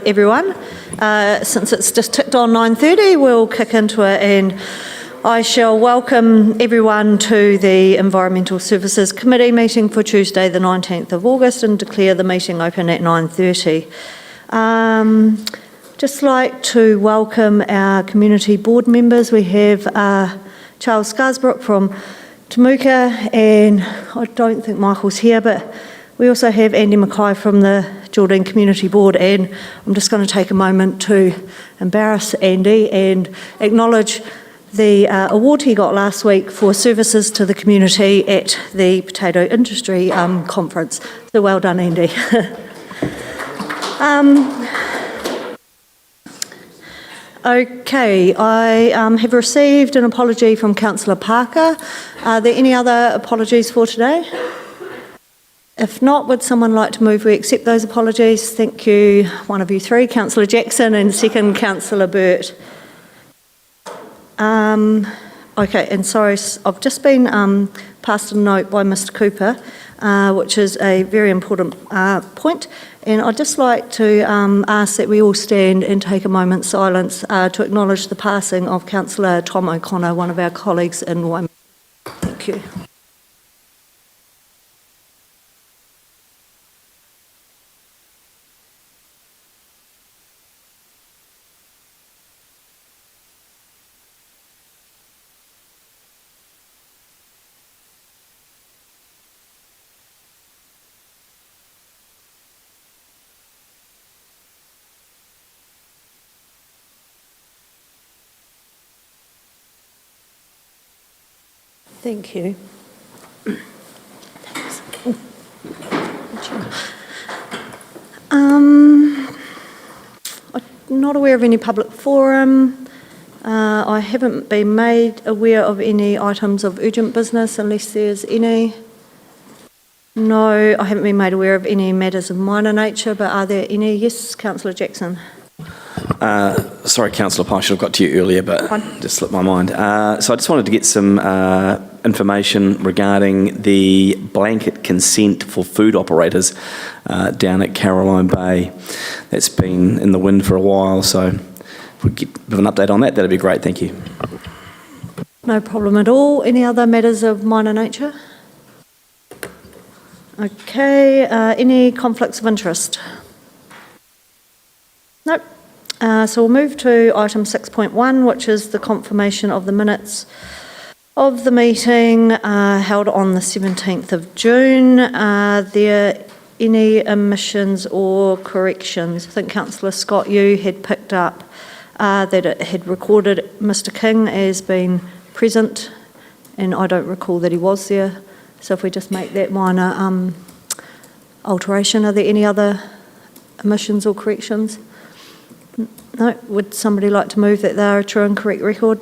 Everyone. Since it's just ticked on 9:30, we'll kick into it, and I shall welcome everyone to the Environmental Services Committee meeting for Tuesday the 19th of August and declare the meeting open at 9:30. Just like to welcome our community board members. We have Charles Scarsbrook from Temuka, and I don't think Michael's here, but we also have Andy Mackay from the Geraldine Community Board, and I'm just going to take a moment to embarrass Andy and acknowledge the award he got last week for services to the community at the Potato Industry Conference. So well done, Andy. Okay, I have received an apology from Councillor Parker. Are there any other apologies for today? If not, would someone like to move we accept those apologies? Thank you. One of you three, Councillor Jackson, and second, Councillor Burt. Okay, and sorry, I've just been passed a note by Mr Cooper, which is a very important point, and I'd just like to ask that we all stand and take a moment's silence to acknowledge the passing of Councillor Tom O'Connor, one of our colleagues in Waimea. Thank you. Thank you. I'm not aware of any public forum. I haven't been made aware of any items of urgent business unless there's any. No, I haven't been made aware of any matters of minor nature, but are there any? Yes, Councillor Jackson. Sorry, Councillor Pye, I should have got to you earlier, but just slipped my mind. So I just wanted to get some information regarding the blanket consent for food operators down at Caroline Bay. That's been in the wind for a while, so if we get a bit of an update on that, that'd be great. Thank you. No problem at all. Any other matters of minor nature? Okay. Any conflicts of interest? Nope. So we'll move to item 6.1, which is the confirmation of the minutes of the meeting held on the 17th of June. Are there any omissions or corrections? I think Councillor Scott, you had picked up that it had recorded Mr King as being present, and I don't recall that he was there. So if we just make that minor alteration, are there any other omissions or corrections? No. Would somebody like to move that they are a true and correct record?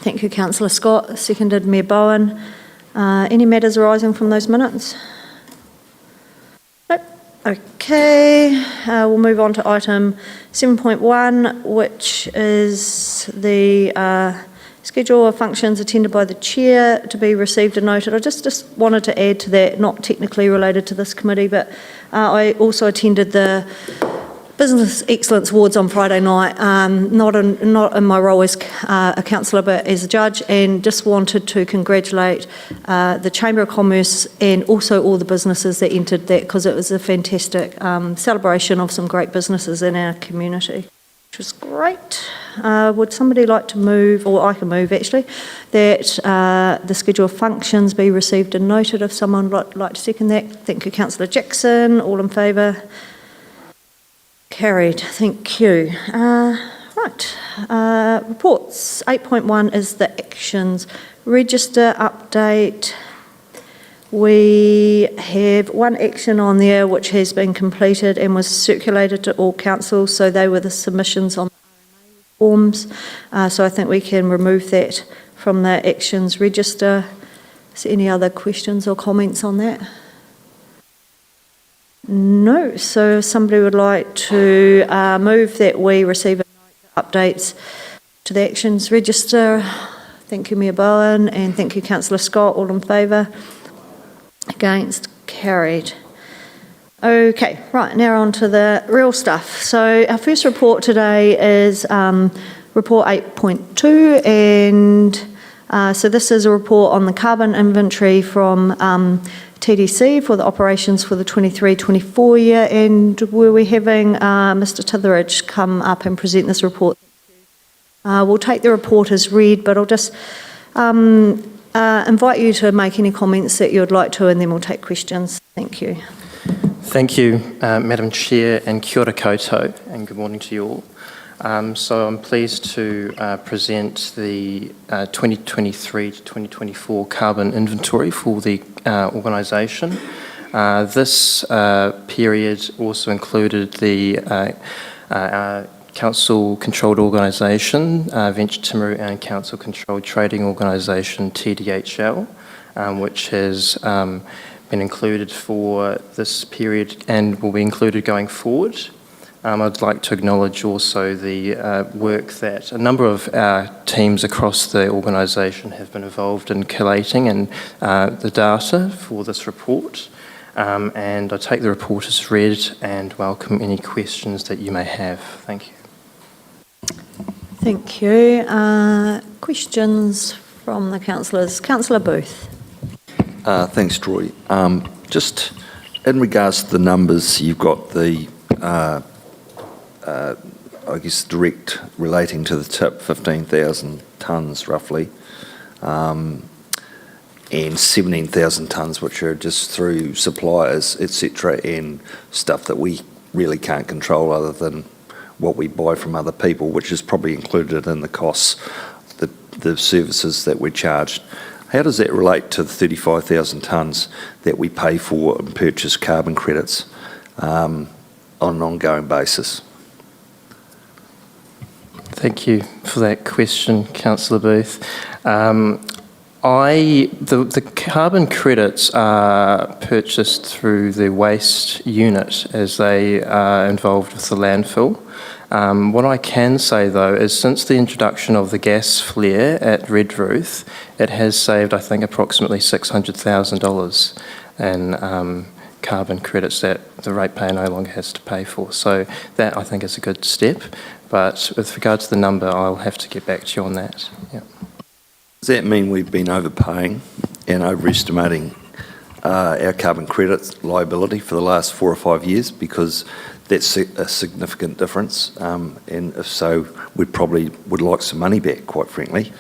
Thank you, Councillor Scott. Seconded, Mayor Bowen. Any matters arising from those minutes? Nope. Okay. We'll move on to item 7.1, which is the schedule of functions attended by the Chair to be received and noted. I just wanted to add to that, not technically related to this committee, but I also attended the Business Excellence Awards on Friday night, not in my role as a councillor but as a judge, and just wanted to congratulate the Chamber of Commerce and also all the businesses that entered that, because it was a fantastic celebration of some great businesses in our community, which was great. Would somebody like to move, or I can move actually, that the schedule of functions be received and noted? If someone would like to second that. Thank you, Councillor Jackson. All in favour? Carried. Thank you. Right. Reports. 8.1 is the actions register update. We have one action on there which has been completed and was circulated to all councils, so they were the submissions on the forms. So I think we can remove that from the actions register. Is there any other questions or comments on that? No. So if somebody would like to move that we receive updates to the actions register. Thank you, Mayor Bowen, and thank you, Councillor Scott. All in favour? Against? Carried. Okay, right, now on to the real stuff. So our first report today is report 8.2, and so this is a report on the carbon inventory from TDC for the operations for the 23-24 year, and were we having Mr. Titheridge come up and present this report? We'll take the report as read, but I'll just invite you to make any comments that you would like to, and then we'll take questions. Thank you. Thank you, Madam Chair, and kia ora koutou, and good morning to you all. So I'm pleased to present the 2023 to 2024 carbon inventory for the organisation. This period also included the council-controlled organisation, Venture Timaru and council-controlled trading organisation, TDHL, which has been included for this period and will be included going forward. I'd like to acknowledge also the work that a number of our teams across the organisation have been involved in collating and the data for this report. And I take the report as read and welcome any questions that you may have. Thank you. Thank you. Questions from the councillors. Councillor Booth. Thanks, Troy. Just in regards to the numbers, you've got the, I guess, direct relating to the tip, 15,000 tonnes roughly, and 17,000 tonnes which are just through suppliers, etc., and stuff that we really can't control other than what we buy from other people, which is probably included in the costs, the services that we're charged. How does that relate to the 35,000 tonnes that we pay for and purchase carbon credits on an ongoing basis? Thank you for that question, Councillor Booth. The carbon credits are purchased through the waste unit as they are involved with the landfill. What I can say though is since the introduction of the gas flare at Redruth, it has saved I think approximately $600,000 in carbon credits that the ratepayer no longer has to pay for. So that I think is a good step, but with regard to the number I'll have to get back to you on that. Yeah. Does that mean we've been overpaying and overestimating our carbon credits liability for the last 4 or 5 years? Because that's a significant difference, and if so, we probably would like some money back, quite frankly.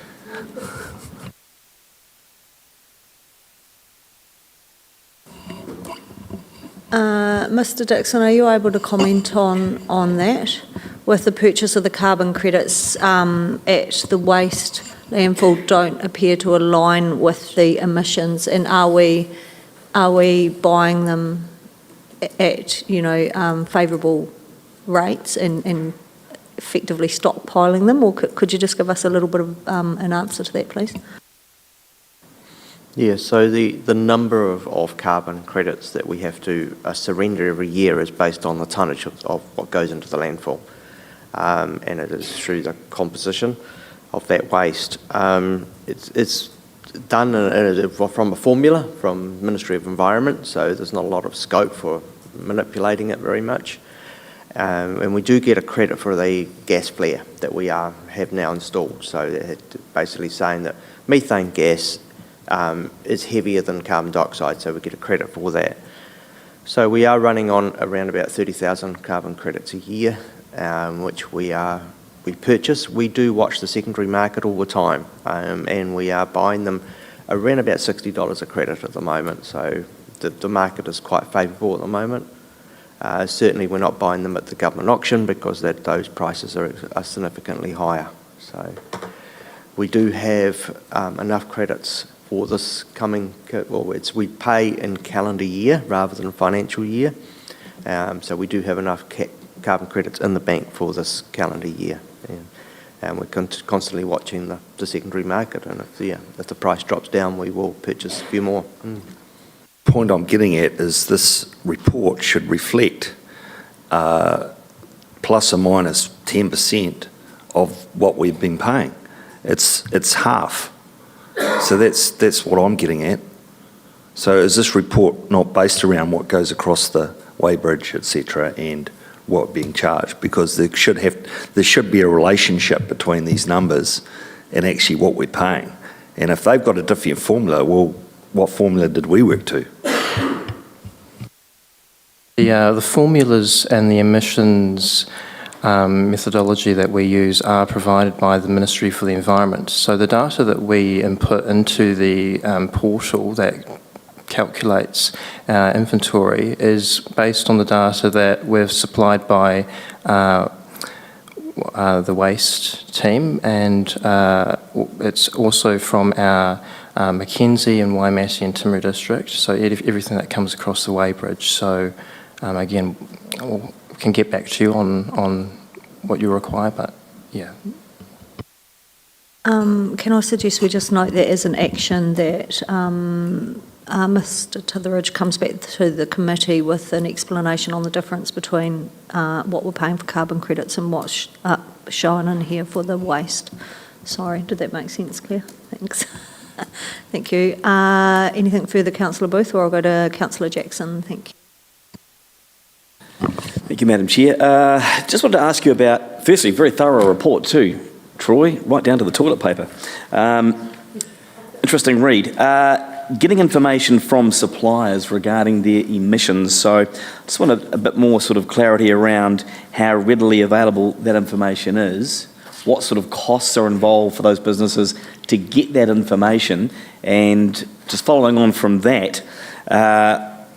Mr. Dixon, are you able to comment on that? With the purchase of the carbon credits at the waste landfill don't appear to align with the emissions, and are we buying them at favourable rates and effectively stockpiling them, or could you just give us a little bit of an answer to that, please? Yeah, so the number of carbon credits that we have to surrender every year is based on the tonnage of what goes into the landfill, and it is through the composition of that waste. It's done from a formula from Ministry of Environment, so there's not a lot of scope for manipulating it very much. And we do get a credit for the gas flare that we have now installed. So basically saying that methane gas is heavier than carbon dioxide, so we get a credit for that. So we are running on around about 30,000 carbon credits a year, which we purchase. We do watch the secondary market all the time, and we are buying them around about $60 a credit at the moment. So the market is quite favourable at the moment. Certainly we're not buying them at the government auction because those prices are significantly higher. So we do have enough credits for this coming, we pay in calendar year rather than financial year. So we do have enough carbon credits in the bank for this calendar year. And we're constantly watching the secondary market, and if the price drops down, we will purchase a few more. Point I'm getting at is this report should reflect plus or minus 10% of what we've been paying. It's half. So that's what I'm getting at. So is this report not based around what goes across the weighbridge, etc., and what being charged, because there should be a relationship between these numbers and actually what we're paying. And if they've got a different formula, well, what formula did we work to? The formulas and the emissions methodology that we use are provided by the Ministry for the Environment. So the data that we input into the portal that calculates our inventory is based on the data that we're supplied by the waste team, and it's also from our Mackenzie and Waimate and Timaru district, so everything that comes across the weighbridge. So again, we can get back to you on what you require, but yeah. Can I suggest we just note there is an action that Mr Titheridge comes back to the committee with an explanation on the difference between what we're paying for carbon credits and what's shown in here for the waste. Sorry, did that make sense, Claire? Thanks. Thank you. Anything further, Councillor Booth, or I'll go to Councillor Jackson. Thank you. Thank you, Madam Chair. Just wanted to ask you about, firstly, very thorough report too, Troy, right down to the toilet paper. Interesting read. Getting information from suppliers regarding their emissions. So I just wanted a bit more sort of clarity around how readily available that information is, what sort of costs are involved for those businesses to get that information, and just following on from that,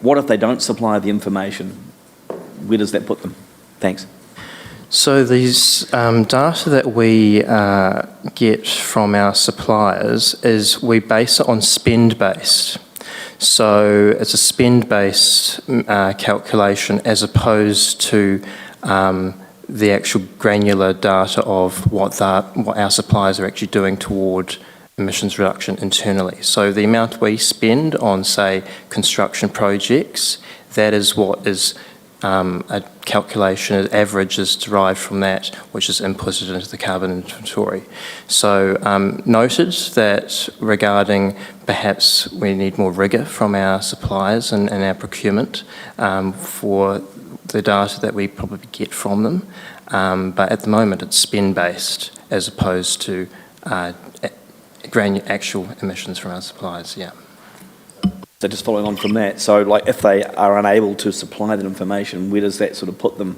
what if they don't supply the information? Where does that put them? Thanks. So these data that we get from our suppliers is we base it on spend-based. So it's a spend-based calculation as opposed to the actual granular data of what our suppliers are actually doing toward emissions reduction internally. So the amount we spend on, say, construction projects, that is what is a calculation, an average is derived from that, which is inputted into the carbon inventory. So noted that regarding perhaps we need more rigour from our suppliers and our procurement for the data that we probably get from them, but at the moment it's spend-based as opposed to actual emissions from our suppliers, yeah. So just following on from that, so like if they are unable to supply that information, where does that sort of put them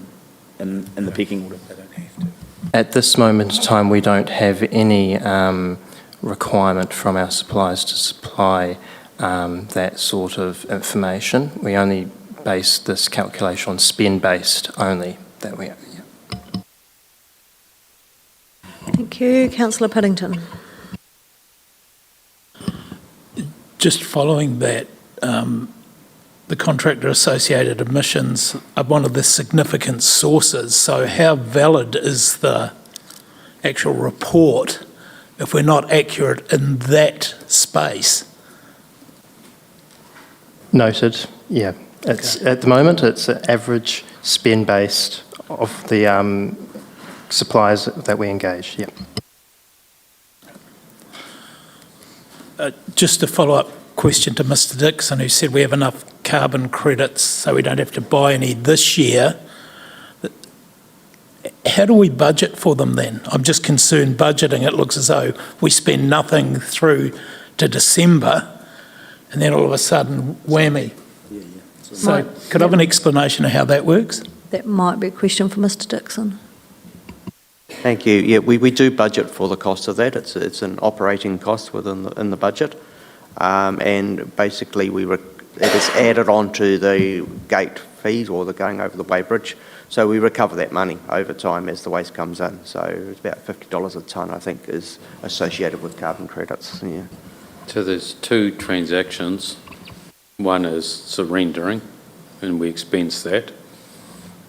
in the pecking order? They don't have to. At this moment in time, we don't have any requirement from our suppliers to supply that sort of information. We only base this calculation on spend-based only. That we, yeah. Thank you. Councillor Paddington. Just following that, the contractor-associated emissions are one of the significant sources. So how valid is the actual report if we're not accurate in that space? Noted, yeah. It's okay. At the moment, it's an average spend-based of the suppliers that we engage, yeah. Just a follow-up question to Mr Dixon, who said we have enough carbon credits so we don't have to buy any this year. How do we budget for them then? I'm just concerned budgeting, it looks as though we spend nothing through to December and then all of a sudden, whammy. So could I have an explanation of how that works? That might be a question for Mr Dixon. Thank you. Yeah, we do budget for the cost of that. It's an operating cost within the budget, and basically it is added onto the gate fees or the going over the weighbridge. So we recover that money over time as the waste comes in. So it's about $50 a tonne, I think, is associated with carbon credits. Yeah. So there's two transactions. One is surrendering, and we expense that.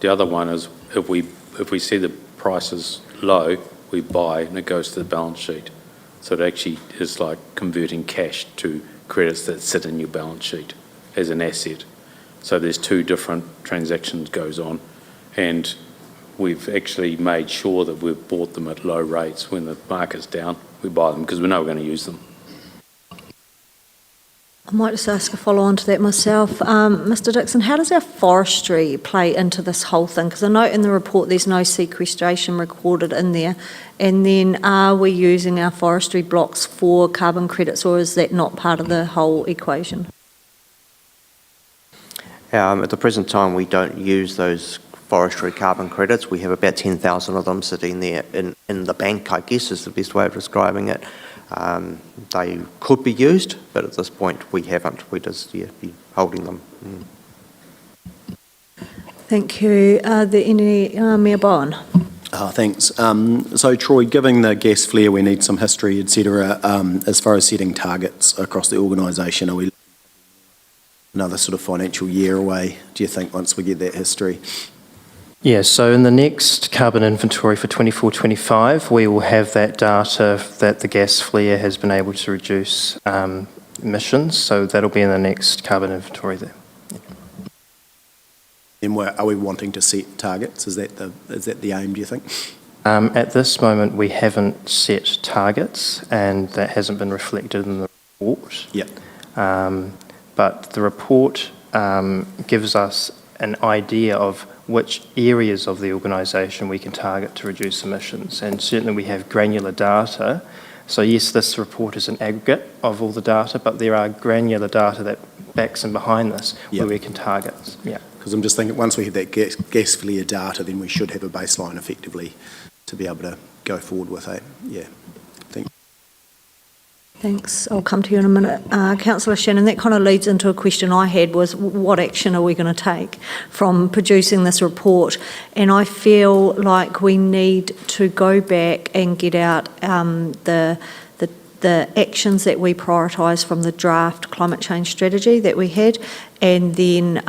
The other one is if we see the price is low, we buy and it goes to the balance sheet. So it actually is like converting cash to credits that sit in your balance sheet as an asset. So there's two different transactions goes on, and we've actually made sure that we've bought them at low rates. When the market's down, we buy them because we know we're going to use them. I might just ask a follow-on to that myself. Mr Dixon, how does our forestry play into this whole thing? Because I note in the report there's no sequestration recorded in there. And then are we using our forestry blocks for carbon credits, or is that not part of the whole equation? At the present time, we don't use those forestry carbon credits. We have about 10,000 of them sitting there in the bank, I guess is the best way of describing it. They could be used, but at this point we haven't. We just be holding them. Thank you. Are there any, Mayor Bowen? Thanks. So, Troy, given the gas flare, we need some history, etc. As far as setting targets across the organisation, are we another sort of financial year away, do you think, once we get that history? Yeah, so in the next carbon inventory for 24-25, we will have that data that the gas flare has been able to reduce emissions, so that'll be in the next carbon inventory there. And are we wanting to set targets? Is that the aim, do you think? At this moment, we haven't set targets, and that hasn't been reflected in the report. Yep. But the report gives us an idea of which areas of the organisation we can target to reduce emissions. And certainly we have granular data. So yes, this report is an aggregate of all the data, but there are granular data that backs in behind this where we can target. Yeah. Because I'm just thinking once we have that gas flare data, then we should have a baseline effectively to be able to go forward with it. Yeah. Thanks. I'll come to you in a minute. Councillor Shannon, that kind of leads into a question I had, was what action are we going to take from producing this report? And I feel like we need to go back and get out the actions that we prioritise from the draft climate change strategy that we had, and then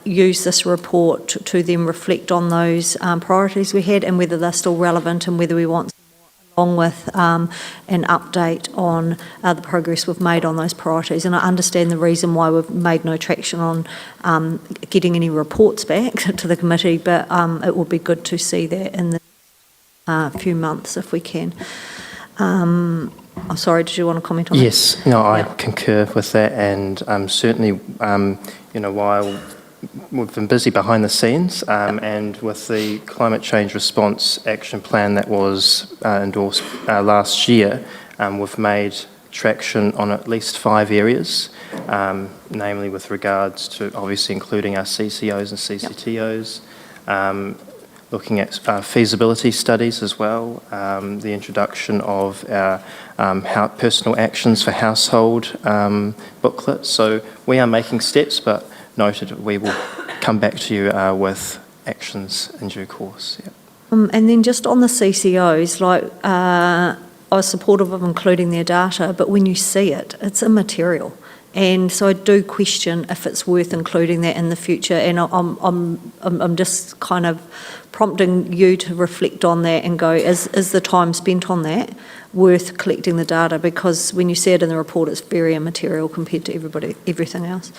use this report to then reflect on those priorities we had and whether they're still relevant and whether we want, along with an update on the progress we've made on those priorities. And I understand the reason why we've made no traction on getting any reports back to the committee, but it would be good to see that in the few months if we can. I'm sorry, did you want to comment on that? Yes, no, I concur with that, and certainly, while we've been busy behind the scenes, and with the climate change response action plan that was endorsed last year, we've made traction on at least 5 areas, namely with regards to obviously including our CCOs and CCTOs, looking at feasibility studies as well, the introduction of our personal actions for household booklet. So we are making steps, but noted we will come back to you with actions in due course. Yeah. And then just on the CCOs, I was supportive of including their data, but when you see it, it's immaterial. And so I do question if it's worth including that in the future. And I'm just kind of prompting you to reflect on that and go, is the time spent on that worth collecting the data? Because when you see it in the report, it's very immaterial compared to everything else.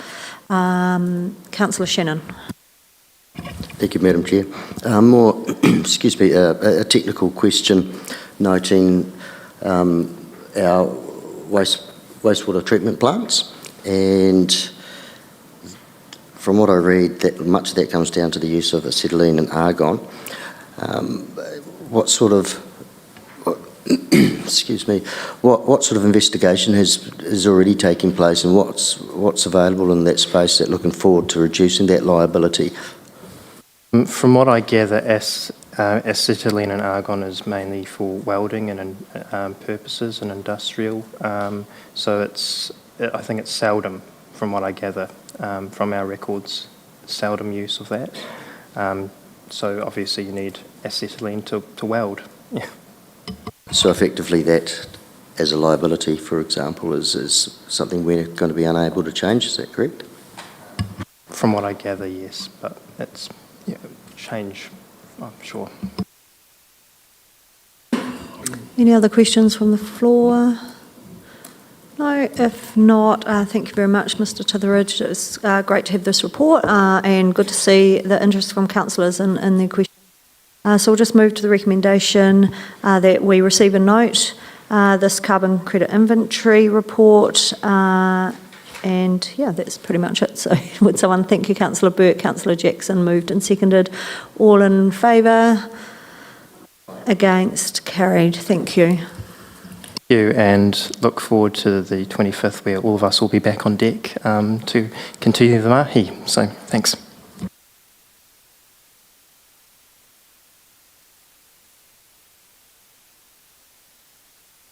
Councillor Shannon. Thank you, Madam Chair. A technical question noting our wastewater treatment plants, and from what I read, that much of that comes down to the use of acetylene and argon. What sort of investigation is already taking place, and what's available in that space that looking forward to reducing that liability? From what I gather, acetylene and argon is mainly for welding and purposes and industrial. So I think it's seldom, from what I gather from our records, seldom use of that. So obviously you need acetylene to weld. Yeah. So effectively that, as a liability, for example, is something we're going to be unable to change, is that correct? From what I gather, yes, but it's change, I'm sure. Any other questions from the floor? No, if not, thank you very much, Mr Titheridge. It's great to have this report and good to see the interest from councillors in their questions. So we'll just move to the recommendation that we receive a note, this carbon credit inventory report, And yeah, that's pretty much it. So would someone, thank you, Councillor Burke, Councillor Jackson, moved and seconded. All in favour? Against? Carried. Thank you. Thank you, and look forward to the 25th where all of us will be back on deck to continue the mahi. So thanks.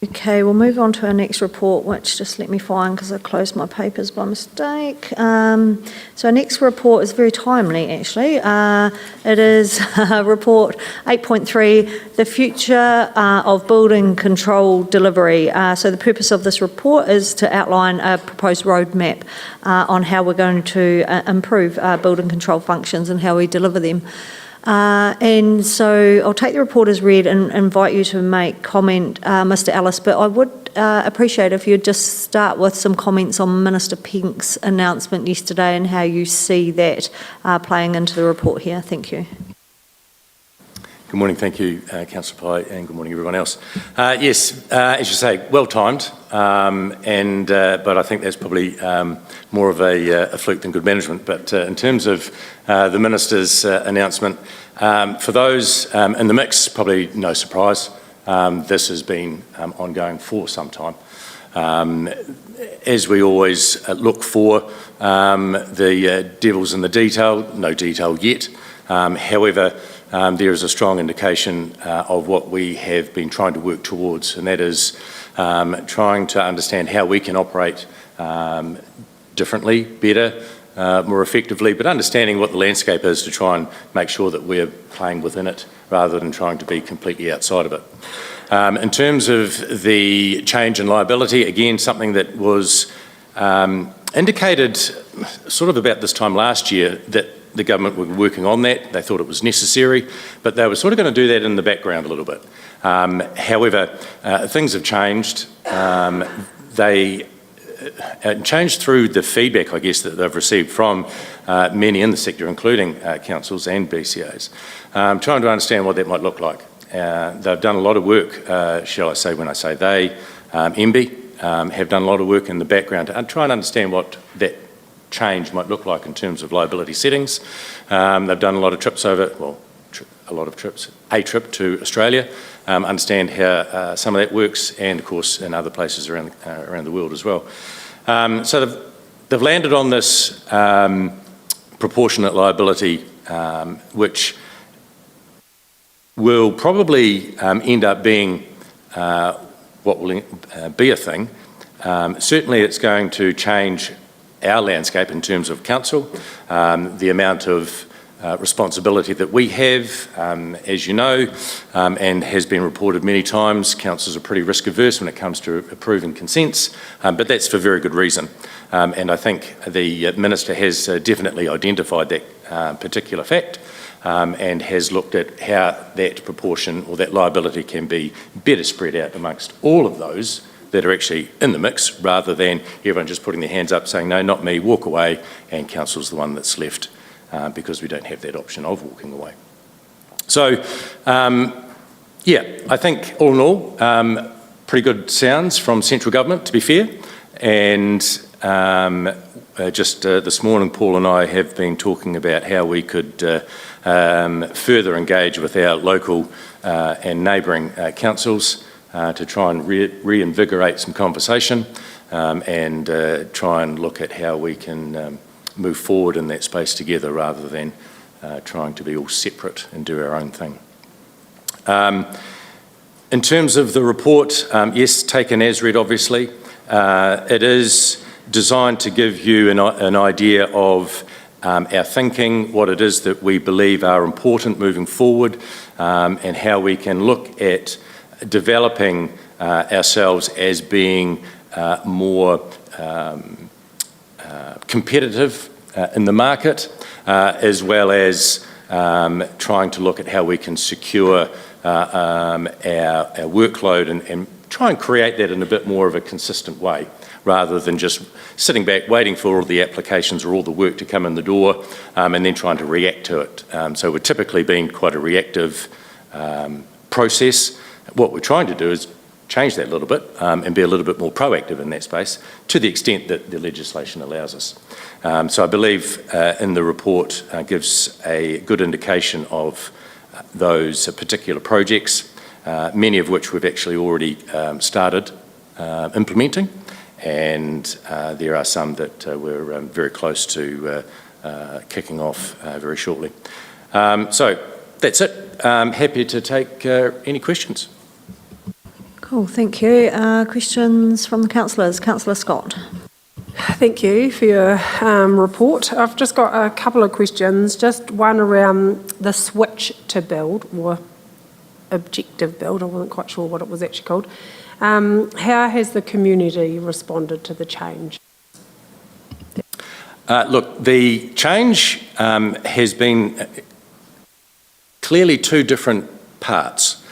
Okay, we'll move on to our next report, which just let me find because I closed my papers by mistake. So our next report is very timely, actually. It is report 8.3, the future of building control delivery. So the purpose of this report is to outline a proposed roadmap on how we're going to improve building control functions and how we deliver them. And so I'll take the report as read and invite you to make comment, Mr. Ellis, but I would appreciate if you'd just start with some comments on Minister Pink's announcement yesterday and how you see that playing into the report here. Thank you. Good morning, thank you, Councillor Pye, and good morning everyone else. Yes, as you say, well timed, but I think that's probably more of a fluke than good management. But in terms of the Minister's announcement, for those in the mix, probably no surprise, this has been ongoing for some time. As we always look for the devil's in the detail, no detail yet. However, there is a strong indication of what we have been trying to work towards, and that is trying to understand how we can operate differently, better, more effectively, but understanding what the landscape is to try and make sure that we're playing within it rather than trying to be completely outside of it. In terms of the change in liability, again, something that was indicated sort of about this time last year that the government were working on that. They thought it was necessary, but they were sort of going to do that in the background a little bit. However, things have changed. They changed through the feedback, I guess, that they've received from many in the sector, including councils and BCAs, trying to understand what that might look like. They've done a lot of work, shall I say, when I say they, MB, have done a lot of work in the background to try and understand what that change might look like in terms of liability settings. They've done a lot of trips a trip to Australia, understand how some of that works, and of course in other places around the world as well. So they've landed on this proportionate liability, which will probably end up being what will be a thing. Certainly it's going to change our landscape in terms of council, the amount of responsibility that we have, as you know, and has been reported many times, councils are pretty risk averse when it comes to approving consents, but that's for very good reason. And I think the Minister has definitely identified that particular fact and has looked at how that proportion or that liability can be better spread out amongst all of those that are actually in the mix, rather than everyone just putting their hands up saying, no, not me, walk away, and council's the one that's left, because we don't have that option of walking away. So, yeah, I think all in all, pretty good sounds from central government, to be fair, and just this morning, Paul and I have been talking about how we could further engage with our local and neighbouring councils to try and reinvigorate some conversation and try and look at how we can move forward in that space together rather than trying to be all separate and do our own thing. In terms of the report, yes, taken as read, obviously. It is designed to give you an idea of our thinking, what it is that we believe are important moving forward, and how we can look at developing ourselves as being more competitive in the market, as well as trying to look at how we can secure our workload and try and create that in a bit more of a consistent way, rather than just sitting back waiting for all the applications or all the work to come in the door and then trying to react to it. So we're typically being quite a reactive process. What we're trying to do is change that a little bit and be a little bit more proactive in that space to the extent that the legislation allows us. So I believe in the report gives a good indication of those particular projects, many of which we've actually already started implementing, and there are some that we're very close to kicking off very shortly. So that's it. Happy to take any questions. Cool, thank you. Questions from the councillors? Councillor Scott. Thank you for your report. I've just got a couple of questions. Just one around the switch to build, or objective build. I wasn't quite sure what it was actually called. How has the community responded to the change? Look, the change has been clearly two different parts.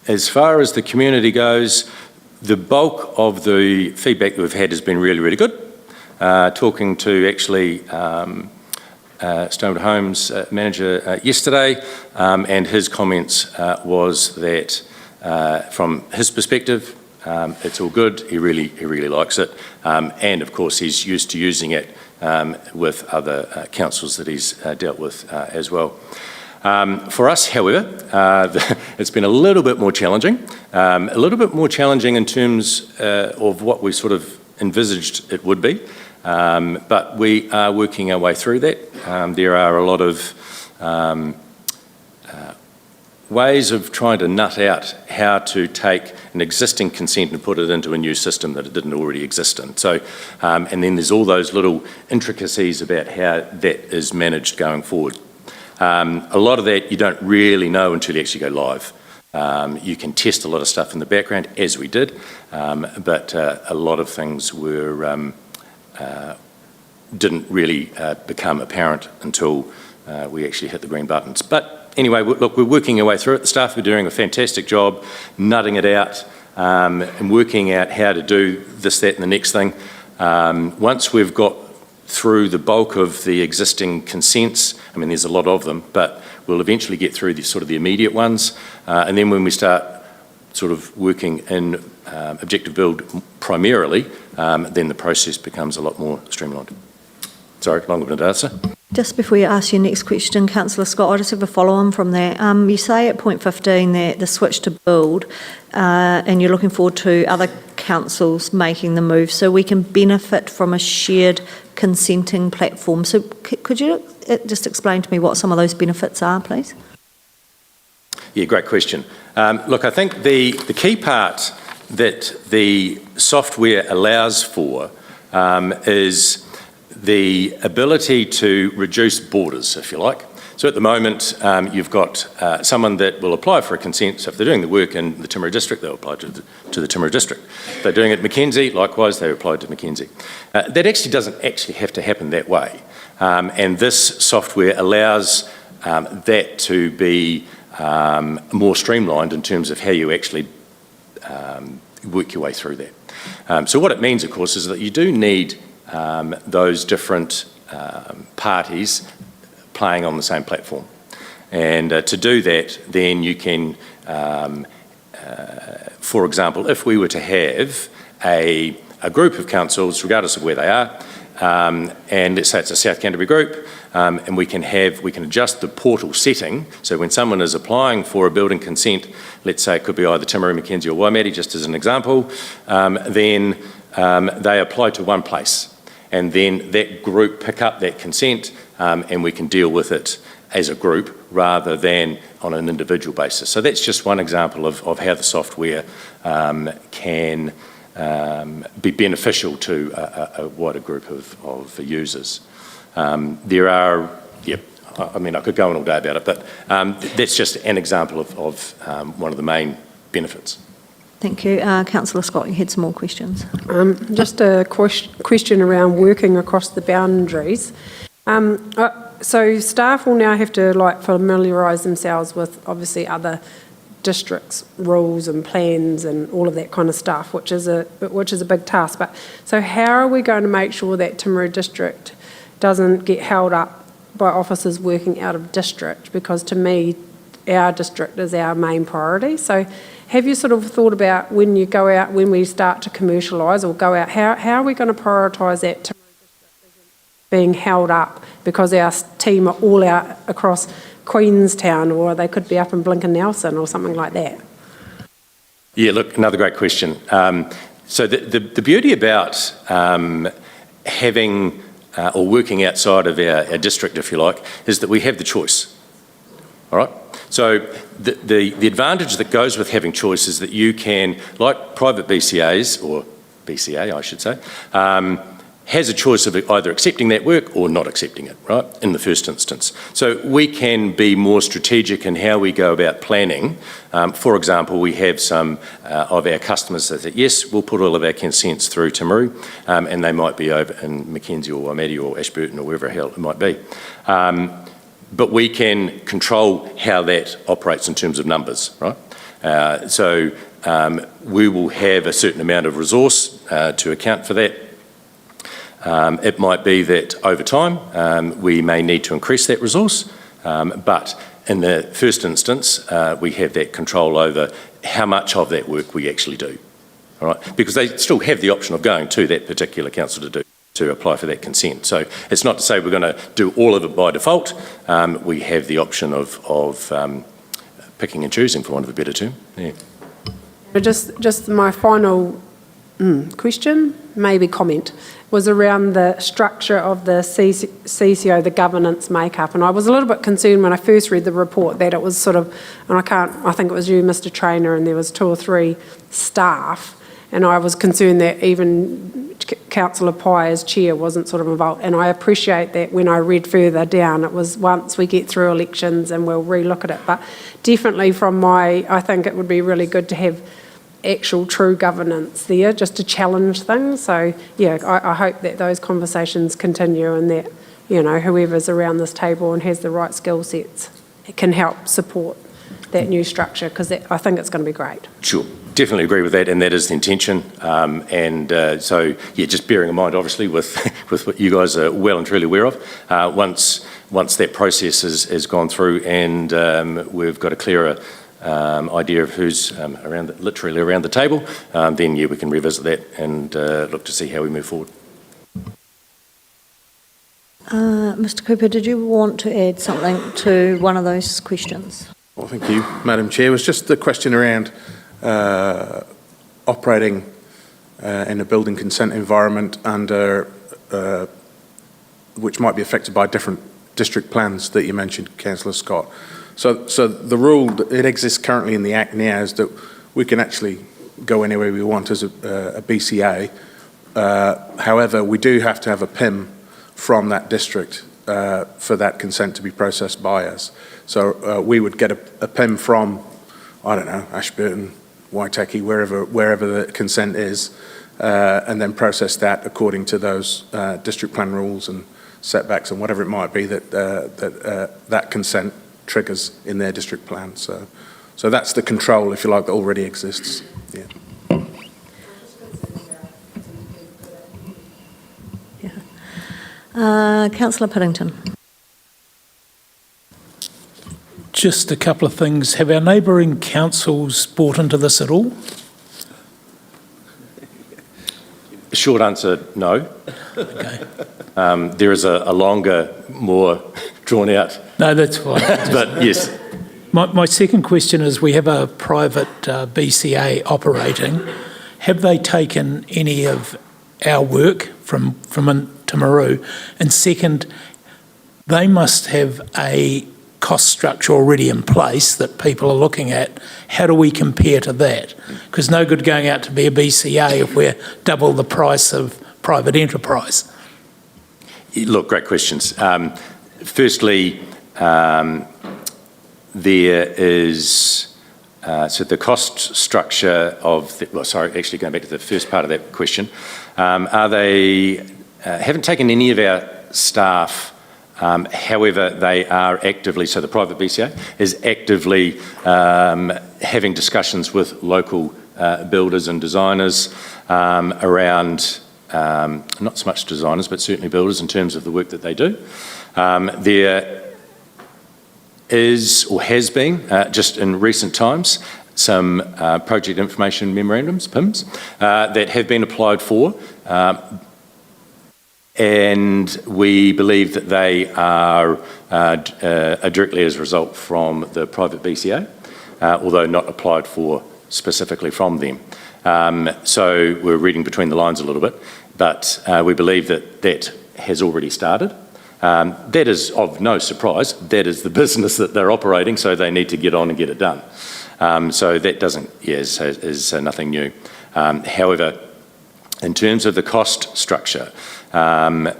As far as the community goes, the bulk of the feedback that we've had has been really, really good. Talking to actually Stonewood Homes manager yesterday, and his comments was that from his perspective, it's all good. He really likes it, and of course he's used to using it with other councils that he's dealt with as well. For us, however, it's been a little bit more challenging. In terms of what we sort of envisaged it would be, but we are working our way through that. There are a lot of ways of trying to nut out how to take an existing consent and put it into a new system that it didn't already exist in. So, and then there's all those little intricacies about how that is managed going forward. A lot of that you don't really know until you actually go live. You can test a lot of stuff in the background, as we did, but a lot of things were didn't really become apparent until we actually hit the green buttons. But anyway, look, we're working our way through it. The staff are doing a fantastic job nutting it out and working out how to do this, that and the next thing. Once we've got through the bulk of the existing consents, I mean there's a lot of them, but we'll eventually get through the sort of the immediate ones, and then when we start sort of working in objective build primarily, then the process becomes a lot more streamlined. Sorry, long-winded answer. Just before you ask your next question, Councillor Scott, I just have a follow-on from that. You say at point 15 that the switch to build, and you're looking forward to other councils making the move, so we can benefit from a shared consenting platform. So could you just explain to me what some of those benefits are, please? Yeah, great question. Look, I think the key part that the software allows for is the ability to reduce borders, if you like. So at the moment, you've got someone that will apply for a consent. So if they're doing the work in the Timaru district, they'll apply to the Timaru district. If they're doing it at Mackenzie, likewise, they apply to Mackenzie. That actually doesn't actually have to happen that way. And this software allows that to be more streamlined in terms of how you actually work your way through that. So what it means, of course, is that you do need those different parties playing on the same platform. And to do that, then you can, for example, if we were to have a group of councils, regardless of where they are, and let's say it's a South Canterbury group, and we can adjust the portal setting, so when someone is applying for a building consent, let's say it could be either Timaru, Mackenzie or Waimate, just as an example, then they apply to one place, and then that group pick up that consent, and we can deal with it as a group rather than on an individual basis. So that's just one example of how the software can be beneficial to a wider group of users. There are, I mean, I could go on all day about it, but that's just an example of one of the main benefits. Thank you. Councillor Scott, you had some more questions. Just a question around working across the boundaries. So staff will now have to familiarise themselves with obviously other districts' rules and plans and all of that kind of stuff, which is a big task. But so how are we going to make sure that Timaru district doesn't get held up by officers working out of district? Because to me, our district is our main priority. So have you sort of thought about when you go out, when we start to commercialise or go out, how are we going to prioritise that to being held up because our team are all out across Queenstown, or they could be up in Blinken Nelson or something like that? Yeah, look, another great question. So the beauty about having or working outside of our district, if you like, is that we have the choice. All right? So the advantage that goes with having choice is that you can, like private BCAs, or BCA I should say, has a choice of either accepting that work or not accepting it, right, in the first instance. So we can be more strategic in how we go about planning. For example, we have some of our customers that say, yes, we'll put all of our consents through Timaru, and they might be over in Mackenzie or Waimate or Ashburton or wherever the hell it might be. But we can control how that operates in terms of numbers, right? So we will have a certain amount of resource to account for that. It might be that over time we may need to increase that resource, but in the first instance we have that control over how much of that work we actually do, all right? Because they still have the option of going to that particular council to apply for that consent. So it's not to say we're going to do all of it by default. We have the option of picking and choosing, for want of a better term. Yeah. Just my final question, maybe comment, was around the structure of the CCO, the governance makeup. And I was a little bit concerned when I first read the report that it was sort of, and I think it was you, Mr. Trainer, and there was 2 or 3 staff. And I was concerned that even Councillor Pye as chair wasn't sort of involved. And I appreciate that when I read further down, it was once we get through elections and we'll relook at it. But definitely I think it would be really good to have actual true governance there, just to challenge things. So yeah, I hope that those conversations continue and that, you know, whoever's around this table and has the right skill sets can help support that new structure, because I think it's going to be great. Sure, definitely agree with that, and that is the intention. So yeah, just bearing in mind, obviously, with what you guys are well and truly aware of, once that process has gone through and we've got a clearer idea of who's literally around the table, then yeah, we can revisit that and look to see how we move forward. Mr. Cooper, did you want to add something to one of those questions? Well, thank you, Madam Chair. It was just the question around operating in a building consent environment under which might be affected by different district plans that you mentioned, Councillor Scott. So the rule that exists currently in the Act now is that we can actually go anywhere we want as a BCA. However, we do have to have a PIM from that district for that consent to be processed by us. So we would get a PIM from, I don't know, Ashburton, Waitaki, wherever the consent is, and then process that according to those district plan rules and setbacks and whatever it might be that consent triggers in their district plan. So that's the control, if you like, that already exists. Yeah. Councillor Piddington. Just a couple of things. Have our neighbouring councils bought into this at all? Short answer, no. Okay. There is a longer, more drawn out. No, that's fine. But yes. My second question is, we have a private BCA operating. Have they taken any of our work from Timaru? And second, they must have a cost structure already in place that people are looking at. How do we compare to that? Because no good going out to be a BCA if we're double the price of private enterprise. Look, great questions. Firstly, there is, so the cost structure of, actually going back to the first part of that question, haven't taken any of our staff. However, they are actively, so the private BCA is actively having discussions with local builders and designers around, not so much designers, but certainly builders in terms of the work that they do. There is, or has been, just in recent times, some project information memorandums, PIMs, that have been applied for, and we believe that they are directly as a result from the private BCA, although not applied for specifically from them. So we're reading between the lines a little bit, but we believe that that has already started. That is of no surprise. That is the business that they're operating, so they need to get on and get it done. So that doesn't, is nothing new. However, in terms of the cost structure, how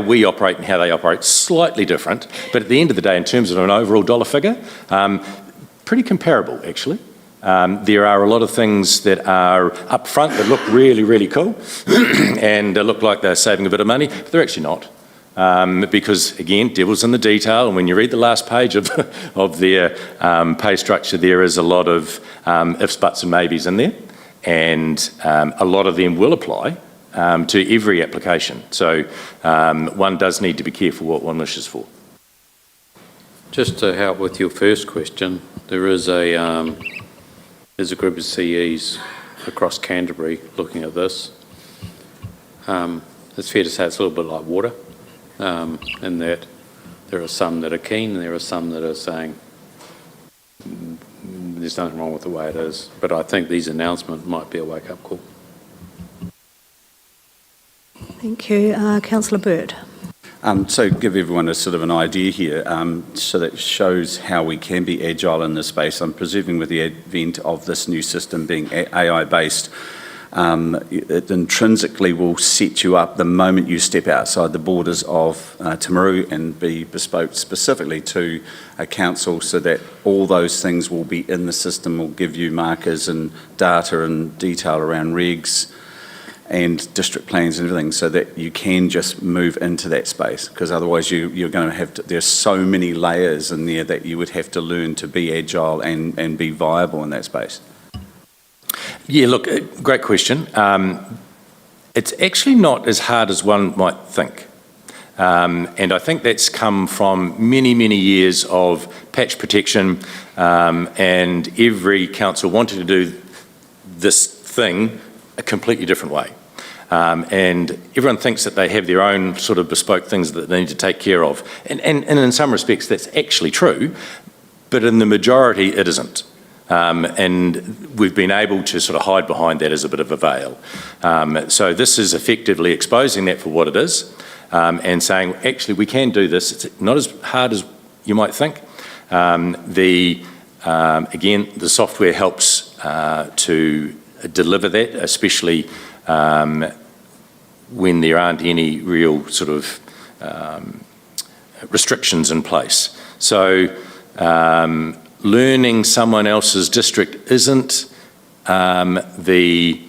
we operate and how they operate, slightly different, but at the end of the day, in terms of an overall dollar figure, pretty comparable, actually. There are a lot of things that are up front that look really, really cool and look like they're saving a bit of money, but they're actually not. Because, again, devil's in the detail, and when you read the last page of their pay structure, there is a lot of ifs, buts and maybes in there, and a lot of them will apply to every application. So one does need to be careful what one wishes for. Just to help with your first question, there's a group of CEs across Canterbury looking at this. It's fair to say it's a little bit like water, in that there are some that are keen and there are some that are saying there's nothing wrong with the way it is. But I think these announcements might be a wake-up call. Thank you. Councillor Bird. So give everyone a sort of an idea here, so that shows how we can be agile in this space. I'm presuming with the advent of this new system being AI-based, it intrinsically will set you up the moment you step outside the borders of Timaru and be bespoke specifically to a council, so that all those things will be in the system, will give you markers and data and detail around regs and district plans and everything, so that you can just move into that space, because otherwise you're going to have to, there's so many layers in there that you would have to learn to be agile and be viable in that space. Yeah, look, great question. It's actually not as hard as one might think. And I think that's come from many, many years of patch protection, and every council wanted to do this thing a completely different way. And everyone thinks that they have their own sort of bespoke things that they need to take care of. And in some respects, that's actually true, but in the majority, it isn't. And we've been able to sort of hide behind that as a bit of a veil. So this is effectively exposing that for what it is, and saying, actually, we can do this. It's not as hard as you might think. Again, the software helps to deliver that, especially when there aren't any real sort of restrictions in place. So learning someone else's district isn't the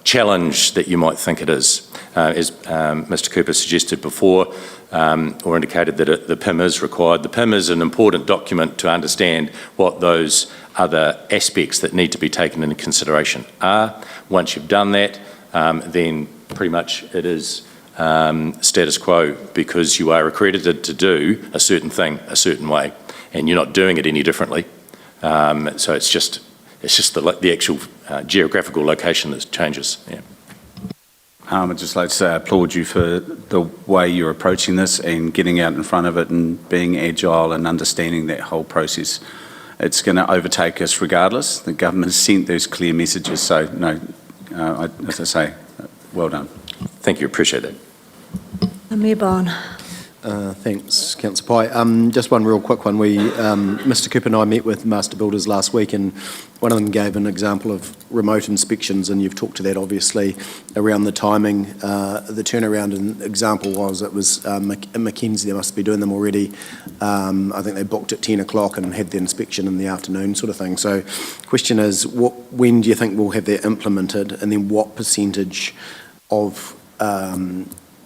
challenge that you might think it is. As Mr. Cooper suggested before, or indicated that the PIM is required. The PIM is an important document to understand what those other aspects that need to be taken into consideration are. Once you've done that, then pretty much it is status quo, because you are accredited to do a certain thing a certain way, and you're not doing it any differently. So it's just the actual geographical location that changes. Yeah. I'd just like to say I applaud you for the way you're approaching this and getting out in front of it and being agile and understanding that whole process. It's going to overtake us regardless. The government has sent those clear messages. So, no, as I say, well done. Thank you, appreciate that. Mayor Barn. Thanks, Councillor Pai. Just one real quick one. Mr. Cooper and I met with master builders last week, and one of them gave an example of remote inspections, and you've talked to that obviously around the timing. The turnaround and example was it was Mackenzie, they must be doing them already. I think they booked at 10 o'clock and had the inspection in the afternoon sort of thing. So question is, when do you think we'll have that implemented, and then what percentage of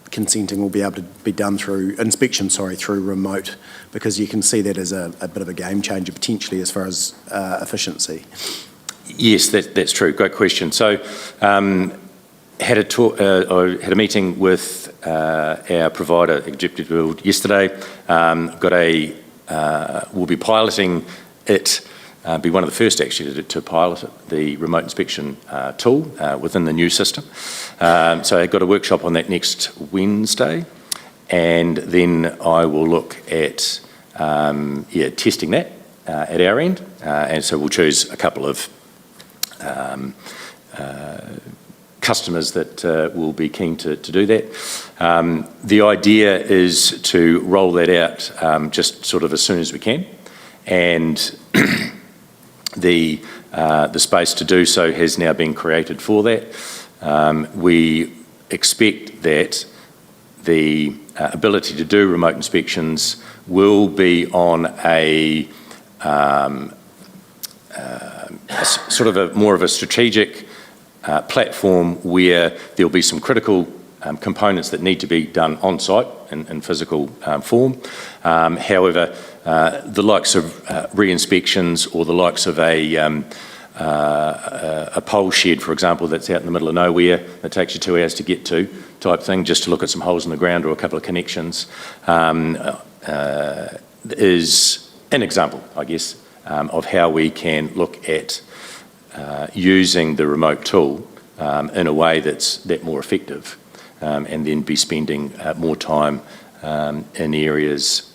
consenting will be able to be done through through remote, because you can see that as a bit of a game changer potentially as far as efficiency. Yes, that's true. Great question. So had a meeting with our provider, Executive Build, yesterday. Got a we'll be piloting it, be one of the first actually to pilot it, the remote inspection tool within the new system. So I've got a workshop on that next Wednesday, and then I will look at testing that at our end, and so we'll choose a couple of customers that will be keen to do that. The idea is to roll that out just sort of as soon as we can, and the space to do so has now been created for that. We expect that the ability to do remote inspections will be on a sort of more of a strategic platform where there'll be some critical components that need to be done on site in physical form. However, the likes of re-inspections or the likes of a pole shed, for example, that's out in the middle of nowhere that takes you 2 hours to get to, type thing, just to look at some holes in the ground or a couple of connections, is an example, I guess, of how we can look at using the remote tool in a way that's more effective, and then be spending more time in areas,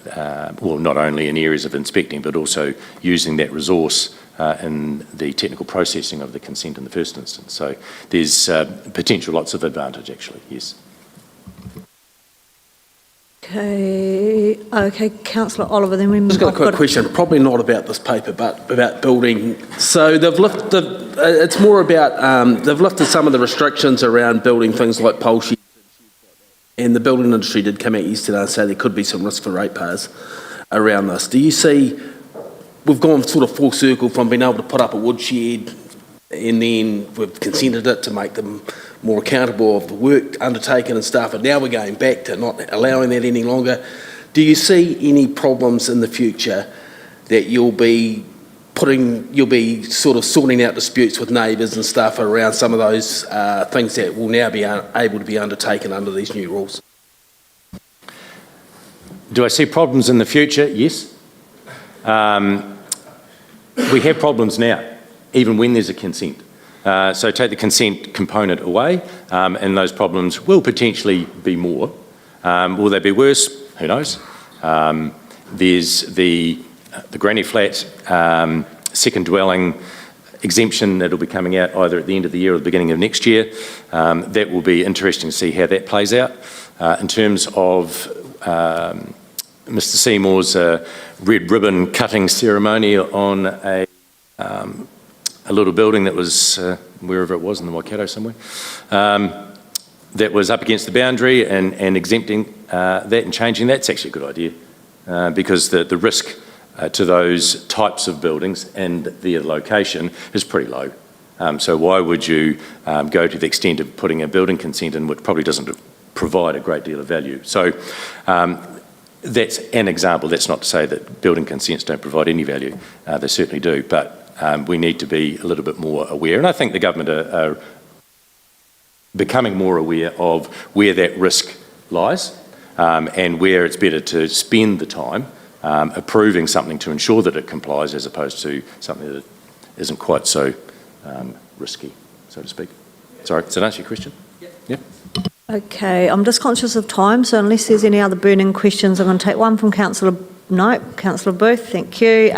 well, not only in areas of inspecting, but also using that resource in the technical processing of the consent in the first instance. So there's potential lots of advantage, actually, yes. Okay, Councillor Oliver, then we... Just got a quick question, probably not about this paper, but about building. So they've lifted, it's more about, they've lifted some of the restrictions around building things like pole sheds, and the building industry did come out yesterday and say there could be some risk for ratepayers around this. Do you see, we've gone sort of full circle from being able to put up a woodshed, and then we've consented it to make them more accountable of the work undertaken and stuff, and now we're going back to not allowing that any longer. Do you see any problems in the future that you'll be sort of sorting out disputes with neighbours and stuff around some of those things that will now be able to be undertaken under these new rules? Do I see problems in the future? Yes. We have problems now, even when there's a consent. So take the consent component away, and those problems will potentially be more. Will they be worse? Who knows? There's the granny flat second dwelling exemption that will be coming out either at the end of the year or the beginning of next year. That will be interesting to see how that plays out. In terms of Mr Seymour's red ribbon cutting ceremony on a little building that was, wherever it was in the Waikato somewhere, that was up against the boundary, and exempting that and changing that's actually a good idea, because the risk to those types of buildings and their location is pretty low. So why would you go to the extent of putting a building consent in which probably doesn't provide a great deal of value? So that's an example. That's not to say that building consents don't provide any value. They certainly do, but we need to be a little bit more aware, and I think the government are becoming more aware of where that risk lies, and where it's better to spend the time approving something to ensure that it complies, as opposed to something that isn't quite so risky, so to speak. Sorry, does that answer your question? Yeah. Okay, I'm just conscious of time, so unless there's any other burning questions, I'm going to take one from Councillor Booth, thank you.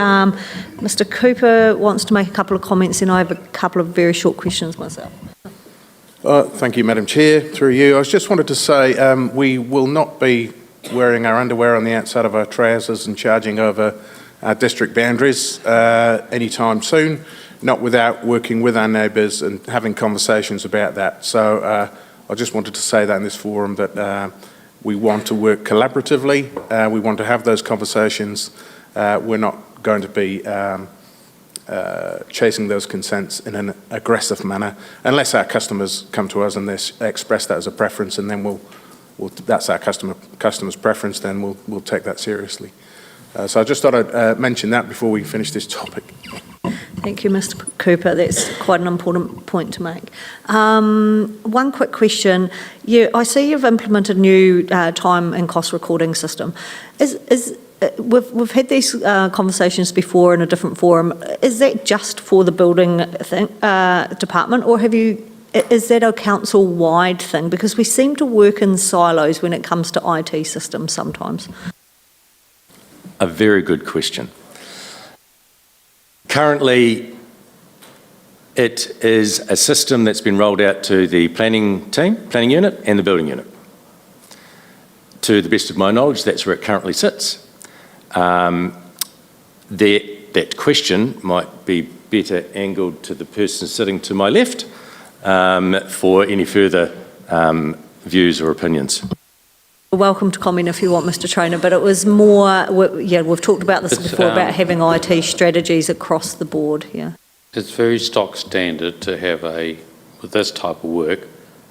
Mr Cooper wants to make a couple of comments, and I have a couple of very short questions myself. Thank you, Madam Chair. Through you, I just wanted to say we will not be wearing our underwear on the outside of our trousers and charging over our district boundaries anytime soon, not without working with our neighbours and having conversations about that. So I just wanted to say that in this forum, that we want to work collaboratively. We want to have those conversations. We're not going to be chasing those consents in an aggressive manner, unless our customers come to us and they express that as a preference, and then that's our customer's preference. Then we'll take that seriously. So I just thought I'd mention that before we finish this topic. Thank you, Mr Cooper. That's quite an important point to make. One quick question. I see you've implemented a new time and cost recording system. we've had these conversations before in a different forum. Is that just for the building department, or is that a council-wide thing? Because we seem to work in silos when it comes to IT systems sometimes. A very good question. Currently, it is a system that's been rolled out to the planning unit and the building unit. To the best of my knowledge, that's where it currently sits. That question might be better angled to the person sitting to my left for any further views or opinions. You're welcome to comment if you want, Mr. Traynor, but it was more, we've talked about this before, about having IT strategies across the board, yeah. It's very stock standard to have with this type of work,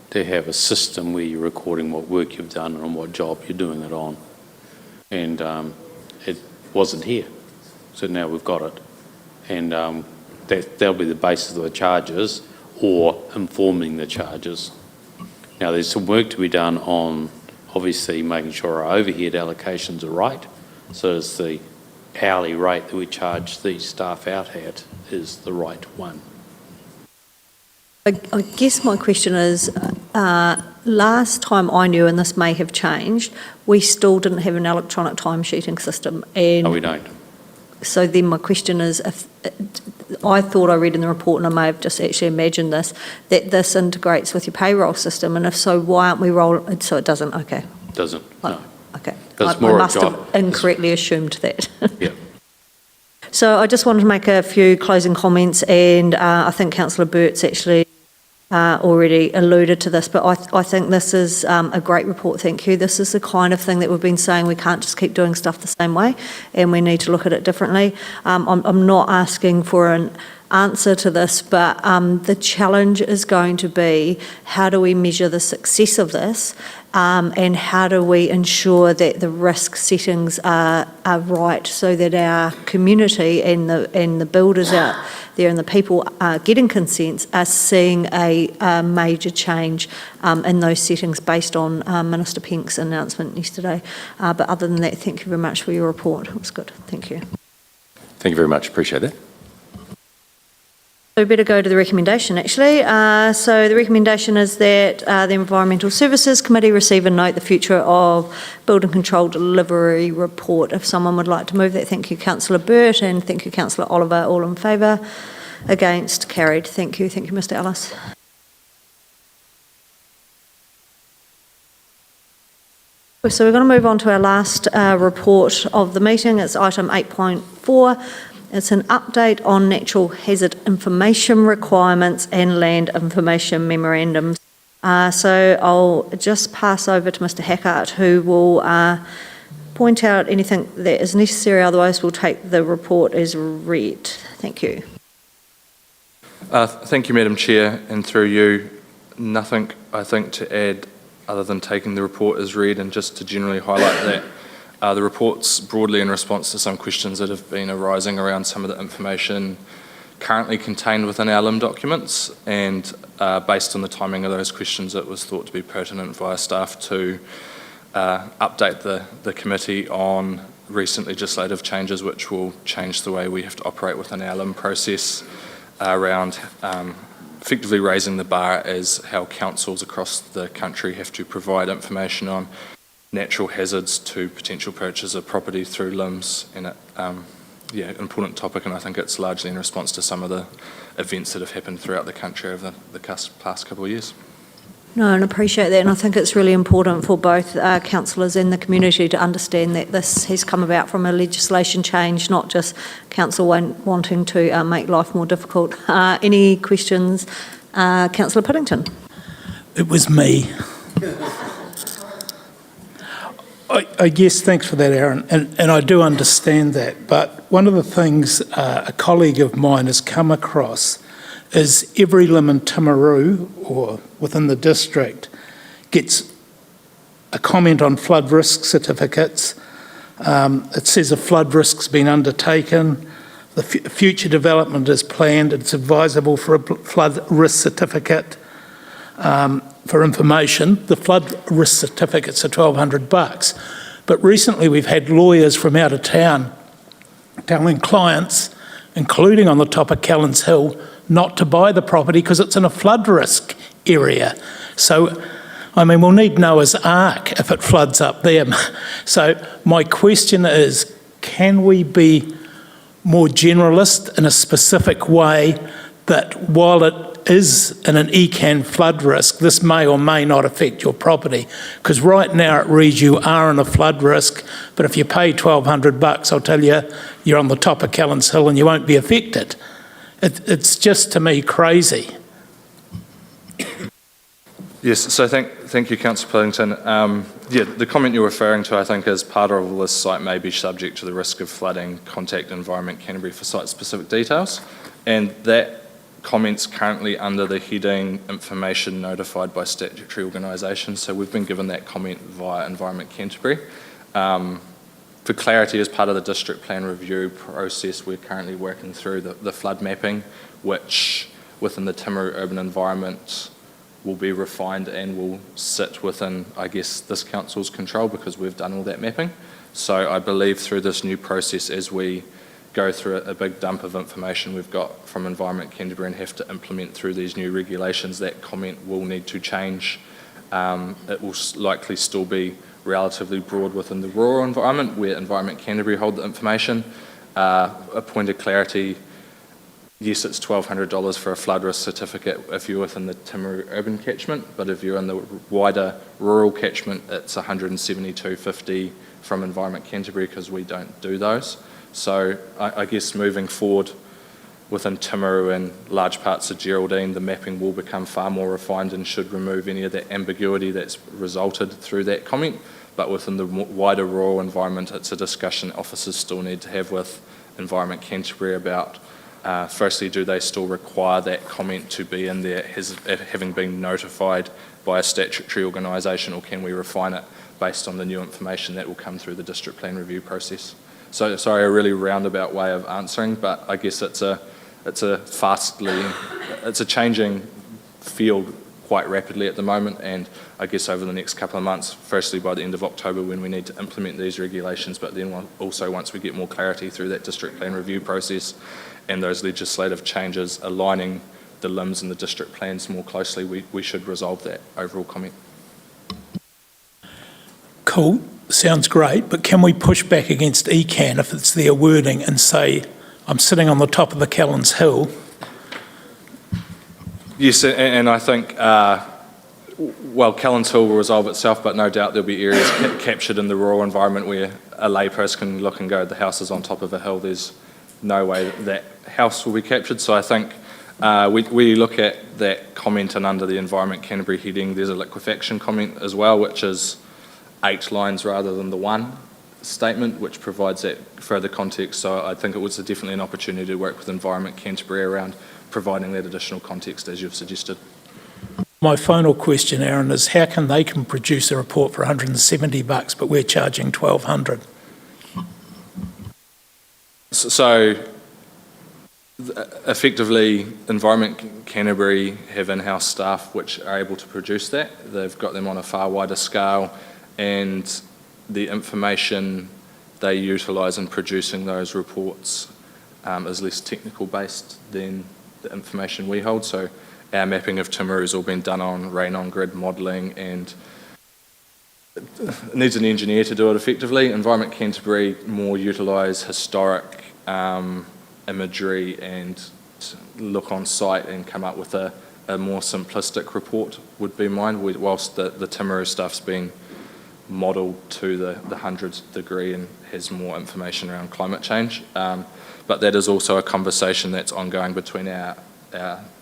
to have a system where you're recording what work you've done and what job you're doing it on. And it wasn't here, so now we've got it. And that'll be the basis of the charges or informing the charges. Now there's some work to be done on obviously making sure our overhead allocations are right, so it's the hourly rate that we charge these staff out at is the right one. I guess my question is, last time I knew, and this may have changed, we still didn't have an electronic timesheeting system. And No, we don't. so then my question is, I thought I read in the report, and I may have just actually imagined this, that this integrates with your payroll system, and if so, why aren't we rolling? So it doesn't, okay. Doesn't, no. Okay. That's I more a must job. have incorrectly assumed that. Yeah. So I just wanted to make a few closing comments, and I think Councillor Burt's actually already alluded to this, but I think this is a great report, thank you. This is the kind of thing that we've been saying, we can't just keep doing stuff the same way, and we need to look at it differently. I'm not asking for an answer to this, but the challenge is going to be, how do we measure the success of this, and how do we ensure that the risk settings are right, so that our community and the builders out there and the people getting consents are seeing a major change in those settings based on Minister Penk's announcement yesterday. But other than that, thank you very much for your report. It was good. Thank you. Thank you very much. Appreciate that. We better go to the recommendation, actually. So the recommendation is that the Environmental Services Committee receive and note the Future of Building Control Delivery Report. If someone would like to move that, thank you, Councillor Burt, and thank you, Councillor Oliver. All in favour? Against? Carried. Thank you. Thank you, Mr. Ellis. So we're going to move on to our last report of the meeting. It's item 8.4. It's an update on natural hazard information requirements and land information memorandums. So I'll just pass over to Mr. Hackart, who will point out anything that is necessary, otherwise we'll take the report as read. Thank you. Thank you, Madam Chair, and through you, nothing I think to add other than taking the report as read, and just to generally highlight that the report's broadly in response to some questions that have been arising around some of the information currently contained within our LIM documents, and based on the timing of those questions, it was thought to be pertinent via staff to update the committee on recent legislative changes which will change the way we have to operate within our LIM process around effectively raising the bar as how councils across the country have to provide information on natural hazards to potential purchasers of property through LIMs. And an important topic, and I think it's largely in response to some of the events that have happened throughout the country over the past couple of years. No, and appreciate that, and I think it's really important for both councillors and the community to understand that this has come about from a legislation change, not just council wanting to make life more difficult. Any questions? Councillor Puddington. It was me. I guess, thanks for that, Aaron, and I do understand that, but one of the things a colleague of mine has come across is every limb in Timaru, or within the district, gets a comment on flood risk certificates. It says a flood risk's been undertaken, the future development is planned, it's advisable for a flood risk certificate. For information, the flood risk certificates are $1,200, But recently we've had lawyers from out of town telling clients, including on the top of Callans Hill, not to buy the property because it's in a flood risk area. So, I mean, we'll need Noah's Ark if it floods up there. So my question is, can we be more generalist in a specific way that while it is in an ECAN flood risk, this may or may not affect your property? Because right now it reads you are in a flood risk, but if you pay $1,200, I'll tell you, you're on the top of Callans Hill and you won't be affected. It's just, to me, crazy. Yes, so thank you, Councillor Pillington. Yeah, the comment you're referring to, I think, is part of this site may be subject to the risk of flooding. Contact Environment Canterbury for site-specific details. And that comment's currently under the heading Information Notified by Statutory Organisation. So we've been given that comment via Environment Canterbury. For clarity, as part of the district plan review process, we're currently working through the flood mapping, which within the Timaru urban environment will be refined and will sit within, I guess, this council's control because we've done all that mapping. So I believe through this new process, as we go through a big dump of information we've got from Environment Canterbury and have to implement through these new regulations, that comment will need to change. It will likely still be relatively broad within the rural environment where Environment Canterbury hold the information. A point of clarity, yes, it's $1,200 for a flood risk certificate if you're within the Timaru urban catchment, but if you're in the wider rural catchment, it's $172.50 from Environment Canterbury because we don't do those. So I guess moving forward within Timaru and large parts of Geraldine, the mapping will become far more refined and should remove any of that ambiguity that's resulted through that comment. But within the wider rural environment, it's a discussion officers still need to have with Environment Canterbury about firstly, do they still require that comment to be in there having been notified by a statutory organisation, or can we refine it based on the new information that will come through the district plan review process? So sorry, a really roundabout way of answering, but I guess it's a changing field quite rapidly at the moment, and I guess over the next couple of months, firstly by the end of October when we need to implement these regulations, but then also once we get more clarity through that district plan review process and those legislative changes aligning the limbs and the district plans more closely, we should resolve that overall comment. Cool, sounds great, but can we push back against ECAN if it's their wording and say, I'm sitting on the top of the Callans Hill? Yes, and I think, well, Callans Hill will resolve itself, but no doubt there'll be areas captured in the rural environment where a layperson can look and go, the house is on top of a hill, there's no way that house will be captured. So I think we look at that comment, and under the Environment Canterbury heading, there's a liquefaction comment as well, which is 8 lines rather than the 1 statement, which provides that further context. So I think it was definitely an opportunity to work with Environment Canterbury around providing that additional context as you've suggested. My final question, Aaron, is how can they produce a report for $170 but we're charging $1,200? So effectively, Environment Canterbury have in-house staff which are able to produce that. They've got them on a far wider scale, and the information they utilise in producing those reports is less technical based than the information we hold. So our mapping of Timaru has all been done on rain-on-grid modelling, and it needs an engineer to do it effectively. Environment Canterbury more utilise historic imagery and look on site and come up with a more simplistic report would be mine, whilst the Timaru stuff's been modelled to the 100th degree and has more information around climate change. But that is also a conversation that's ongoing between our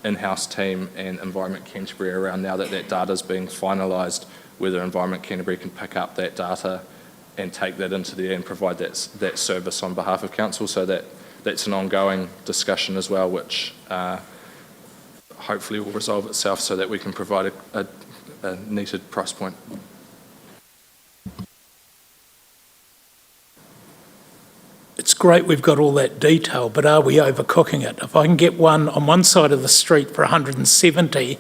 in-house team and Environment Canterbury around, now that that data is being finalised, whether Environment Canterbury can pick up that data and take that into there and provide that service on behalf of council. So that's an ongoing discussion as well, which hopefully will resolve itself so that we can provide a neated price point. It's great we've got all that detail, but are we overcooking it? If I can get one on one side of the street for 170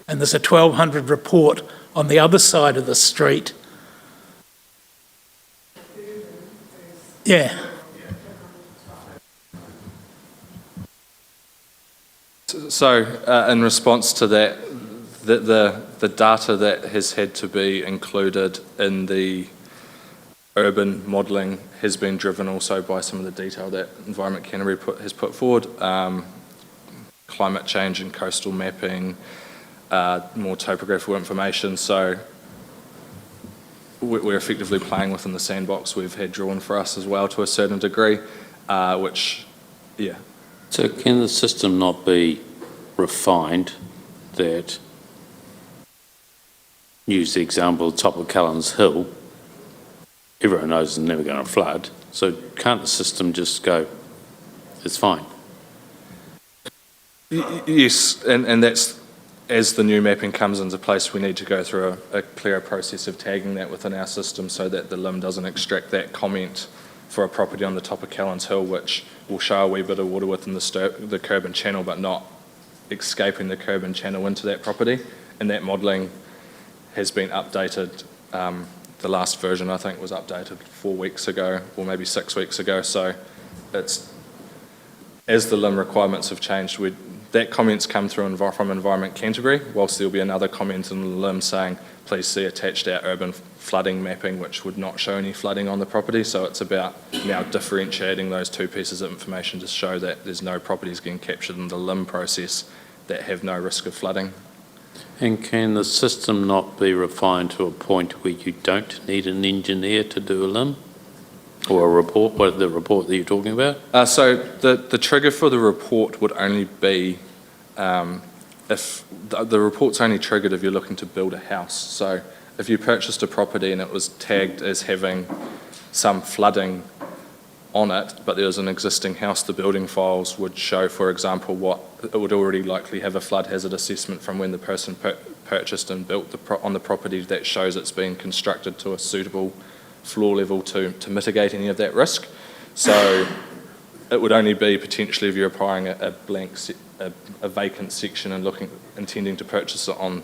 and there's a 1,200 report on the other side of the street, Yeah. So, in response to that, the data that has had to be included in the urban modelling has been driven also by some of the detail that Environment Canterbury has put forward, climate change and coastal mapping, more topographical information. So we're effectively playing within the sandbox we've had drawn for us as well to a certain degree, which, yeah. So can the system not be refined that, use the example, top of Callans Hill, everyone knows it's never going to flood, so can't the system just go, it's fine? Yes, and that's, as the new mapping comes into place, we need to go through a clearer process of tagging that within our system so that the LIM doesn't extract that comment for a property on the top of Callans Hill, which will show a wee bit of water within the curb and channel, but not escaping the curb and channel into that property. And that modelling has been updated. The last version, I think, was updated 4 weeks ago, or maybe 6 weeks ago. So it's, as the LIM requirements have changed, that comment's come through from Environment Canterbury, whilst there'll be another comment in the LIM saying, please see attached our urban flooding mapping, which would not show any flooding on the property. So it's about now differentiating those two pieces of information to show that there's no properties getting captured in the LIM process that have no risk of flooding. And can the system not be refined to a point where you don't need an engineer to do a LIM? Or a report, the report that you're talking about? So the trigger for the report would only be if the report's only triggered if you're looking to build a house. So if you purchased a property and it was tagged as having some flooding on it, but there was an existing house, the building files would show, for example, what it would already likely have a flood hazard assessment from when the person purchased and built on the property that shows it's been constructed to a suitable floor level to mitigate any of that risk. So it would only be potentially if you're applying a blank, a vacant section and intending to purchase it on,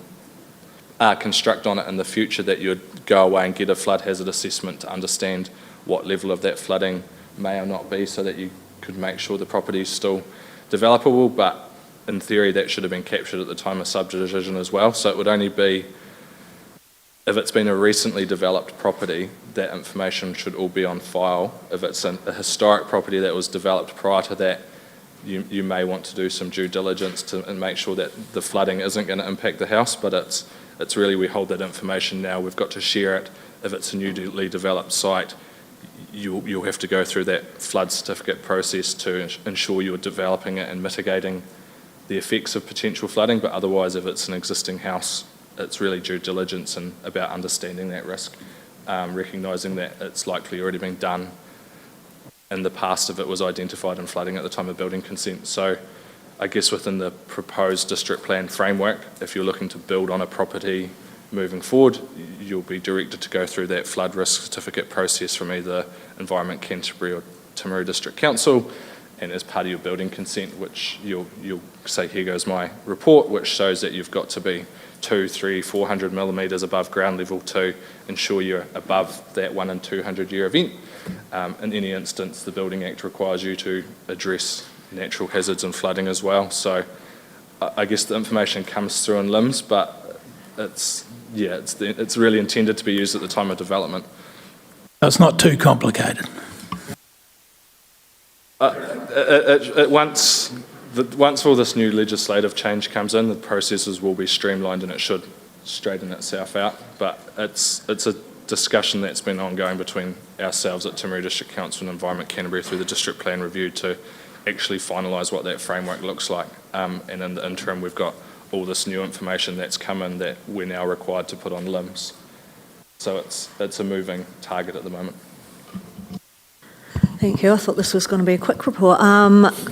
construct on it in the future, that you would go away and get a flood hazard assessment to understand what level of that flooding may or not be, so that you could make sure the property is still developable. But in theory, that should have been captured at the time of subdivision as well. So it would only be if it's been a recently developed property, that information should all be on file. If it's a historic property that was developed prior to that, you may want to do some due diligence and make sure that the flooding isn't going to impact the house. But it's really, we hold that information now. We've got to share it. If it's a newly developed site, you'll have to go through that flood certificate process to ensure you're developing it and mitigating the effects of potential flooding. But otherwise, if it's an existing house, it's really due diligence and about understanding that risk, recognising that it's likely already been done in the past if it was identified in flooding at the time of building consent. So I guess within the proposed district plan framework, if you're looking to build on a property moving forward, you'll be directed to go through that flood risk certificate process from either Environment Canterbury or Timaru District Council, and as part of your building consent, which you'll say, here goes my report, which shows that you've got to be 200, 300, 400 millimetres above ground level to ensure you're above that 1 in 200 year event. In any instance, the Building Act requires you to address natural hazards and flooding as well. So I guess the information comes through in LIMS, but it's really intended to be used at the time of development. It's not too complicated. Once all this new legislative change comes in, the processes will be streamlined and it should straighten itself out. But it's a discussion that's been ongoing between ourselves at Timaru District Council and Environment Canterbury through the district plan review to actually finalise what that framework looks like. And in the interim, we've got all this new information that's come in that we're now required to put on LIMS. So it's a moving target at the moment. Thank you. I thought this was going to be a quick report.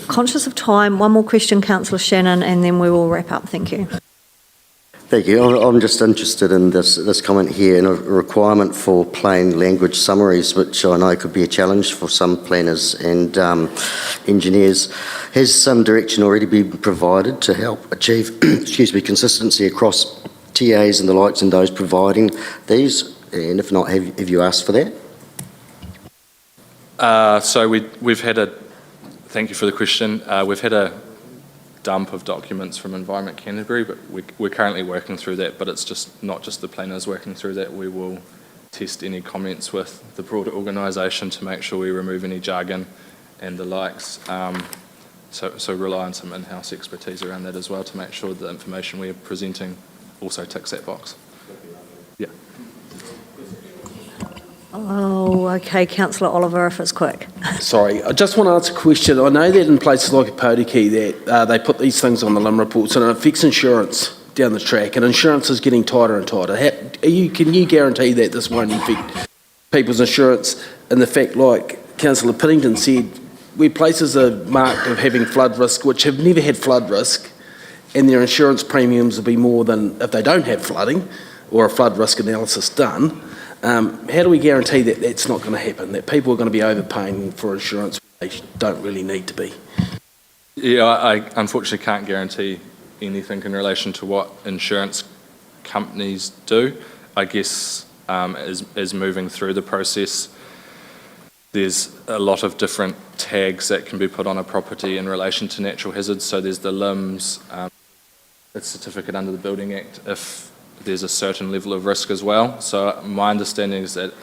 Conscious of time, one more question, Councillor Shannon, and then we will wrap up. Thank you. Thank you. I'm just interested in this comment here, and a requirement for plain language summaries, which I know could be a challenge for some planners and engineers. Has some direction already been provided to help achieve consistency across TAs and the likes and those providing these? And if not, have you asked for that? Thank you for the question. We've had a dump of documents from Environment Canterbury, but we're currently working through that, but it's just not just the planners working through that. We will test any comments with the broader organisation to make sure we remove any jargon and the likes. So rely on some in-house expertise around that as well to make sure the information we are presenting also ticks that box. Yeah. Oh, okay, Councillor Oliver, if it's quick. Sorry, I just want to ask a question. I know that in places like Podiki that they put these things on the limb reports and it affects insurance down the track, and insurance is getting tighter and tighter. Can you guarantee that this won't affect people's insurance? And the fact, like Councillor Piddington said, where places are marked of having flood risk, which have never had flood risk, and their insurance premiums will be more than if they don't have flooding or a flood risk analysis done. How do we guarantee that that's not going to happen, that people are going to be overpaying for insurance when they don't really need to be? Yeah, I unfortunately can't guarantee anything in relation to what insurance companies do. I guess as moving through the process, there's a lot of different tags that can be put on a property in relation to natural hazards. So there's the limbs, a certificate under the Building Act if there's a certain level of risk as well. So my understanding is that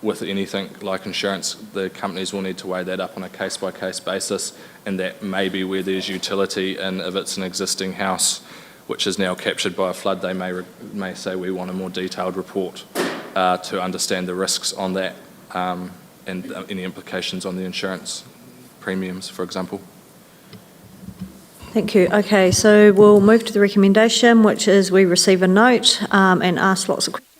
with anything like insurance, the companies will need to weigh that up on a case-by-case basis, and that may be where there's utility, and if it's an existing house which is now captured by a flood, they may say we want a more detailed report to understand the risks on that and any implications on the insurance premiums, for example. Thank you. Okay, so we'll move to the recommendation, which is we receive a note and ask lots of questions.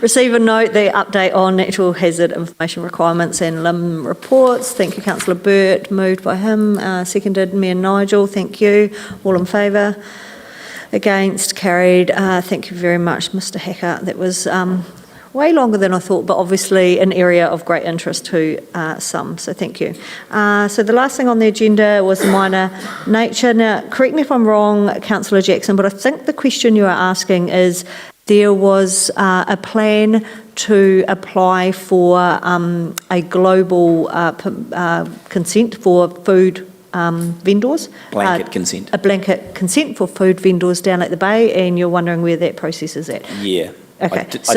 Receive a note, the update on natural hazard information requirements and limb reports. Thank you, Councillor Burt. Moved by him. Seconded, Mayor Nigel. Thank you. All in favour? Against? Carried. Thank you very much, Mr Hacker. That was way longer than I thought, but obviously an area of great interest to some, so thank you. So the last thing on the agenda was minor nature. Now, correct me if I'm wrong, Councillor Jackson, but I think the question you are asking is there was a plan to apply for a global consent for food vendors. Blanket consent. A blanket consent for food vendors down at the Bay, and you're wondering where that process is at? Yeah. Okay. I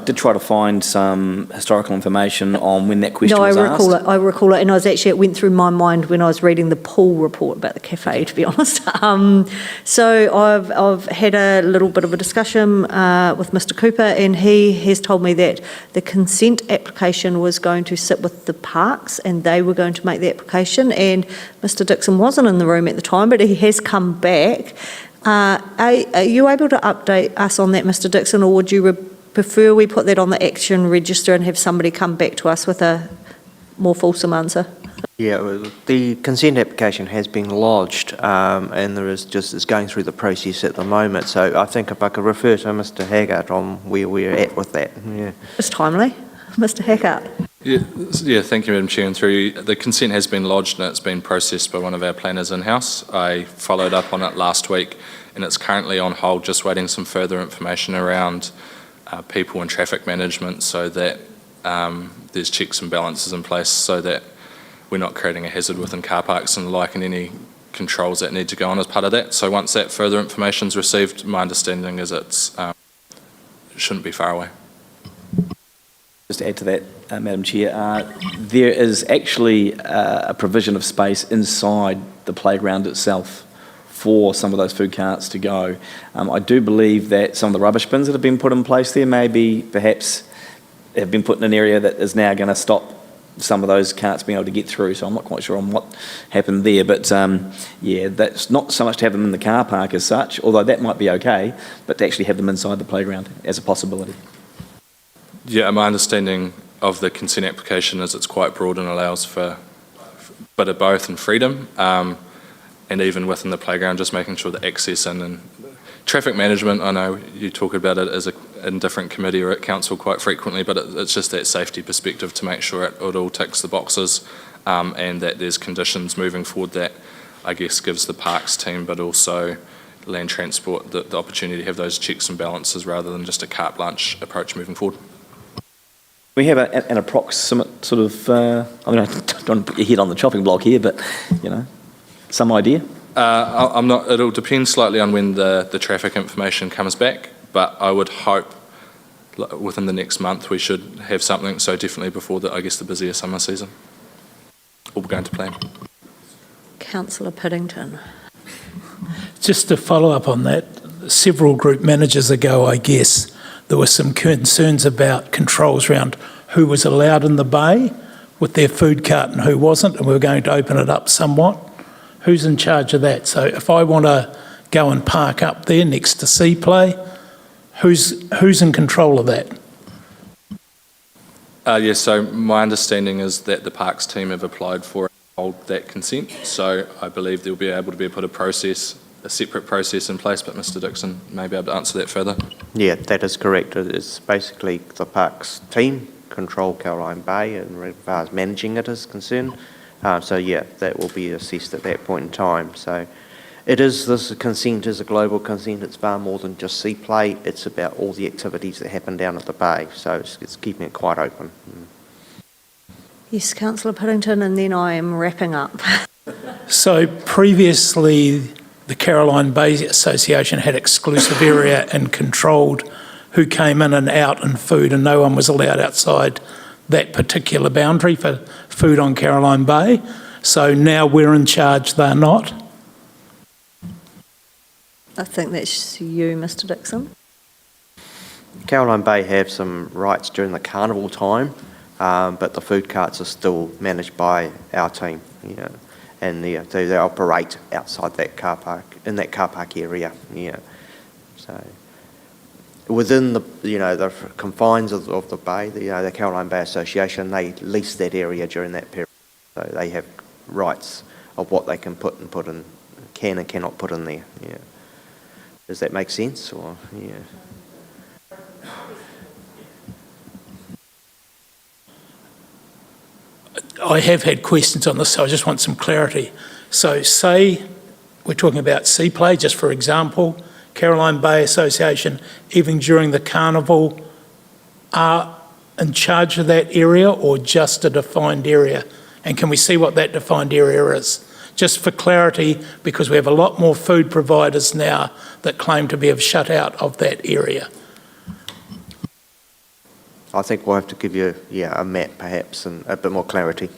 did try to find some historical information on when that question was asked. No, I recall it, and it went through my mind when I was reading the pool report about the cafe, to be honest. So I've had a little bit of a discussion with Mr Cooper, and he has told me that the consent application was going to sit with the parks, and they were going to make the application, and Mr Dixon wasn't in the room at the time, but he has come back. Are you able to update us on that, Mr Dixon, or would you prefer we put that on the action register and have somebody come back to us with a more fulsome answer? Yeah, the consent application has been lodged and it's going through the process at the moment. So I think if I could refer to Mr Haggart on where we're at with that. Yeah. It's timely. Mr Haggart. Yeah, thank you, Madam Chair. And through the consent has been lodged and it's been processed by one of our planners in-house. I followed up on it last week, and it's currently on hold, just waiting some further information around people and traffic management, so that there's checks and balances in place, so that we're not creating a hazard within car parks and the like, and any controls that need to go on as part of that. So once that further information is received, my understanding is it shouldn't be far away. Just to add to that, Madam Chair, there is actually a provision of space inside the playground itself for some of those food carts to go. I do believe that some of the rubbish bins that have been put in place there perhaps have been put in an area that is now going to stop some of those carts being able to get through, so I'm not quite sure on what happened there, but yeah, that's not so much to have them in the car park as such, although that might be okay, but to actually have them inside the playground as a possibility. Yeah, my understanding of the consent application is it's quite broad and allows for a bit of both and freedom, and even within the playground, just making sure that access and traffic management, I know you talk about it as in different committee or at council quite frequently, but it's just that safety perspective to make sure it all ticks the boxes, and that there's conditions moving forward that I guess gives the parks team, but also land transport, the opportunity to have those checks and balances rather than just a carte blanche approach moving forward. We have an approximate sort of, I mean, I don't want to put your head on the chopping block here, but, some idea? I'm not, it'll depend slightly on when the traffic information comes back, but I would hope within the next month we should have something, so definitely before the busier summer season. All going to plan. Councillor Piddington. Just to follow up on that, several group managers ago, I guess, there were some concerns about controls around who was allowed in the bay with their food cart and who wasn't, and we were going to open it up somewhat. Who's in charge of that? So if I want to go and park up there next to Sea Play, who's in control of that? Yes, so my understanding is that the Parks team have applied for and hold that consent, so I believe there'll be able to be put a separate process in place, but Mr Dixon may be able to answer that further. Yeah, that is correct. It is basically the Parks team control Geraldine Bay and as far as managing it is concerned. So yeah, that will be assessed at that point in time. So this consent is a global consent. It's far more than just sea play. It's about all the activities that happen down at the bay. So it's keeping it quite open. Yes, Councillor Piddington, and then I am wrapping up. So previously, the Caroline Bay Association had exclusive area and controlled who came in and out and food, and no one was allowed outside that particular boundary for food on Caroline Bay. So now we're in charge, they're not. I think that's you, Mr Dixon. Caroline Bay have some rights during the carnival time, but the food carts are still managed by our team, and they operate outside that car park, in that car park area, So within the confines of the bay, the Geraldine Bay Association, they lease that area during that period, so they have rights of what they can can and cannot put in there. Yeah. Does that make sense? Or yeah. I have had questions on this, so I just want some clarity. So say we're talking about sea play, just for example, Caroline Bay Association, even during the carnival, are in charge of that area or just a defined area? And can we see what that defined area is? Just for clarity, because we have a lot more food providers now that claim to be shut out of that area. I think we'll have to give you a map perhaps and a bit more clarity.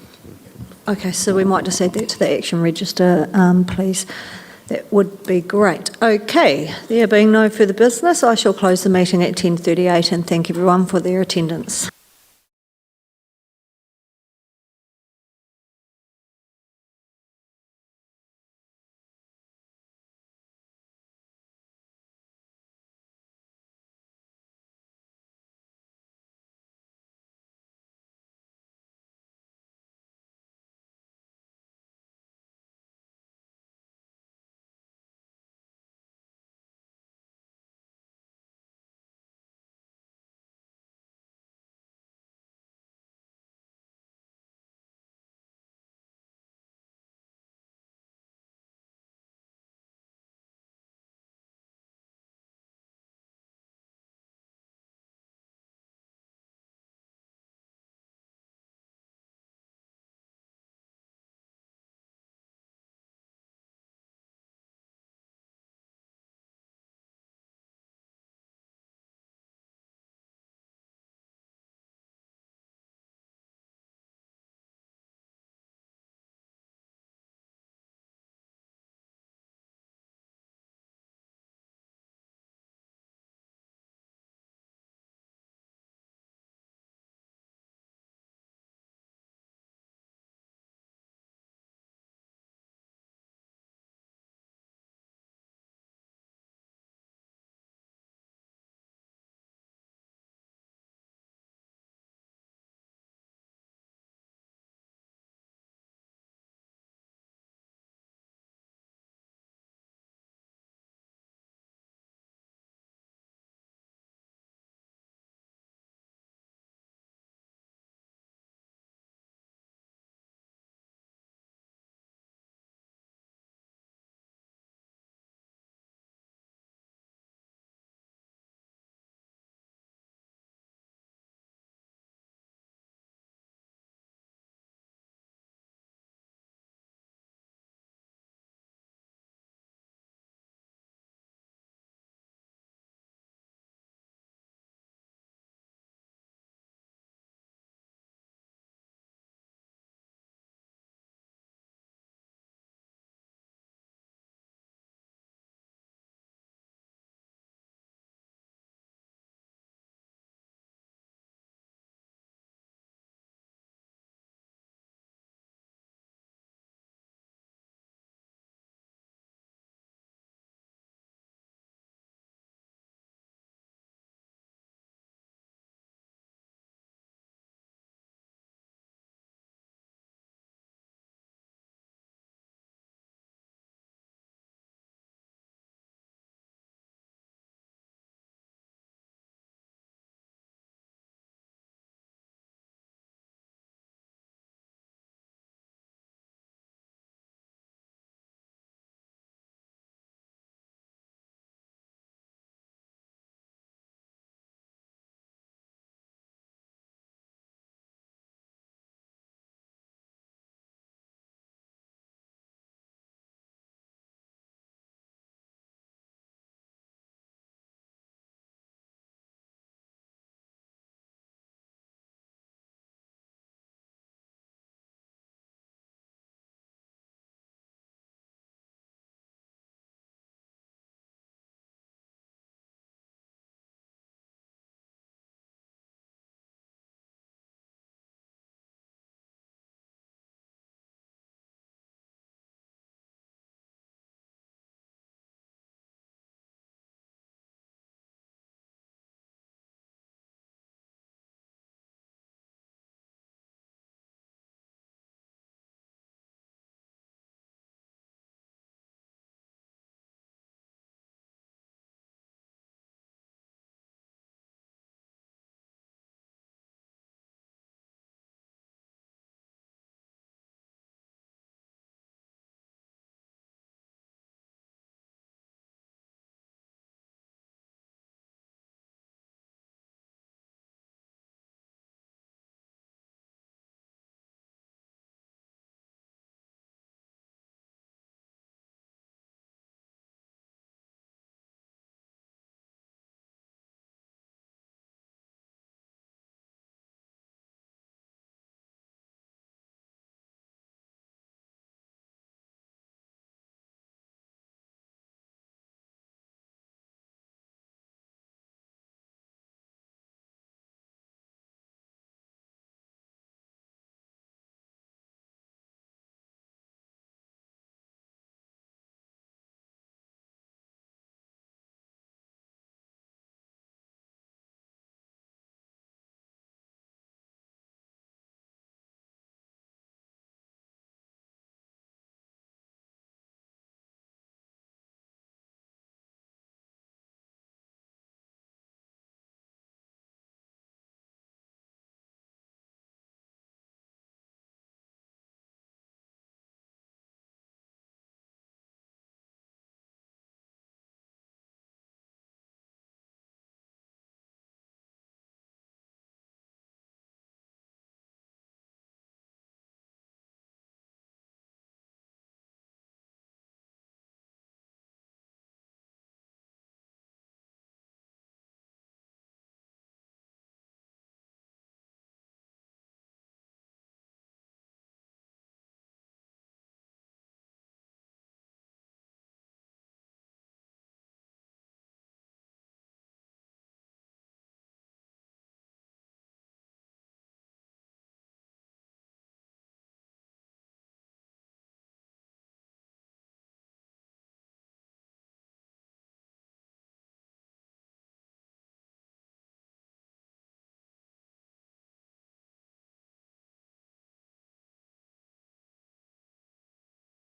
Okay, so we might just add that to the action register, please. That would be great. Okay, there being no further business, I shall close the meeting at 10:38 and thank everyone for their attendance.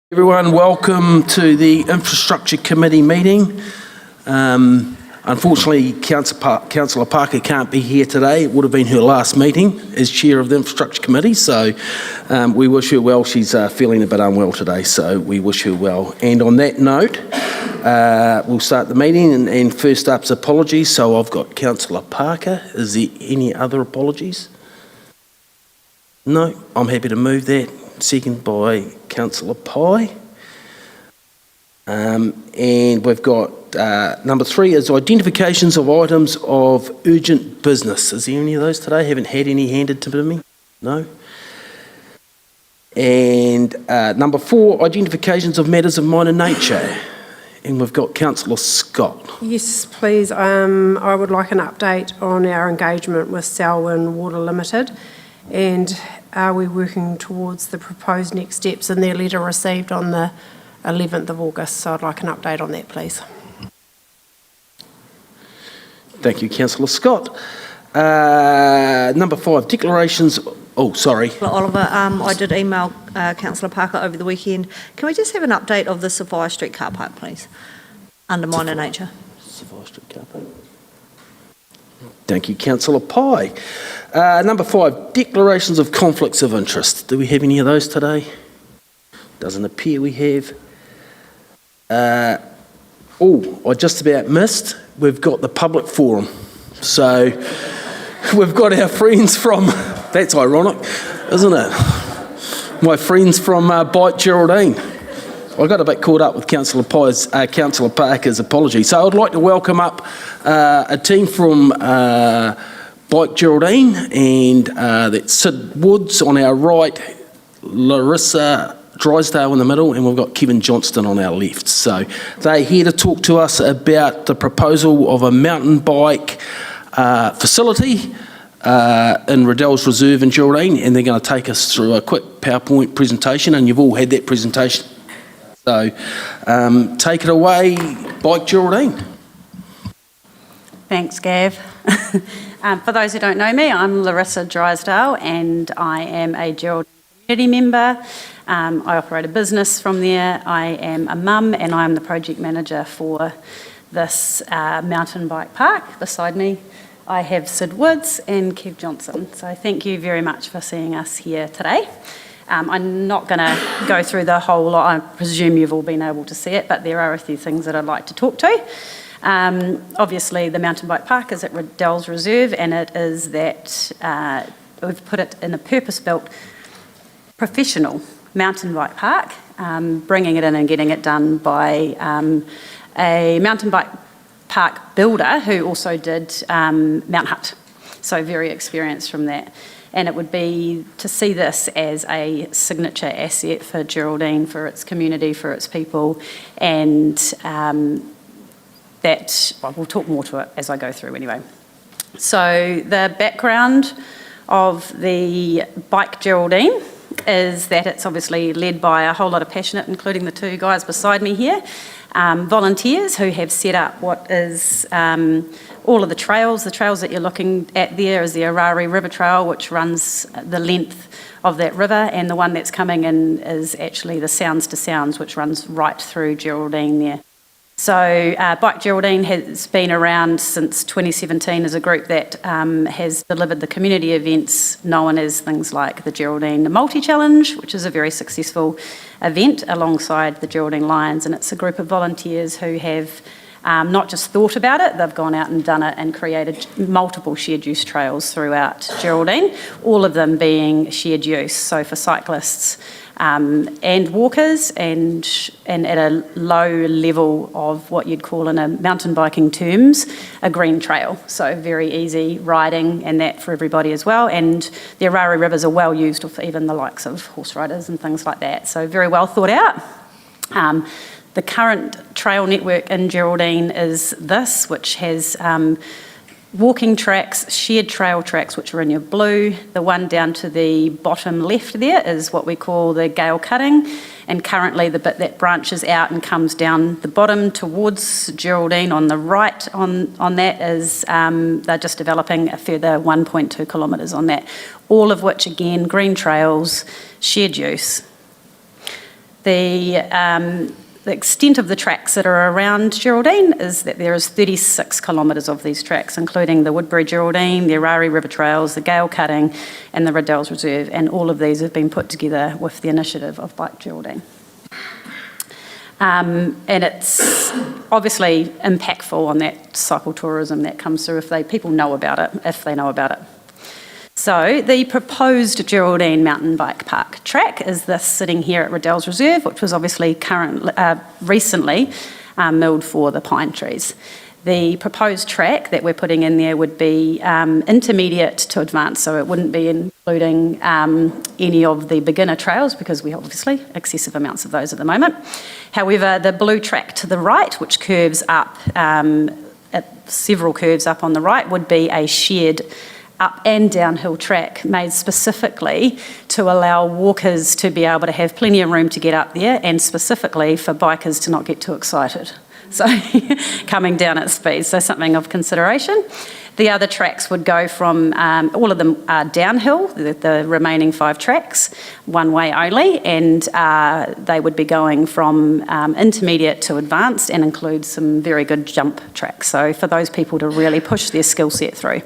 Everyone, welcome to the Infrastructure Committee meeting. Unfortunately, Councillor Parker can't be here today. It would have been her last meeting as Chair of the Infrastructure Committee, so we wish her well. She's feeling a bit unwell today, so we wish her well. And on that note, we'll start the meeting, and first up's apologies. So I've got Councillor Parker. Is there any other apologies? No, I'm happy to move that. Second by Councillor Pye. And we've got number 3 is identifications of items of urgent business. Is there any of those today? Haven't had any handed to me? No. And number 4, identifications of matters of minor nature. And we've got Councillor Scott. Yes, please. I would like an update on our engagement with Selwyn Water Limited, and are we working towards the proposed next steps in their letter received on the 11th of August? So I'd like an update on that, please. Thank you, Councillor Scott. Number 5, declarations. Oh, sorry. Oliver, I did email Councillor Parker over the weekend. Can we just have an update of the Sophia Street car park, please, under minor nature? Sophia Street car park. Thank you, Councillor Pye. Number 5, declarations of conflicts of interest. Do we have any of those today? Doesn't appear we have. I just about missed. We've got the public forum. So we've got our friends from, that's ironic, isn't it? My friends from Bike Geraldine. I got a bit caught up with Councillor Parker's apology. So I'd like to welcome up a team from Bike Geraldine, and that's Sid Woods on our right, Larissa Drysdale in the middle, and we've got Kevin Johnston on our left. So they're here to talk to us about the proposal of a mountain bike facility in Riddell's Reserve in Geraldine, and they're going to take us through a quick PowerPoint presentation, and you've all had that presentation. So take it away, Bike Geraldine. Thanks, Gav. For those who don't know me, I'm Larissa Drysdale, and I am a Geraldine community member. I operate a business from there. I am a mum, and I am the project manager for this mountain bike park. Beside me, I have Sid Woods and Kev Johnson. So thank you very much for seeing us here today. I'm not going to go through the whole lot. I presume you've all been able to see it, but there are a few things that I'd like to talk to. Obviously, the mountain bike park is at Riddell's Reserve, and it is that we've put it in a purpose-built professional mountain bike park, bringing it in and getting it done by a mountain bike park builder who also did Mount Hutt, so very experienced from that. And it would be to see this as a signature asset for Geraldine, for its community, for its people, and we'll talk more to it as I go through anyway. So the background of the Bike Geraldine is that it's obviously led by a whole lot of passionate, including the 2 guys beside me here, volunteers who have set up what is all of the trails. The trails that you're looking at there is the Arari River Trail, which runs the length of that river, and the one that's coming in is actually the Sounds to Sounds, which runs right through Geraldine there. So Bike Geraldine has been around since 2017 as a group that has delivered the community events known as things like the Geraldine Multi-Challenge, which is a very successful event alongside the Geraldine Lions, and it's a group of volunteers who have not just thought about it, they've gone out and done it and created multiple shared use trails throughout Geraldine, all of them being shared use, so for cyclists and walkers, and at a low level of what you'd call in a mountain biking terms, a green trail. So very easy riding and that for everybody as well. And the Arari rivers are well used for even the likes of horse riders and things like that. So very well thought out. The current trail network in Geraldine is this, which has walking tracks, shared trail tracks, which are in your blue. The one down to the bottom left there is what we call the Gale Cutting, and currently the bit that branches out and comes down the bottom towards Geraldine on the right on that is they're just developing a further 1.2 kilometres on that, all of which again green trails, shared use. The extent of the tracks that are around Geraldine is that there is 36 kilometres of these tracks, including the Woodbury Geraldine, the Arari River Trails, the Gale Cutting and the Riddells Reserve, and all of these have been put together with the initiative of Bike Geraldine. And it's obviously impactful on that cycle tourism that comes through if people know about it, if they know about it. So the proposed Geraldine mountain bike park track is this sitting here at Riddells Reserve, which was obviously recently milled for the pine trees. The proposed track that we're putting in there would be intermediate to advanced, so it wouldn't be including any of the beginner trails because we obviously excessive amounts of those at the moment. However, the blue track to the right, which curves up, several curves up on the right, would be a shared up and downhill track made specifically to allow walkers to be able to have plenty of room to get up there and specifically for bikers to not get too excited. So coming down at speed, so something of consideration. The other tracks would go from, all of them are downhill, the remaining 5 tracks, one way only, and they would be going from intermediate to advanced and include some very good jump tracks. So for those people to really push their skill set through.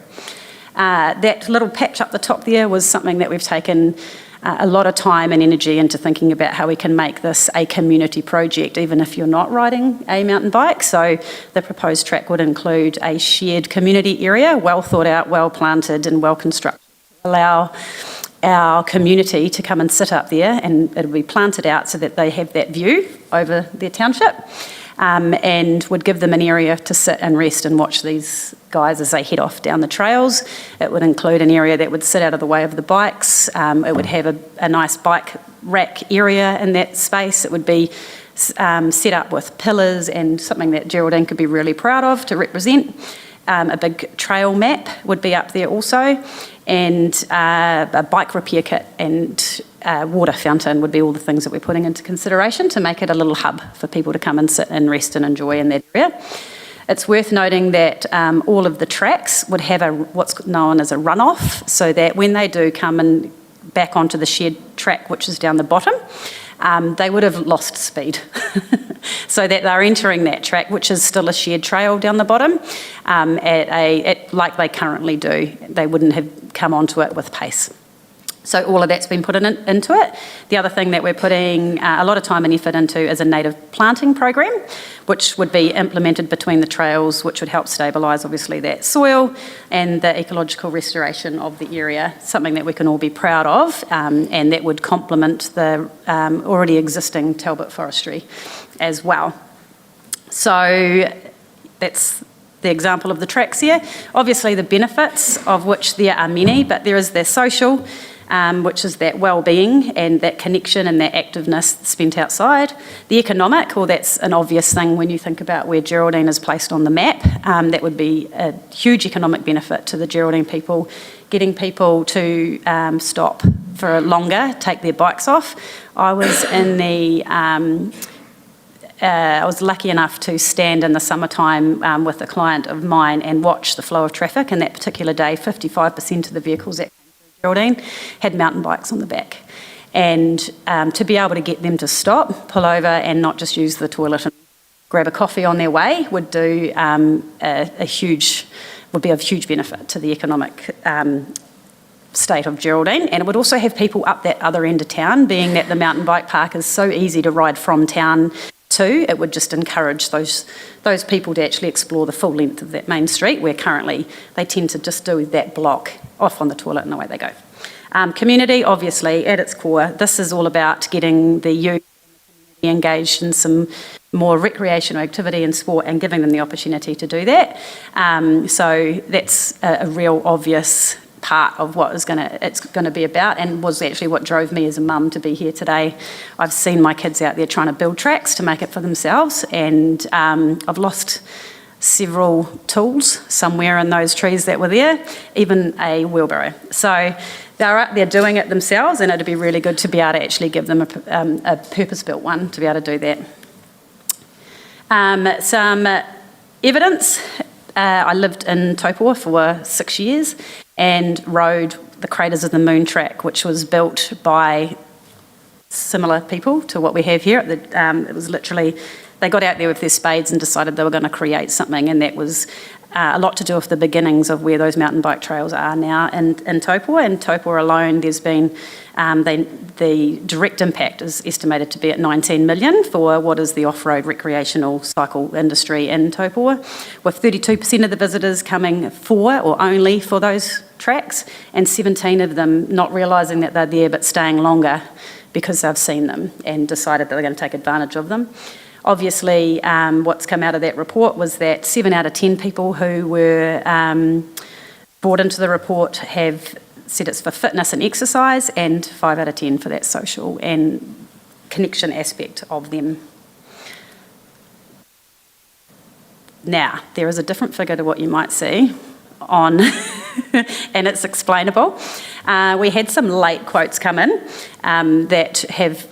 That little patch up the top there was something that we've taken a lot of time and energy into thinking about how we can make this a community project, even if you're not riding a mountain bike. So the proposed track would include a shared community area, well thought out, well planted and well constructed, to allow our community to come and sit up there, and it'll be planted out so that they have that view over their township. And would give them an area to sit and rest and watch these guys as they head off down the trails. It would include an area that would sit out of the way of the bikes. It would have a nice bike rack area in that space. It would be set up with pillars and something that Geraldine could be really proud of to represent. A big trail map would be up there also, and a bike repair kit and water fountain would be all the things that we're putting into consideration to make it a little hub for people to come and sit and rest and enjoy in that area. It's worth noting that all of the tracks would have what's known as a runoff, so that when they do come and back onto the shared track, which is down the bottom, they would have lost speed. So that they're entering that track, which is still a shared trail down the bottom, like they currently do. They wouldn't have come onto it with pace. So all of that's been put into it. The other thing that we're putting a lot of time and effort into is a native planting program, which would be implemented between the trails, which would help stabilise obviously that soil and the ecological restoration of the area, something that we can all be proud of, and that would complement the already existing Talbot forestry as well. So that's the example of the tracks here. Obviously the benefits, of which there are many, but there is the social, which is that well-being and that connection and that activeness spent outside. The economic, well, that's an obvious thing when you think about where Geraldine is placed on the map. That would be a huge economic benefit to the Geraldine people, getting people to stop for longer, take their bikes off. I was in the I was lucky enough to stand in the summertime with a client of mine and watch the flow of traffic. And that particular day, 55% of the vehicles that came through Geraldine had mountain bikes on the back. And to be able to get them to stop, pull over and not just use the toilet and grab a coffee on their way would do would be of huge benefit to the economic state of Geraldine. And it would also have people up that other end of town, being that the mountain bike park is so easy to ride from town to. It would just encourage those people to actually explore the full length of that main street, where currently they tend to just do that block, off on the toilet and away they go. Community, obviously, at its core, this is all about getting the youth engaged in some more recreational activity and sport and giving them the opportunity to do that. So that's a real obvious part of what it's going to be about, and was actually what drove me as a mum to be here today. I've seen my kids out there trying to build tracks to make it for themselves, and I've lost several tools somewhere in those trees that were there, even a wheelbarrow. So they're out there doing it themselves, and it'd be really good to be able to actually give them a purpose-built one to be able to do that. Some evidence. I lived in Taupo for 6 years and rode the Craters of the Moon track, which was built by similar people to what we have here. It was literally, they got out there with their spades and decided they were going to create something, and that was a lot to do with the beginnings of where those mountain bike trails are now in Taupo. And Taupo alone, there's been, the direct impact is estimated to be at 19 million for what is the off-road recreational cycle industry in Taupo, with 32% of the visitors coming for or only for those tracks, and 17 of them not realising that they're there but staying longer because they've seen them and decided that they're going to take advantage of them. Obviously, what's come out of that report was that 7 out of 10 people who were brought into the report have said it's for fitness and exercise, and 5 out of 10 for that social and connection aspect of them. Now, there is a different figure to what you might see on, and it's explainable. We had some late quotes come in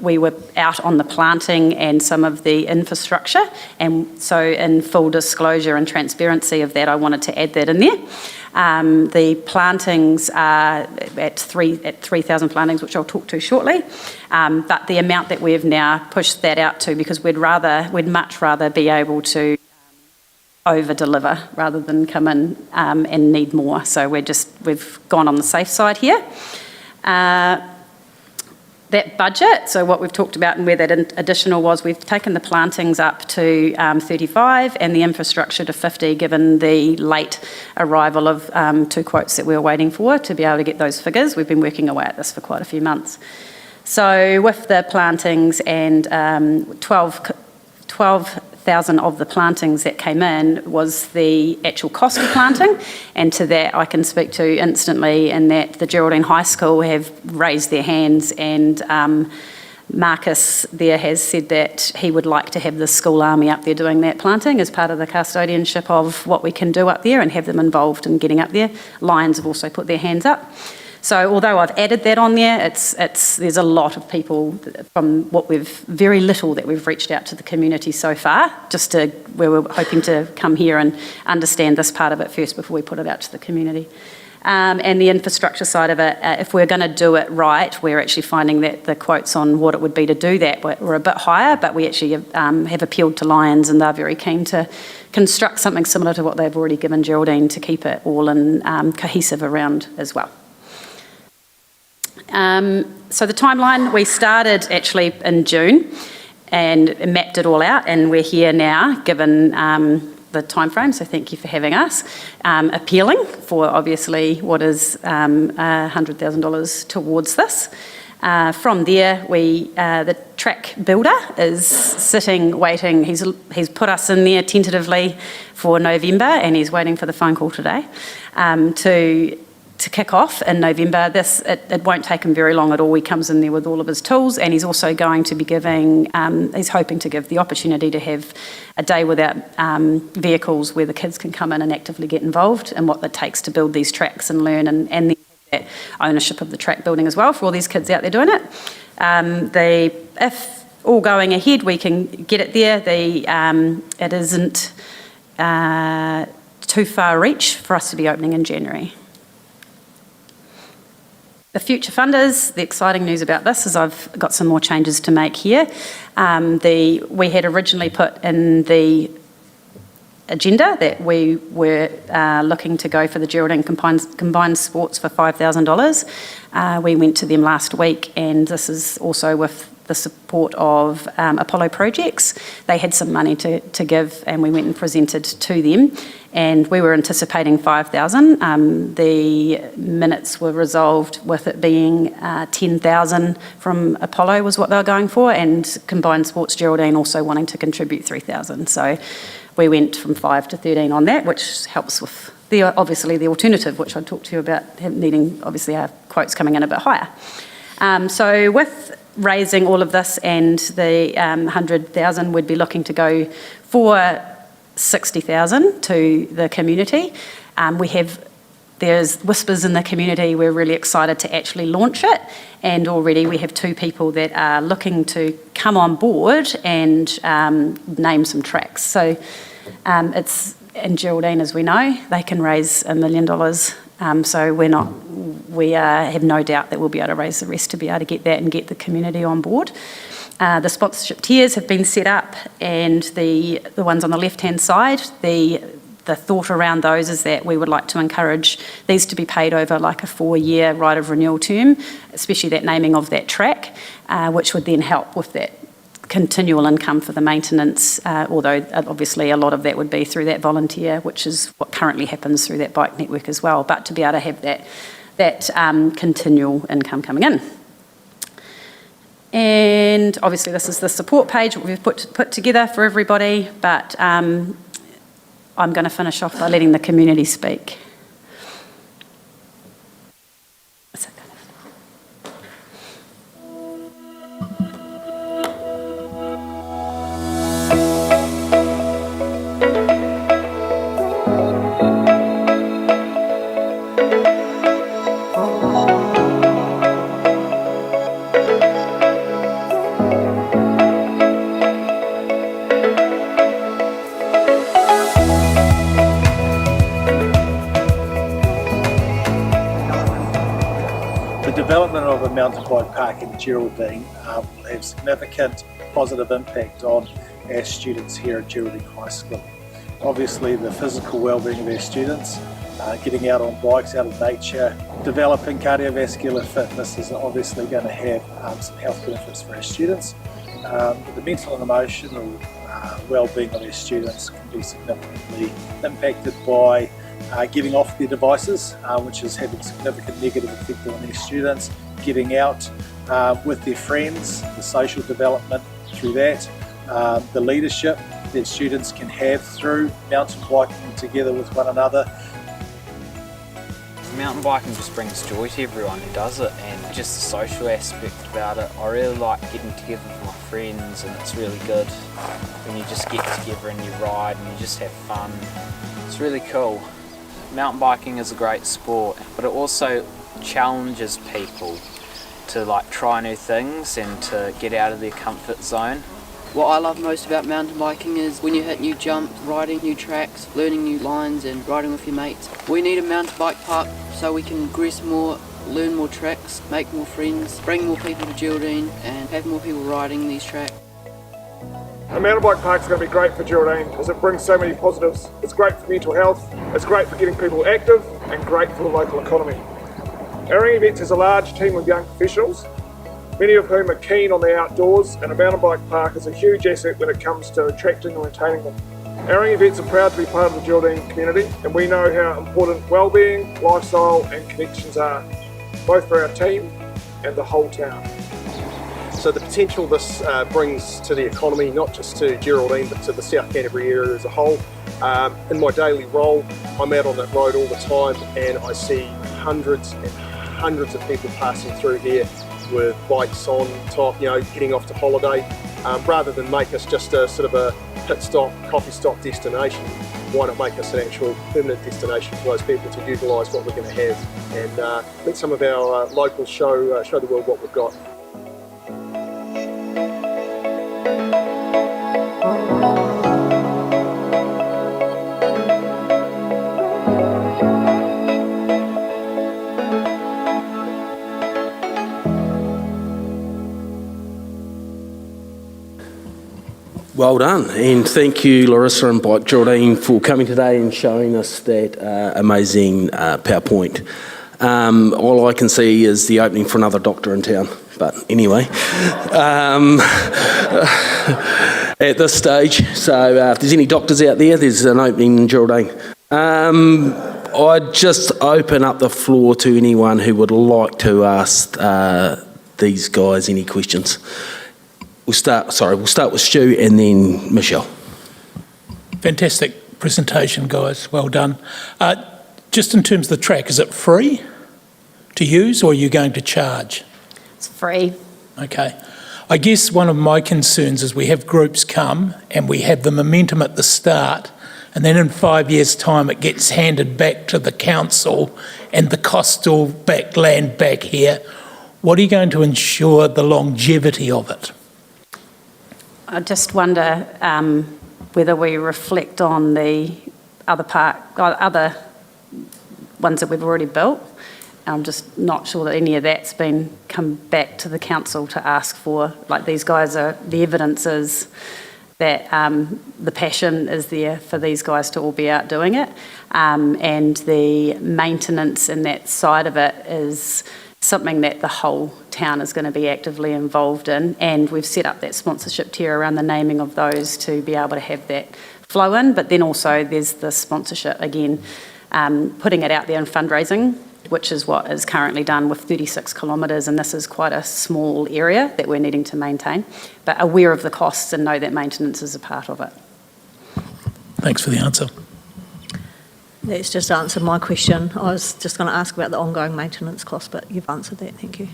we were out on the planting and some of the infrastructure, and so in full disclosure and transparency of that, I wanted to add that in there. The plantings are at 3,000 plantings, which I'll talk to shortly, but the amount that we've now pushed that out to, because we'd much rather be able to over-deliver rather than come in and need more. So we've gone on the safe side here. That budget, so what we've talked about and where that additional was, we've taken the plantings up to 35 and the infrastructure to 50, given the late arrival of 2 quotes that we were waiting for to be able to get those figures. We've been working away at this for quite a few months. So with the plantings and 12,000 of the plantings that came in was the actual cost of planting, and to that I can speak to instantly in that the Geraldine High School have raised their hands, and Marcus there has said that he would like to have the school army up there doing that planting as part of the custodianship of what we can do up there and have them involved in getting up there. Lions have also put their hands up. So although I've added that on there, there's a lot of people from very little that we've reached out to the community so far, where we're hoping to come here and understand this part of it first before we put it out to the community. And the infrastructure side of it, if we're going to do it right, we're actually finding that the quotes on what it would be to do that were a bit higher, but we actually have appealed to Lions, and they're very keen to construct something similar to what they've already given Geraldine to keep it all in cohesive around as well. So the timeline, we started actually in June and mapped it all out, and we're here now given the time frame, so thank you for having us, appealing for obviously what is $100,000 towards this. From there, the track builder is sitting, waiting. He's put us in there tentatively for November, and he's waiting for the phone call today to kick off in November. It won't take him very long at all. He comes in there with all of his tools, and he's also going to be he's hoping to give the opportunity to have a day without vehicles where the kids can come in and actively get involved in what it takes to build these tracks and learn, and then that ownership of the track building as well for all these kids out there doing it. If all going ahead, we can get it there. It isn't too far reach for us to be opening in January. The future funders, the exciting news about this is I've got some more changes to make here. We had originally put in the agenda that we were looking to go for the Geraldine combined sports for $5,000. We went to them last week, and this is also with the support of Apollo Projects. They had some money to give, and we went and presented to them, and we were anticipating $5,000. The minutes were resolved with it being $10,000 from Apollo was what they were going for, and Combined Sports Geraldine also wanting to contribute $3,000. So we went from 5 to 13 on that, which helps with obviously the alternative, which I talked to you about, needing obviously our quotes coming in a bit higher. So with raising all of this and the 100,000, we'd be looking to go for 60,000 to the community. There's whispers in the community, we're really excited to actually launch it, and already we have 2 people that are looking to come on board and name some tracks. So it's in Geraldine, as we know, they can raise $1 million So we have no doubt that we'll be able to raise the rest to be able to get that and get the community on board. The sponsorship tiers have been set up, and the ones on the left-hand side, the thought around those is that we would like to encourage these to be paid over like a 4-year right of renewal term, especially that naming of that track, which would then help with that continual income for the maintenance, although obviously a lot of that would be through that volunteer, which is what currently happens through that bike network as well, but to be able to have that continual income coming in. And obviously this is the support page that we've put together for everybody, but I'm going to finish off by letting the community speak. The development of a mountain bike park in Geraldine will have significant positive impact on our students here at Geraldine High School. Obviously the physical well-being of our students, getting out on bikes, out of nature, developing cardiovascular fitness is obviously going to have some health benefits for our students. The mental and emotional well-being of our students can be significantly impacted by getting off their devices, which is having significant negative effect on their students, getting out with their friends, the social development through that, the leadership that students can have through mountain biking together with one another. Mountain biking just brings joy to everyone who does it, and just the social aspect about it. I really like getting together with my friends, and it's really good when you just get together and you ride and you just have fun. It's really cool. Mountain biking is a great sport, but it also challenges people to like try new things and to get out of their comfort zone. What I love most about mountain biking is when you hit new jumps, riding new tracks, learning new lines and riding with your mates. We need a mountain bike park so we can progress more, learn more tracks, make more friends, bring more people to Geraldine and have more people riding these tracks. A mountain bike park is going to be great for Geraldine because it brings so many positives. It's great for mental health, it's great for getting people active and great for the local economy. Airing Events is a large team of young professionals, many of whom are keen on the outdoors, and a mountain bike park is a huge asset when it comes to attracting and retaining them. Airing Events are proud to be part of the Geraldine community, and we know how important wellbeing, lifestyle and connections are, both for our team and the whole town. So the potential this brings to the economy, not just to Geraldine, but to the South Canterbury area as a whole. In my daily role, I'm out on that road all the time, and I see hundreds and hundreds of people passing through here with bikes on top, heading off to holiday. Rather than make us just a sort of a pit stop, coffee stop destination, why not make us an actual permanent destination for those people to utilise what we're going to have, and let some of our locals show the world what we've got. Well done, and thank you Larissa and Bike Geraldine for coming today and showing us that amazing PowerPoint. All I can see is the opening for another doctor in town, but anyway. At this stage, so if there's any doctors out there, there's an opening in Geraldine. I'd just open up the floor to anyone who would like to ask these guys any questions. We'll start with Stu and then Michelle. Fantastic presentation, guys. Well done. Just in terms of the track, is it free to use or are you going to charge? It's free. Okay. I guess one of my concerns is we have groups come and we have the momentum at the start, and then in 5 years' time it gets handed back to the council and the cost all land back here. What are you going to ensure the longevity of it? I just wonder whether we reflect on the other ones that we've already built. I'm just not sure that any of that's been come back to the council to ask for. Like, these guys are, the evidence is that the passion is there for these guys to all be out doing it, and the maintenance and that side of it is something that the whole town is going to be actively involved in, and we've set up that sponsorship tier around the naming of those to be able to have that flow in. But then also there's the sponsorship again, putting it out there in fundraising, which is what is currently done with 36 kilometres, and this is quite a small area that we're needing to maintain, but aware of the costs and know that maintenance is a part of it. Thanks for the answer. That's just answered my question. I was just going to ask about the ongoing maintenance cost, but you've answered that. Thank you.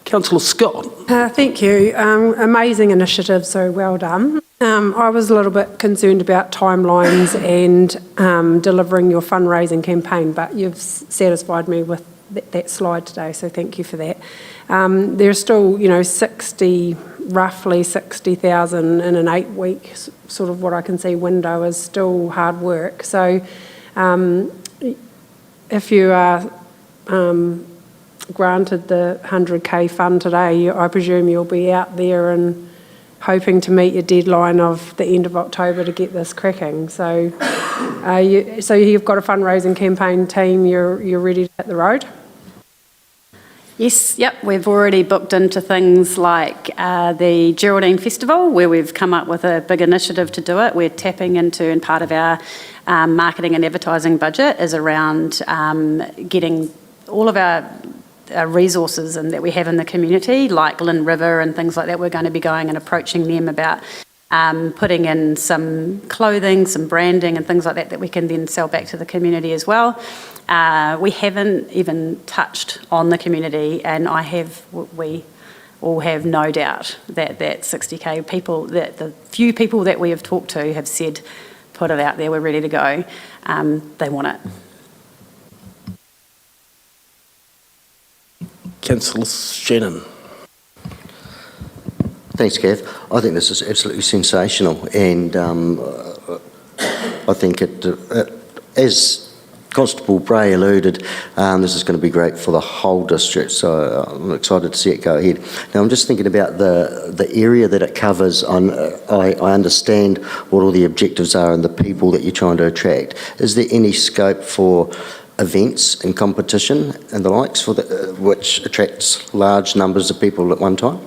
Councillor Scott. Thank you. Amazing initiative, so well done. I was a little bit concerned about timelines and delivering your fundraising campaign, but you've satisfied me with that slide today, so thank you for that. There's still, roughly 60,000 in an 8-week, sort of what I can see window is still hard work. So if you are granted the 100k fund today, I presume you'll be out there and hoping to meet your deadline of the end of October to get this cracking. So, you've got a fundraising campaign team. You're ready to hit the road. Yes, yep, we've already booked into things like the Geraldine Festival, where we've come up with a big initiative to do it. We're tapping into, and part of our marketing and advertising budget is around getting all of our resources and that we have in the community, like Lynn River and things like that. We're going to be going and approaching them about putting in some clothing, some branding and things like that we can then sell back to the community as well. We haven't even touched on the community, and we all have no doubt that 60k people, that the few people that we have talked to have said, put it out there, we're ready to go. They want it. Councillor Shannon. Thanks, Kev. I think this is absolutely sensational, and I think as Constable Bray alluded, this is going to be great for the whole district, so I'm excited to see it go ahead. Now, I'm just thinking about the area that it covers. I understand what all the objectives are and the people that you're trying to attract. Is there any scope for events and competition and the likes which attracts large numbers of people at one time?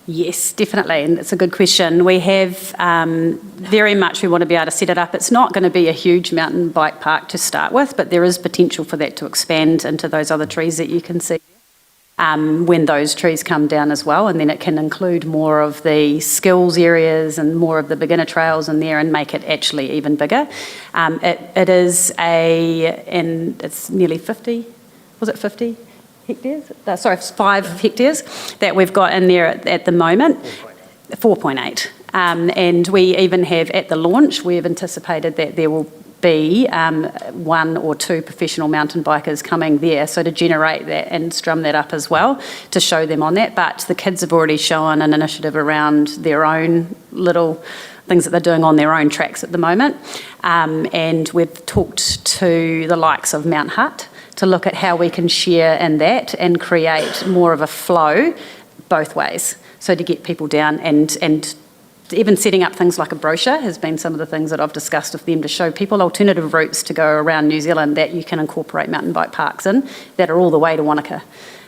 Yes, definitely, and it's a good question. We have very much, we want to be able to set it up. It's not going to be a huge mountain bike park to start with, but there is potential for that to expand into those other trees that you can see when those trees come down as well, and then it can include more of the skills areas and more of the beginner trails in there and make it actually even bigger. It's nearly 50, was it 50? hectares? Sorry, 5 hectares that we've got in there at the moment. 4.8. And we even have, at the launch, we've anticipated that there will be 1 or 2 professional mountain bikers coming there, so to generate that and strum that up as well, to show them on that. But the kids have already shown an initiative around their own little things that they're doing on their own tracks at the moment. And we've talked to the likes of Mount Hutt to look at how we can share in that and create more of a flow both ways. So to get people down and even setting up things like a brochure has been some of the things that I've discussed with them, to show people alternative routes to go around New Zealand that you can incorporate mountain bike parks in that are all the way to Wanaka.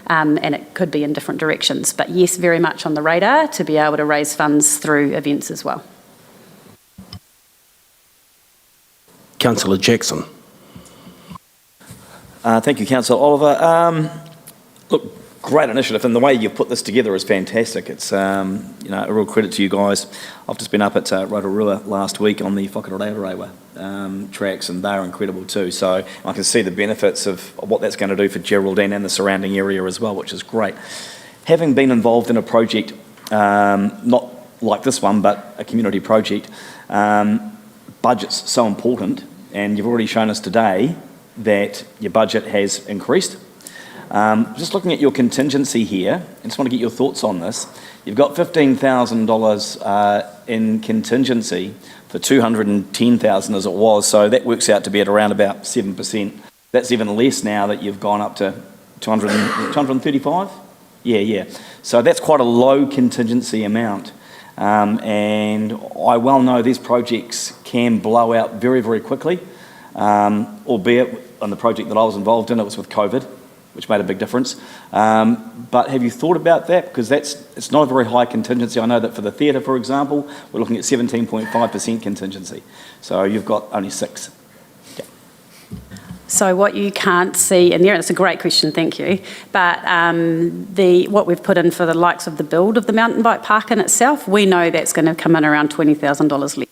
And it could be in different directions. But yes, very much on the radar to be able to raise funds through events as well. Councillor Jackson. Thank you, Councillor Oliver. Look, great initiative, and the way you've put this together is fantastic. It's a real credit to you guys. I've just been up at Rotorua last week on the Whakarewa tracks, and they're incredible too. So I can see the benefits of what that's going to do for Geraldine and the surrounding area as well, which is great. Having been involved in a project, not like this one, but a community project, budget's so important, and you've already shown us today that your budget has increased. Just looking at your contingency here, I just want to get your thoughts on this. You've got $15,000 in contingency for $210,000 as it was, so that works out to be at around about 7%. That's even less now that you've gone up to 235? Yeah. So that's quite a low contingency amount. And I well know these projects can blow out very, very quickly, albeit on the project that I was involved in, it was with COVID, which made a big difference. But have you thought about that? Because it's not a very high contingency. I know that for the theatre, for example, we're looking at 17.5% contingency. So you've got only 6. So what you can't see in there, and it's a great question, thank you, but what we've put in for the likes of the build of the mountain bike park in itself, we know that's going to come in around $20,000 less.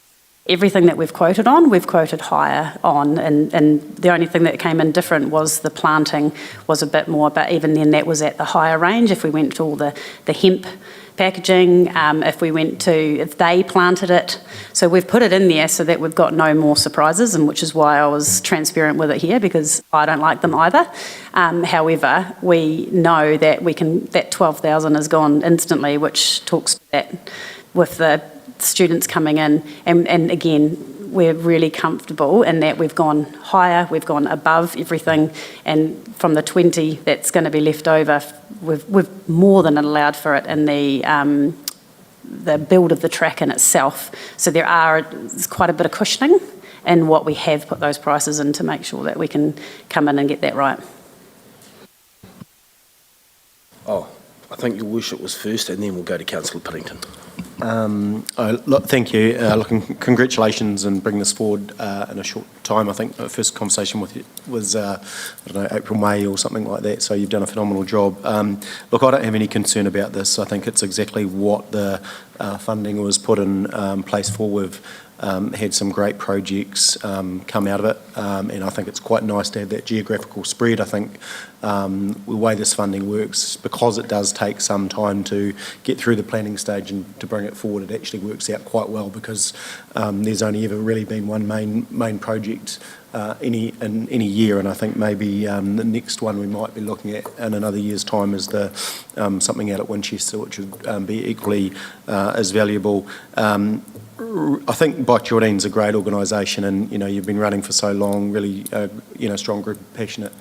Everything that we've quoted on, we've quoted higher on, and the only thing that came in different was the planting was a bit more, but even then that was at the higher range. If we went to all the hemp packaging, if they planted it. So we've put it in there so that we've got no more surprises, and which is why I was transparent with it here, because I don't like them either. However, we know that that 12,000 is gone instantly, which talks to that with the students coming in, and again, we're really comfortable in that we've gone higher, we've gone above everything, and from the 20 that's going to be left over, we've more than allowed for it in the build of the track in itself. So there's quite a bit of cushioning in what we have put those prices in to make sure that we can come in and get that right. I think your worship was first, and then we'll go to Councillor Piddington. Thank you. Congratulations on bringing this forward in a short time. I think the first conversation with you was, April, May or something like that, so you've done a phenomenal job. Look, I don't have any concern about this. I think it's exactly what the funding was put in place for. We've had some great projects come out of it, and I think it's quite nice to have that geographical spread. I think the way this funding works, because it does take some time to get through the planning stage and to bring it forward, it actually works out quite well, because there's only ever really been one main project in any year, and I think maybe the next one we might be looking at in another year's time is something out at Winchester, which would be equally as valuable. I think Bike Geraldine's a great organisation, and you've been running for so long. Really, strong group of passionate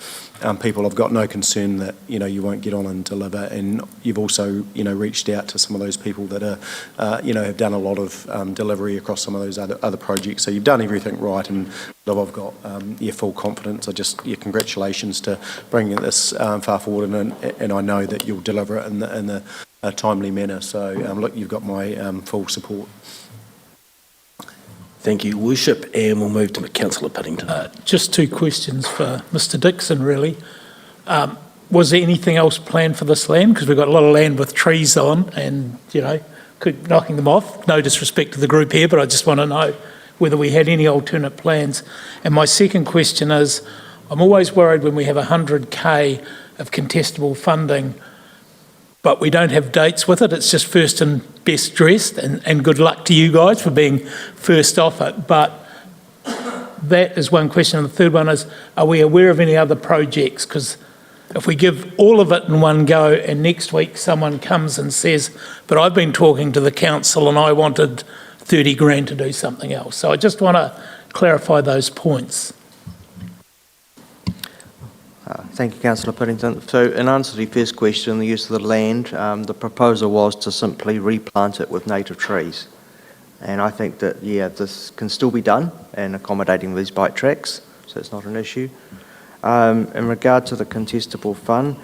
people. I've got no concern that you won't get on and deliver. And you've also reached out to some of those people that are have done a lot of delivery across some of those other projects. So you've done everything right, and I've got your full confidence. Congratulations to bringing this far forward, and I know that you'll deliver it in a timely manner. So look, you've got my full support. Thank you, Worship, and we'll move to Councillor Piddington. Just 2 questions for Mr Dixon, really. Was there anything else planned for this land? Because we've got a lot of land with trees on and, keep knocking them off. No disrespect to the group here, but I just want to know whether we had any alternate plans. And my second question is, I'm always worried when we have 100K of contestable funding, but we don't have dates with it. It's just first and best dressed, and good luck to you guys for being first off it. But that is one question. And the third one is, are we aware of any other projects? Because if we give all of it in one go and next week someone comes and says, but I've been talking to the council and I wanted 30 grand to do something else. So I just want to clarify those points. Thank you, Councillor Piddington. So in answer to your first question, the use of the land, the proposal was to simply replant it with native trees. And I think that, this can still be done in accommodating these bike tracks, so it's not an issue. In regard to the contestable fund,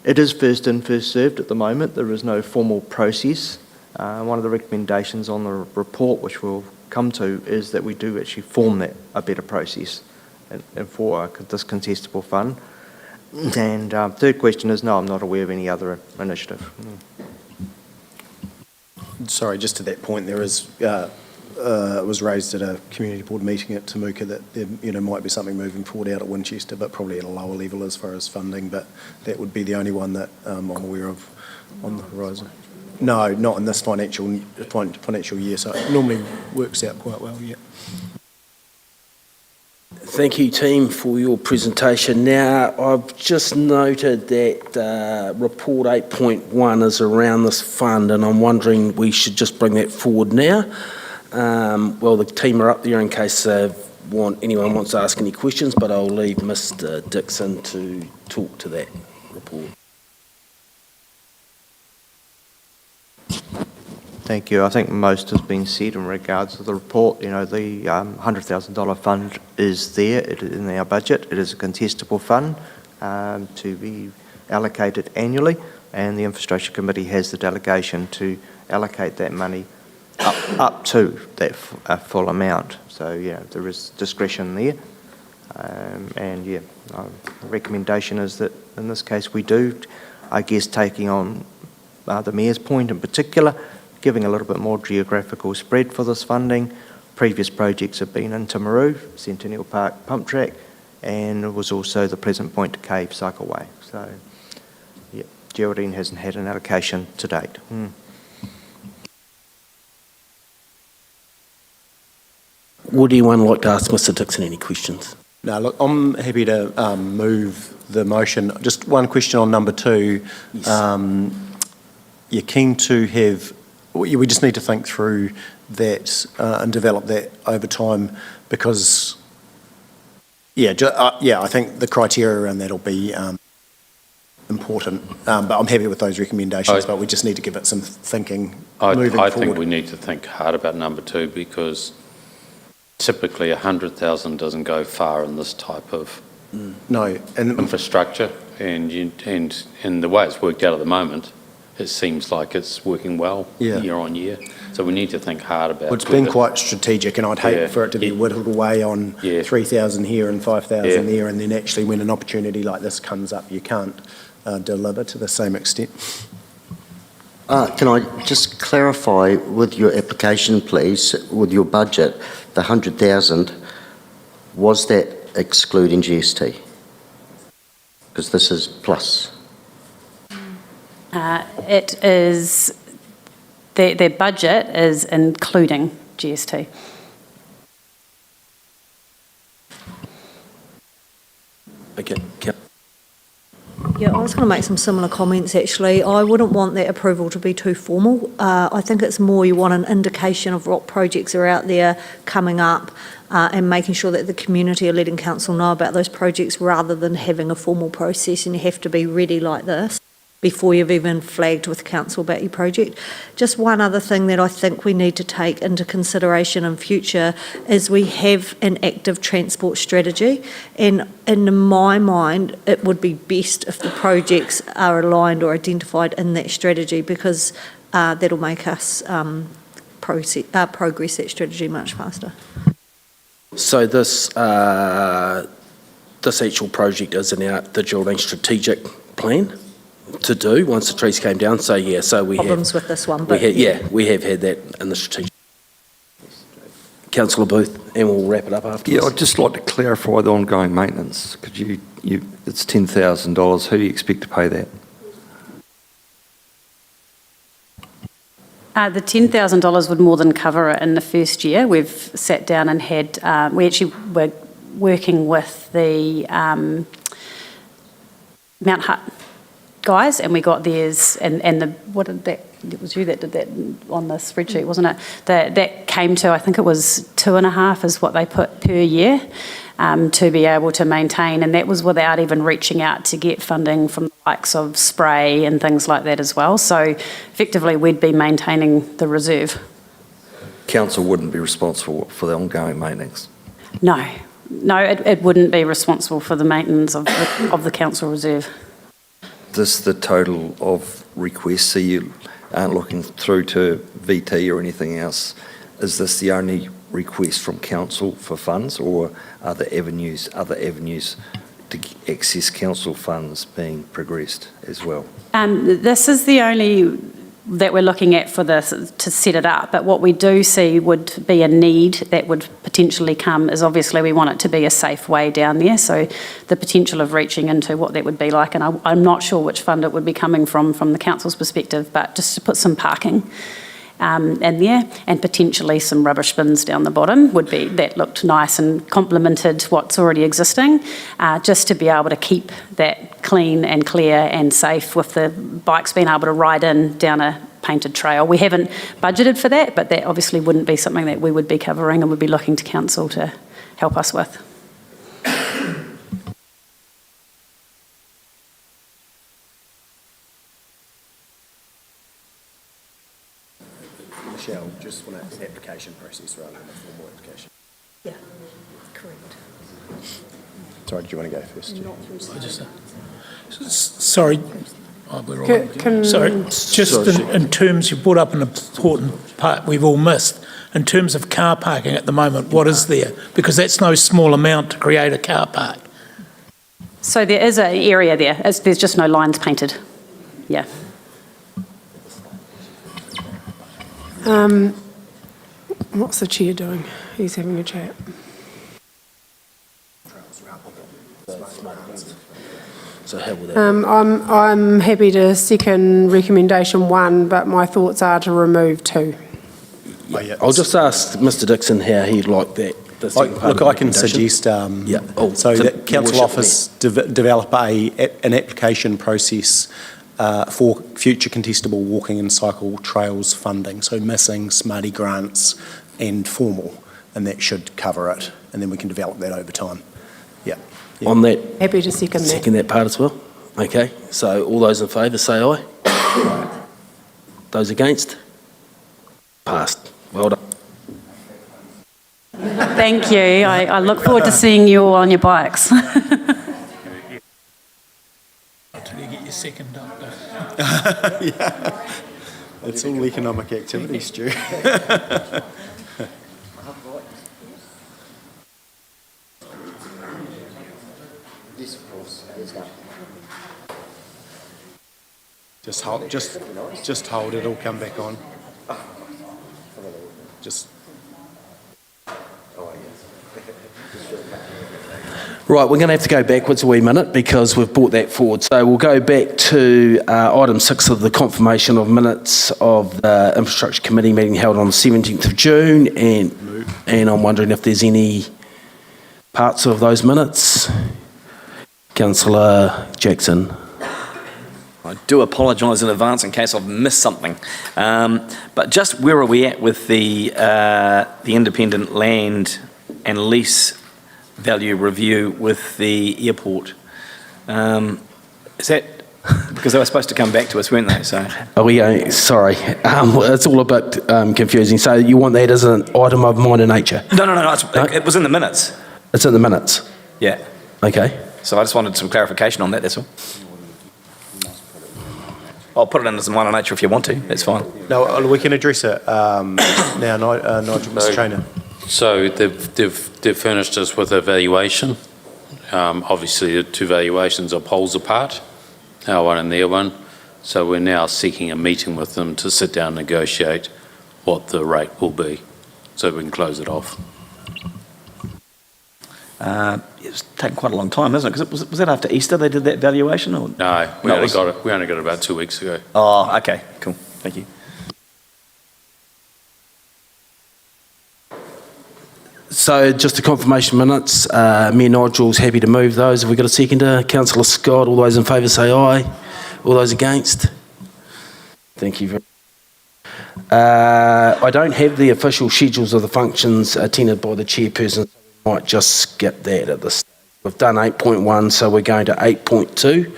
it is first in, first served at the moment. There is no formal process. One of the recommendations on the report, which we'll come to, is that we do actually form a better process for this contestable fund. And third question is, no, I'm not aware of any other initiative. Sorry, just to that point, there is it was raised at a community board meeting at Temuka that there might be something moving forward out at Winchester, but probably at a lower level as far as funding. But that would be the only one that I'm aware of on the horizon. No, not in this financial year. So it normally works out quite well. Yeah. thank you, team, for your presentation. Now, I've just noted that report 8.1 is around this fund, and I'm wondering we should just bring that forward now. Well, the team are up there in case anyone wants to ask any questions, but I'll leave Mr. Dixon to talk to that report. Thank you. I think most has been said in regards to the report. You know, the $100,000 fund is there. It is in our budget. It is a contestable fund to be allocated annually, and the Infrastructure Committee has the delegation to allocate that money up to that full amount. So, yeah, there is discretion there. And, yeah, the recommendation is that in this case we do, I guess, taking on the Mayor's point in particular, giving a little bit more geographical spread for this funding. Previous projects have been in Timaru, Centennial Park Pump Track, and it was also the Pleasant Point to Cave Cycleway. So, yeah, Geraldine hasn't had an allocation to date. Would anyone like to ask Mr. Dixon any questions? No, look, I'm happy to move the motion. Just one question on number 2. Yes. You're keen to have, we just need to think through that and develop that over time because, I think the criteria around that will be important. But I'm happy with those recommendations, but we just need to give it some thinking moving forward. I think we need to think hard about number 2 because typically 100,000 doesn't go far in this type of infrastructure, and the way it's worked out at the moment, it seems like it's working well year on year. So we need to think hard about it. Well, it's been quite strategic, and I'd hate for it to be whittled away on 3,000 here and 5,000 there, and then actually when an opportunity like this comes up, you can't deliver to the same extent. Can I just clarify with your application, please, with your budget, the 100,000, was that excluding GST? Because this is plus. It is, their budget is including GST. Okay. Yeah, I was going to make some similar comments actually. I wouldn't want that approval to be too formal. I think it's more you want an indication of what projects are out there coming up and making sure that the community are letting council know about those projects rather than having a formal process and you have to be ready like this before you've even flagged with council about your project. Just one other thing that I think we need to take into consideration in future is we have an active transport strategy, and in my mind it would be best if the projects are aligned or identified in that strategy because that'll make us progress that strategy much faster. So this actual project is in the Geraldine strategic plan to do once the trees came down. So we problems have with this one, but we have had that in the strategic. Councillor Booth, and we'll wrap it up after. Yeah, I'd just like to clarify the ongoing maintenance. Could you it's $10,000. Who do you expect to pay that? The $10,000 would more than cover it in the first year. We've sat down and had, we actually were working with the Mount Hutt guys, and we got theirs, and it was you that did that on the spreadsheet, wasn't it? That came to, I think it was 2.5 is what they put per year to be able to maintain, and that was without even reaching out to get funding from the likes of spray and things like that as well. So effectively we'd be maintaining the reserve. Council wouldn't be responsible for the ongoing maintenance? No, it wouldn't be responsible for the maintenance of the council reserve. This the total of requests, so you aren't looking through to VT or anything else. Is this the only request from council for funds, or are there other avenues to access council funds being progressed as well? This is the only that we're looking at for this to set it up, but what we do see would be a need that would potentially come is obviously we want it to be a safe way down there, so the potential of reaching into what that would be like, and I'm not sure which fund it would be coming from the council's perspective, but just to put some parking in there, and potentially some rubbish bins down the bottom that looked nice and complemented what's already existing, just to be able to keep that clean and clear and safe with the bikes being able to ride in down a painted trail. We haven't budgeted for that, but that obviously wouldn't be something that we would be covering and would be looking to council to help us with. Michelle, just want an application process rather than a formal application. Yeah, correct. Sorry, did you want to go first? Sorry. Oh, we're all sorry, just in terms, you brought up an important part we've all missed. In terms of car parking at the moment, what is there? Because that's no small amount to create a car park. So there is an area there. There's just no lines painted. Yeah. What's the chair doing? He's having a chat. So how will that? I'm happy to second recommendation 1, but my thoughts are to remove 2. I'll just ask Mr Dixon how he'd like that. Look, I can suggest so that council office develop an application process for future contestable walking and cycle trails funding, so missing, smarty grants and formal, and that should cover it, and then we can develop that over time. Yeah. On that, happy to second that. Second that part as well. Okay, so all those in favour say aye. Those against? Passed. Well done. Thank you. I look forward to seeing you all on your bikes. Until you get your second doctor. Yeah. It's all economic activity, Stu. Just hold, it'll come back on. Right, we're going to have to go backwards a wee minute because we've brought that forward. So we'll go back to item 6 of the confirmation of minutes of the Infrastructure Committee meeting held on the 17th of June, and I'm wondering if there's any parts of those minutes. Councillor Jackson. I do apologise in advance in case I've missed something. But just where are we at with the independent land and lease value review with the airport? Is that because they were supposed to come back to us, weren't they? So are we going? Sorry, it's all a bit confusing. So you want that as an item of minor nature? No. It was in the minutes. It's in the minutes. Yeah. Okay. So I just wanted some clarification on that. That's all. I'll put it in as a minor nature if you want to. That's fine. No, we can address it now. Nigel, Mr. Trainer. So they've furnished us with a valuation. Obviously, the two valuations are poles apart, our one and their one. So we're now seeking a meeting with them to sit down and negotiate what the rate will be, so we can close it off. It's taken quite a long time, hasn't it? Because was that after Easter they did that valuation? Or? No, we only got it about 2 weeks ago. Oh, okay, cool. Thank you. So just a confirmation minutes. Me and Nigel's happy to move those. Have we got a seconder? Councillor Scott, all those in favour say aye. All those against? Thank you very much. I don't have the official schedules of the functions attended by the chairperson. We might just skip that at this stage. We've done 8.1, so we're going to 8.2,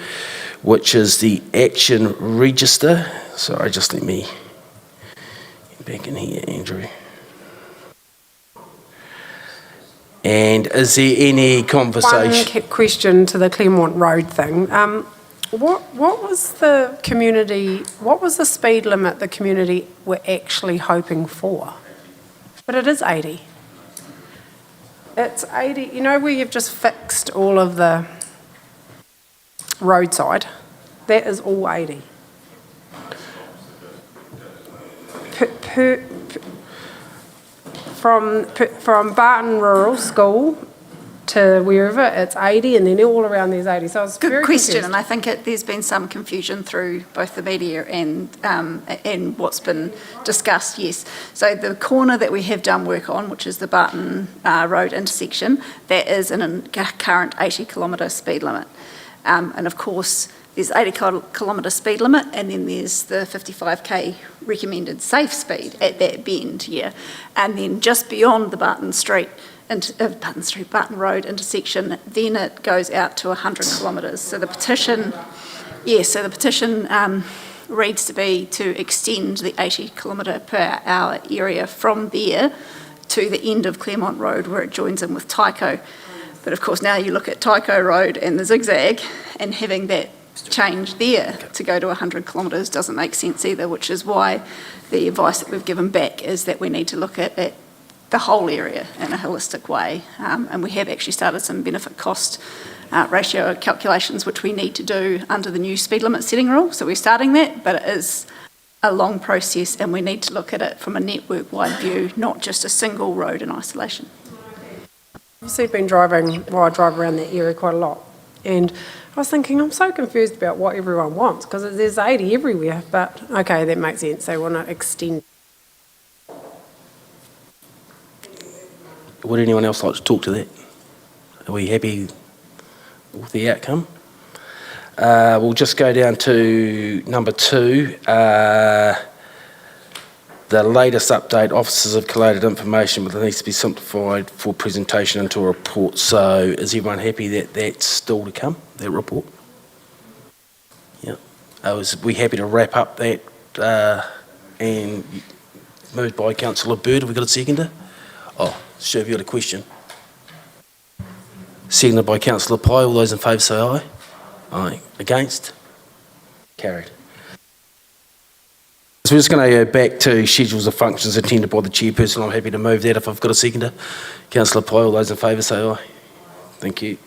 which is the action register. Sorry, just let me get back in here, Andrew. And is there any conversation? One question to the Claremont Road thing. What was the community? What was the speed limit the community were actually hoping for? But it is 80. It's 80. You know where you've just fixed all of the roadside? That is all 80. From Barton Rural School to wherever it's 80, and then all around there's 80. So I was Good very question, confused. and I think there's been some confusion through both the media and what's been discussed, yes. So the corner that we have done work on, which is the Barton Road intersection, that is in a current 80-kilometre speed limit. And of course, there's 80-kilometre speed limit, and then there's the 55k recommended safe speed at that bend, yeah. And then just beyond the Barton Road intersection, then it goes out to 100 kilometres. So the petition, reads to extend the 80-kilometre per hour area from there to the end of Claremont Road where it joins in with Tyco. But of course now you look at Tyco Road and the zigzag, and having that change there to go to 100 kilometres doesn't make sense either, which is why the advice that we've given back is that we need to look at the whole area in a holistic way. And we have actually started some benefit cost ratio calculations, which we need to do under the new speed limit setting rule. So we're starting that, but it is a long process, and we need to look at it from a network-wide view, not just a single road in isolation. Obviously been driving, well, I drive around that area quite a lot, and I was thinking, I'm so confused about what everyone wants, because there's 80 everywhere, but okay, that makes sense, they want to extend. Would anyone else like to talk to that? Are we happy with the outcome? We'll just go down to number 2. The latest update, officers have collated information, but it needs to be simplified for presentation into a report. So is everyone happy that that's still to come, that report? Yeah. We happy to wrap up that and moved by Councillor Bird. Have we got a seconder? Oh, sure, have you got a question? Seconded by Councillor Pye. All those in favour say aye. Aye. Against? Carried. So we're just going to go back to schedules of functions attended by the chairperson. I'm happy to move that if I've got a seconder. Councillor Pye, all those in favour say aye. Thank you.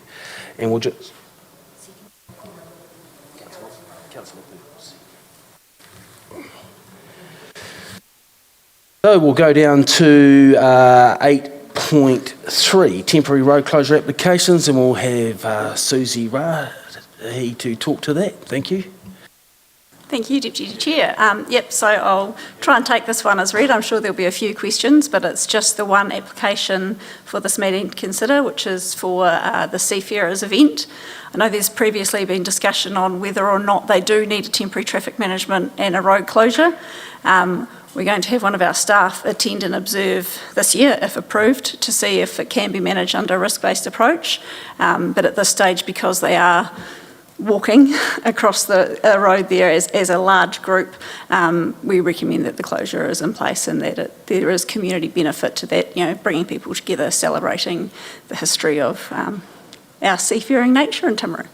And we'll just... So we'll go down to 8.3, temporary road closure applications, and we'll have Susie Ra to talk to that. Thank you. Thank you, Deputy Chair. So I'll try and take this one as read. I'm sure there'll be a few questions, but it's just the one application for this meeting to consider, which is for the Seafarers event. I know there's previously been discussion on whether or not they do need a temporary traffic management and a road closure. We're going to have one of our staff attend and observe this year, if approved, to see if it can be managed under a risk-based approach. But at this stage, because they are walking across the road there as a large group, we recommend that the closure is in place and that there is community benefit to that, bringing people together, celebrating the history of our seafaring nature in Timaru.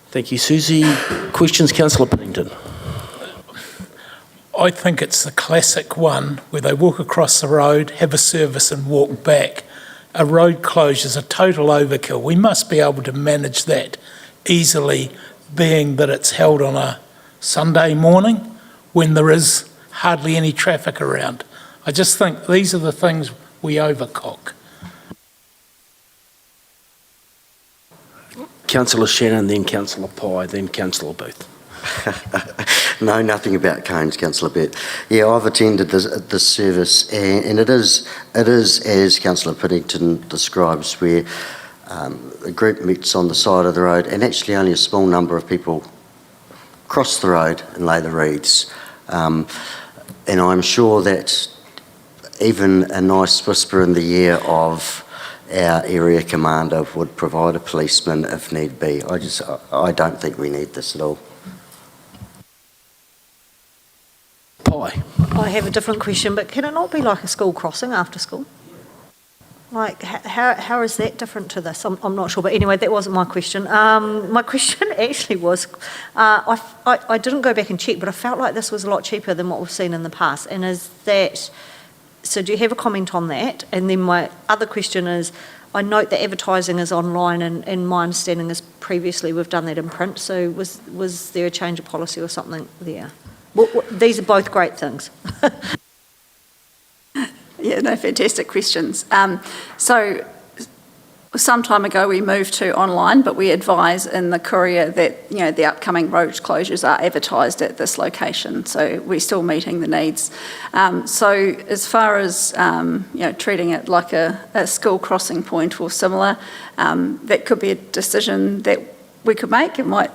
Thank you, Susie. Questions, Councillor Pennington? I think it's the classic one where they walk across the road, have a service and walk back. A road closure is a total overkill. We must be able to manage that easily, being that it's held on a Sunday morning when there is hardly any traffic around. I just think these are the things we overcock. Councillor Shannon, then Councillor Pye, then Councillor Booth. No, nothing about cones, Councillor Bett. Yeah, I've attended this service, and it is as Councillor Pennington describes, where a group meets on the side of the road, and actually only a small number of people cross the road and lay the wreaths. And I'm sure that even a nice whisper in the ear of our area commander would provide a policeman if need be. I don't think we need this at all. Pye. I have a different question, but can it not be like a school crossing after school? Like, how is that different to this? I'm not sure, but anyway, that wasn't my question. My question actually was, I didn't go back and check, but I felt like this was a lot cheaper than what we've seen in the past. And is that, so do you have a comment on that? And then my other question is, I note that advertising is online, and my understanding is previously we've done that in print, so was there a change of policy or something there? Well, these are both great things. Yeah, no, fantastic questions. So some time ago we moved to online, but we advise in the courier that, the upcoming road closures are advertised at this location. So we're still meeting the needs. So as far as, treating it like a school crossing point or similar, that could be a decision that we could make. It might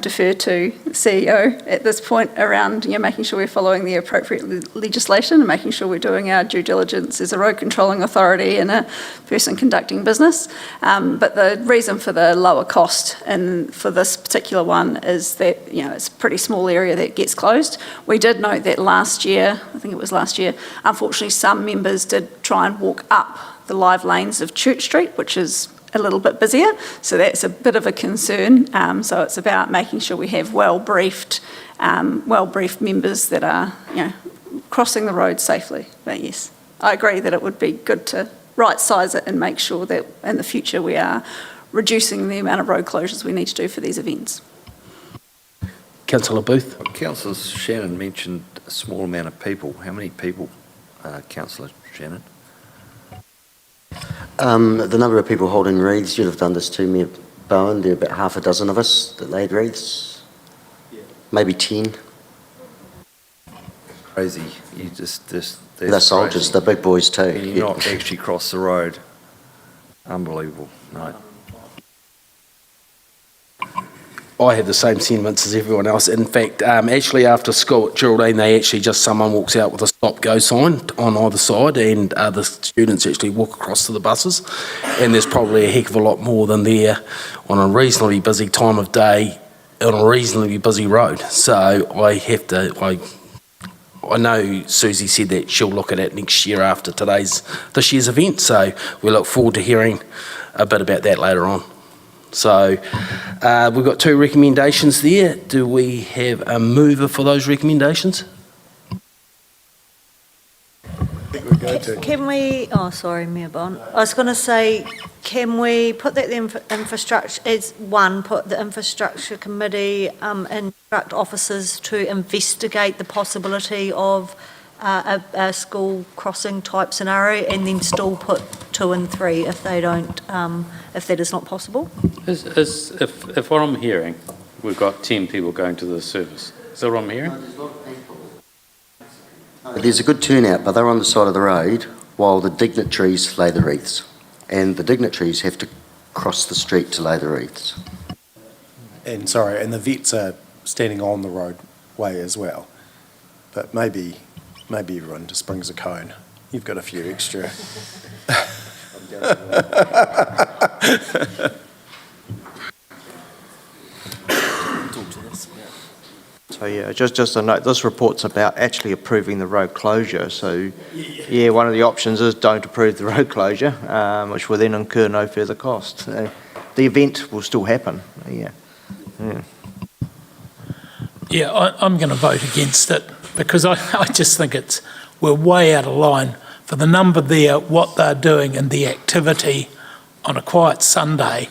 defer to the CEO at this point around making sure we're following the appropriate legislation and making sure we're doing our due diligence as a road controlling authority and a person conducting business. But the reason for the lower cost and for this particular one is that it's a pretty small area that gets closed. We did note that last year, unfortunately some members did try and walk up the live lanes of Church Street, which is a little bit busier, so that's a bit of a concern. So it's about making sure we have well-briefed members that are, crossing the road safely. But yes, I agree that it would be good to right-size it and make sure that in the future we are reducing the amount of road closures we need to do for these events. Councillor Booth. Councillor Shannon mentioned a small amount of people. How many people, Councillor Shannon? The number of people holding wreaths, you'd have done this to me, Bowen. There are about half a dozen of us that laid wreaths. Yeah. Maybe 10. Crazy. You just they're soldiers, they're big boys too. And you're not actually cross the road. Unbelievable. No. I have the same sentiments as everyone else. In fact, actually after school at Geraldine, someone walks out with a stop-go sign on either side, and the students actually walk across to the buses, and there's probably a heck of a lot more than there on a reasonably busy time of day on a reasonably busy road. So I know Susie said that she'll look at it next year after this year's event, so we look forward to hearing a bit about that later on. So we've got 2 recommendations there. Do we have a mover for those recommendations? Can we, Mayor Bond. I was going to say, can we put that infrastructure, put the infrastructure committee instruct officers to investigate the possibility of a school crossing type scenario, and then still put 2 and 3 if they don't, if that is not possible? If what I'm hearing, we've got 10 people going to the service. Is that what I'm hearing? There's a good turnout, but they're on the side of the road while the dignitaries lay the wreaths. And the dignitaries have to cross the street to lay the wreaths. And the vets are standing on the roadway as well. But maybe everyone just brings a cone. You've got a few extra. So yeah, just a note, this report's about actually approving the road closure. So yeah, one of the options is don't approve the road closure, which will then incur no further cost. The event will still happen, Yeah, I'm going to vote against it because I just think we're way out of line for the number there, what they're doing and the activity on a quiet Sunday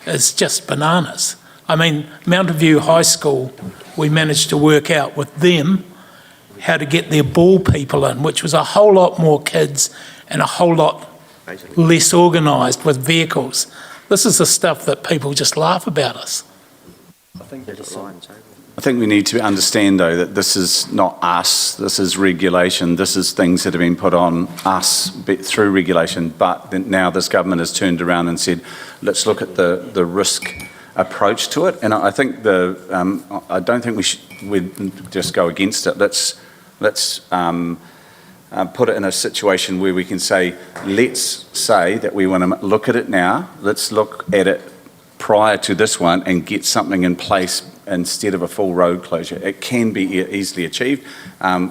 is just bananas. I mean, Mountain View High School, we managed to work out with them how to get their ball people in, which was a whole lot more kids and a whole lot less organised with vehicles. This is the stuff that people just laugh about us. I think we need to understand, though, that this is not us, this is regulation, this is things that have been put on us through regulation, but now this government has turned around and said, let's look at the risk approach to it. And I think I don't think we'd just go against it. Let's put it in a situation where we can say, let's say that we want to look at it now, let's look at it prior to this one and get something in place instead of a full road closure. It can be easily achieved.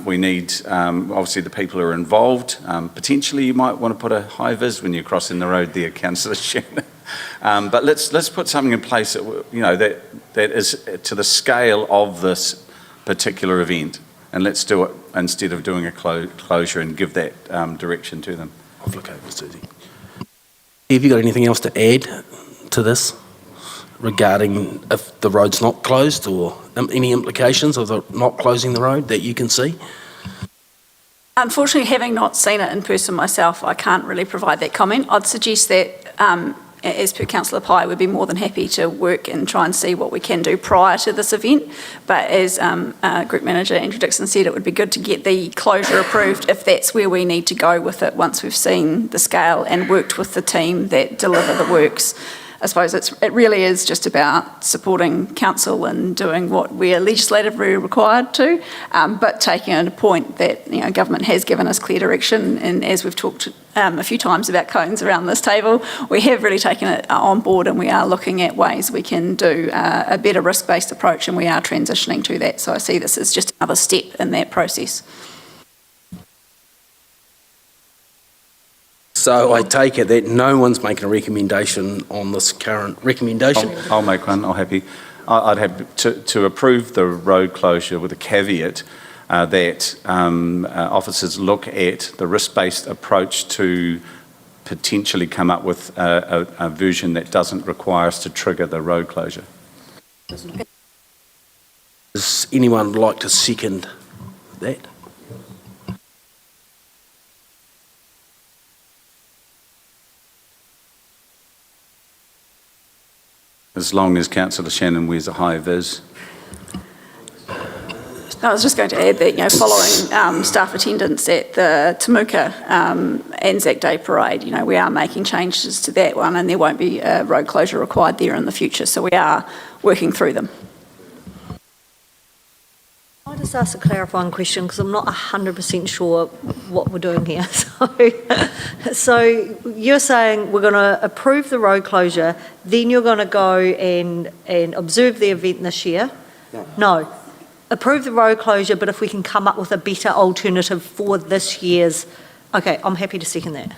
We need, obviously, the people who are involved. Potentially, you might want to put a high vis when you're crossing the road there, Councillor Shannon. But let's put something in place that is to the scale of this particular event, and let's do it instead of doing a closure and give that direction to them. I'll flick over to Susie. Have you got anything else to add to this regarding if the road's not closed, or any implications of not closing the road that you can see? Unfortunately, having not seen it in person myself, I can't really provide that comment. I'd suggest that as per Councillor Pye, we'd be more than happy to work and try and see what we can do prior to this event. But as Group Manager Andrew Dixon said, it would be good to get the closure approved if that's where we need to go with it once we've seen the scale and worked with the team that deliver the works. I suppose it really is just about supporting council and doing what we are legislatively required to, but taking a point that government has given us clear direction, and as we've talked a few times about cones around this table, we have really taken it on board, and we are looking at ways we can do a better risk-based approach, and we are transitioning to that. So I see this as just another step in that process. So I take it that no one's making a recommendation on this current recommendation? I'll make one, I'd have to approve the road closure with a caveat that officers look at the risk-based approach to potentially come up with a version that doesn't require us to trigger the road closure. Does anyone like to second that? As long as Councillor Shannon wears a high vis. I was just going to add that, following staff attendance at the Temuka Anzac Day Parade, we are making changes to that one, and there won't be a road closure required there in the future, so we are working through them. Can I just ask a clarifying question, because I'm not 100% sure what we're doing here. So you're saying we're going to approve the road closure, then you're going to go and observe the event this year? No. Approve the road closure, but if we can come up with a better alternative for this year's... Okay, I'm happy to second that.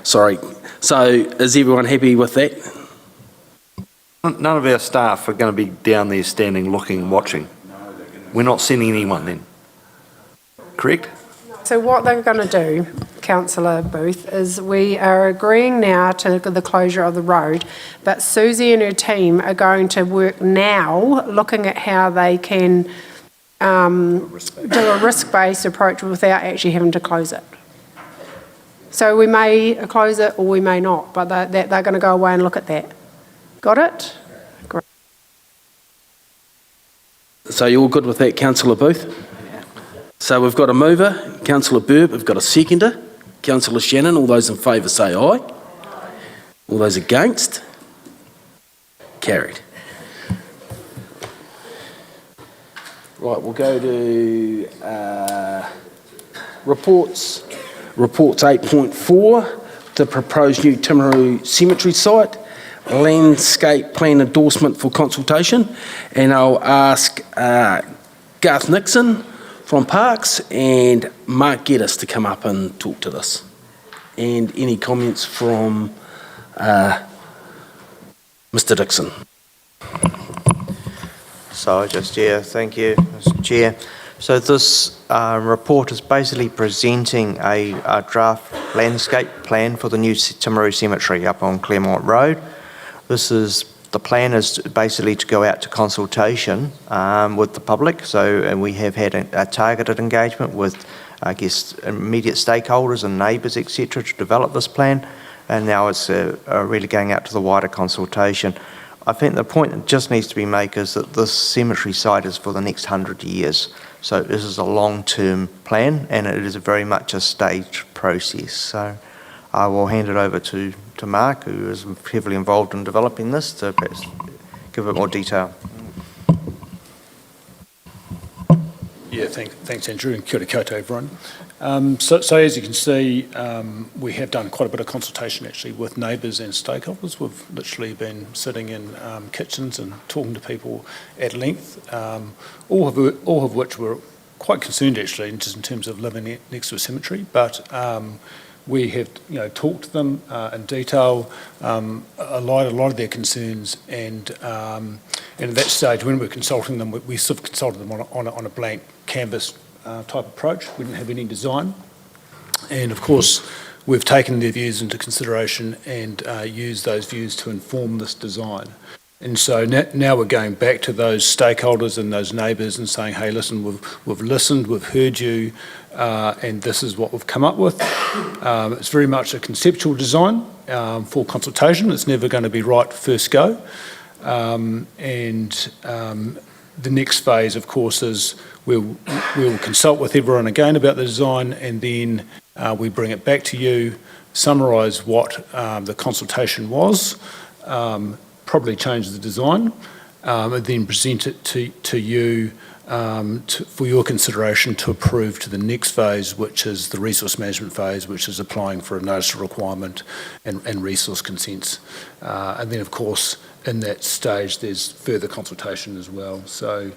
Sorry. So is everyone happy with that? None of our staff are going to be down there standing, looking, watching. We're not sending anyone then. Correct? So what they're going to do, Councillor Booth, is we are agreeing now to the closure of the road, but Susie and her team are going to work now looking at how they can do a risk-based approach without actually having to close it. So we may close it or we may not, but they're going to go away and look at that. Got it? Great. So you're all good with that, Councillor Booth? Yeah. So we've got a mover, Councillor Burb, we've got a seconder, Councillor Shannon. All those in favour say aye. Aye. All those against? Carried. Right, we'll go to reports. Reports 8.4, the proposed new Timaru Cemetery site, landscape plan endorsement for consultation, and I'll ask Garth Nixon from Parks and Mark Geddes to come up and talk to this. And any comments from Mr. Dixon? So thank you, Mr. Chair. So this report is basically presenting a draft landscape plan for the new Timaru Cemetery up on Claremont Road. The plan is basically to go out to consultation with the public. And we have had a targeted engagement with, immediate stakeholders and neighbours, etc., to develop this plan. And now it's really going out to the wider consultation. I think the point that just needs to be made is that this cemetery site is for the next 100 years. So this is a long-term plan, and it is very much a staged process. So I will hand it over to Mark, who is heavily involved in developing this, to perhaps give a bit more detail. Yeah, thanks Andrew, and kia ora koutou everyone. So as you can see, we have done quite a bit of consultation actually with neighbours and stakeholders. We've literally been sitting in kitchens and talking to people at length, all of which were quite concerned actually, just in terms of living next to a cemetery. But we have talked to them in detail, a lot of their concerns, and at that stage when we were consulting them, we sort of consulted them on a blank canvas type approach. We didn't have any design, and of course we've taken their views into consideration and used those views to inform this design. And so now we're going back to those stakeholders and those neighbours and saying, hey, listen, we've listened, we've heard you, and this is what we've come up with. It's very much a conceptual design for consultation. It's never going to be right first go. The next phase, of course, is we'll consult with everyone again about the design, and then we bring it back to you, summarise what the consultation was, probably change the design, and then present it to you for your consideration to approve to the next phase, which is the resource management phase, which is applying for a notice of requirement and resource consents. And then, of course, in that stage, there's further consultation as well. So,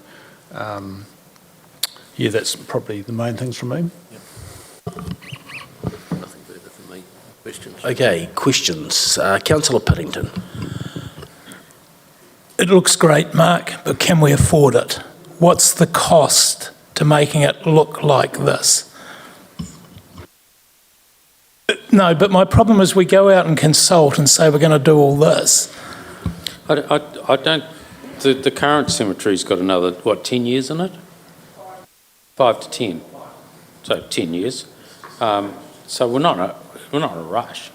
yeah, that's probably the main things from me. Nothing further from me. Questions? Okay, questions. Councillor Piddington. It looks great, Mark, but can we afford it? What's the cost to making it look like this? No, but my problem is we go out and consult and say we're going to do all this. I don't, the current cemetery's got another, 10 years in it? 5 to 10. So 10 years. So we're not in a rush.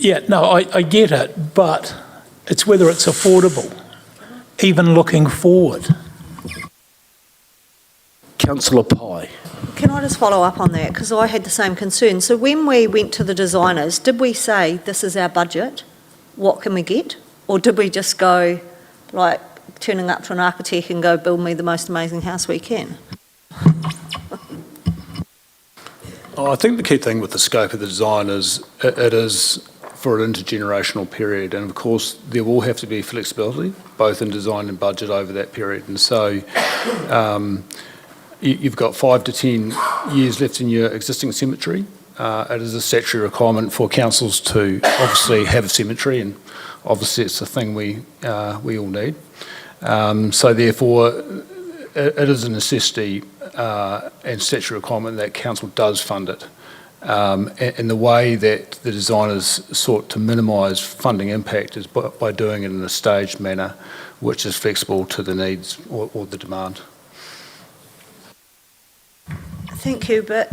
Yeah, no, I get it, but it's whether it's affordable, even looking forward. Councillor Pye. Can I just follow up on that? Because I had the same concern. So when we went to the designers, did we say, this is our budget, what can we get? Or did we just go, like, turning up to an architect and go, build me the most amazing house we can? I think the key thing with the scope of the design is it is for an intergenerational period, and of course there will have to be flexibility both in design and budget over that period. And so you've got 5 to 10 years left in your existing cemetery. It is a statutory requirement for councils to obviously have a cemetery, and obviously it's a thing we all need. So therefore it is a necessity and statutory requirement that council does fund it. And the way that the designers sought to minimise funding impact is by doing it in a staged manner, which is flexible to the needs or the demand. Thank you, but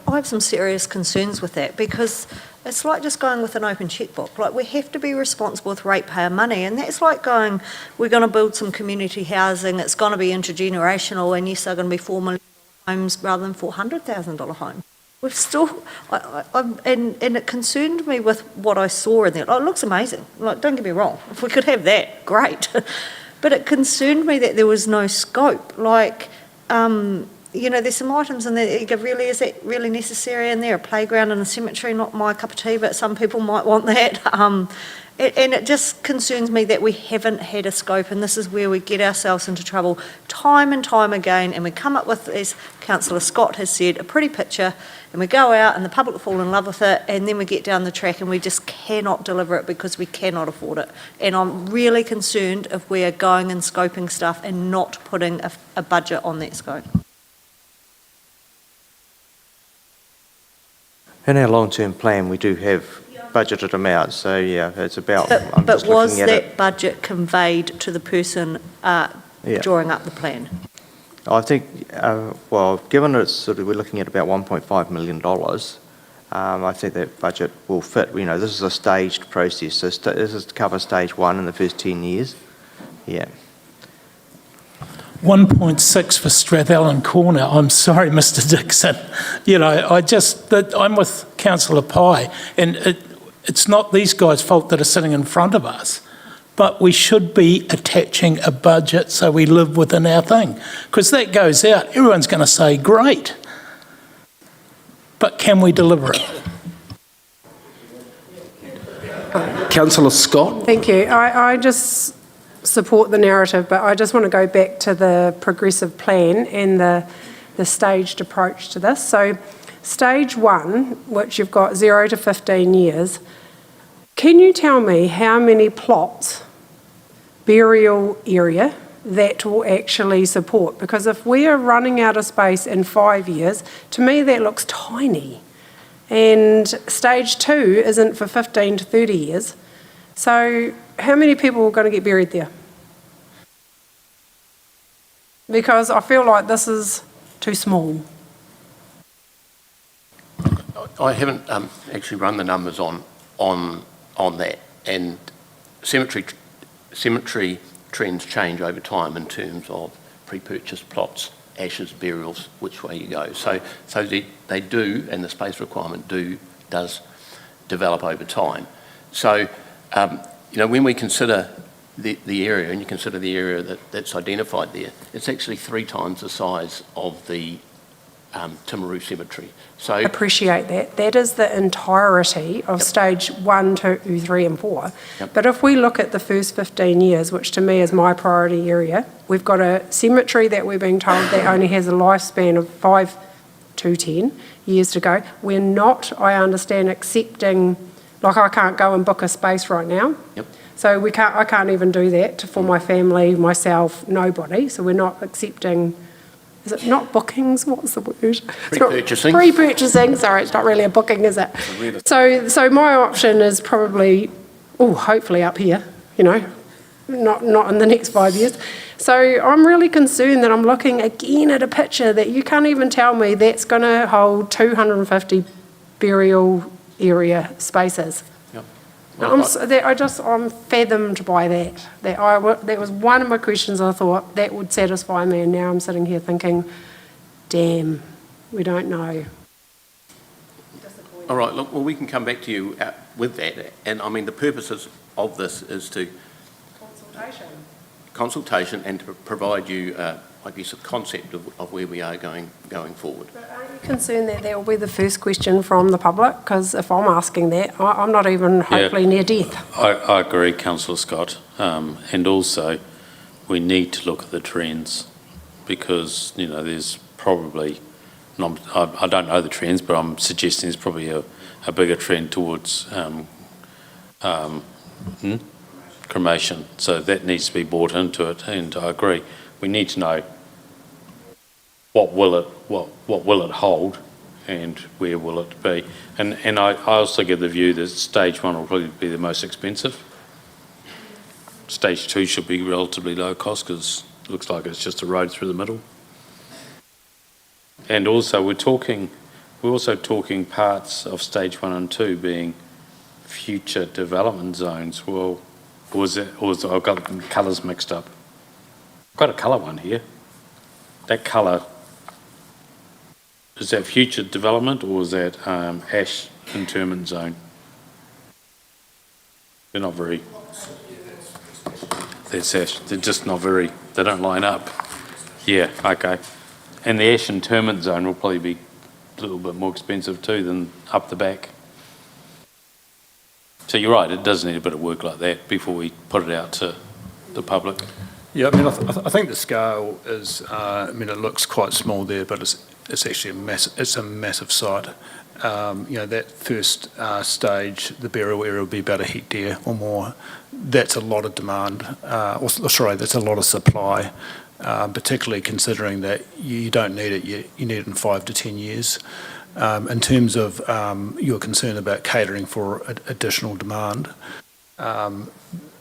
I have some serious concerns with that, because it's like just going with an open checkbook. Like, we have to be responsible with ratepayer money, and that's like going, we're going to build some community housing, it's going to be intergenerational, and yes, they're going to be $4 million homes rather than $400,000 homes. We've still, and it concerned me with what I saw in there. It looks amazing. Like, don't get me wrong. If we could have that, great. But it concerned me that there was no scope. Like, you know, there's some items in there that you go, really, is that really necessary in there? A playground and a cemetery, not my cup of tea, but some people might want that. And it just concerns me that we haven't had a scope, and this is where we get ourselves into trouble time and time again, and we come up with, as Councillor Scott has said, a pretty picture, and we go out and the public fall in love with it, and then we get down the track and we just cannot deliver it because we cannot afford it. And I'm really concerned if we are going and scoping stuff and not putting a budget on that scope. In our long-term plan, we do have budgeted amounts, so yeah, it's about. But was that budget conveyed to the person drawing up the plan? I think, well, given it's sort of, we're looking at about $1.5 million, I think that budget will fit. You know, this is a staged process, so this is to cover stage 1 in the first 10 years. Yeah. 1.6 for Strathallan Corner. I'm sorry, Mr. Dixon. You know, I'm with Councillor Pye, and it's not these guys' fault that are sitting in front of us, but we should be attaching a budget so we live within our thing. Because that goes out, everyone's going to say, great. But can we deliver it? Councillor Scott. Thank you. I just support the narrative, but I just want to go back to the progressive plan and the staged approach to this. So stage 1, which you've got 0 to 15 years, can you tell me how many plots, burial area, that will actually support? Because if we are running out of space in 5 years, to me that looks tiny. And stage 2 isn't for 15 to 30 years. So how many people are going to get buried there? Because I feel like this is too small. I haven't actually run the numbers on that, and cemetery trends change over time in terms of pre-purchase plots, ashes, burials, which way you go. So they do, and the space requirement does develop over time. So when we consider the area, and you consider the area that's identified there, it's actually 3 times the size of the Timaru Cemetery. So Appreciate that. That is the entirety of stage 1, 2, 3 and 4. Yep. But if we look at the first 15 years, which to me is my priority area, we've got a cemetery that we're being told that only has a lifespan of 5 to 10 years to go. We're not, I understand, accepting, like I can't go and book a space right now. Yep. So I can't even do that for my family, myself, nobody. So we're not accepting. Is it not bookings? What's the word? Pre-purchasing. Pre-purchasing. Sorry, it's not really a booking, is it? So my option is probably, hopefully up here, not in the next 5 years. So I'm really concerned that I'm looking again at a picture that you can't even tell me that's going to hold 250 burial area spaces. Yep. I'm fathomed by that. That was one of my questions. I thought that would satisfy me, and now I'm sitting here thinking, damn, we don't know. all right, look, well, we can come back to you with that. And I mean, the purposes of this is to consultation and to provide you, I guess, a concept of where we are going forward. But are you concerned that will be the first question from the public? Because if I'm asking that, I'm not even hopefully near death. I agree, Councillor Scott. And also, we need to look at the trends because, there's probably, I don't know the trends, but I'm suggesting there's probably a bigger trend towards cremation. So that needs to be brought into it, and I agree. We need to know what will it hold and where will it be. And I also get the view that stage 1 will probably be the most expensive. Stage 2 should be relatively low cost because it looks like it's just a road through the middle. And also we're also talking parts of stage 1 and 2 being future development zones. Well, I've got the colours mixed up. I've got a colour one here. That colour, is that future development or is that ash interment zone? They're not very, that's ash, they're just not very, they don't line up. Yeah, okay. And the ash interment zone will probably be a little bit more expensive too than up the back. So you're right, it does need a bit of work like that before we put it out to the public. Yeah, I mean, I think the scale is, it looks quite small there, but it's actually a massive site. That first stage, the burial area will be about 1 hectare or more. That's a lot of demand, that's a lot of supply, particularly considering that you don't need it, you need it in 5 to 10 years. In terms of your concern about catering for additional demand,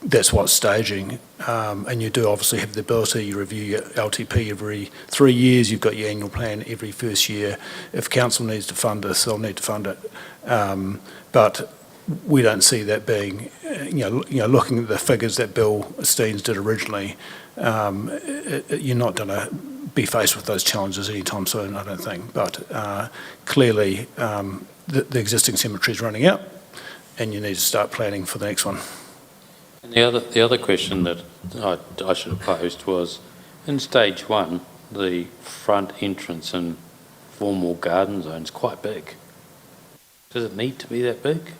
that's what's staging, and you do obviously have the ability, you review your LTP every 3 years, you've got your annual plan every first year. If council needs to fund this, they'll need to fund it. But we don't see that being, looking at the figures that Bill Steens did originally, you're not going to be faced with those challenges anytime soon, I don't think. But clearly, the existing cemetery is running out, and you need to start planning for the next one. And the other question that I should have posed was, in stage 1, the front entrance and formal garden zone is quite big. Does it need to be that big?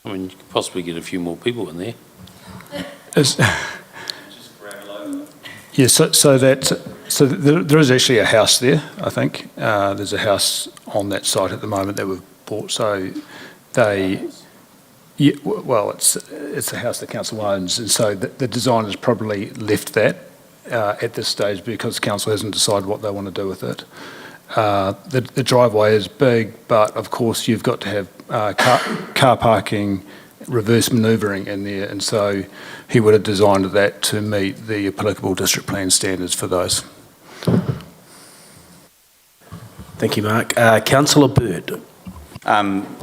I mean, you could possibly get a few more people in there. Yeah, so there is actually a house there, I think. There's a house on that site at the moment that we've bought, so it's a house the council owns, and so the design has probably left that at this stage because council hasn't decided what they want to do with it. The driveway is big, but of course you've got to have car parking, reverse manoeuvring in there, and so he would have designed that to meet the applicable district plan standards for those. Thank you, Mark. Councillor Bird.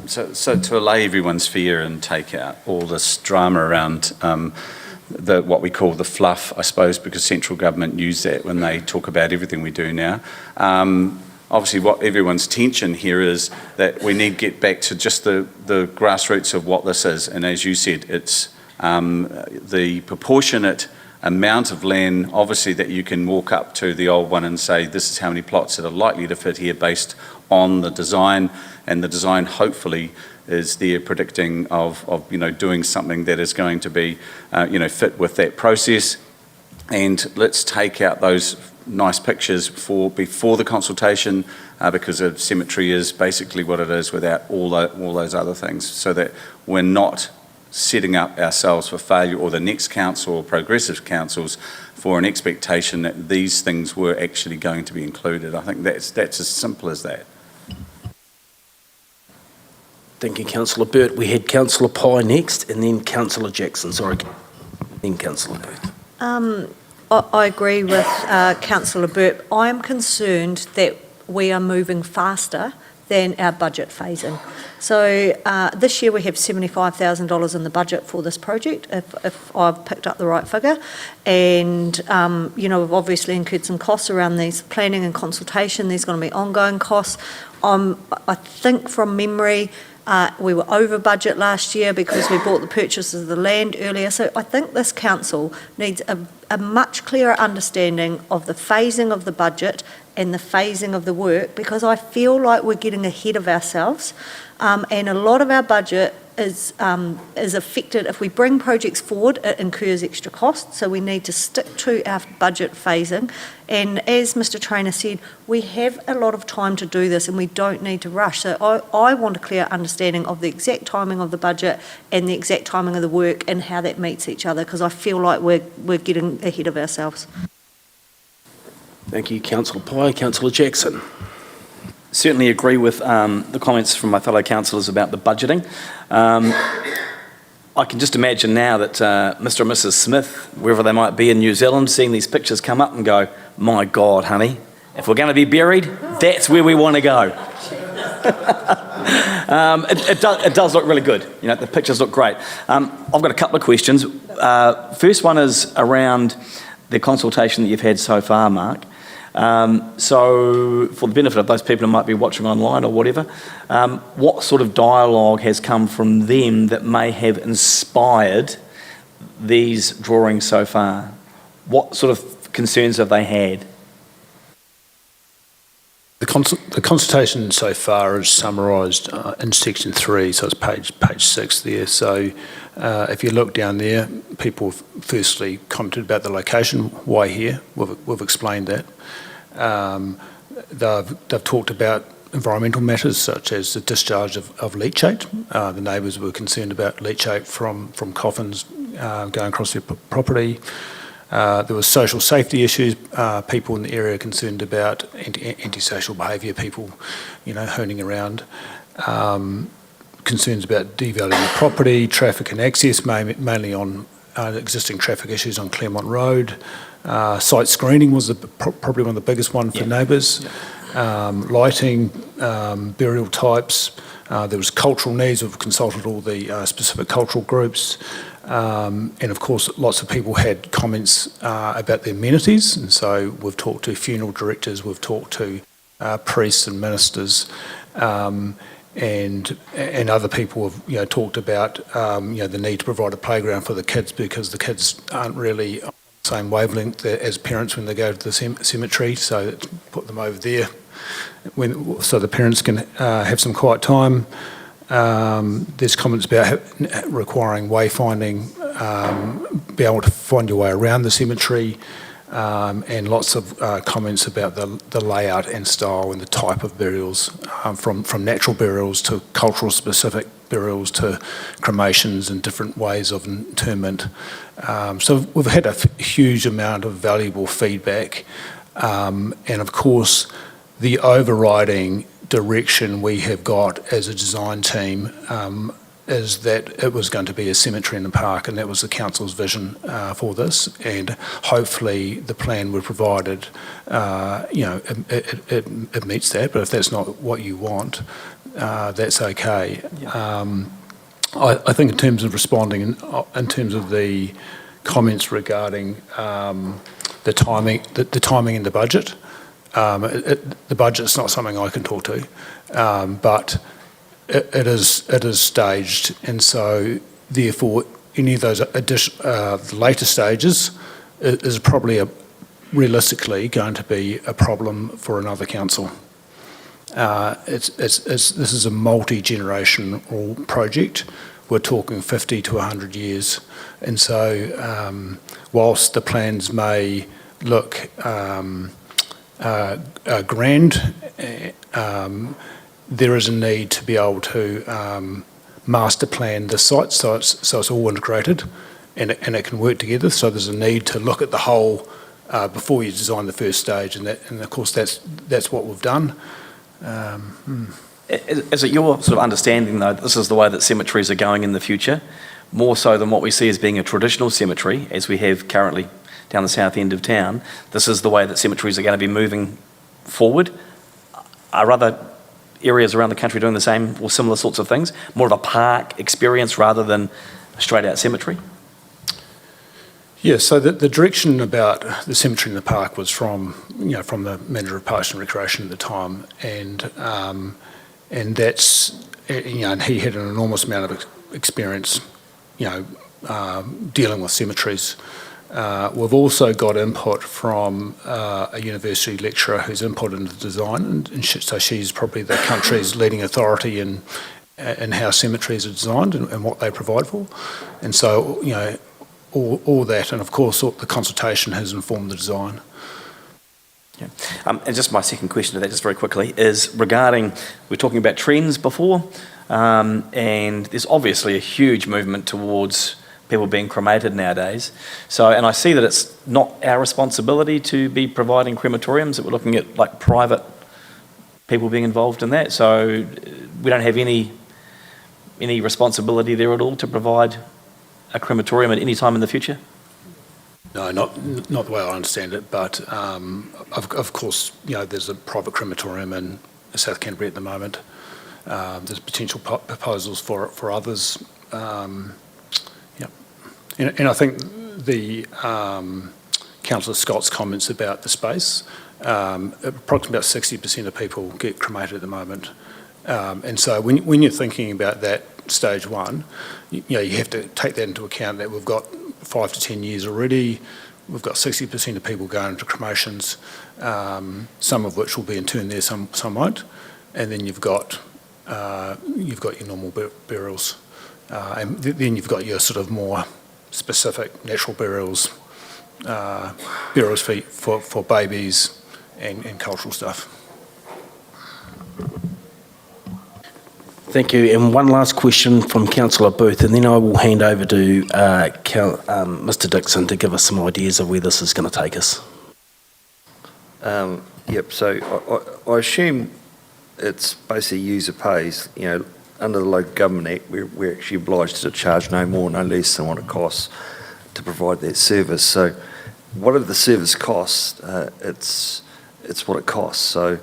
So to allay everyone's fear and take out all this drama around what we call the fluff, I suppose, because central government use that when they talk about everything we do now. Obviously, what everyone's tension here is that we need to get back to just the grassroots of what this is. And as you said, it's the proportionate amount of land, obviously, that you can walk up to the old one and say, this is how many plots that are likely to fit here based on the design. And the design, hopefully, is there predicting of doing something that is going to be, fit with that process. And let's take out those nice pictures before the consultation, because a cemetery is basically what it is without all those other things, so that we're not setting up ourselves for failure, or the next council or progressive councils for an expectation that these things were actually going to be included. I think that's as simple as that. Thank you, Councillor Burt. We had Councillor Pye next, and then Councillor Jackson. Sorry, then Councillor Burt. I agree with Councillor Burt. I am concerned that we are moving faster than our budget phasing. So this year we have $75,000 in the budget for this project, if I've picked up the right figure. And, we've obviously incurred some costs around these planning and consultation. There's going to be ongoing costs. I think from memory, we were over budget last year because we bought the purchase of the land earlier. So I think this council needs a much clearer understanding of the phasing of the budget and the phasing of the work, because I feel like we're getting ahead of ourselves, and a lot of our budget is affected. If we bring projects forward, it incurs extra costs, so we need to stick to our budget phasing. And as Mr Traynor said, we have a lot of time to do this and we don't need to rush. So I want a clear understanding of the exact timing of the budget and the exact timing of the work and how that meets each other, because I feel like we're getting ahead of ourselves. Thank you, Councillor Pye. Councillor Jackson. Certainly agree with the comments from my fellow councillors about the budgeting. I can just imagine now that Mr and Mrs Smith, wherever they might be in New Zealand, seeing these pictures come up and go, my God, honey, if we're going to be buried, that's where we want to go. It does look really good. The pictures look great. I've got a couple of questions. First one is around the consultation that you've had so far, Mark. So for the benefit of those people who might be watching online or whatever, what sort of dialogue has come from them that may have inspired these drawings so far? What sort of concerns have they had? The consultation so far is summarised in section 3, so it's page 6 there. So if you look down there, people firstly commented about the location, why here. We've explained that. They've talked about environmental matters such as the discharge of leachate. The neighbours were concerned about leachate from coffins going across their property. There were social safety issues, people in the area concerned about antisocial behaviour, people, hooning around. Concerns about devaluing the property, traffic and access, mainly on existing traffic issues on Claremont Road. Site screening was probably one of the biggest one for neighbours. Lighting, burial types. There was cultural needs. We've consulted all the specific cultural groups. And of course, lots of people had comments about the amenities. And so we've talked to funeral directors, we've talked to priests and ministers, and other people have talked about the need to provide a playground for the kids, because the kids aren't really on the same wavelength as parents when they go to the cemetery. So put them over there so the parents can have some quiet time. There's comments about requiring wayfinding, be able to find your way around the cemetery, and lots of comments about the layout and style and the type of burials, from natural burials to cultural specific burials to cremations and different ways of interment. So we've had a huge amount of valuable feedback, and of course the overriding direction we have got as a design team is that it was going to be a cemetery in the park, and that was the council's vision for this. And hopefully, the plan we provided, it meets that. But if that's not what you want, that's okay. I think in terms of responding, in terms of the comments regarding the timing in the budget, the budget's not something I can talk to, but it is staged, and so therefore any of those later stages is probably realistically going to be a problem for another council. This is a multi-generational project. We're talking 50 to 100 years, and so whilst the plans may look grand, there is a need to be able to master plan the site so it's all integrated and it can work together. So there's a need to look at the whole before you design the first stage, and of course that's what we've done. Is it your sort of understanding, though, that this is the way that cemeteries are going in the future, more so than what we see as being a traditional cemetery, as we have currently down the south end of town? This is the way that cemeteries are going to be moving forward? Are other areas around the country doing the same or similar sorts of things? More of a park experience rather than a straight-out cemetery? Yeah, so the direction about the cemetery in the park was from the manager of Parks and Recreation at the time, and that's, and he had an enormous amount of experience, dealing with cemeteries. We've also got input from a university lecturer who's input into the design, and so she's probably the country's leading authority in how cemeteries are designed and what they provide for. And so, all that, and of course, the consultation has informed the design. Yeah. And just my second question to that, just very quickly, is regarding, we were talking about trends before, and there's obviously a huge movement towards people being cremated nowadays. So, and I see that it's not our responsibility to be providing crematoriums, that we're looking at like private people being involved in that. So we don't have any responsibility there at all to provide a crematorium at any time in the future? No, not the way I understand it, but of course, there's a private crematorium in South Canterbury at the moment. There's potential proposals for others. And I think the Councillor Scott's comments about the space, approximately about 60% of people get cremated at the moment. And so when you're thinking about that stage one, you have to take that into account, that we've got 5 to 10 years already. We've got 60% of people going into cremations, some of which will be interned there, some won't. And then you've got your normal burials, and then you've got your sort of more specific natural burials, burials for babies and cultural stuff. Thank you. And one last question from Councillor Booth, and then I will hand over to Mr Dixon to give us some ideas of where this is going to take us. Yep, so I assume it's basically user pays. Under the Local Government Act, we're actually obliged to charge no more, no less than what it costs to provide that service. So whatever the service costs, it's what it costs. So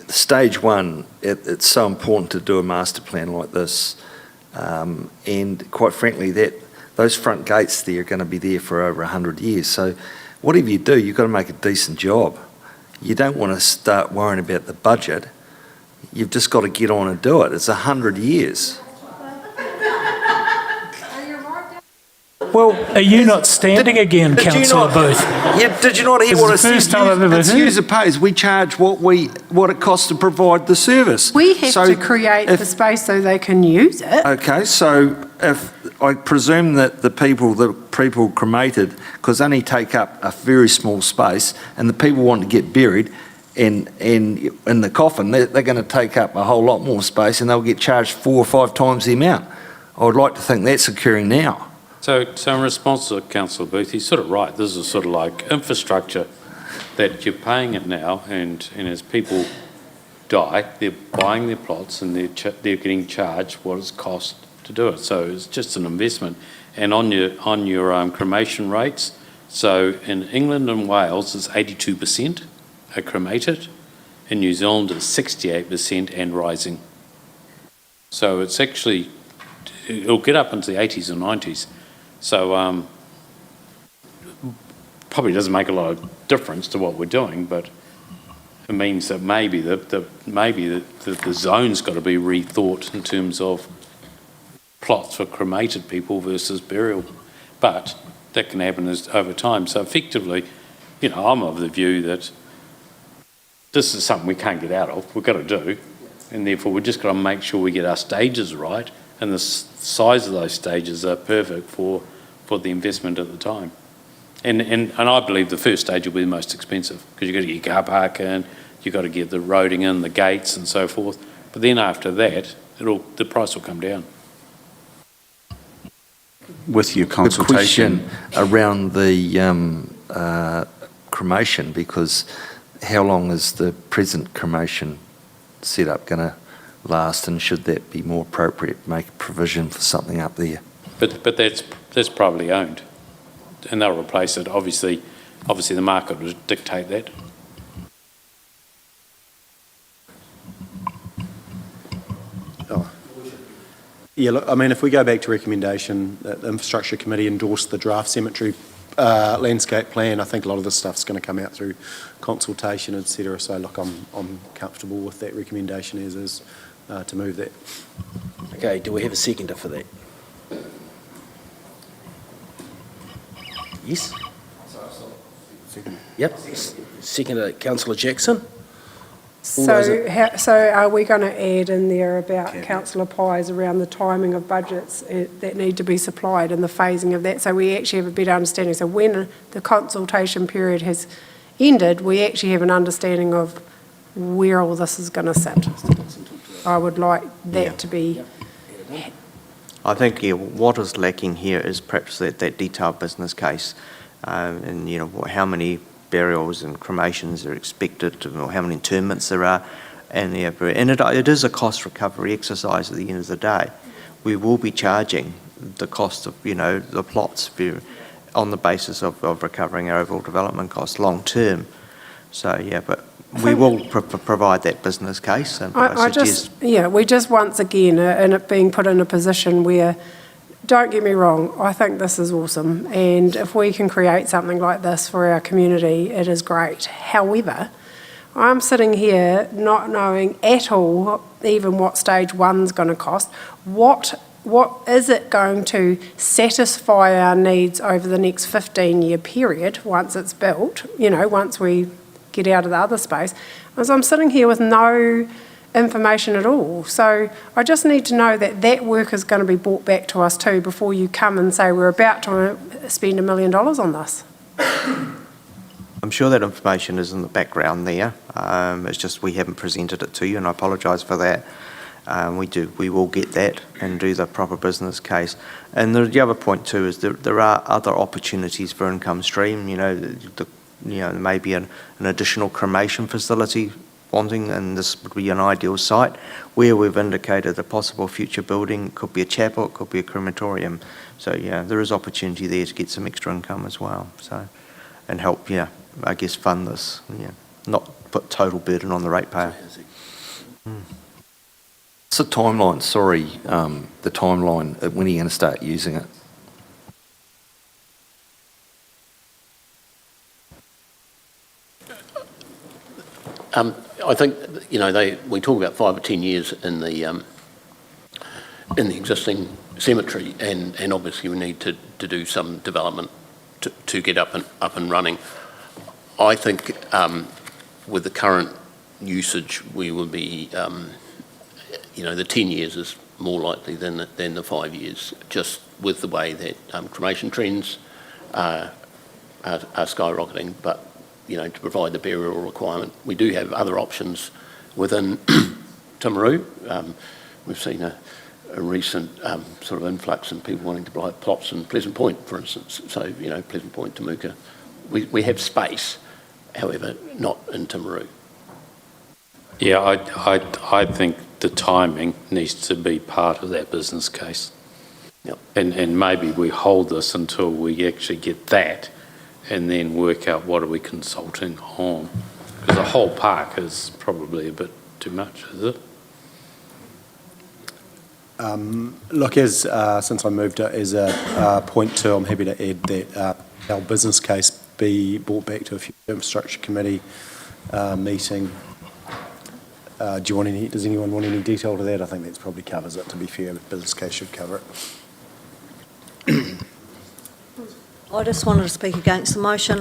stage one, it's so important to do a master plan like this, and quite frankly, those front gates there are going to be there for over 100 years. So whatever you do, you've got to make a decent job. You don't want to start worrying about the budget. You've just got to get on and do it. It's 100 years. Well, are you not standing again, Councillor Booth? Yeah, did you not hear what I said? It's the first time I've ever heard. It's user pays. We charge what it costs to provide the service. We have to create the space so they can use it. Okay, so if I presume that the people cremated, because they only take up a very small space, and the people want to get buried in the coffin, they're going to take up a whole lot more space, and they'll get charged 4 or 5 times the amount. I would like to think that's occurring now. So in response to Councillor Booth, he's sort of right. This is sort of like infrastructure that you're paying it now, and as people die, they're buying their plots and they're getting charged what it's cost to do it. So it's just an investment. And on your cremation rates, so in England and Wales, it's 82% are cremated. In New Zealand, it's 68% and rising. So it's actually, it'll get up into the 80s and 90s. So probably doesn't make a lot of difference to what we're doing, but it means that maybe the zone's got to be rethought in terms of plots for cremated people versus burial. But that can happen over time. So effectively, I'm of the view that this is something we can't get out of. We've got to do, and therefore we've just got to make sure we get our stages right, and the size of those stages are perfect for the investment at the time. And I believe the first stage will be the most expensive because you've got to get your car park in, you've got to get the roading in, the gates and so forth. But then after that, the price will come down. With your The consultation. question around the cremation, because how long is the present cremation setup going to last, and should that be more appropriate to make provision for something up there? But that's privately owned, and they'll replace it. Obviously the market will dictate that. Yeah, look, I mean, if we go back to recommendation that the Infrastructure Committee endorsed the draft cemetery landscape plan, I think a lot of this stuff's going to come out through consultation, etc. So, look, I'm comfortable with that recommendation as is to move that. Okay, do we have a seconder for that? Yes? Yep. Seconder, Councillor Jackson. So are we going to add in there about Councillor Pye's around the timing of budgets that need to be supplied and the phasing of that, so we actually have a better understanding? So when the consultation period has ended, we actually have an understanding of where all this is going to sit. I would like that to be... I think what is lacking here is perhaps that detailed business case, and how many burials and cremations are expected, or how many interments there are, and it is a cost recovery exercise at the end of the day. We will be charging the cost of the plots on the basis of recovering our overall development costs long term. So but we will provide that business case, and we just once again and it being put in a position where, don't get me wrong, I think this is awesome, and if we can create something like this for our community, it is great. However, I'm sitting here not knowing at all even what stage one's going to cost. What is it going to satisfy our needs over the next 15-year period once it's built, once we get out of the other space? As I'm sitting here with no information at all. So I just need to know that work is going to be brought back to us too before you come and say we're about to spend $1 million on this. I'm sure that information is in the background there. It's just we haven't presented it to you, and I apologise for that. We will get that and do the proper business case. And the other point too is there are other opportunities for income stream. There may be an additional cremation facility wanting, and this would be an ideal site where we've indicated a possible future building. Could be a chapel, it could be a crematorium. So there is opportunity there to get some extra income as well. So, and help, I guess fund this. Not put total burden on the ratepayer. What's the timeline? Sorry, the timeline. When are you going to start using it? I think we talk about 5 or 10 years in the existing cemetery, and obviously we need to do some development to get up and running. I think with the current usage, we will be the 10 years is more likely than the 5 years, just with the way that cremation trends are skyrocketing. But to provide the burial requirement, we do have other options within Timaru. We've seen a recent sort of influx in people wanting to buy plots in Pleasant Point, for instance. So, Pleasant Point, Temuka. We have space, however, not in Timaru. Yeah, I think the timing needs to be part of that business case. Yep. And maybe we hold this until we actually get that and then work out what are we consulting on. Because the whole park is probably a bit too much, is it? Look, since I moved it as a point two, I'm happy to add that our business case be brought back to a future infrastructure committee meeting. Does anyone want any detail to that? I think that probably covers it, to be fair. The business case should cover it. I just wanted to speak against the motion.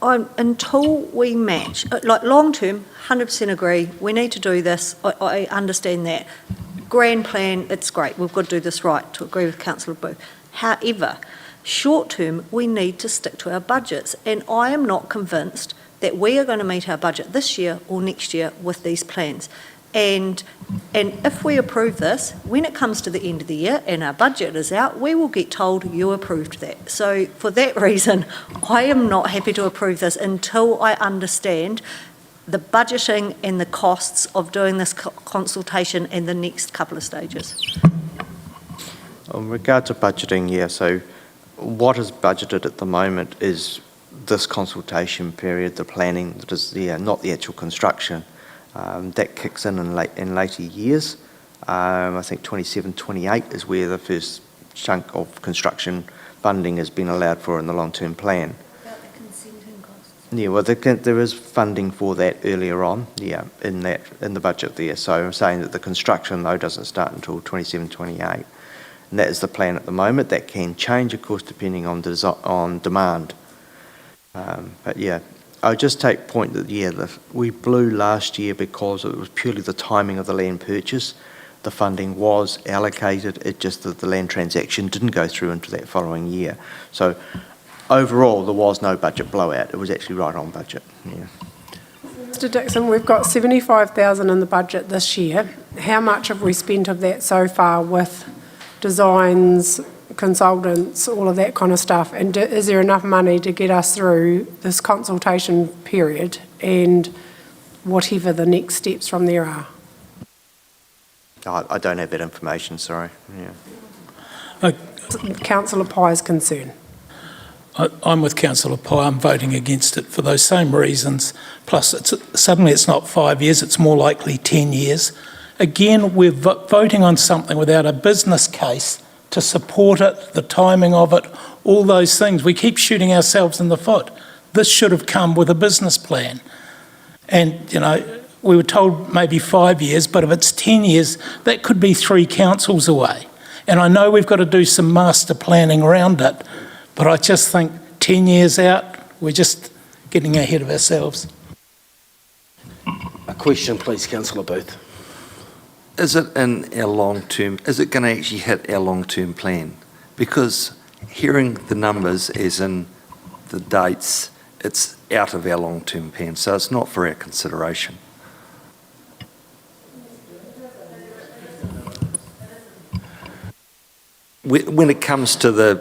Until we match, like long term, 100% agree, we need to do this. I understand that. Grand plan, it's great, we've got to do this right, to agree with Councillor Booth. However, short term, we need to stick to our budgets, and I am not convinced that we are going to meet our budget this year or next year with these plans. And if we approve this, when it comes to the end of the year and our budget is out, we will get told you approved that. So for that reason, I am not happy to approve this until I understand the budgeting and the costs of doing this consultation in the next couple of stages. In regard to budgeting, yeah, so what is budgeted at the moment is this consultation period, the planning, that is not the actual construction. That kicks in later years. I think 27, 28 is where the first chunk of construction funding has been allowed for in the long-term plan. About the consenting costs? Yeah, well, there is funding for that earlier on, yeah, in the budget there. So I'm saying that the construction, though, doesn't start until 27, 28. And that is the plan at the moment. That can change, of course, depending on demand. But yeah, I'll just take point that, we blew last year because it was purely the timing of the land purchase. The funding was allocated, it just that the land transaction didn't go through into that following year. So overall, there was no budget blowout. It was actually right on budget, yeah. Mr Dixon, we've got 75,000 in the budget this year. How much have we spent of that so far with designs, consultants, all of that kind of stuff? And is there enough money to get us through this consultation period and whatever the next steps from there are? I don't have that information, sorry. Yeah. Councillor Pye's concern. I'm with Councillor Pye. I'm voting against it for those same reasons. Plus, suddenly it's not 5 years, it's more likely 10 years. Again, we're voting on something without a business case to support it, the timing of it, all those things. We keep shooting ourselves in the foot. This should have come with a business plan. And, we were told maybe 5 years, but if it's 10 years, that could be 3 councils away. And I know we've got to do some master planning around it, but I just think 10 years out, we're just getting ahead of ourselves. A question, please, Councillor Booth. Is it in our long-term, is it going to actually hit our long-term plan? Because hearing the numbers as in the dates, it's out of our long-term plan, so it's not for our consideration. When it comes to the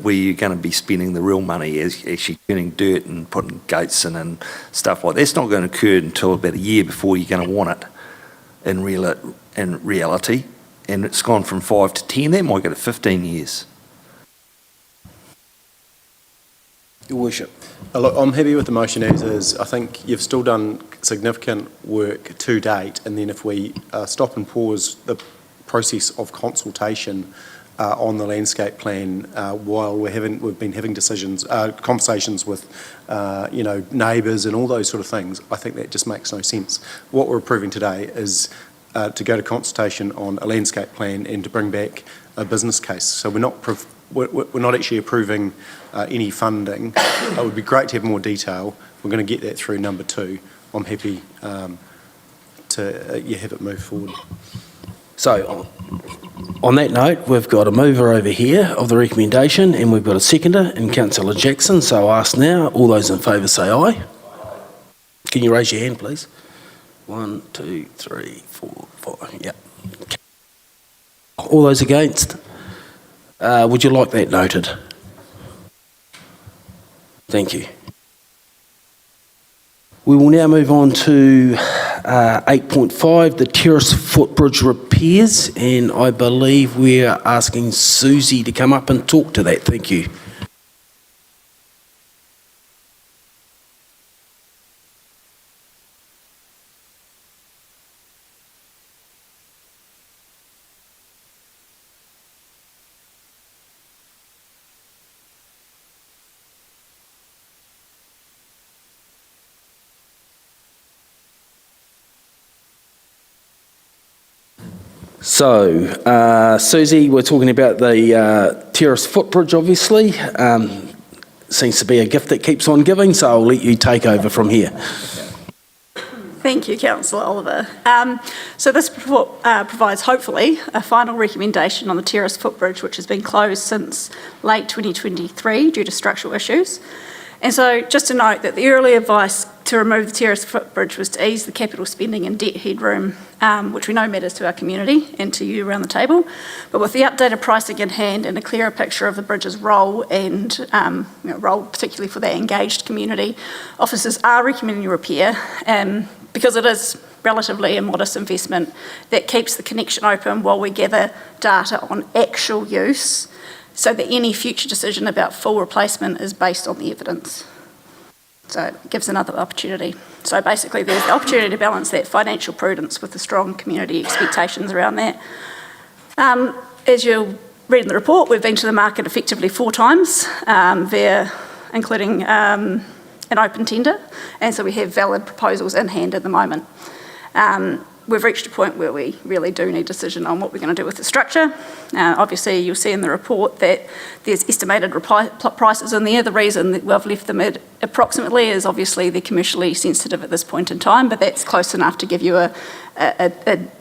where you're going to be spending the real money, is actually turning dirt and putting gates in and stuff like that, that's not going to occur until about a year before you're going to want it in reality. And it's gone from 5 to 10, that might go to 15 years. Your Worship. Look, I'm happy with the motion as is. I think you've still done significant work to date, and then if we stop and pause the process of consultation on the landscape plan while we've been having conversations with neighbours and all those sort of things, I think that just makes no sense. What we're approving today is to go to consultation on a landscape plan and to bring back a business case. So we're not actually approving any funding. It would be great to have more detail. We're going to get that through number 2. I'm happy to have it move forward. So, on that note, we've got a mover over here of the recommendation, and we've got a seconder in Councillor Jackson. So I'll ask now, all those in favour say aye. Can you raise your hand, please? 1, 2, 3, 4, 5, yep. All those against? Would you like that noted? Thank you. We will now move on to 8.5, the Terrace footbridge repairs, and I believe we're asking Susie to come up and talk to that. Thank you. So, Susie, we're talking about the Terrace footbridge, obviously. Seems to be a gift that keeps on giving, so I'll let you take over from here. Thank you, Councillor Oliver. So this provides, hopefully, a final recommendation on the Terrace footbridge, which has been closed since late 2023 due to structural issues. And so just to note that the early advice to remove the Terrace footbridge was to ease the capital spending and debt headroom, which we know matters to our community and to you around the table. But with the updated pricing in hand and a clearer picture of the bridge's role and role particularly for that engaged community, officers are recommending repair because it is relatively a modest investment that keeps the connection open while we gather data on actual use, so that any future decision about full replacement is based on the evidence. So it gives another opportunity. So basically there's the opportunity to balance that financial prudence with the strong community expectations around that. As you'll read in the report, we've been to the market effectively 4 times, including an open tender, and so we have valid proposals in hand at the moment. We've reached a point where we really do need a decision on what we're going to do with the structure. Obviously, you'll see in the report that there's estimated prices in there. The reason that we've left them at approximately is obviously they're commercially sensitive at this point in time, but that's close enough to give you an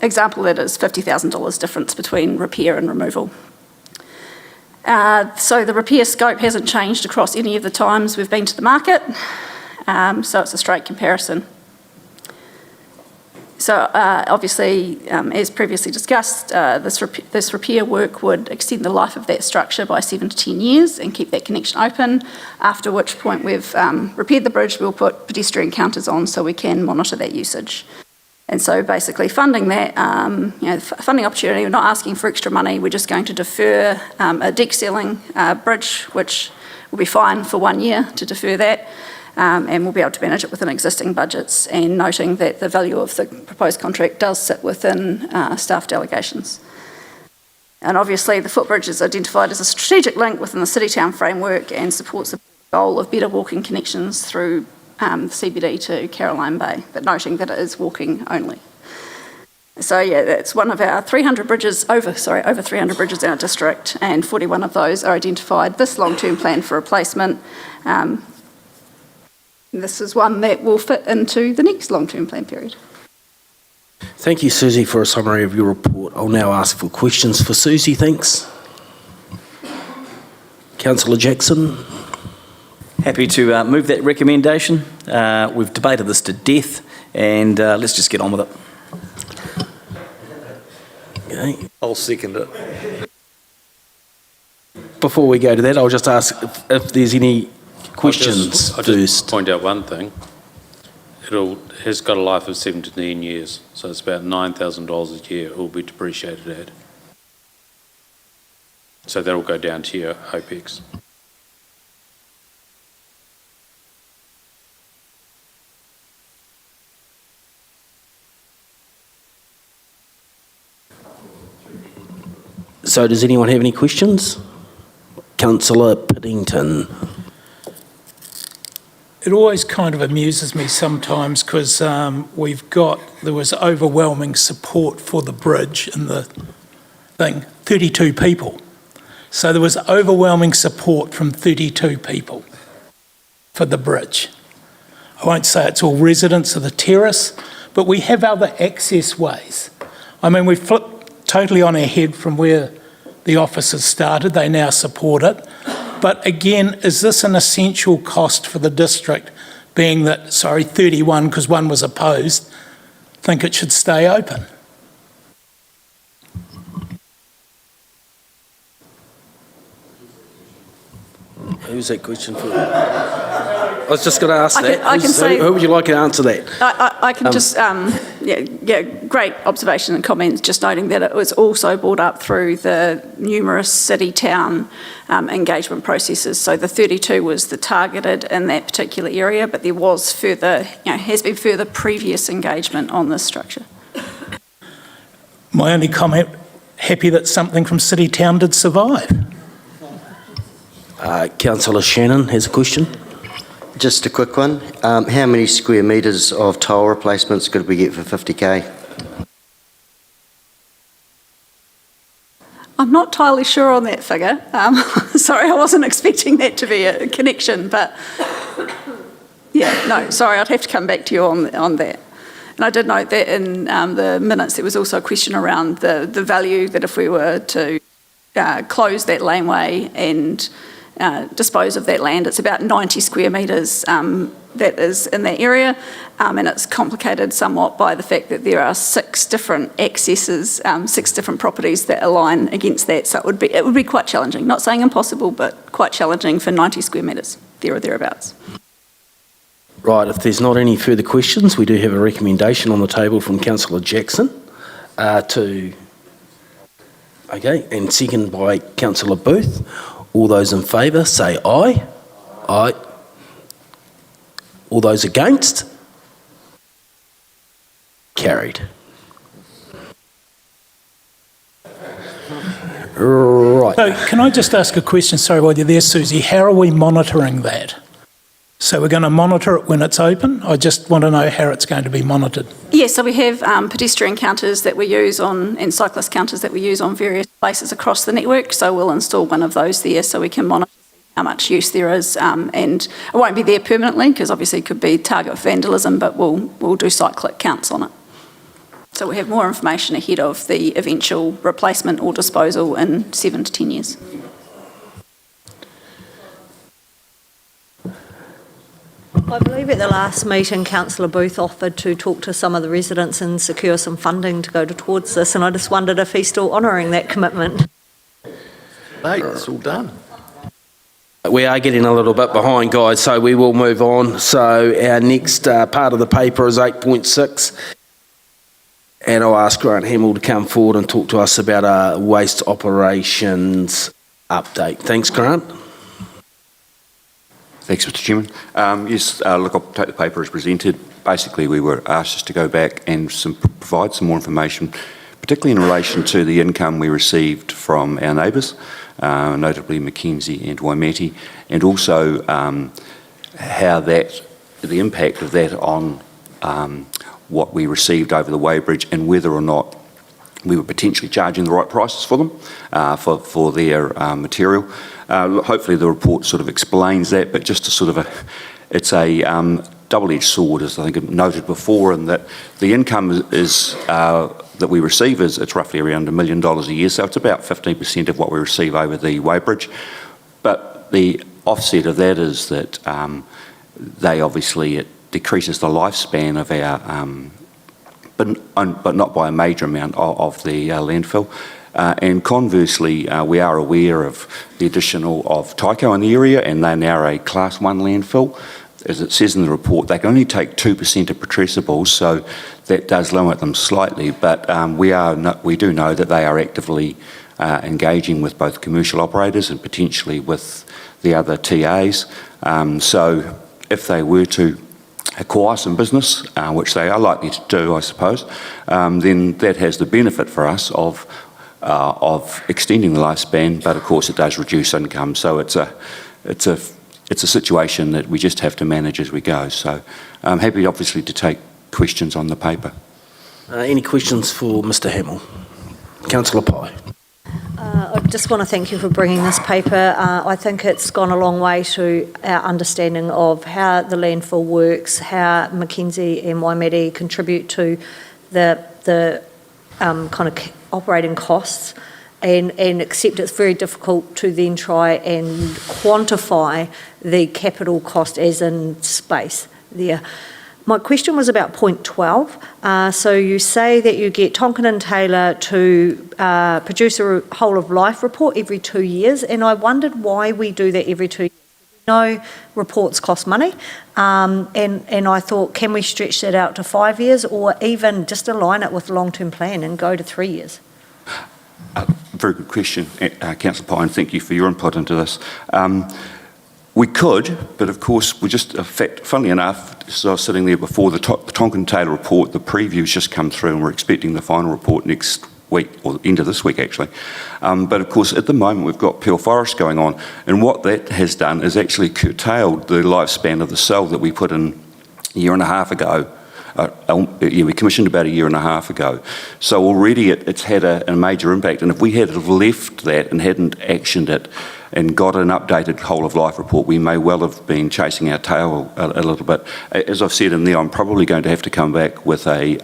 example that is $50,000 difference between repair and removal. So the repair scope hasn't changed across any of the times we've been to the market, so it's a straight comparison. So obviously, as previously discussed, this repair work would extend the life of that structure by 7 to 10 years and keep that connection open, after which point we've repaired the bridge. We'll put pedestrian counters on so we can monitor that usage. And so basically funding that, funding opportunity, we're not asking for extra money, we're just going to defer a deck ceiling bridge, which will be fine for 1 year to defer that. And we'll be able to manage it within existing budgets, and noting that the value of the proposed contract does sit within staff delegations. And obviously the footbridge is identified as a strategic link within the city-town framework and supports the goal of better walking connections through the CBD to Geraldine Bay, but noting that it is walking only. So yeah, that's one of our 300 bridges, over 300 bridges in our district, and 41 of those are identified this long-term plan for replacement. This is one that will fit into the next long-term plan period. Thank you, Susie, for a summary of your report. I'll now ask for questions for Susie. Thanks. Councillor Jackson. Happy to move that recommendation. We've debated this to death, and let's just get on with it. Okay. I'll second it. Before we go to that, I'll just ask if there's any questions I'll just point out one thing. It has got a life of 7 to 10 years, so it's about $9,000 a year it will be depreciated at. So that'll go down to your OPEX. So does anyone have any questions? Councillor Piddington. It always kind of amuses me sometimes because there was overwhelming support for the bridge and the thing, 32 people. So there was overwhelming support from 32 people for the bridge. I won't say it's all residents of the terrace, but we have other access ways. I mean, we've flipped totally on our head from where the officers started. They now support it. But again, is this an essential cost for the district, being that, 31, because one was opposed, think it should stay open? Who's that question for? I was just going to ask that. I can say- Who would you like to answer that? I can just, great observation and comments, just noting that it was also brought up through the numerous city-town engagement processes. So the 32 was the targeted in that particular area, but there was further, has been further previous engagement on this structure. My only comment, happy that something from City Town did survive. Councillor Shannon has a question. Just a quick one. How many square metres of tile replacements could we get for 50k? I'm not entirely sure on that figure. Sorry, I wasn't expecting that to be a connection, but yeah, no, sorry, I'd have to come back to you on that. And I did note that in the minutes there was also a question around the value that if we were to close that laneway and dispose of that land, it's about 90 square metres that is in that area, and it's complicated somewhat by the fact that there are 6 different accesses, 6 different properties that align against that, so it would be quite challenging. Not saying impossible, but quite challenging for 90 square metres, there or thereabouts. Right, if there's not any further questions, we do have a recommendation on the table from Councillor Jackson and second by Councillor Booth. All those in favour say aye. Aye. All those against? Carried. Right. So can I just ask a question? Sorry, while you're there, Susie. How are we monitoring that? So we're going to monitor it when it's open? I just want to know how it's going to be monitored. Yeah, so we have pedestrian counters that we use and cyclist counters that we use on various places across the network. So we'll install one of those there so we can monitor how much use there is. And it won't be there permanently because obviously it could be target for vandalism, but we'll do cyclic counts on it. So we have more information ahead of the eventual replacement or disposal in 7 to 10 years. I believe at the last meeting, Councillor Booth offered to talk to some of the residents and secure some funding to go towards this, and I just wondered if he's still honouring that commitment. Mate, it's all done. We are getting a little bit behind, guys, so we will move on. So our next part of the paper is 8.6, and I'll ask Grant Hamill to come forward and talk to us about our waste operations update. Thanks, Grant. Thanks, Mr. Chairman. Yes, look, I'll take the paper as presented. Basically, we were asked just to go back and provide some more information, particularly in relation to the income we received from our neighbours, notably Mackenzie and Waimeti, and also how the impact of that on what we received over the weighbridge and whether or not we were potentially charging the right prices for them, for their material. Hopefully the report sort of explains that, but just to sort of it's a double-edged sword, as I think I've noted before, and that the income is that we receive it's roughly around $1 million a year, so it's about 15% of what we receive over the weighbridge. But the offset of that is that it decreases the lifespan of our but not by a major amount of the landfill. And conversely, we are aware of the addition of Tyco in the area, and they're now a Class 1 landfill. As it says in the report, they can only take 2% of putrescibles, so that does limit them slightly. But we do know that they are actively engaging with both commercial operators and potentially with the other TAs. So if they were to acquire some business, which they are likely to do, I suppose, then that has the benefit for us of extending the lifespan, but of course it does reduce income. So it's a situation that we just have to manage as we go. So I'm happy, obviously, to take questions on the paper. Any questions for Mr. Hamill? Councillor Pye. I just want to thank you for bringing this paper. I think it's gone a long way to our understanding of how the landfill works, how Mackenzie and Waimeti contribute to the kind of operating costs, and accept it's very difficult to then try and quantify the capital cost as in space there. My question was about point 12. So you say that you get Tonkin and Taylor to produce a whole of life report every 2 years, and I wondered why we do that every 2 years. know reports cost money, and I thought, can we stretch that out to 5 years, or even just align it with the long-term plan and go to 3 years? Very good question, Councillor Pine. Thank you for your input into this. We could, but of course, we just, in fact, funnily enough, so I was sitting there before the Tonkin Taylor report, the preview's just come through, and we're expecting the final report next week, or the end of this week actually. But of course, at the moment, we've got Peel Forest going on, and what that has done is actually curtailed the lifespan of the cell that we put in a year and a half ago. We commissioned about a year and a half ago. So already it's had a major impact, and if we had have left that and hadn't actioned it and got an updated whole of life report, we may well have been chasing our tail a little bit. As I've said in there, I'm probably going to have to come back with a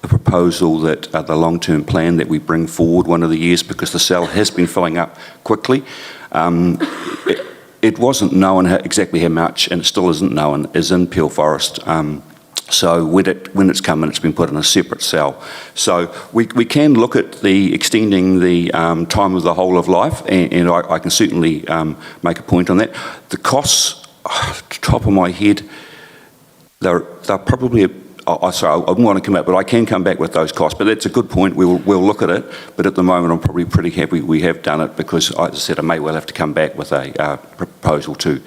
proposal that the long-term plan that we bring forward one of the years, because the cell has been filling up quickly. It wasn't known exactly how much, and it still isn't known, is in Peel Forest. So when it's come in, it's been put in a separate cell. So we can look at extending the time of the whole of life, and I can certainly make a point on that. The costs, off the top of my head, they're probably, sorry, I wouldn't want to come out, but I can come back with those costs. But that's a good point. We'll look at it. But at the moment, I'm probably pretty happy we have done it, because, as I said, I may well have to come back with a proposal to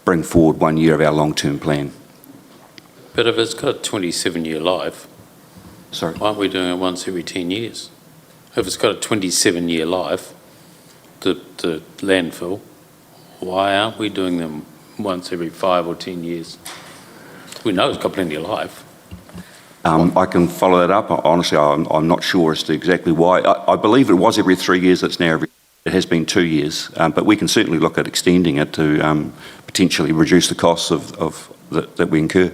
bring forward 1 year of our long-term plan. But if it's got a 27-year life, sorry, why aren't we doing it once every 10 years? If it's got a 27-year life, the landfill, why aren't we doing them once every 5 or 10 years? We know it's got plenty of life. I can follow that up. Honestly, I'm not sure as to exactly why. I believe it was every 3 years. It's now it has been 2 years. But we can certainly look at extending it to potentially reduce the costs that we incur.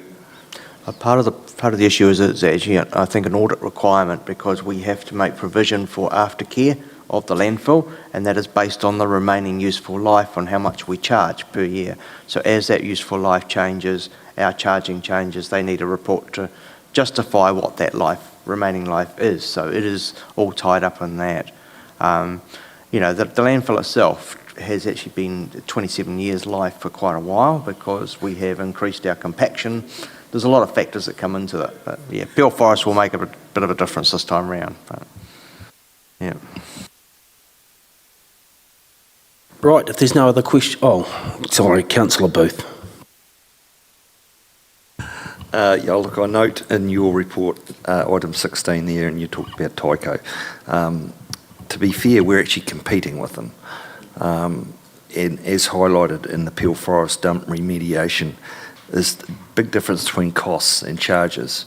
Part of the issue is it's actually, I think, an audit requirement, because we have to make provision for aftercare of the landfill, and that is based on the remaining useful life on how much we charge per year. So as that useful life changes, our charging changes, they need a report to justify what that remaining life is. So it is all tied up in that. The landfill itself has actually been 27 years life for quite a while, because we have increased our compaction. There's a lot of factors that come into it. But yeah, Peel Forest will make a bit of a difference this time round. But, yeah. Right, if there's no other question... Oh, sorry, Councillor Booth. Yeah, look, I note in your report, item 16 there, and you talked about Tyco. To be fair, we're actually competing with them. And as highlighted in the Peel Forest dump remediation, there's a big difference between costs and charges.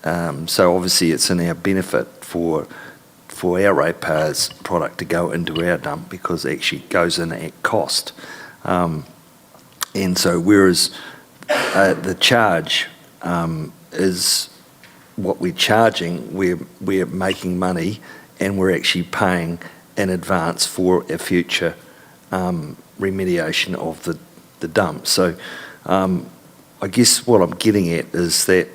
So obviously it's in our benefit for our ratepayers' product to go into our dump, because it actually goes in at cost. And so whereas the charge is what we're charging, we're making money, and we're actually paying in advance for a future remediation of the dump. So I guess what I'm getting at is that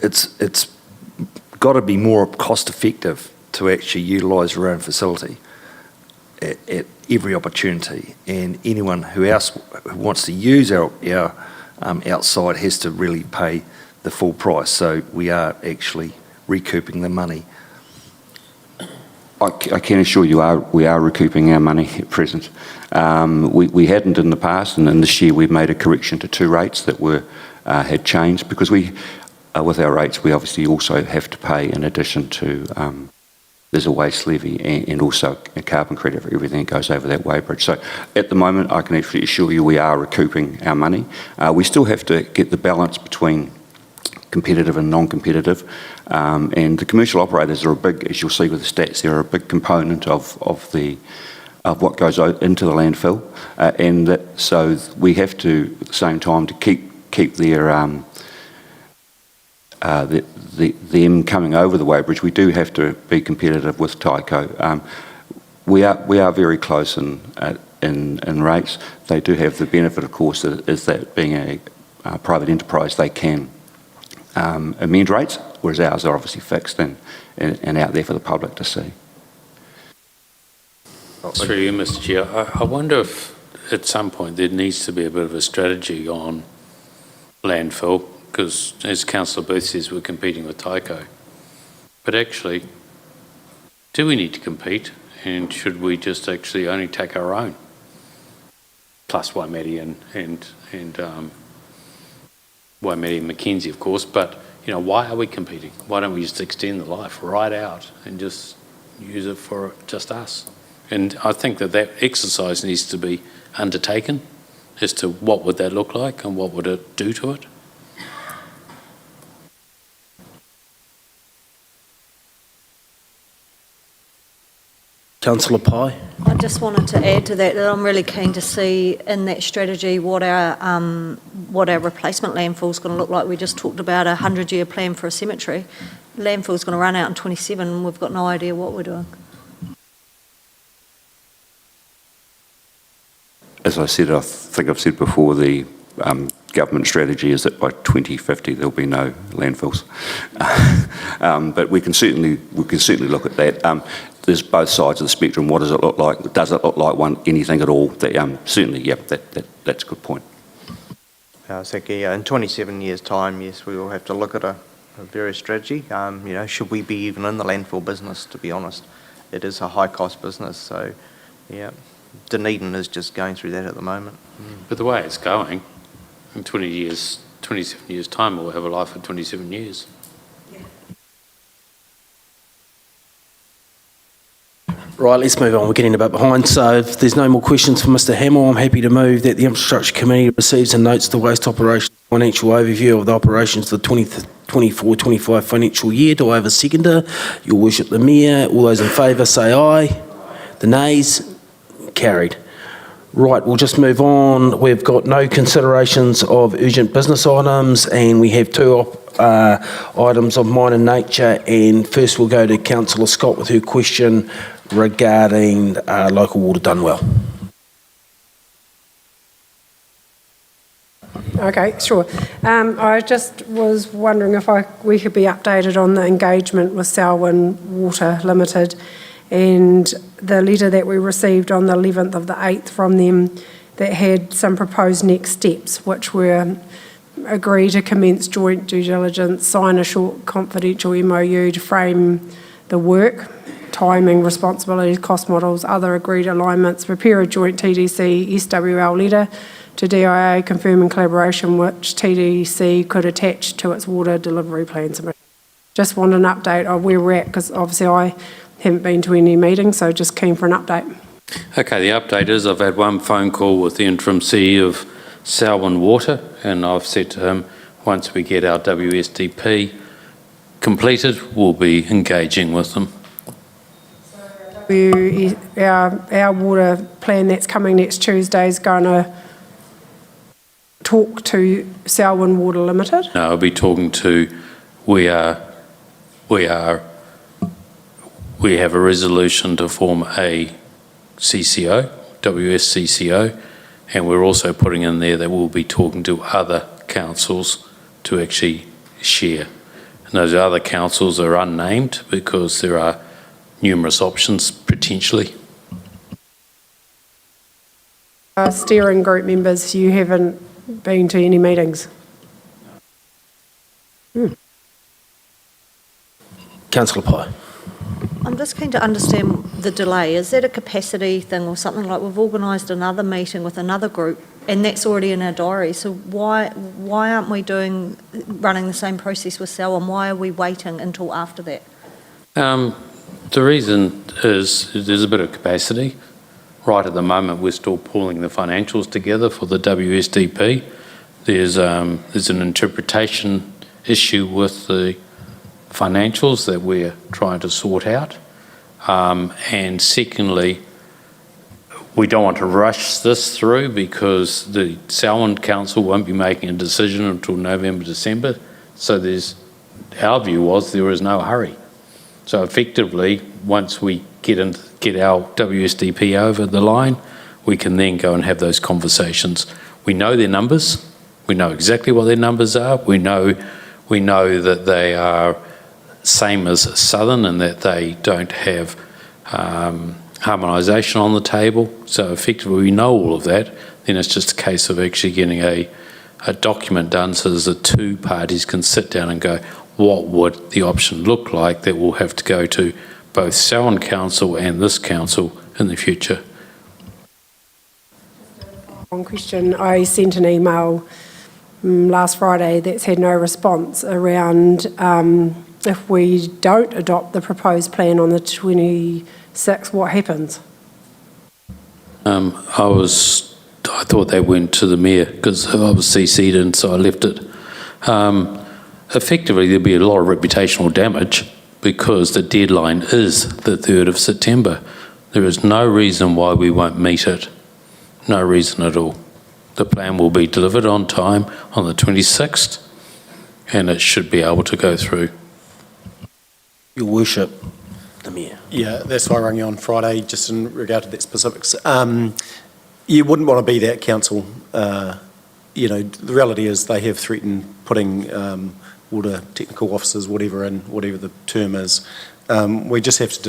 it's got to be more cost effective to actually utilise our own facility at every opportunity, and anyone who wants to use our outside has to really pay the full price. So we are actually recouping the money. I can assure you we are recouping our money at present. We hadn't in the past, and in this year we've made a correction to 2 rates that had changed, because with our rates we obviously also have to pay, in addition to there's a waste levy and also a carbon credit for everything that goes over that weighbridge. So at the moment I can actually assure you we are recouping our money. We still have to get the balance between competitive and non-competitive, and the commercial operators are a big, as you'll see with the stats, they're a big component of what goes into the landfill, and that, so we have to at the same time to keep their them coming over the weighbridge. We do have to be competitive with Tyco. We are very close in rates. They do have the benefit, of course, is that being a private enterprise, they can amend rates, whereas ours are obviously fixed and out there for the public to see. Through you, Mr Chair, I wonder if at some point there needs to be a bit of a strategy on landfill, because as Councillor Booth says, we're competing with Tyco. But actually, do we need to compete, and should we just actually only take our own? Plus Waimea and Waimea and Mackenzie, of course, but why are we competing? Why don't we just extend the life right out and just use it for just us? And I think that exercise needs to be undertaken as to what would that look like and what would it do to it. Councillor Pye. I just wanted to add to that I'm really keen to see in that strategy what our replacement landfill is going to look like. We just talked about a 100-year plan for a cemetery. Landfill is going to run out in 27 and we've got no idea what we're doing. As I said, I think I've said before, the government strategy is that by 2050 there'll be no landfills. But we can certainly look at that. There's both sides of the spectrum. What does it look like? Does it look like anything at all? Certainly, yeah, that's a good point. In 27 years' time, yes, we will have to look at a various strategy. Should we be even in the landfill business, to be honest? It is a high-cost business, so, yeah. Dunedin is just going through that at the moment. But the way it's going, in 27 years' time, we'll have a life of 27 years. Right, let's move on. We're getting a bit behind. So if there's no more questions for Mr Hamill, I'm happy to move that the Infrastructure Committee receives and notes the waste operations financial overview of the operations of the 24-25 financial year. Do I have a seconder? Your Worship the Mayor. All those in favour say aye. The nays? Carried. Right, we'll just move on. We've got no considerations of urgent business items and we have two items of minor nature, and first we'll go to Councillor Scott with her question regarding local water done well. Okay, sure. I just was wondering if we could be updated on the engagement with Selwyn Water Limited and the letter that we received on the 11th of the 8th from them that had some proposed next steps, which were agree to commence joint due diligence, sign a short confidential MOU to frame the work, timing, responsibilities, cost models, other agreed alignments, prepare a joint TDC SWL letter to DIA confirming collaboration which TDC could attach to its water delivery plan submission. Just want an update of where we're at, because obviously I haven't been to any meetings, so just keen for an update. Okay, the update is I've had one phone call with the interim CEO of Selwyn Water, and I've said to him, once we get our WSDP completed, we'll be engaging with them. Our water plan that's coming next Tuesday is going to talk to Selwyn Water Limited? No, I'll be talking to, we have a resolution to form a CCO, WSCCO, and we're also putting in there that we'll be talking to other councils to actually share. And those other councils are unnamed because there are numerous options potentially. Steering group members, you haven't been to any meetings? Councillor Pye. I'm just keen to understand the delay. Is that a capacity thing or something? Like we've organised another meeting with another group and that's already in our diary. So why aren't we running the same process with Selwyn? Why are we waiting until after that? The reason is there's a bit of capacity. Right at the moment, we're still pulling the financials together for the WSDP. There's an interpretation issue with the financials that we're trying to sort out. And secondly, we don't want to rush this through because the Selwyn Council won't be making a decision until November, December. So our view was there was no hurry. So effectively, once we get our WSDP over the line, we can then go and have those conversations. We know their numbers. We know exactly what their numbers are. We know that they are same as Southern and that they don't have harmonisation on the table. So effectively we know all of that. Then it's just a case of actually getting a document done so that the two parties can sit down and go, what would the option look like that will have to go to both Selwyn Council and this council in the future. One question, I sent an email last Friday that's had no response around if we don't adopt the proposed plan on the 26th, what happens? I thought they went to the mayor because I was CC'd in, so I left it. Effectively, there'll be a lot of reputational damage because the deadline is the 3rd of September. There is no reason why we won't meet it. No reason at all. The plan will be delivered on time on the 26th and it should be able to go through. Your Worship, the Mayor. Yeah, that's why I rang you on Friday, just in regard to that specifics. You wouldn't want to be that council. You know, the reality is they have threatened putting water technical officers, whatever the term is. We just have to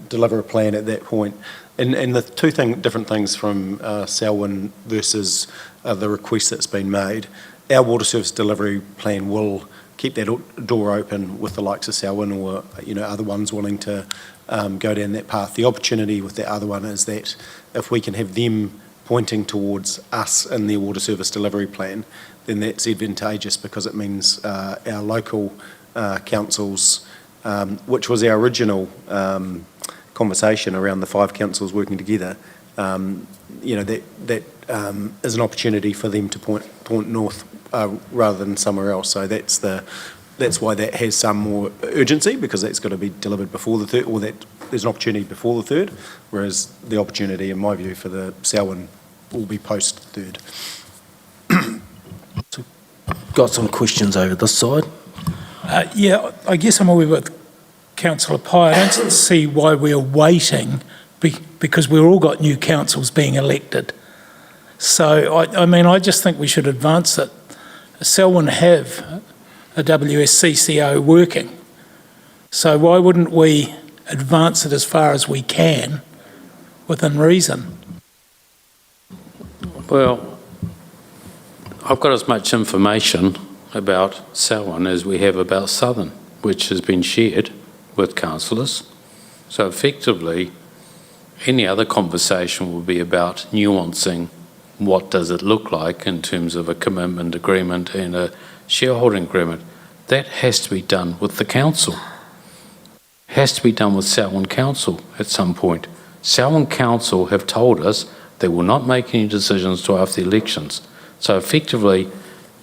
deliver a plan at that point. And the two different things from Selwyn versus the request that's been made, our water service delivery plan will keep that door open with the likes of Selwyn or other ones wanting to go down that path. The opportunity with that other one is that if we can have them pointing towards us in their water service delivery plan, then that's advantageous because it means our local councils, which was our original conversation around the 5 councils working together, that is an opportunity for them to point north rather than somewhere else. So that's why that has some more urgency, because that's got to be delivered before the 3rd, or that there's an opportunity before the 3rd, whereas the opportunity, in my view, for the Selwyn will be post 3rd. Got some questions over this side. Yeah, I guess I'm aware with Councillor Pye. I don't see why we're waiting because we've all got new councils being elected. So, I just think we should advance it. Selwyn have a WSCCO working. So why wouldn't we advance it as far as we can within reason? Well, I've got as much information about Selwyn as we have about Southern, which has been shared with councillors. So effectively, any other conversation will be about nuancing what does it look like in terms of a commitment agreement and a shareholding agreement. That has to be done with the council. It has to be done with Selwyn Council at some point. Selwyn Council have told us they will not make any decisions till after the elections. So effectively,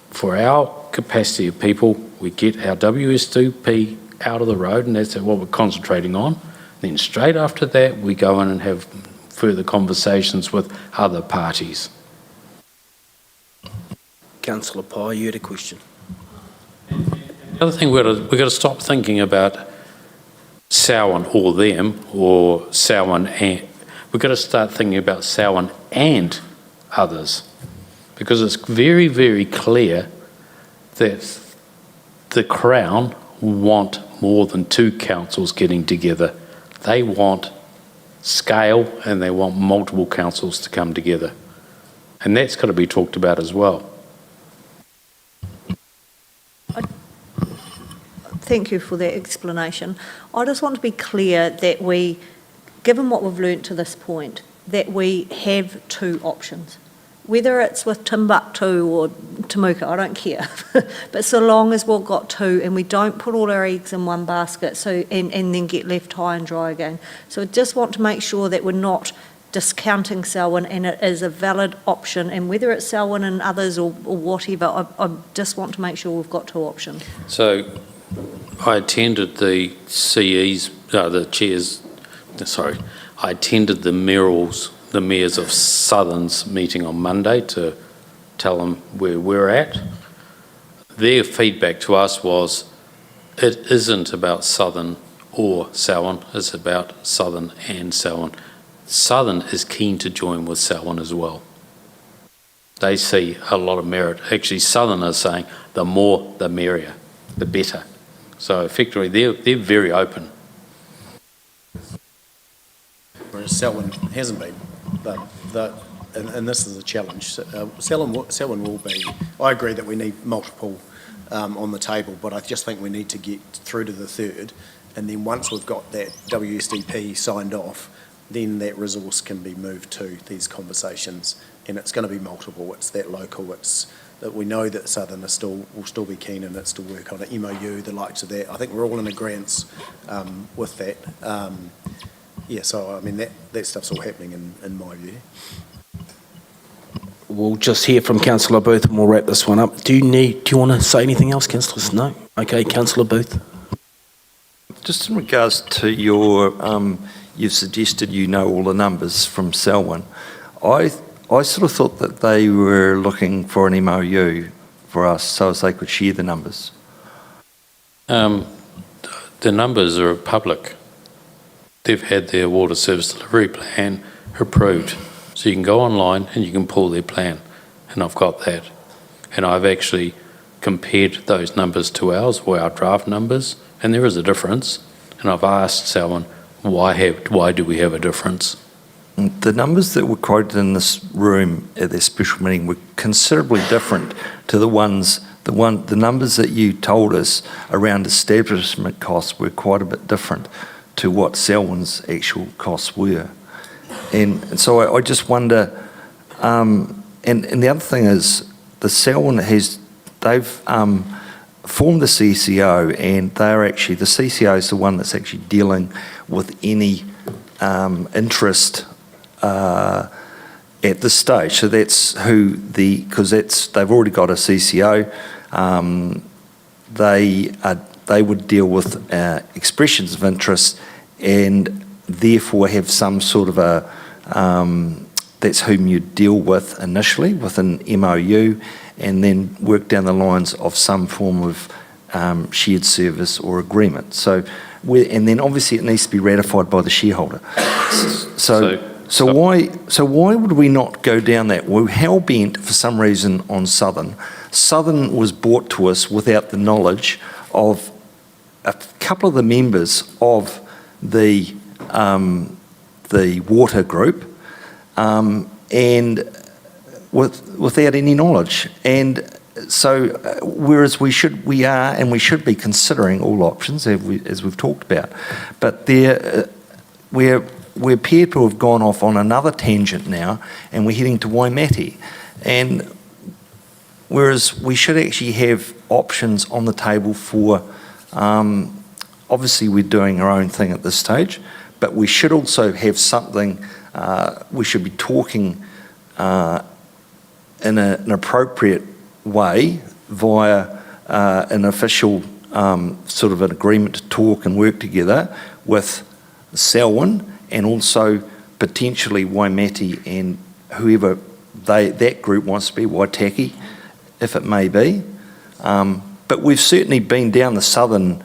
for our capacity of people, we get our WS2P out of the road, and that's what we're concentrating on. Then straight after that, we go in and have further conversations with other parties. Councillor Pye, you had a question. The other thing, we've got to stop thinking about Selwyn or them, or Selwyn and... We've got to start thinking about Selwyn and others, because it's very, very clear that the Crown want more than 2 councils getting together. They want scale and they want multiple councils to come together. And that's got to be talked about as well. Thank you for that explanation. I just want to be clear that we, given what we've learnt to this point, that we have 2 options. Whether it's with Timbuktu or Temuka, I don't care. But so long as we've got 2 and we don't put all our eggs in one basket and then get left high and dry again. So I just want to make sure that we're not discounting Selwyn and it is a valid option, and whether it's Selwyn and others or whatever, I just want to make sure we've got 2 options. So I attended the I attended the mayors of Southern's meeting on Monday to tell them where we're at. Their feedback to us was it isn't about Southern or Selwyn, it's about Southern and Selwyn. Southern is keen to join with Selwyn as well. They see a lot of merit. Actually, Southern is saying the more the merrier, the better. So effectively they're very open. whereas Selwyn hasn't been. And this is a challenge. Selwyn will be. I agree that we need multiple on the table, but I just think we need to get through to the third, and then once we've got that WSDP signed off, then that resource can be moved to these conversations, and it's going to be multiple. It's that local. It's that we know that Southern will still be keen in it to work on an MOU, the likes of that. I think we're all in agreement with that. So I mean that stuff's all happening in my view. We'll just hear from Councillor Booth and we'll wrap this one up. Do you want to say anything else, councillors? No? Okay, Councillor Booth. Just in regards to your, you've suggested you know all the numbers from Selwyn. I sort of thought that they were looking for an MOU for us so as they could share the numbers. The numbers are public. They've had their water service delivery plan approved. So you can go online and you can pull their plan. And I've got that. And I've actually compared those numbers to ours, or our draft numbers, and there is a difference. And I've asked Selwyn, why do we have a difference? The numbers that were quoted in this room at their special meeting were considerably different to the numbers that you told us around establishment costs were quite a bit different to what Selwyn's actual costs were. And so I just wonder, and the other thing is, the Selwyn they've formed the CCO, and they're actually, the CCO is the one that's actually dealing with any interest at this stage. So that's because they've already got a CCO. They would deal with expressions of interest and therefore have some sort of that's whom you deal with initially with an MOU, and then work down the lines of some form of shared service or agreement. So, and then obviously it needs to be ratified by the shareholder. So why would we not go down that? We're hell-bent for some reason on Southern. Southern was brought to us without the knowledge of a couple of the members of the water group, and without any knowledge. And so, whereas we should be considering all options as we've talked about, but we appear to have gone off on another tangent now, and we're heading to Waimate. And whereas we should actually have options on the table for, obviously we're doing our own thing at this stage, but we should also have something, we should be talking in an appropriate way via an official sort of an agreement to talk and work together with Selwyn, and also potentially Waimate and whoever that group wants to be, Waitaki, if it may be. But we've certainly been down the southern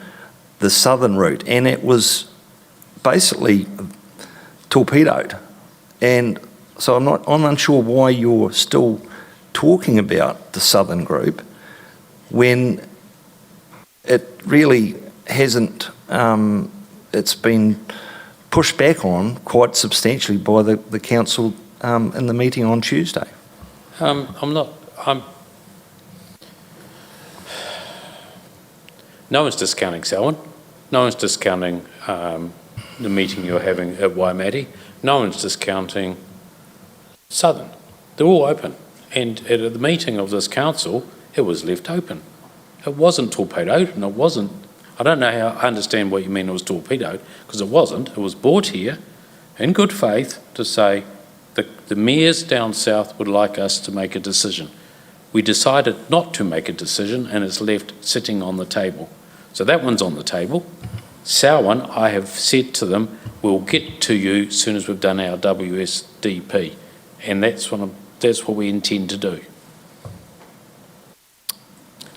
route, and it was basically torpedoed. And so I'm unsure why you're still talking about the southern group when it really hasn't, it's been pushed back on quite substantially by the council in the meeting on Tuesday. No one's discounting Selwyn. No one's discounting the meeting you're having at Waimate. No one's discounting Southern. They're all open. And at the meeting of this council, it was left open. It wasn't torpedoed, and it wasn't. I don't know how I understand what you mean it was torpedoed, because it wasn't. It was brought here in good faith to say the mayors down south would like us to make a decision. We decided not to make a decision, and it's left sitting on the table. So that one's on the table. Selwyn, I have said to them, we'll get to you as soon as we've done our WSDP, and that's what we intend to do.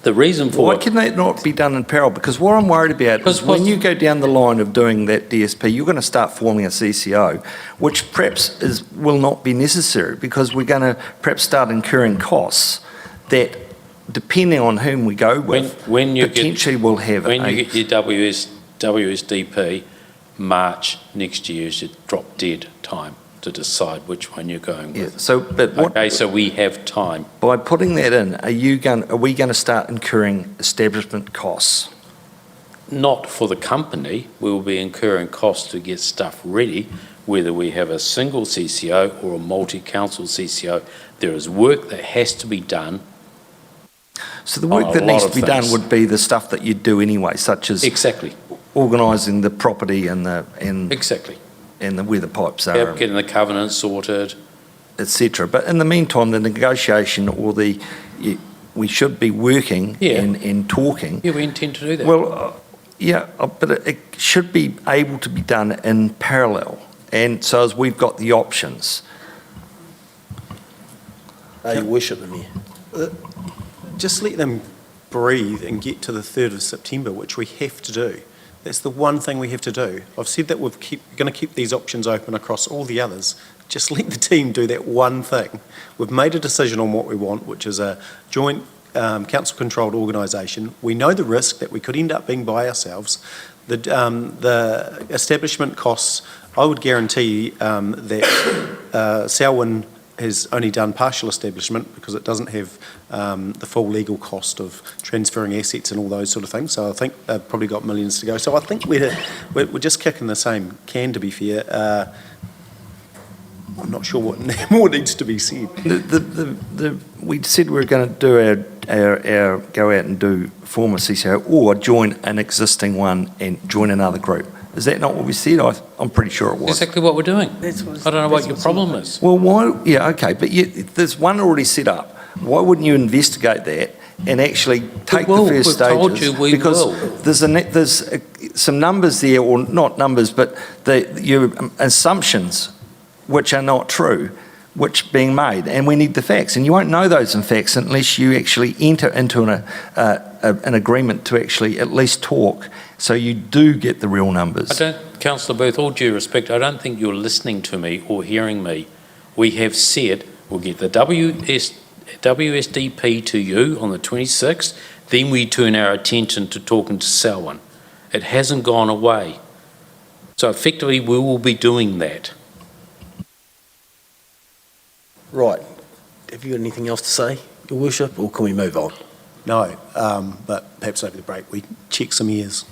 The reason for why can that not be done in parallel? Because what I'm worried about is when you go down the line of doing that DSP, you're going to start forming a CCO, which perhaps will not be necessary, because we're going to perhaps start incurring costs that, depending on whom we go with, potentially will have. When you get your WSDP, March next year is your drop dead time to decide which one you're going with. So we have time. By putting that in, are we going to start incurring establishment costs? Not for the company. We will be incurring costs to get stuff ready, whether we have a single CCO or a multi-council CCO. There is work that has to be done. So the work that needs to be done would be the stuff that you do anyway, such as organising the property and where the pipes are, getting the covenants sorted, etc. But in the meantime, the negotiation or we should be working and talking. Yeah, we intend to do that. Well, but it should be able to be done in parallel, and so as we've got the options. Your Worship, the Mayor. Just let them breathe and get to the 3rd of September, which we have to do. That's the one thing we have to do. I've said that we're going to keep these options open across all the others. Just let the team do that one thing. We've made a decision on what we want, which is a joint council-controlled organisation. We know the risk that we could end up being by ourselves. The establishment costs, I would guarantee that Selwyn has only done partial establishment because it doesn't have the full legal cost of transferring assets and all those sort of things. So I think they've probably got millions to go. So I think we're just kicking the same can, to be fair. I'm not sure what more needs to be said. We said we were going to do our go out and do form a CCO or join an existing one and join another group. Is that not what we said? I'm pretty sure it was. Exactly what we're doing. I don't know what your problem is. Well, why? Yeah, okay, but there's one already set up. Why wouldn't you investigate that and actually take the first stages? We've told you we will. There's some numbers there, or not numbers, but your assumptions which are not true, which being made, and we need the facts. And you won't know those in facts unless you actually enter into an agreement to actually at least talk, so you do get the real numbers. Councillor Booth, all due respect, I don't think you're listening to me or hearing me. We have said we'll get the WSDP to you on the 26th, then we turn our attention to talking to Selwyn. It hasn't gone away. So effectively, we will be doing that. Right. Have you got anything else to say, Your Worship, or can we move on? No, but perhaps over the break we check some ears.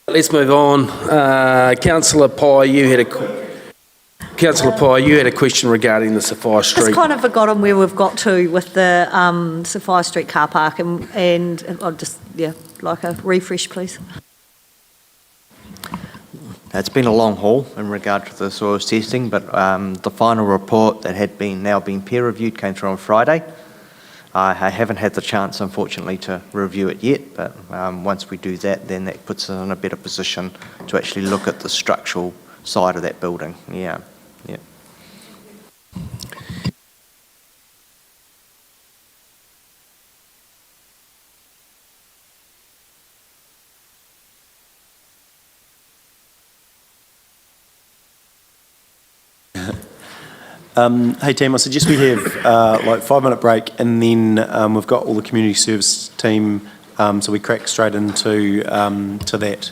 Let's move on. Councillor Pye, you had a question regarding the Sophia Street. Just kind of forgotten where we've got to with the Sophia Street car park, and I'll just like a refresh, please. It's been a long haul in regard to the soils testing, but the final report that had now been peer reviewed came through on Friday. I haven't had the chance, unfortunately, to review it yet, but once we do that, then that puts us in a better position to actually look at the structural side of that building. Yeah. Hey team, I suggest we have like 5-minute break, and then we've got all the community service team, so we crack straight into to that.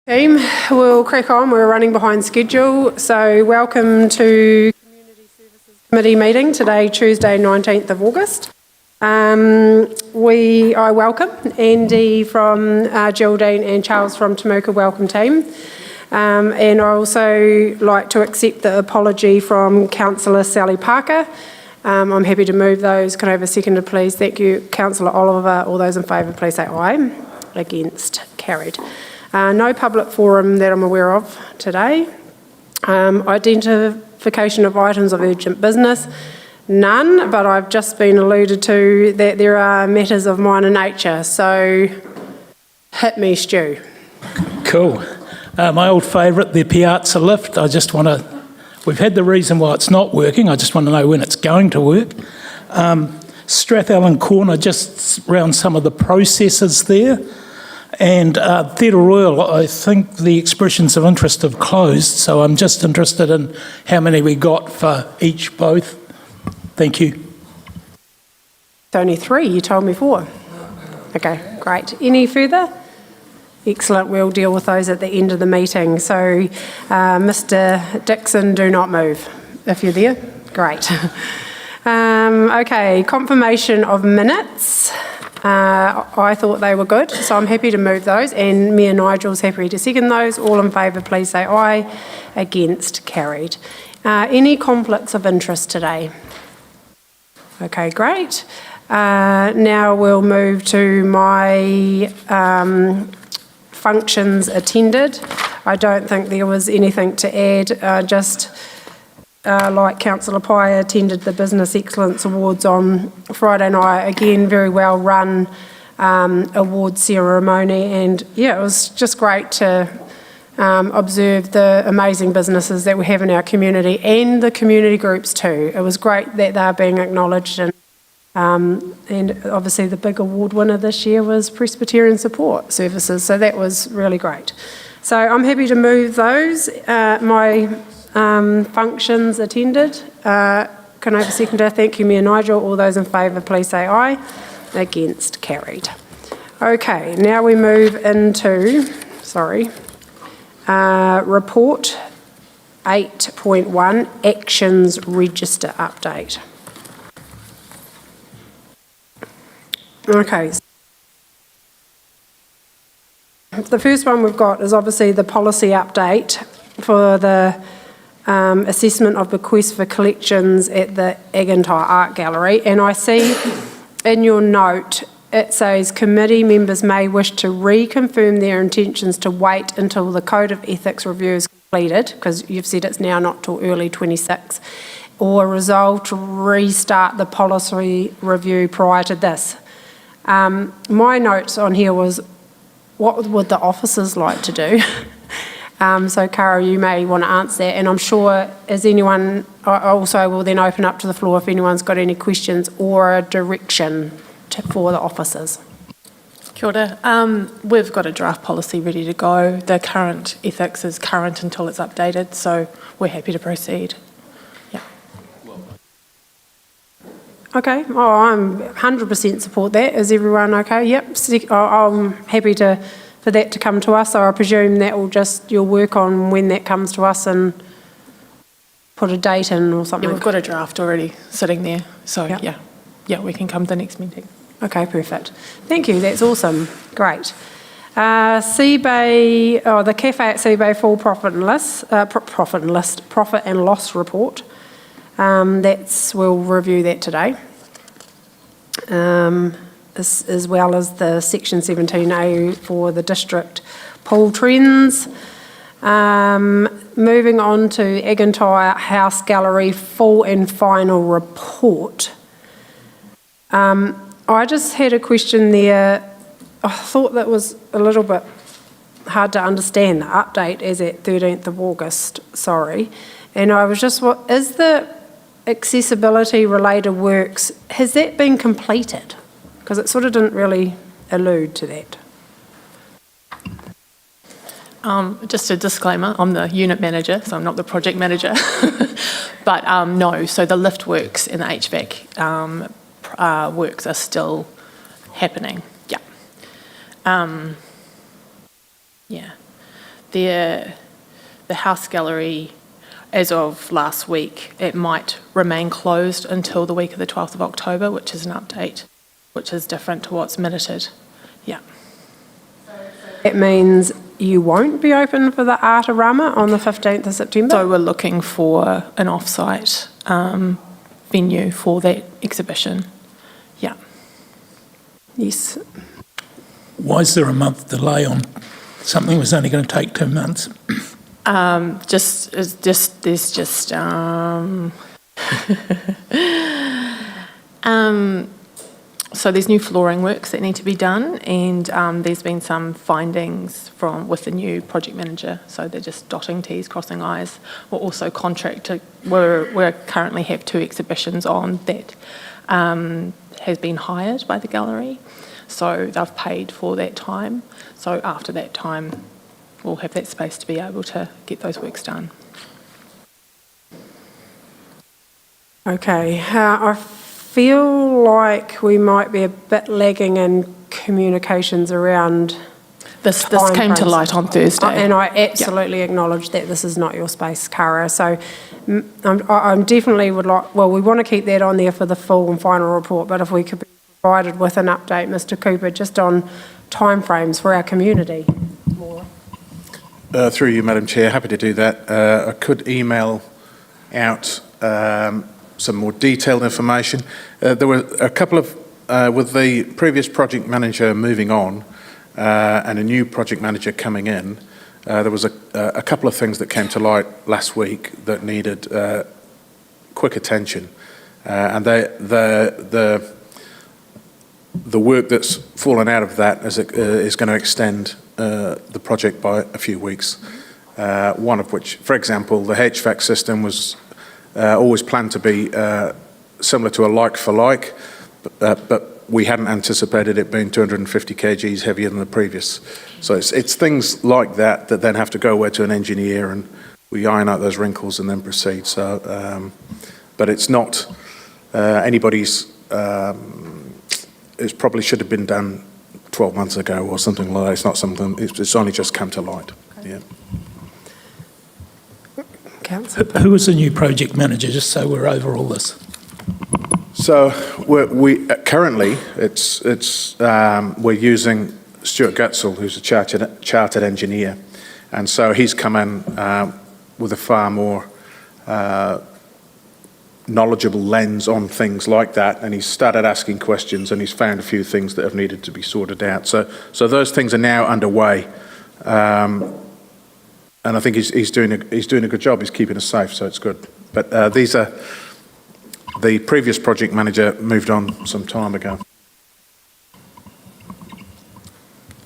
Team, we'll crack on. We're running behind schedule. So welcome to Community Services Committee meeting today, Tuesday, 19th of August. I welcome Andy from Geraldine and Charles from Temuka Welcome Team. And I also like to accept the apology from Councillor Sally Parker. I'm happy to move those. Can I have a seconder, please? Thank you, Councillor Oliver. All those in favour, please say aye. Against, carried. No public forum that I'm aware of today. Identification of items of urgent business, none, but I've just been alluded to that there are matters of minor nature, so hit me, Stu. Cool. My old favourite, the Piazza lift. We've had the reason why it's not working. I just want to know when it's going to work. Strathallan Corner, just around some of the processes there. And Theatre Royal, I think the expressions of interest have closed, so I'm just interested in how many we got for each, both. Thank you. It's only 3, you told me 4. Okay, great. Any further? Excellent, we'll deal with those at the end of the meeting. So, Mr. Dixon, do not move if you're there. Great. Okay, confirmation of minutes. I thought they were good, so I'm happy to move those, and Mayor Nigel's happy to second those. All in favour, please say aye. Against, carried. Any conflicts of interest today? Okay, great. Now we'll move to my functions attended. I don't think there was anything to add, like Councillor Pye attended the Business Excellence Awards on Friday night. Again, very well run award ceremony, and yeah, it was just great to observe the amazing businesses that we have in our community and the community groups too. It was great that they're being acknowledged, and obviously the big award winner this year was Presbyterian Support Services, so that was really great. So I'm happy to move those. Functions attended. Can I have a seconder? Thank you, Mayor Nigel. All those in favour, please say aye. Against, carried. Okay, now we move into, report 8.1, actions register update. Okay. The first one we've got is obviously the policy update for the assessment of bequests for collections at the Eggentyre Art Gallery. And I see in your note, it says committee members may wish to reconfirm their intentions to wait until the Code of Ethics review is completed, because you've said it's now not till early 26, or resolve to restart the policy review prior to this. My notes on here was, what would the officers like to do? So, Cara, you may want to answer that, and I'm sure I also will then open up to the floor if anyone's got any questions or a direction for the officers. Kia ora. We've got a draft policy ready to go. The current ethics is current until it's updated, so we're happy to proceed. Yeah. Okay, I'm 100% support that. Is everyone okay? Yep, I'm happy for that to come to us, so I presume that will you'll work on when that comes to us and put a date in or something. Yeah, we've got a draft already sitting there, so yeah, we can come to the next meeting. Okay, perfect. Thank you, that's awesome. Great. The cafe at Sea Bay full profit and loss report. We'll review that today. As well as the Section 17A for the district pool trends. Moving on to Eggentyre House Gallery full and final report. I just had a question there. I thought that was a little bit hard to understand, the update as at 13th of August, And I was just, is the accessibility related works, has that been completed? Because it sort of didn't really allude to that. Just a disclaimer, I'm the unit manager, so I'm not the project manager. But no, so the lift works and the HVAC works are still happening. Yeah. the house gallery, as of last week, it might remain closed until the week of the 12th of October, which is an update, which is different to what's minuted. Yeah. It means you won't be open for the Artarama on the 15th of September? So we're looking for an off-site venue for that exhibition. Yeah. Yes. Why is there a month delay on something that was only going to take 2 months? So there's new flooring works that need to be done, and there's been some findings with the new project manager. So they're just dotting T's, crossing I's. We're also we currently have 2 exhibitions on that has been hired by the gallery. So they've paid for that time. So after that time, we'll have that space to be able to get those works done. Okay. I feel like we might be a bit lagging in communications around This came to light on Thursday. And I absolutely acknowledge that this is not your space, Cara. So I'm definitely would like, well, we want to keep that on there for the full and final report, but if we could be provided with an update, Mr. Cooper, just on timeframes for our community. Through you, Madam Chair, happy to do that. I could email out some more detailed information. There were a couple of, with the previous project manager moving on and a new project manager coming in, there was a couple of things that came to light last week that needed quick attention. And the work that's fallen out of that is going to extend the project by a few weeks. One of which, for example, the HVAC system was always planned to be similar to a like-for-like, but we hadn't anticipated it being 250 kgs heavier than the previous. So it's things like that that then have to go away to an engineer, and we iron out those wrinkles and then proceed. So, but it's not anybody's. It probably should have been done 12 months ago or something like that. It's not something. It's only just come to light. Yeah. Who was the new project manager, just so we're over all this? So we currently we're using Stuart Gutzel, who's a chartered engineer, and so he's come in with a far more knowledgeable lens on things like that, and he's started asking questions, and he's found a few things that have needed to be sorted out. So those things are now underway. And I think he's doing a good job. He's keeping us safe, so it's good. But the previous project manager moved on some time ago.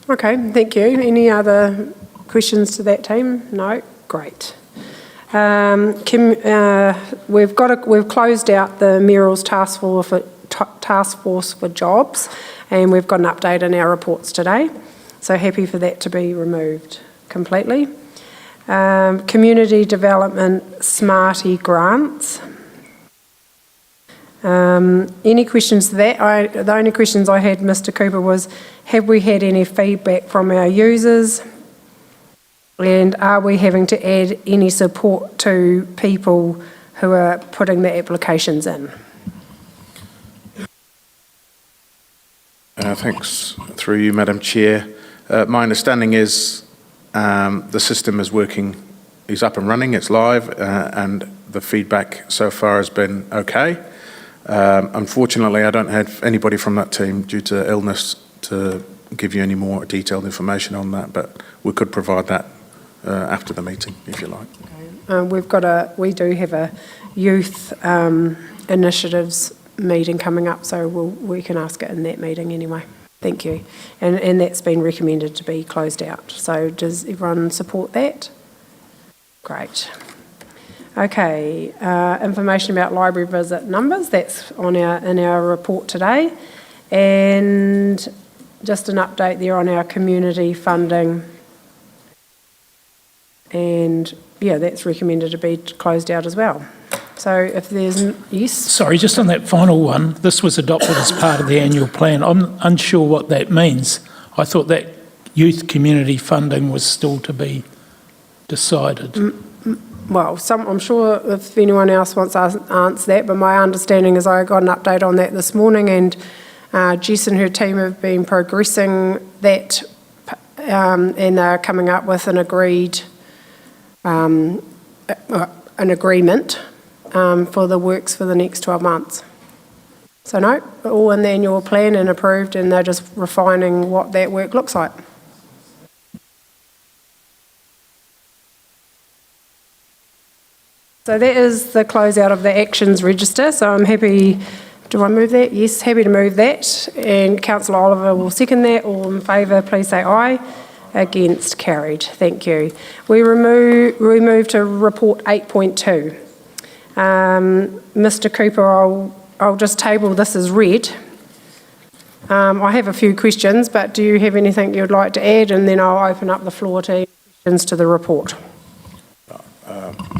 Okay, thank you. Any other questions to that team? No? Great. We've closed out the Merrill's task force for jobs, and we've got an update in our reports today. So happy for that to be removed completely. Community development Smarty grants. Any questions to that? The only questions I had, Mr. Cooper, was have we had any feedback from our users? And are we having to add any support to people who are putting the applications in? Thanks. Through you, Madam Chair. My understanding is the system is working, is up and running, it's live, and the feedback so far has been okay. Unfortunately, I don't have anybody from that team due to illness to give you any more detailed information on that, but we could provide that after the meeting, if you like. We do have a youth initiatives meeting coming up, so we can ask it in that meeting anyway. Thank you. And that's been recommended to be closed out. So does everyone support that? Great. Okay, information about library visit numbers, that's in our report today. And just an update there on our community funding. And yeah, that's recommended to be closed out as well. So if there's, yes? Sorry, just on that final one, this was adopted as part of the annual plan. I'm unsure what that means. I thought that youth community funding was still to be decided? Well, I'm sure if anyone else wants to answer that, but my understanding is I got an update on that this morning, and Jess and her team have been progressing that, and they're coming up with an agreement for the works for the next 12 months. So no, all in the annual plan and approved, and they're just refining what that work looks like. So that is the closeout of the actions register. So I'm happy, do I move that? Yes, happy to move that. And Councillor Oliver will second that. All in favour, please say aye. Against, carried. Thank you. We move to report 8.2. Mr Cooper, I'll just table this as read. I have a few questions, but do you have anything you'd like to add? And then I'll open up the floor to questions to the report.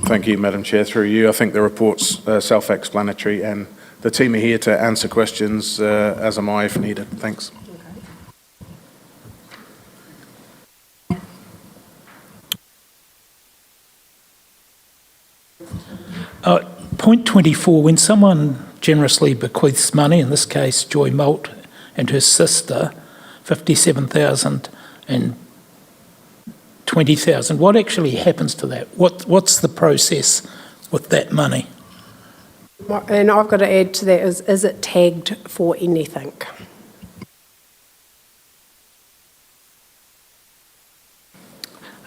Thank you, Madam Chair. Through you, I think the report's self-explanatory, and the team are here to answer questions, as am I if needed. Thanks. Point 24, when someone generously bequeaths money, in this case Joy Malt and her sister, 57,000 and 20,000, what actually happens to that? What's the process with that money? And I've got to add to that, is it tagged for anything?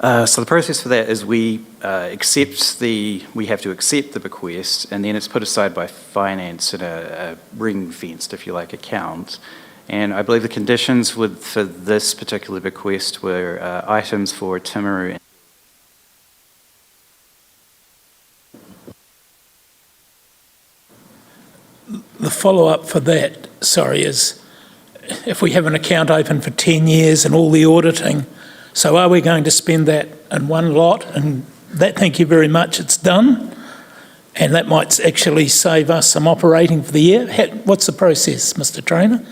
So the process for that is we have to accept the bequest, and then it's put aside by finance in a ring-fenced, if you like, account. And I believe the conditions for this particular bequest were items for Timaru. The follow-up for that, is if we have an account open for 10 years and all the auditing, so are we going to spend that in one lot and that, thank you very much, it's done? And that might actually save us some operating for the year? What's the process, Mr Trainer?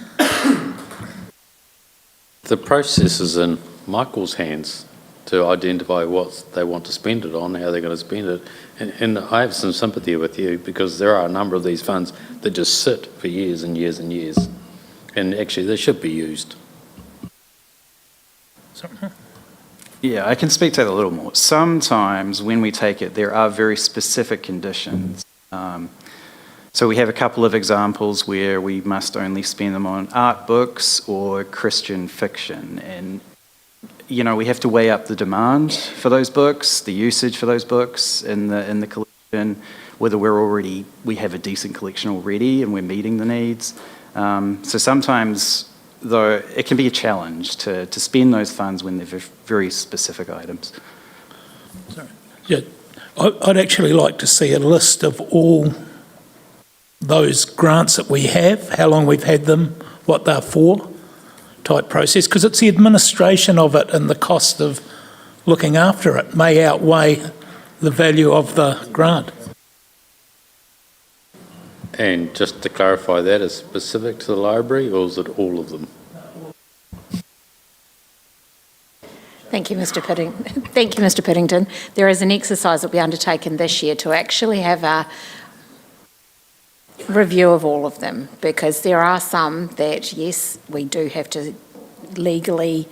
The process is in Michael's hands to identify what they want to spend it on, how they're going to spend it. And I have some sympathy with you because there are a number of these funds that just sit for years and years and years. And actually they should be used. Yeah, I can speak to that a little more. Sometimes when we take it, there are very specific conditions. So we have a couple of examples where we must only spend them on art books or Christian fiction. And, you know, we have to weigh up the demand for those books, the usage for those books in the collection, whether we have a decent collection already and we're meeting the needs. So sometimes, though, it can be a challenge to spend those funds when they're very specific items. Sorry. Yeah, I'd actually like to see a list of all those grants that we have, how long we've had them, what they're for, type process, because it's the administration of it and the cost of looking after it may outweigh the value of the grant. And just to clarify, that is specific to the library or is it all of them? Thank you, Mr. Piddington. There is an exercise that will be undertaken this year to actually have a review of all of them, because there are some that, yes, we do have to legally,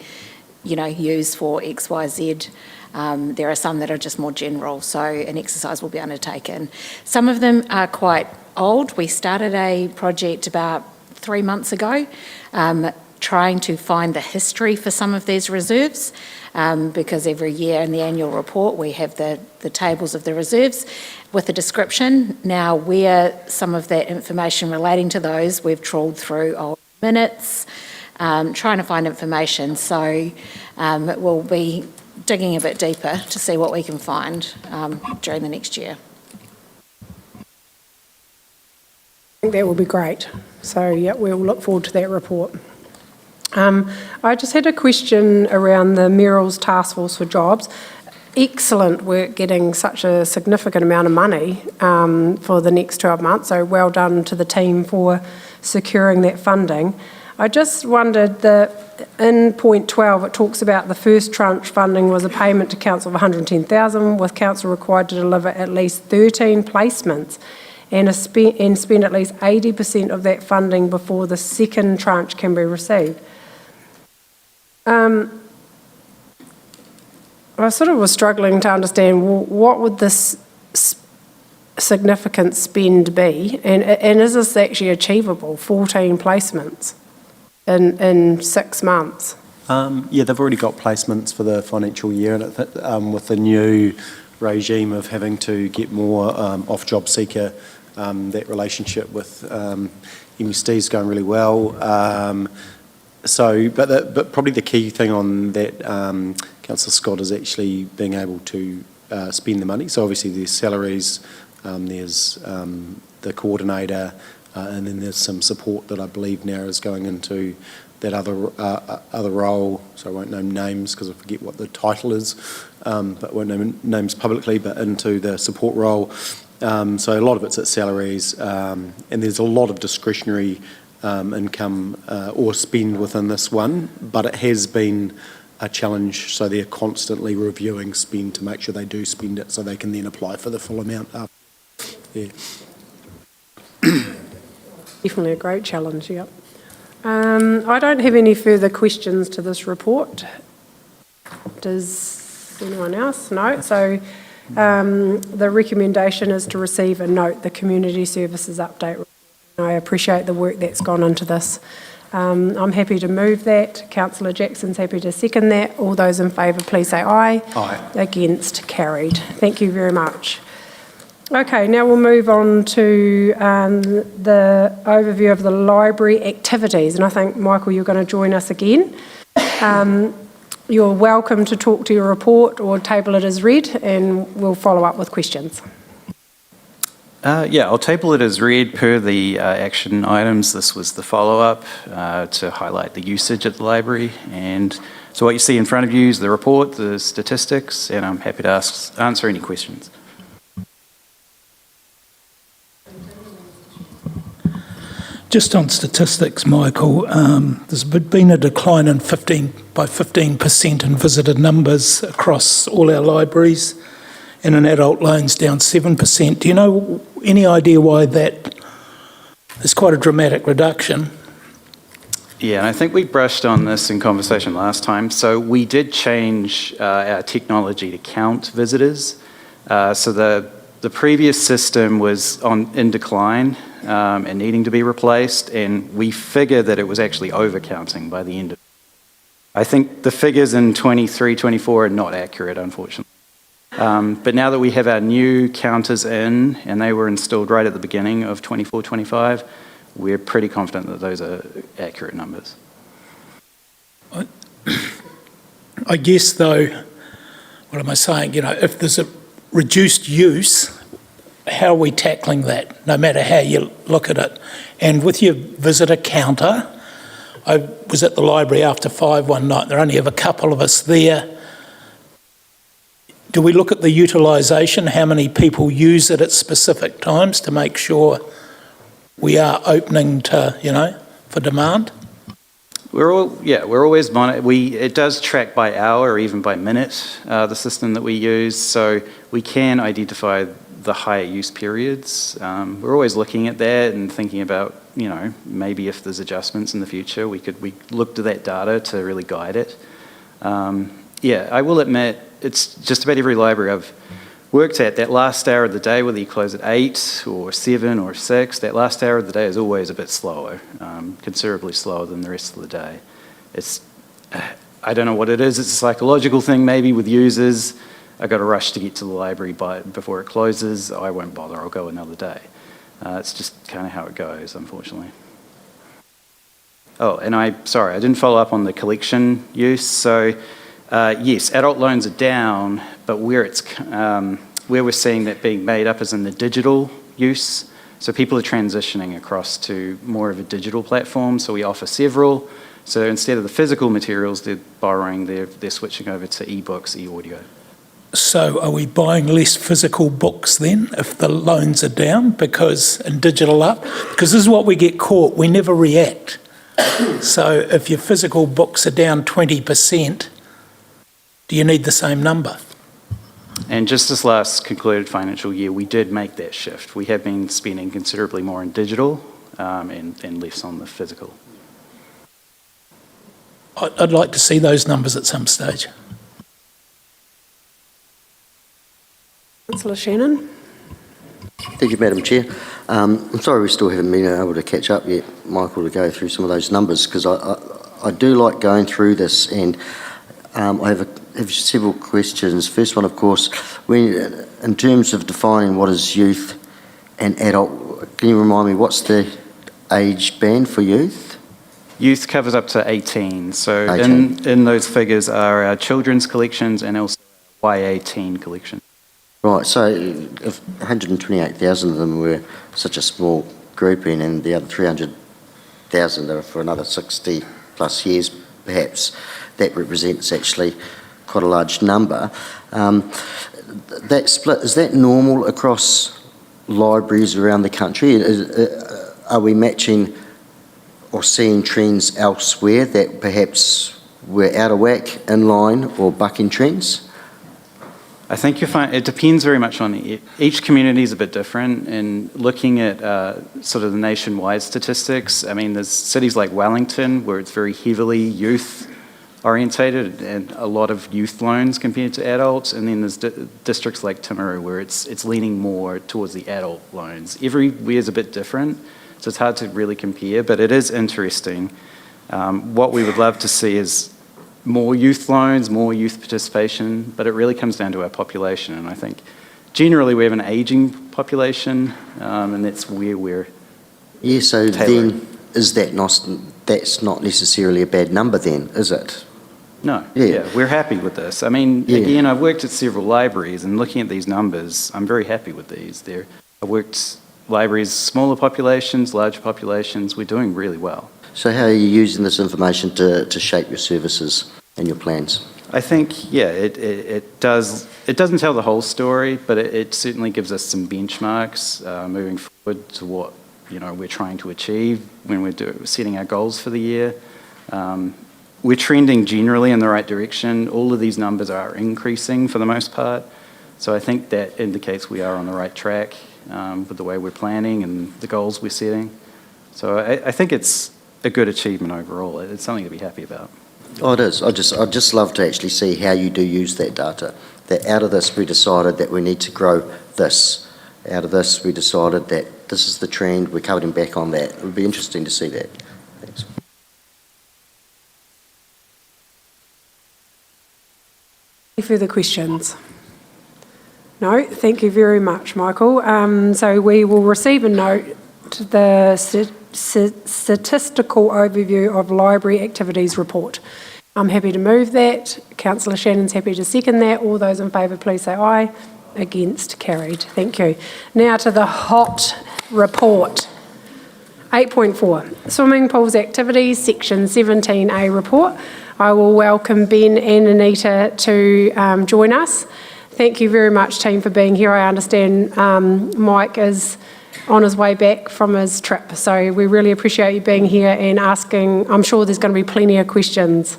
use for X, Y, Z. There are some that are just more general, so an exercise will be undertaken. Some of them are quite old. We started a project about 3 months ago, trying to find the history for some of these reserves, because every year in the annual report we have the tables of the reserves with a description. Now, where some of that information relating to those, we've trawled through old minutes, trying to find information. So we'll be digging a bit deeper to see what we can find during the next year. I think that will be great. So, yeah, we'll look forward to that report. I just had a question around the Merrill's Task Force for Jobs. Excellent work getting such a significant amount of money for the next 12 months, so well done to the team for securing that funding. I just wondered that in point 12, it talks about the first tranche funding was a payment to council of 110,000, with council required to deliver at least 13 placements and spend at least 80% of that funding before the second tranche can be received. I sort of was struggling to understand what would this significant spend be, and is this actually achievable, 14 placements in 6 months? Yeah, they've already got placements for the financial year, and with the new regime of having to get more off-job seeker, that relationship with MSD is going really well. But probably the key thing on that, Councillor Scott, is actually being able to spend the money. So obviously there's salaries, there's the coordinator, and then there's some support that I believe now is going into that other role. So I won't name names because I forget what the title is, but won't name names publicly, but into the support role. So a lot of it's at salaries, and there's a lot of discretionary income or spend within this one, but it has been a challenge, so they're constantly reviewing spend to make sure they do spend it so they can then apply for the full amount after. Yeah. Definitely a great challenge, yeah. I don't have any further questions to this report. Does anyone else? No. So the recommendation is to receive and note the community services update. I appreciate the work that's gone into this. I'm happy to move that. Councillor Jackson's happy to second that. All those in favour, please say aye. Aye. Against, carried. Thank you very much. Okay, now we'll move on to the overview of the library activities. And I think, Michael, you're going to join us again. You're welcome to talk to your report or table it as read, and we'll follow up with questions. Yeah, I'll table it as read per the action items. This was the follow-up to highlight the usage at the library. And so what you see in front of you is the report, the statistics, and I'm happy to answer any questions. Just on statistics, Michael, there's been a decline in 15% in visitor numbers across all our libraries, and in adult loans down 7%. Do you know any idea why that is quite a dramatic reduction? Yeah, and I think we brushed on this in conversation last time. So we did change our technology to count visitors. So the previous system was in decline and needing to be replaced, and we figured that it was actually overcounting by the end of it. I think the figures in 23, 24 are not accurate, unfortunately. But now that we have our new counters in, and they were installed right at the beginning of 24, 25, we're pretty confident that those are accurate numbers. I guess, though, what am I saying? You know, if there's a reduced use, how are we tackling that, no matter how you look at it? And with your visitor counter, I was at the library after 5 one night. There only have a couple of us there. Do we look at the utilisation, how many people use it at specific times to make sure we are opening to, for demand? We're always monitoring. It does track by hour or even by minute, the system that we use, so we can identify the higher use periods. We're always looking at that and thinking about, maybe if there's adjustments in the future, we look to that data to really guide it. I will admit, it's just about every library I've worked at, that last hour of the day, whether you close at 8 or 7 or 6, that last hour of the day is always a bit slower, considerably slower than the rest of the day. I don't know what it is, it's a psychological thing maybe with users. I've got to rush to get to the library before it closes. I won't bother, I'll go another day. It's just kind of how it goes, unfortunately. Oh, and I didn't follow up on the collection use. So yes, adult loans are down, but where we're seeing that being made up is in the digital use. So people are transitioning across to more of a digital platform. So we offer several. So instead of the physical materials they're borrowing, they're switching over to e-books, e-audio. So are we buying less physical books then if the loans are down and digital up? Because this is what we get caught. We never react. So if your physical books are down 20%, do you need the same number? And just this last concluded financial year, we did make that shift. We have been spending considerably more in digital and less on the physical. I'd like to see those numbers at some stage. Councillor Shannon. Thank you, Madam Chair. I'm sorry we still haven't been able to catch up yet, Michael, to go through some of those numbers, because I do like going through this, and I have several questions. First one, of course, in terms of defining what is youth and adult, can you remind me what's the age band for youth? Youth covers up to 18. So 18. In those figures are our children's collections and also YA teen collection. Right, so if 128,000 of them were such a small grouping and the other 300,000 are for another 60 plus years, perhaps, that represents actually quite a large number. That split, is that normal across libraries around the country? Are we matching or seeing trends elsewhere that perhaps we're out of whack, in line, or bucking trends? I think you'll find it depends very much on each community is a bit different. And looking at sort of the nationwide statistics, I mean, there's cities like Wellington where it's very heavily youth orientated and a lot of youth loans compared to adults, and then there's districts like Timaru where it's leaning more towards the adult loans. Everywhere's a bit different, so it's hard to really compare, but it is interesting. What we would love to see is more youth loans, more youth participation, but it really comes down to our population, and I think generally we have an ageing population, and that's where we're so tailoring. then is that's not necessarily a bad number then, is it? No, we're happy with this. I mean, again, I've worked at several libraries, and looking at these numbers, I'm very happy with these. I worked libraries, smaller populations, larger populations, we're doing really well. So how are you using this information to shape your services and your plans? I think, it doesn't tell the whole story, but it certainly gives us some benchmarks moving forward to what we're trying to achieve when we're setting our goals for the year. We're trending generally in the right direction. All of these numbers are increasing for the most part. So I think that indicates we are on the right track with the way we're planning and the goals we're setting. So I think it's a good achievement overall. It's something to be happy about. Oh, it is. I'd just love to actually see how you do use that data. That out of this we decided that we need to grow this. Out of this we decided that this is the trend, we're cutting back on that. It would be interesting to see that. Thanks. Any further questions? No, thank you very much, Michael. So we will receive a note to the statistical overview of library activities report. I'm happy to move that. Councillor Shannon's happy to second that. All those in favour, please say aye. Against, carried. Thank you. Now to the hot report. 8.4, Swimming Pools Activities, Section 17A report. I will welcome Ben and Anita to join us. Thank you very much, team, for being here. I understand Mike is on his way back from his trip, so we really appreciate you being here and asking. I'm sure there's going to be plenty of questions,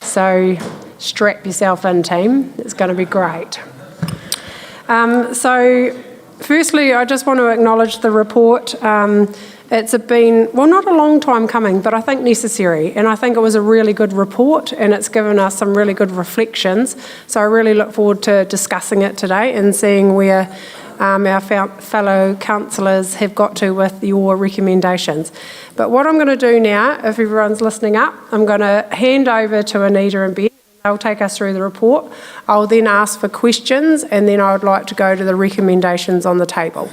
so strap yourself in, team. It's going to be great. So firstly, I just want to acknowledge the report. It's been, well, not a long time coming, but I think necessary. And I think it was a really good report, and it's given us some really good reflections. So I really look forward to discussing it today and seeing where our fellow councillors have got to with your recommendations. But what I'm going to do now, if everyone's listening up, I'm going to hand over to Anita and Ben. They'll take us through the report. I'll then ask for questions, and then I would like to go to the recommendations on the table.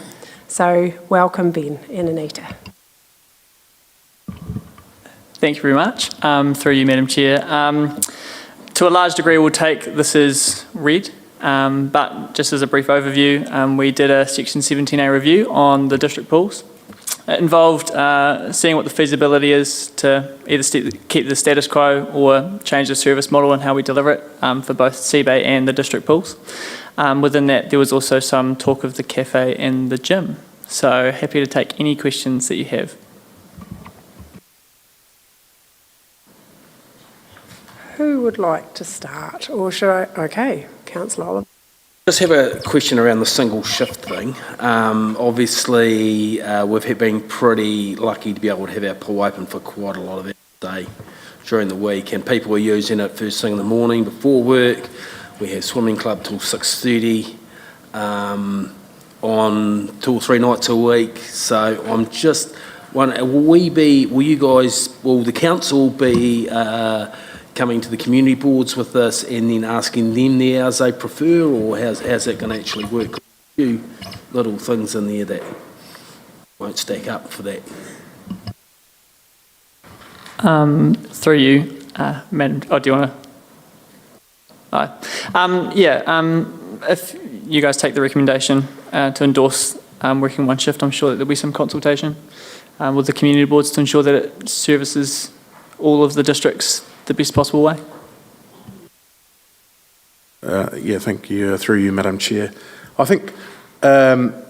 So welcome, Ben and Anita. Thank you very much. Through you, Madam Chair. To a large degree, we'll take this as read, but just as a brief overview, we did a Section 17A review on the district pools. It involved seeing what the feasibility is to either keep the status quo or change the service model and how we deliver it for both Seabay and the district pools. Within that, there was also some talk of the cafe and the gym. So happy to take any questions that you have. Who would like to start? Or should I? Okay, Councillor Oliver. Just have a question around the single shift thing. Obviously, we've been pretty lucky to be able to have our pool open for quite a lot of the day during the week, and people are using it first thing in the morning before work. We have swimming club till 6:30 on 2 or 3 nights a week. So I'm just wondering, will the council be coming to the community boards with this and then asking them the hours they prefer, or how's that going to actually work? A few little things in there that won't stack up for that. Through you, Madam. Oh, do you want to? If you guys take the recommendation to endorse working one shift, I'm sure that there'll be some consultation with the community boards to ensure that it services all of the districts the best possible way. Thank you. Through you, Madam Chair. I think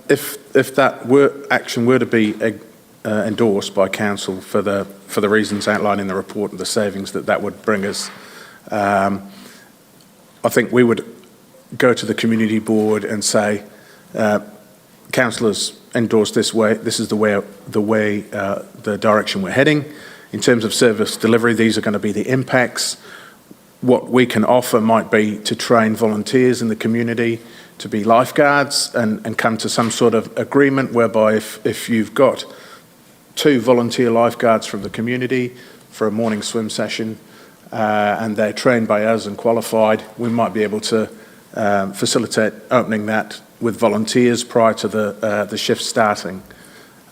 if that action were to be endorsed by council for the reasons outlined in the report and the savings that would bring us, I think we would go to the community board and say, councillors endorse this way. This is the direction we're heading. In terms of service delivery, these are going to be the impacts. What we can offer might be to train volunteers in the community to be lifeguards and come to some sort of agreement whereby if you've got 2 volunteer lifeguards from the community for a morning swim session and they're trained by us and qualified, we might be able to facilitate opening that with volunteers prior to the shift starting.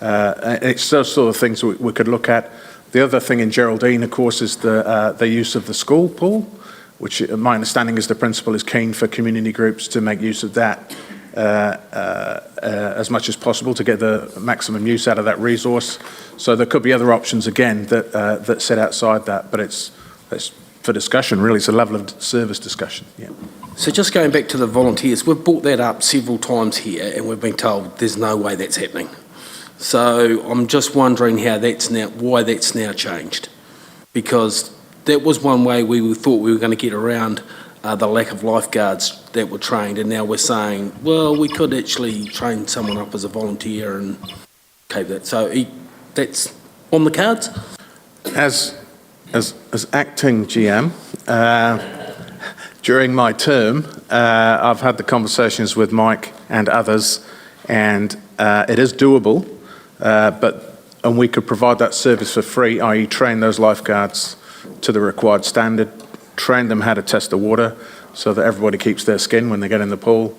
It's those sort of things we could look at. The other thing in Geraldine, of course, is the use of the school pool, which my understanding is the principal is keen for community groups to make use of that as much as possible to get the maximum use out of that resource. So there could be other options again that sit outside that, but it's for discussion really. It's a level of service discussion. Yeah. So just going back to the volunteers, we've brought that up several times here, and we've been told there's no way that's happening. So I'm just wondering why that's now changed, because that was one way we thought we were going to get around the lack of lifeguards that were trained, and now we're saying, well, we could actually train someone up as a volunteer and keep that. So that's on the cards. As acting GM, during my term, I've had the conversations with Mike and others, and it is doable. And we could provide that service for free, i.e. train those lifeguards to the required standard, train them how to test the water so that everybody keeps their skin when they get in the pool,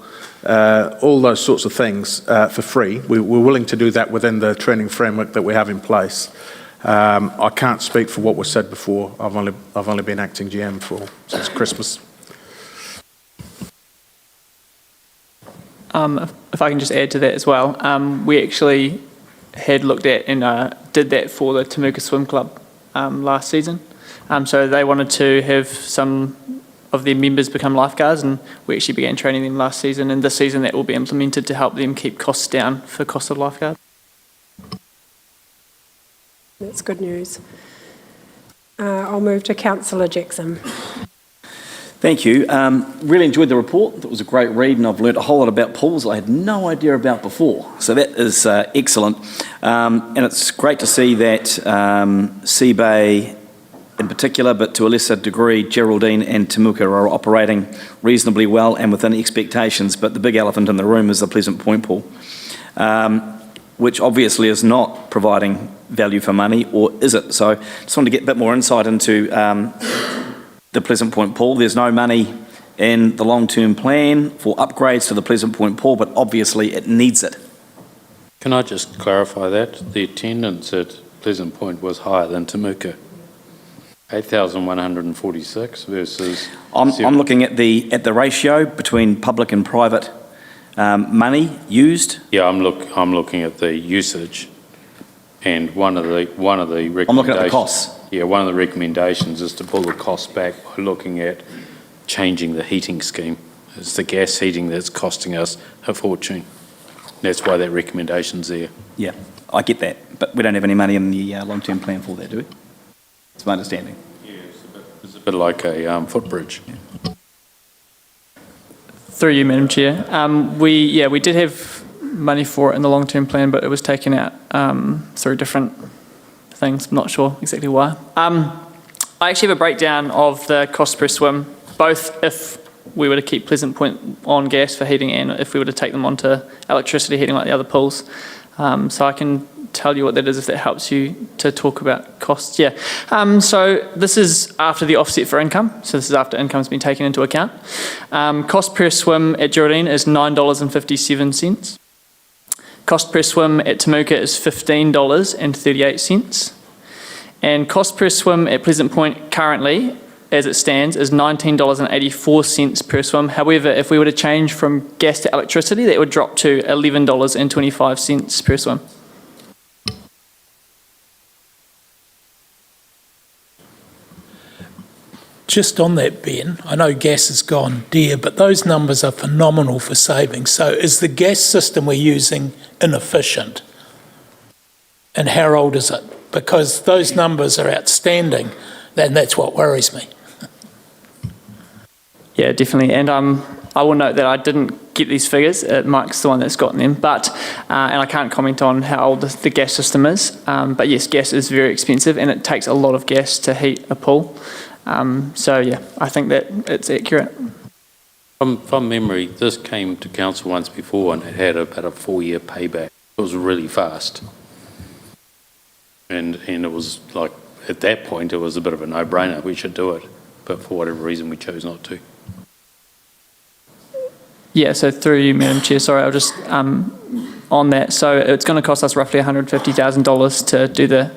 all those sorts of things for free. We're willing to do that within the training framework that we have in place. I can't speak for what was said before. I've only been acting GM since Christmas. If I can just add to that as well, we actually had looked at and did that for the Temuka Swim Club last season. So they wanted to have some of their members become lifeguards, and we actually began training them last season, and this season that will be implemented to help them keep costs down for cost of lifeguard. That's good news. I'll move to Councillor Jackson. Thank you. Really enjoyed the report. It was a great read, and I've learnt a whole lot about pools I had no idea about before. So that is excellent. And it's great to see that Seabay in particular, but to a lesser degree, Geraldine and Temuka are operating reasonably well and within expectations. But the big elephant in the room is the Pleasant Point pool, which obviously is not providing value for money, or is it? So I just wanted to get a bit more insight into the Pleasant Point pool. There's no money in the long-term plan for upgrades to the Pleasant Point pool, but obviously it needs it. Can I just clarify that? The attendance at Pleasant Point was higher than Temuka. 8,146 versus... I'm looking at the ratio between public and private money used. Yeah, I'm looking at the usage, and one of the recommendations... I'm looking at the costs. Yeah, one of the recommendations is to pull the costs back by looking at changing the heating scheme. It's the gas heating that's costing us a fortune. That's why that recommendation's there. Yeah, I get that, but we don't have any money in the long-term plan for that, do we? It's my understanding. Yeah, it's a bit like a footbridge. Through you, Madam Chair. We did have money for it in the long-term plan, but it was taken out through different things. I'm not sure exactly why. I actually have a breakdown of the cost per swim, both if we were to keep Pleasant Point on gas for heating and if we were to take them onto electricity heating like the other pools. So I can tell you what that is if that helps you to talk about costs. Yeah. So this is after the offset for income. So this is after income's been taken into account. Cost per swim at Geraldine is $9.57. Cost per swim at Temuka is $15.38. And cost per swim at Pleasant Point currently, as it stands, is $19.84 per swim. However, if we were to change from gas to electricity, that would drop to $11.25 per swim. Just on that, Ben, I know gas has gone dear, but those numbers are phenomenal for savings. So is the gas system we're using inefficient? And how old is it? Because those numbers are outstanding, and that's what worries me. Yeah, definitely. And I will note that I didn't get these figures. Mike's the one that's gotten them. But and I can't comment on how old the gas system is. But yes, gas is very expensive, and it takes a lot of gas to heat a pool. So yeah, I think that it's accurate. From memory, this came to council once before and it had about a 4-year payback. It was really fast. And it was like, at that point, it was a bit of a no-brainer. We should do it. But for whatever reason, we chose not to. Yeah, so through you, Madam Chair, sorry, I'll just, on that, so it's going to cost us roughly $150,000 to do the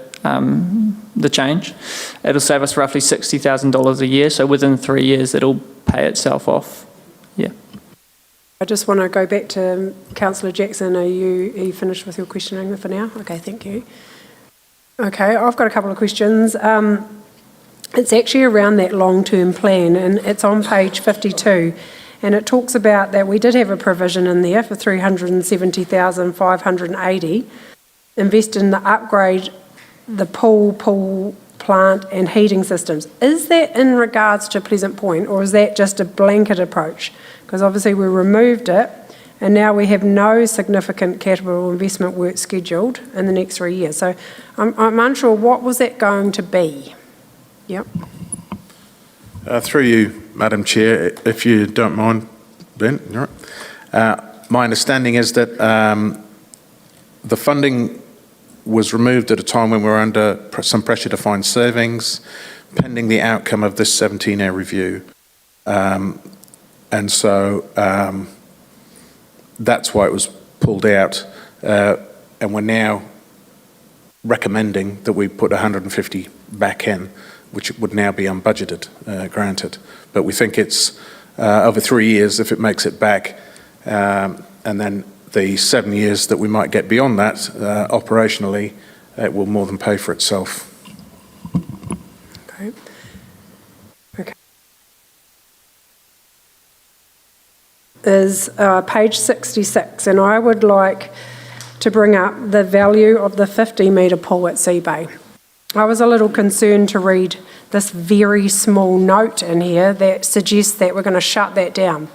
change. It'll save us roughly $60,000 a year, so within 3 years it'll pay itself off. Yeah. I just want to go back to Councillor Jackson. Are you finished with your questioning for now? Okay, thank you. Okay, I've got a couple of questions. It's actually around that long-term plan, and it's on page 52, and it talks about that we did have a provision in there for $370,580, invest in the upgrade, the pool, plant and heating systems. Is that in regards to Pleasant Point, or is that just a blanket approach? Because obviously we removed it, and now we have no significant capital investment work scheduled in the next 3 years. So I'm unsure, what was that going to be? Yep. Through you, Madam Chair, if you don't mind, Ben, you're right. My understanding is that the funding was removed at a time when we were under some pressure to find savings, pending the outcome of this 17-year review. And so that's why it was pulled out, and we're now recommending that we put 150 back in, which would now be unbudgeted, granted. But we think it's over 3 years if it makes it back, and then the 7 years that we might get beyond that, operationally, it will more than pay for itself. Okay. Okay. Is page 66, and I would like to bring up the value of the 50-metre pool at Sea Bay. I was a little concerned to read this very small note in here that suggests that we're going to shut that down.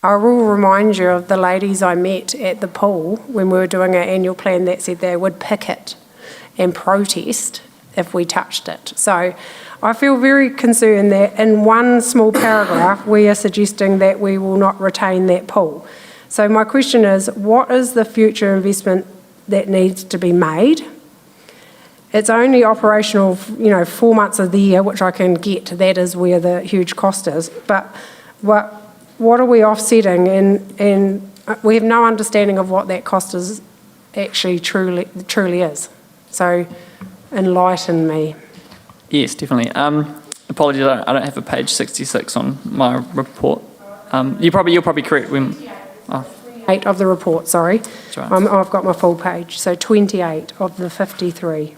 I will remind you of the ladies I met at the pool when we were doing our annual plan that said they would picket and protest if we touched it. So I feel very concerned that in one small paragraph we are suggesting that we will not retain that pool. So my question is, what is the future investment that needs to be made? It's only operational, 4 months of the year, which I can get. That is where the huge cost is. But what are we offsetting? And we have no understanding of what that cost is actually truly is. So enlighten me. Yes, definitely. Apologies, I don't have a page 66 on my report. You're probably correct. When 8 of the report, sorry. That's right. I've got my full page. So 28 of the 53.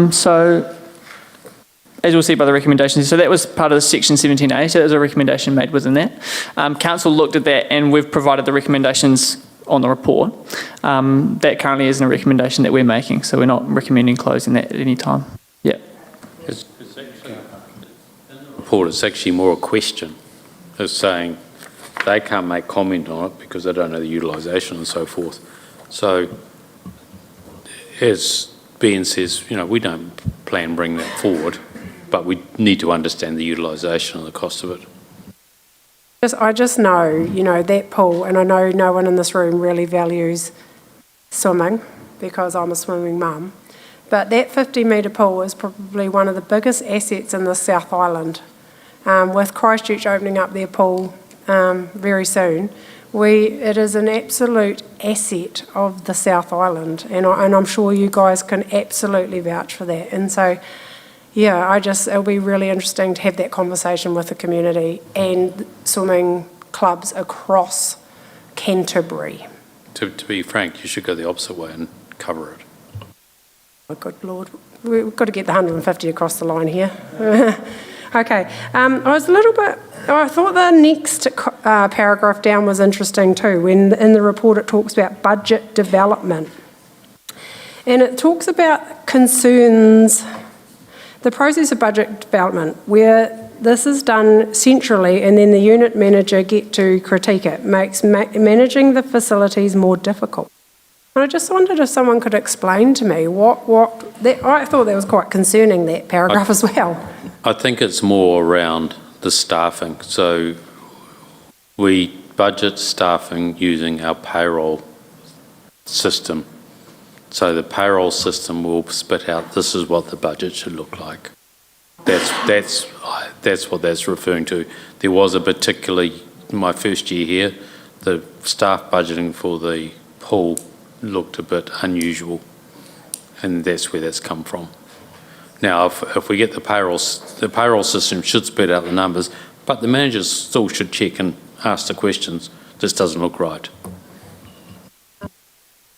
So, as you'll see by the recommendations, so that was part of the section 17A, so there's a recommendation made within that. Council looked at that and we've provided the recommendations on the report. That currently isn't a recommendation that we're making, so we're not recommending closing that at any time. Yeah. Is that report, it's actually more a question. It's saying they can't make comment on it because they don't know the utilisation and so forth. So, as Ben says, we don't plan to bring that forward, but we need to understand the utilisation and the cost of it. I just know, that pool, and I know no one in this room really values swimming because I'm a swimming mum, but that 50-metre pool is probably one of the biggest assets in the South Island. With Christchurch opening up their pool very soon, it is an absolute asset of the South Island, and I'm sure you guys can absolutely vouch for that. And so, yeah, it'll be really interesting to have that conversation with the community and swimming clubs across Canterbury. To be frank, you should go the opposite way and cover it. Oh, good Lord. We've got to get the 150 across the line here. Okay. I thought the next paragraph down was interesting too, when in the report it talks about budget development. And it talks about concerns, the process of budget development, where this is done centrally and then the unit manager get to critique it, makes managing the facilities more difficult. And I just wondered if someone could explain to me I thought that was quite concerning, that paragraph as well. I think it's more around the staffing. So we budget staffing using our payroll system. So the payroll system will spit out, this is what the budget should look like. That's what that's referring to. There was particularly, my first year here, the staff budgeting for the pool looked a bit unusual, and that's where that's come from. Now, if we get the payroll system should spit out the numbers, but the managers still should check and ask the questions. This doesn't look right.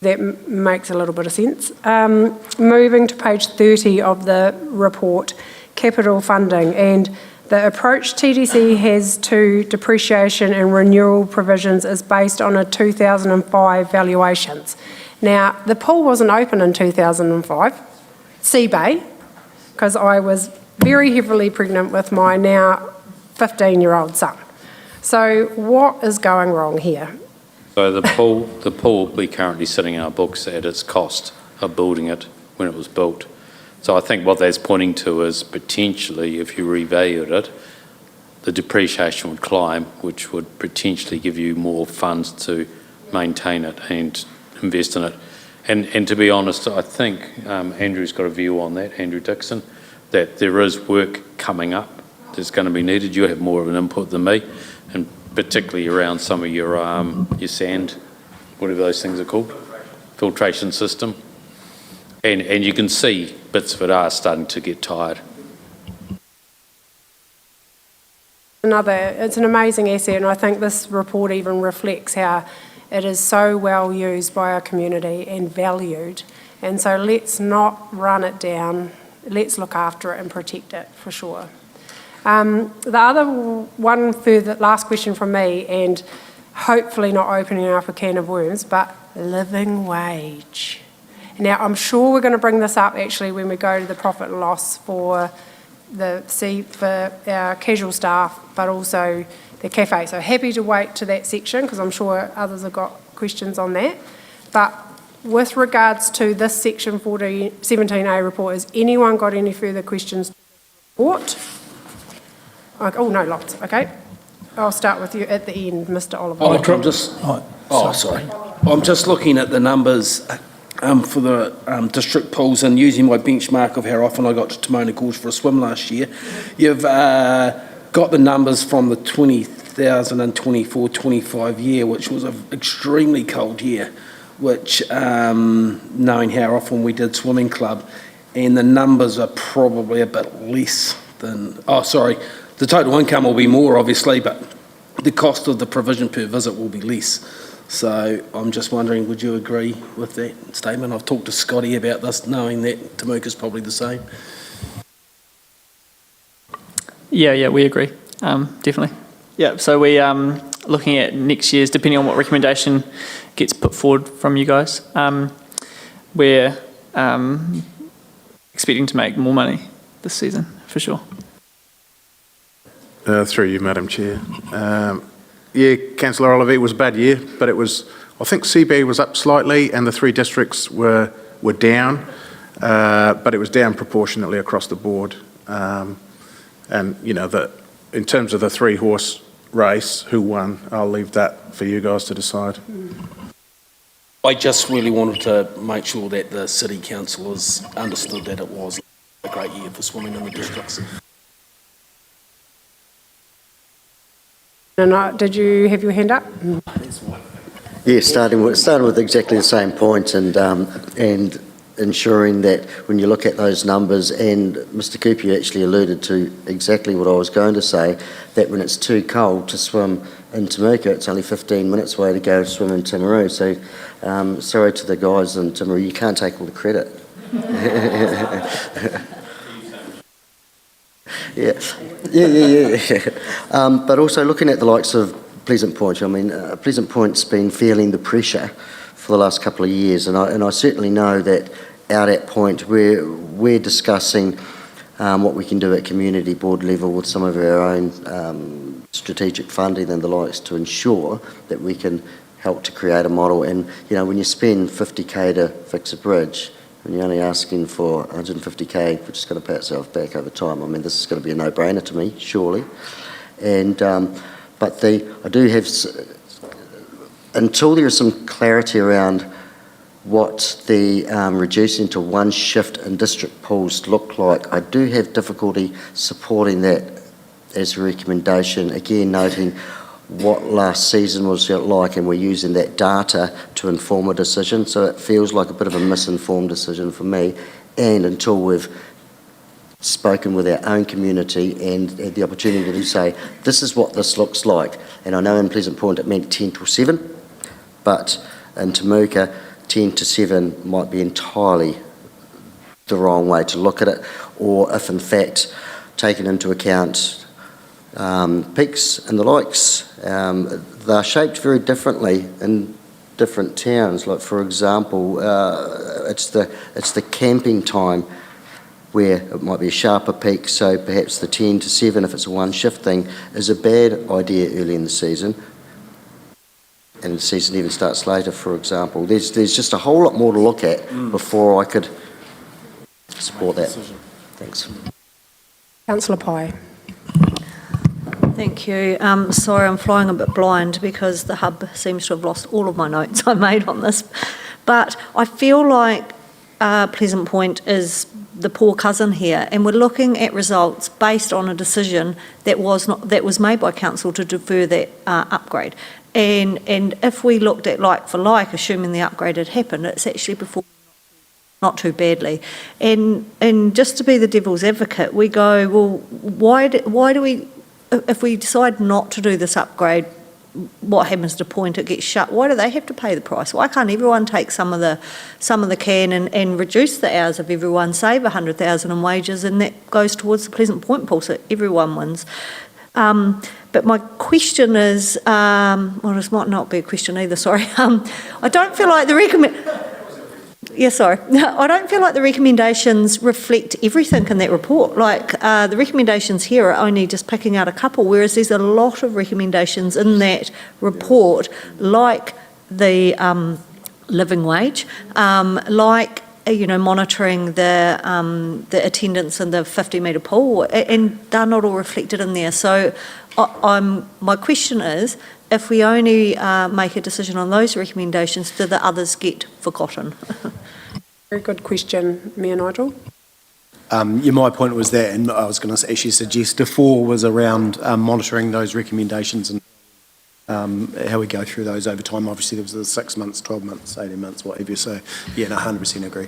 That makes a little bit of sense. Moving to page 30 of the report, capital funding, and the approach TDC has to depreciation and renewal provisions is based on a 2005 valuations. Now, the pool wasn't open in 2005, Sea Bay, because I was very heavily pregnant with my now 15-year-old son. So what is going wrong here? So the pool will be currently sitting in our books at its cost of building it when it was built. So I think what that's pointing to is potentially, if you revalued it, the depreciation would climb, which would potentially give you more funds to maintain it and invest in it. And to be honest, I think Andrew's got a view on that, Andrew Dixon, that there is work coming up that's going to be needed. You have more of an input than me, and particularly around some of your sand, whatever those things are called, filtration system. And you can see bits of it are starting to get tired. It's an amazing asset, and I think this report even reflects how it is so well used by our community and valued. And so let's not run it down. Let's look after it and protect it for sure. The other one last question from me, and hopefully not opening up a can of worms, but living wage. Now, I'm sure we're going to bring this up actually when we go to the profit and loss for our casual staff, but also the cafe. So happy to wait to that section because I'm sure others have got questions on that. But with regards to this section 17A report, has anyone got any further questions to the report? Oh, no, lots. Okay. I'll start with you at the end, Mr. Oliver. Sorry. I'm just looking at the numbers for the district pools and using my benchmark of how often I got to Timona Gorge for a swim last year. You've got the numbers from the 2024-25 year, which was an extremely cold year, which knowing how often we did swimming club, and the numbers are probably a bit less than, the total income will be more obviously, but the cost of the provision per visit will be less. So I'm just wondering, would you agree with that statement? I've talked to Scotty about this, knowing that Temuka's probably the same. Yeah, we agree, definitely. Yeah, so we looking at next year's, depending on what recommendation gets put forward from you guys, we're expecting to make more money this season, for sure. Through you, Madam Chair. Yeah, Councillor Oliver, it was a bad year, but it was, I think CB was up slightly and the 3 districts were down, but it was down proportionately across the board. And, you know, in terms of the 3-horse race, who won, I'll leave that for you guys to decide. I just really wanted to make sure that the city councillors understood that it was a great year for swimming in the districts. And did you have your hand up? Yeah, starting with exactly the same point, and ensuring that when you look at those numbers, and Mr. Cooper, you actually alluded to exactly what I was going to say, that when it's too cold to swim in Temuka, it's only 15 minutes away to go swim in Timaru. So sorry to the guys in Timaru, you can't take all the credit. Yeah. But also looking at the likes of Pleasant Point, I mean, Pleasant Point's been feeling the pressure for the last couple of years, and I certainly know that out at Point we're discussing what we can do at community board level with some of our own strategic funding and the likes to ensure that we can help to create a model. And, you know, when you spend 50k to fix a bridge, and you're only asking for 150k, which is going to pay itself back over time. I mean, this is going to be a no-brainer to me, surely. And but I do have, until there is some clarity around what the reducing to 1 shift in district pools look like, I do have difficulty supporting that as a recommendation. Again, noting what last season was like, and we're using that data to inform a decision. So it feels like a bit of a misinformed decision for me. And until we've spoken with our own community and had the opportunity to say, this is what this looks like. And I know in Pleasant Point it meant 10 till 7, but in Temuka, 10 to 7 might be entirely the wrong way to look at it. Or if in fact taken into account peaks and the likes, they're shaped very differently in different towns. Like, for example, it's the camping time where it might be a sharper peak, so perhaps the 10 to 7, if it's a 1 shift thing, is a bad idea early in the season, and the season even starts later, for example. There's just a whole lot more to look at before I could support that. Thanks. Councillor Pye. Thank you. Sorry, I'm flying a bit blind because the hub seems to have lost all of my notes I made on this. But I feel like Pleasant Point is the poor cousin here, and we're looking at results based on a decision that was made by council to defer that upgrade. And if we looked at like for like, assuming the upgrade had happened, it's actually performed not too badly. And just to be the devil's advocate, we go, well, why do we? If we decide not to do this upgrade, what happens to Point? It gets shut. Why do they have to pay the price? Why can't everyone take some of the can and reduce the hours of everyone, save 100,000 in wages, and that goes towards the Pleasant Point pool, so everyone wins. But my question is, well, this might not be a question either. Sorry, I don't feel like I don't feel like the recommendations reflect everything in that report. Like the recommendations here are only just picking out a couple, whereas there's a lot of recommendations in that report, like the living wage, like monitoring the attendance in the 50-metre pool, and they're not all reflected in there. So my question is, if we only make a decision on those recommendations, do the others get forgotten? Very good question, Mayor Nigel. My point was that, and I was going to actually suggest before, was around monitoring those recommendations and how we go through those over time. Obviously, there was the 6 months, 12 months, 18 months, whatever. So, yeah, no, 100% agree.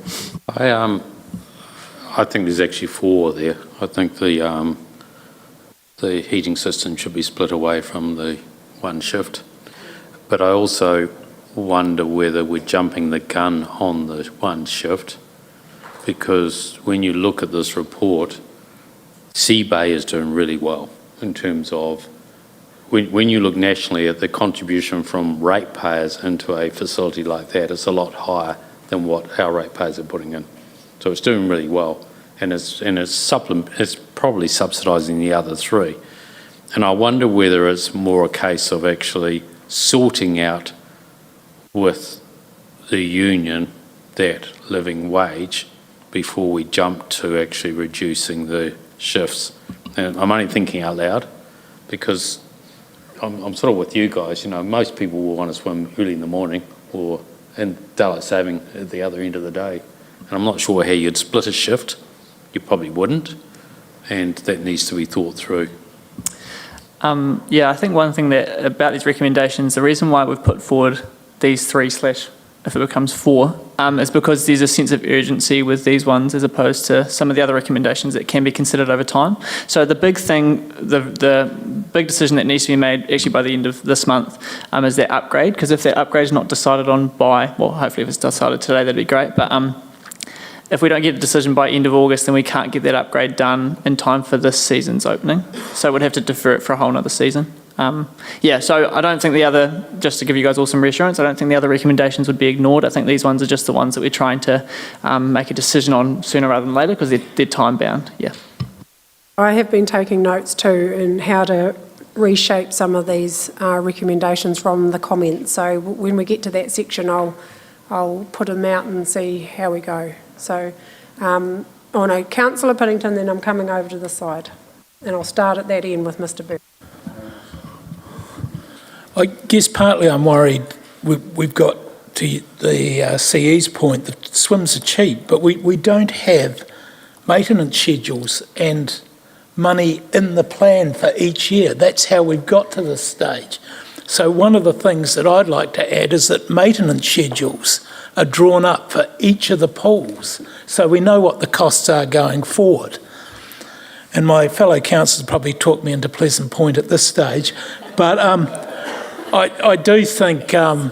I think there's actually 4 there. I think the heating system should be split away from the 1 shift. But I also wonder whether we're jumping the gun on the 1 shift, because when you look at this report, Sea Bay is doing really well in terms of when you look nationally at the contribution from ratepayers into a facility like that, it's a lot higher than what our ratepayers are putting in. So it's doing really well, and it's probably subsidising the other 3. And I wonder whether it's more a case of actually sorting out with the union that living wage before we jump to actually reducing the shifts. And I'm only thinking out loud because I'm sort of with you guys. Most people will want to swim early in the morning or in daylight saving at the other end of the day. And I'm not sure how you'd split a shift. You probably wouldn't. And that needs to be thought through. I think one thing about these recommendations, the reason why we've put forward these 3/ if it becomes 4, is because there's a sense of urgency with these ones as opposed to some of the other recommendations that can be considered over time. So the big thing, the big decision that needs to be made actually by the end of this month is that upgrade, because if that upgrade is not decided on by, well, hopefully if it's decided today, that'd be great, but if we don't get the decision by end of August, then we can't get that upgrade done in time for this season's opening. So we'd have to defer it for a whole nother season. So I don't think just to give you guys all some reassurance, I don't think the other recommendations would be ignored. I think these ones are just the ones that we're trying to make a decision on sooner rather than later because they're time bound, yeah. I have been taking notes too in how to reshape some of these recommendations from the comments. So when we get to that section, I'll put them out and see how we go. So, Councillor Piddington, then I'm coming over to the side. And I'll start at that end with Mr. Bird. I guess partly I'm worried we've got to the CE's point that swims are cheap, but we don't have maintenance schedules and money in the plan for each year. That's how we've got to this stage. So one of the things that I'd like to add is that maintenance schedules are drawn up for each of the pools, so we know what the costs are going forward. And my fellow councillors probably talked me into Pleasant Point at this stage, but I do think around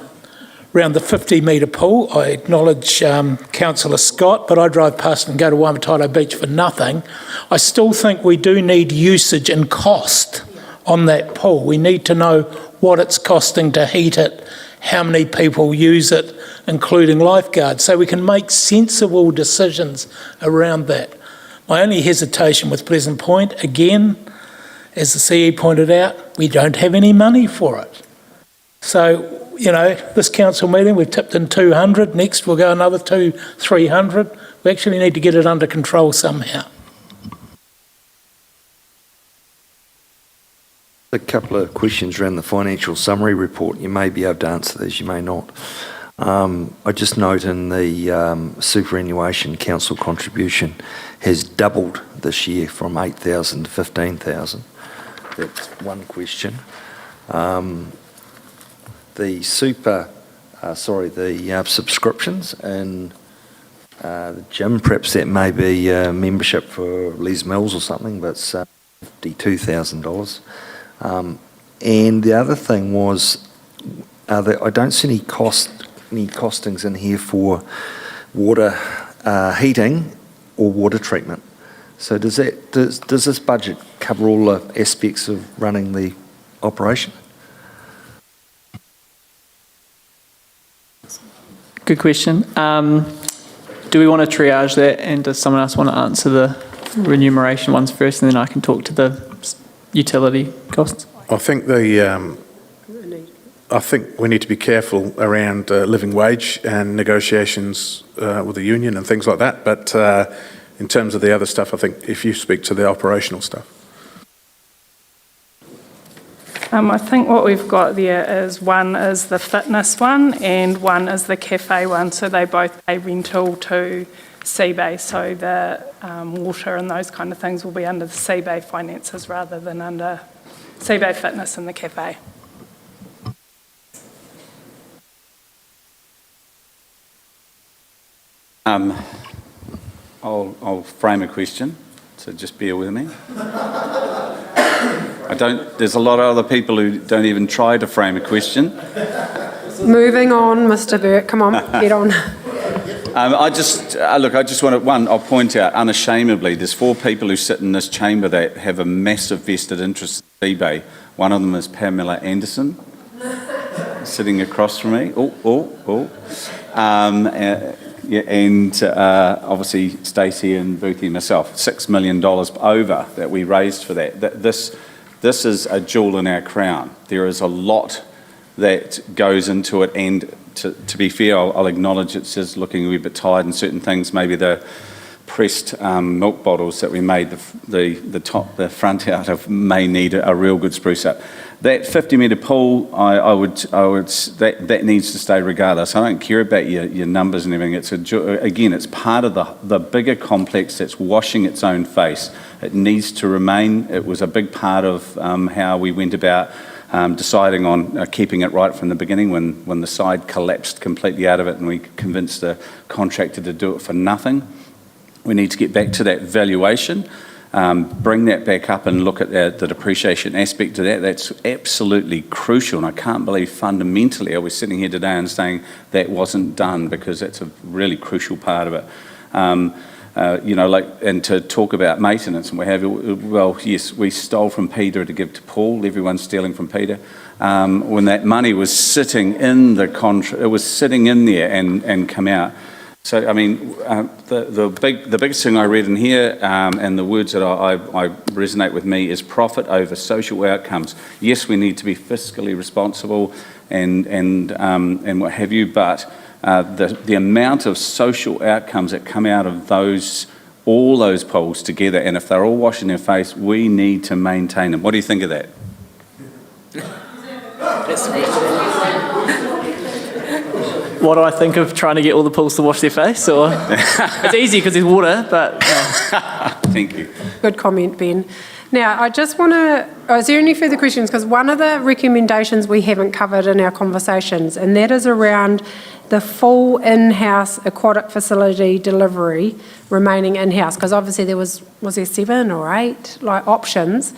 the 50-metre pool, I acknowledge Councillor Scott, but I drive past and go to Waimatato Beach for nothing. I still think we do need usage and cost on that pool. We need to know what it's costing to heat it, how many people use it, including lifeguards, so we can make sensible decisions around that. My only hesitation with Pleasant Point, again, as the CE pointed out, we don't have any money for it. So, this council meeting, we've tipped in 200, next we'll go another 300. We actually need to get it under control somehow. A couple of questions around the financial summary report. You may be able to answer these, you may not. I just note in the superannuation council contribution has doubled this year from 8,000 to 15,000. That's one question. The subscriptions and the gym, perhaps that may be membership for Les Mills or something, but it's $52,000. And the other thing was, I don't see any costings in here for water heating or water treatment. So does this budget cover all the aspects of running the operation? Good question. Do we want to triage that, and does someone else want to answer the remuneration ones first, and then I can talk to the utility costs? I think we need to be careful around living wage and negotiations with the union and things like that. But in terms of the other stuff, I think if you speak to the operational stuff. I think what we've got there is one is the fitness one and one is the cafe one. So they both pay rental to Seabay. So the water and those kind of things will be under the Seabay finances rather than under Seabay Fitness and the cafe. I'll frame a question, so just bear with me. There's a lot of other people who don't even try to frame a question. Moving on, Mr. Burt, come on, get on. I just want to, I'll point out unashamedly, there's 4 people who sit in this chamber that have a massive vested interest in eBay. One of them is Pamela Anderson, sitting across from me. Obviously Stacey and Boothie and myself, $6 million over that we raised for that. This This is a jewel in our crown. There is a lot that goes into it, and to be fair, I'll acknowledge it's just looking a wee bit tired in certain things. Maybe the pressed milk bottles that we made the front out of may need a real good spruce up. That 50-metre pool, that needs to stay regardless. I don't care about your numbers and everything. Again, it's part of the bigger complex that's washing its own face. It needs to remain. It was a big part of how we went about deciding on keeping it right from the beginning when the side collapsed completely out of it and we convinced the contractor to do it for nothing. We need to get back to that valuation, bring that back up and look at the depreciation aspect of that. That's absolutely crucial, and I can't believe fundamentally I was sitting here today and saying that wasn't done, because that's a really crucial part of it. And to talk about maintenance and what have you, well, yes, we stole from Peter to give to Paul. Everyone's stealing from Peter. When that money was sitting in the contract, it was sitting in there and come out. So, I mean, the biggest thing I read in here, and the words that I resonate with me, is profit over social outcomes. Yes, we need to be fiscally responsible and what have you, but the amount of social outcomes that come out of all those poles together, and if they're all washing their face, we need to maintain them. What do you think of that? What do I think of trying to get all the pools to wash their face? Or it's easy because there's water, but no. Thank you. Good comment, Ben. Now, I just want to, is there any further questions? Because one of the recommendations we haven't covered in our conversations, and that is around the full in-house aquatic facility delivery remaining in-house. Because obviously there was there 7 or 8 options,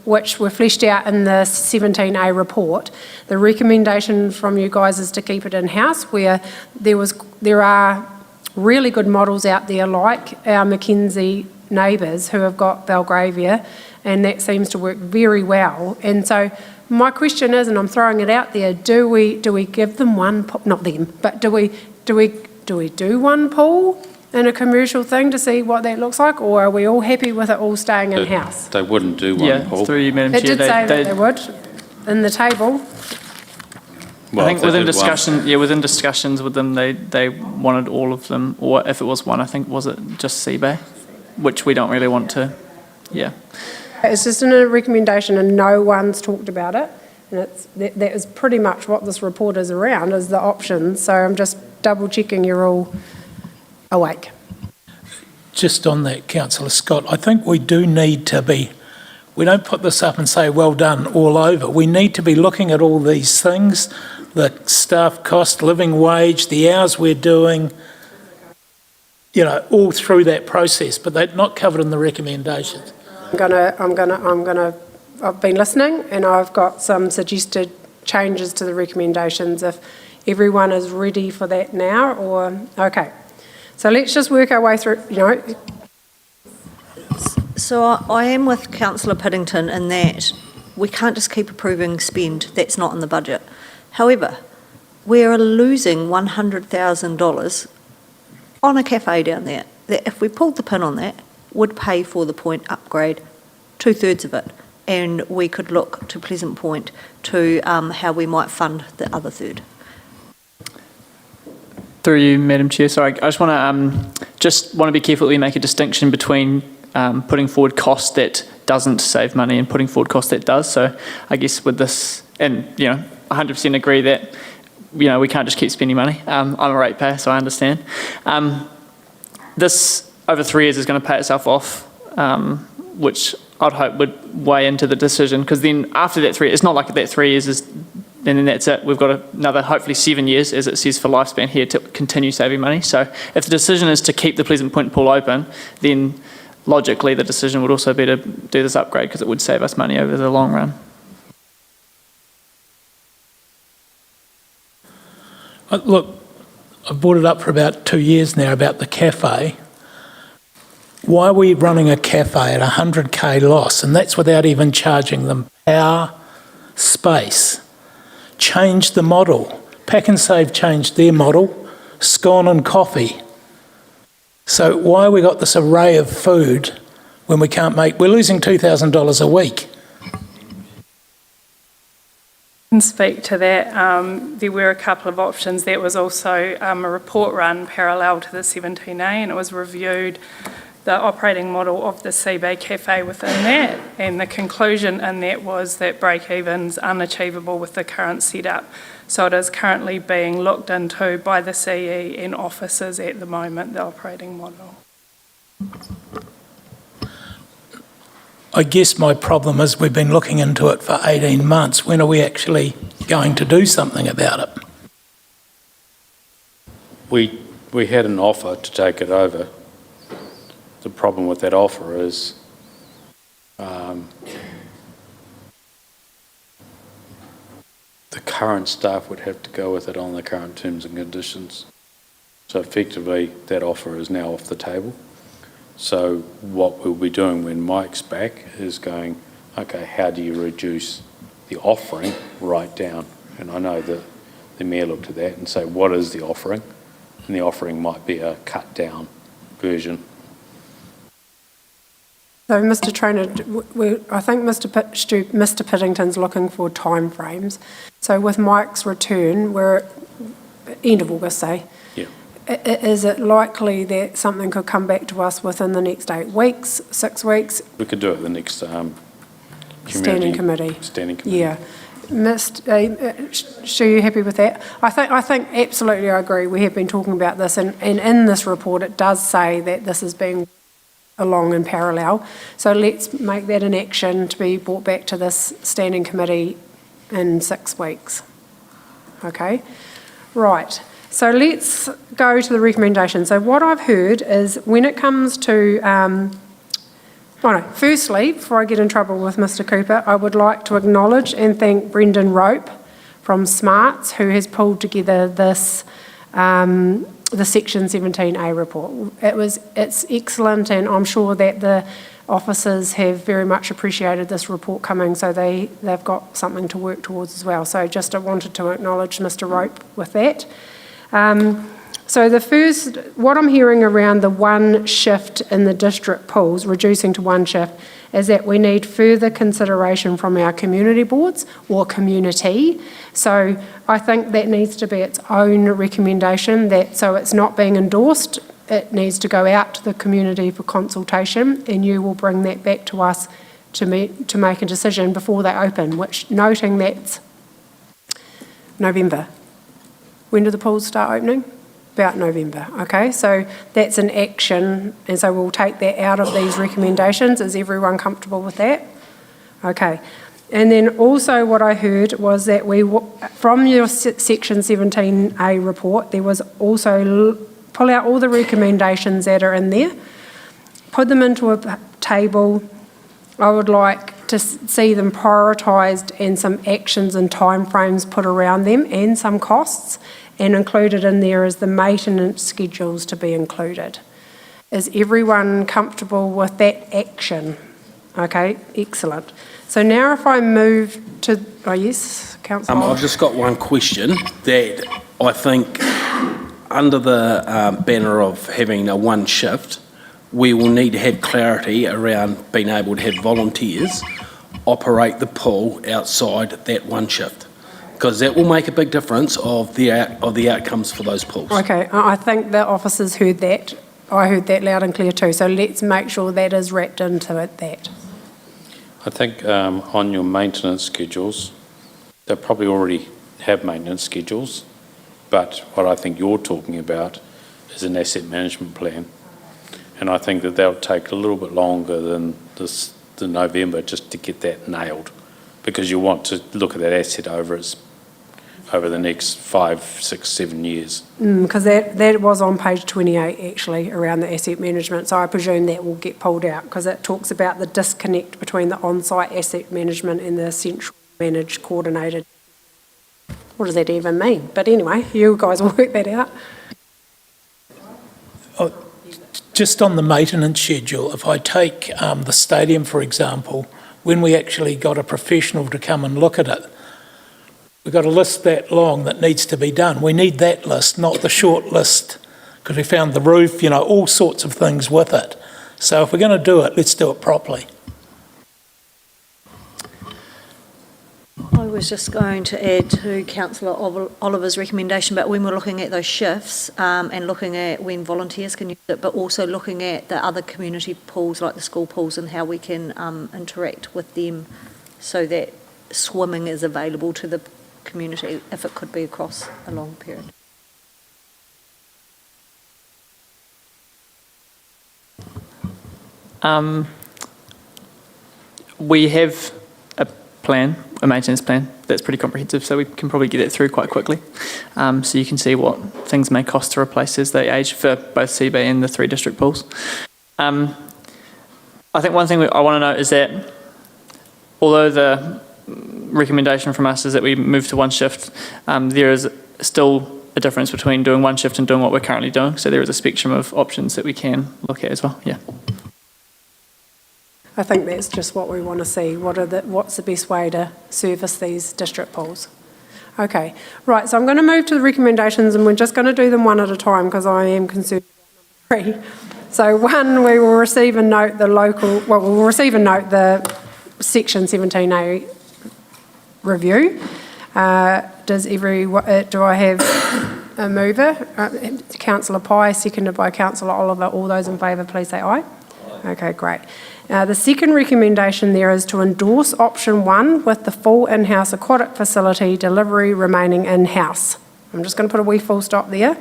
which were fleshed out in the 17A report. The recommendation from you guys is to keep it in-house, where there are really good models out there, like our Mackenzie neighbours who have got Belgravia, and that seems to work very well. And so my question is, and I'm throwing it out there, do we give them one, not them, but do we do one pool in a commercial thing to see what that looks like, or are we all happy with it all staying in-house? They wouldn't do one pool. Through you, Madam Chair. It did say that they would in the table. Well, I think within discussions with them, they wanted all of them, or if it was one, I think, was it just Seabay, which we don't really want to, yeah. It's just in a recommendation and no one's talked about it. And that is pretty much what this report is around, is the options. So I'm just double checking you're all awake. Just on that, Councillor Scott, I think we do need to be, we don't put this up and say, well done, all over. We need to be looking at all these things, the staff cost, living wage, the hours we're doing, all through that process, but they're not covered in the recommendations. I've been listening, and I've got some suggested changes to the recommendations if everyone is ready for that now, or, okay. So let's just work our way through, So I am with Councillor Piddington in that we can't just keep approving spend that's not in the budget. However, we're losing $100,000 on a cafe down there that, if we pulled the pin on that, would pay for the point upgrade, 2/3 of it, and we could look to Pleasant Point to how we might fund the other third. Through you, Madam Chair. Sorry, I just want to be careful that we make a distinction between putting forward cost that doesn't save money and putting forward cost that does. So I guess with this, and 100% agree that we can't just keep spending money. I'm a ratepayer, so I understand. This over 3 years is going to pay itself off, which I'd hope would weigh into the decision, because then after that 3 years, it's not like that 3 years is, and then that's it. We've got another hopefully 7 years, as it says, for lifespan here to continue saving money. So if the decision is to keep the Pleasant Point pool open, then logically the decision would also be to do this upgrade, because it would save us money over the long run. Look, I've brought it up for about 2 years now about the cafe. Why are we running a cafe at 100k loss? And that's without even charging them power, space. Change the model. Pack and Save changed their model. Scone and coffee. So why have we got this array of food when we can't make... We're losing $2,000 a week. can speak to that. There were a couple of options. There was also a report run parallel to the 17A, and it was reviewed, the operating model of the Sea Bay Cafe within that, and the conclusion in that was that break-even's unachievable with the current setup. So it is currently being looked into by the CE and officers at the moment, the operating model. I guess my problem is we've been looking into it for 18 months. When are we actually going to do something about it? We had an offer to take it over. The problem with that offer is the current staff would have to go with it on the current terms and conditions. So effectively, that offer is now off the table. So what we'll be doing when Mike's back is going, okay, how do you reduce the offering right down? And I know that the Mayor looked at that and say, what is the offering? And the offering might be a cut down version. So, Mr. Trainer, I think Mr. Piddington's looking for timeframes. So, with Mike's return, we're at end of August, say. Yeah. Is it likely that something could come back to us within the next 8 weeks, 6 weeks? We could do it the next Standing committee. Standing committee. Yeah. Sure, you happy with that? I think absolutely I agree. We have been talking about this, and in this report it does say that this is being along in parallel. So let's make that an action to be brought back to this standing committee in 6 weeks. Okay, right. So let's go to the recommendation. So what I've heard is when it comes to, firstly, before I get in trouble with Mr. Cooper, I would like to acknowledge and thank Brendan Rope from Smarts, who has pulled together this the Section 17A report. It's excellent, and I'm sure that the officers have very much appreciated this report coming, so they've got something to work towards as well. So just I wanted to acknowledge Mr. Rope with that. So the first, what I'm hearing around the one shift in the district pools, reducing to one shift, is that we need further consideration from our community boards or community. So I think that needs to be its own recommendation, so it's not being endorsed. It needs to go out to the community for consultation, and you will bring that back to us to make a decision before they open, which, noting that's November. When do the pools start opening? About November, okay? So that's an action, and so we'll take that out of these recommendations. Is everyone comfortable with that? Okay. And then also what I heard was that from your Section 17A report, there was also pull out all the recommendations that are in there, put them into a table. I would like to see them prioritised and some actions and timeframes put around them and some costs, and included in there is the maintenance schedules to be included. Is everyone comfortable with that action? Okay, excellent. So now if I move to, yes, Councillor. I've just got one question that I think under the banner of having a one shift, we will need to have clarity around being able to have volunteers operate the pool outside that one shift, because that will make a big difference of the outcomes for those pools. Okay, I think the officers heard that. I heard that loud and clear too, so let's make sure that is wrapped into it, that. I think on your maintenance schedules, they probably already have maintenance schedules, but what I think you're talking about is an asset management plan. And I think that that'll take a little bit longer than the November just to get that nailed, because you want to look at that asset over the next 5, 6, 7 years. Because that was on page 28 actually, around the asset management, so I presume that will get pulled out because it talks about the disconnect between the on-site asset management and the central managed coordinated. What does that even mean? But anyway, you guys will work that out. Just on the maintenance schedule, if I take the stadium, for example, when we actually got a professional to come and look at it, we've got a list that long that needs to be done. We need that list, not the short list, because we found the roof, all sorts of things with it. So if we're going to do it, let's do it properly. I was just going to add to Councillor Oliver's recommendation, but when we're looking at those shifts and looking at when volunteers can use it, but also looking at the other community pools like the school pools and how we can interact with them so that swimming is available to the community if it could be across a long period. We have a maintenance plan that's pretty comprehensive, so we can probably get it through quite quickly. So you can see what things may cost to replace as they age for both CB and the 3 district pools. I think one thing I want to note is that although the recommendation from us is that we move to 1 shift, there is still a difference between doing 1 shift and doing what we're currently doing. So there is a spectrum of options that we can look at as well. Yeah. I think that's just what we want to see. What's the best way to service these district pools? Okay, right, so I'm going to move to the recommendations and we're just going to do them one at a time because I am concerned about number 3. So 1, we will receive and note we'll receive and note the Section 17A review. Do I have a mover? Councillor Pye, seconded by Councillor Oliver. All those in favour, please say aye. Okay, great. The second recommendation there is to endorse option 1 with the full in-house aquatic facility delivery remaining in-house. I'm just going to put a wee full stop there.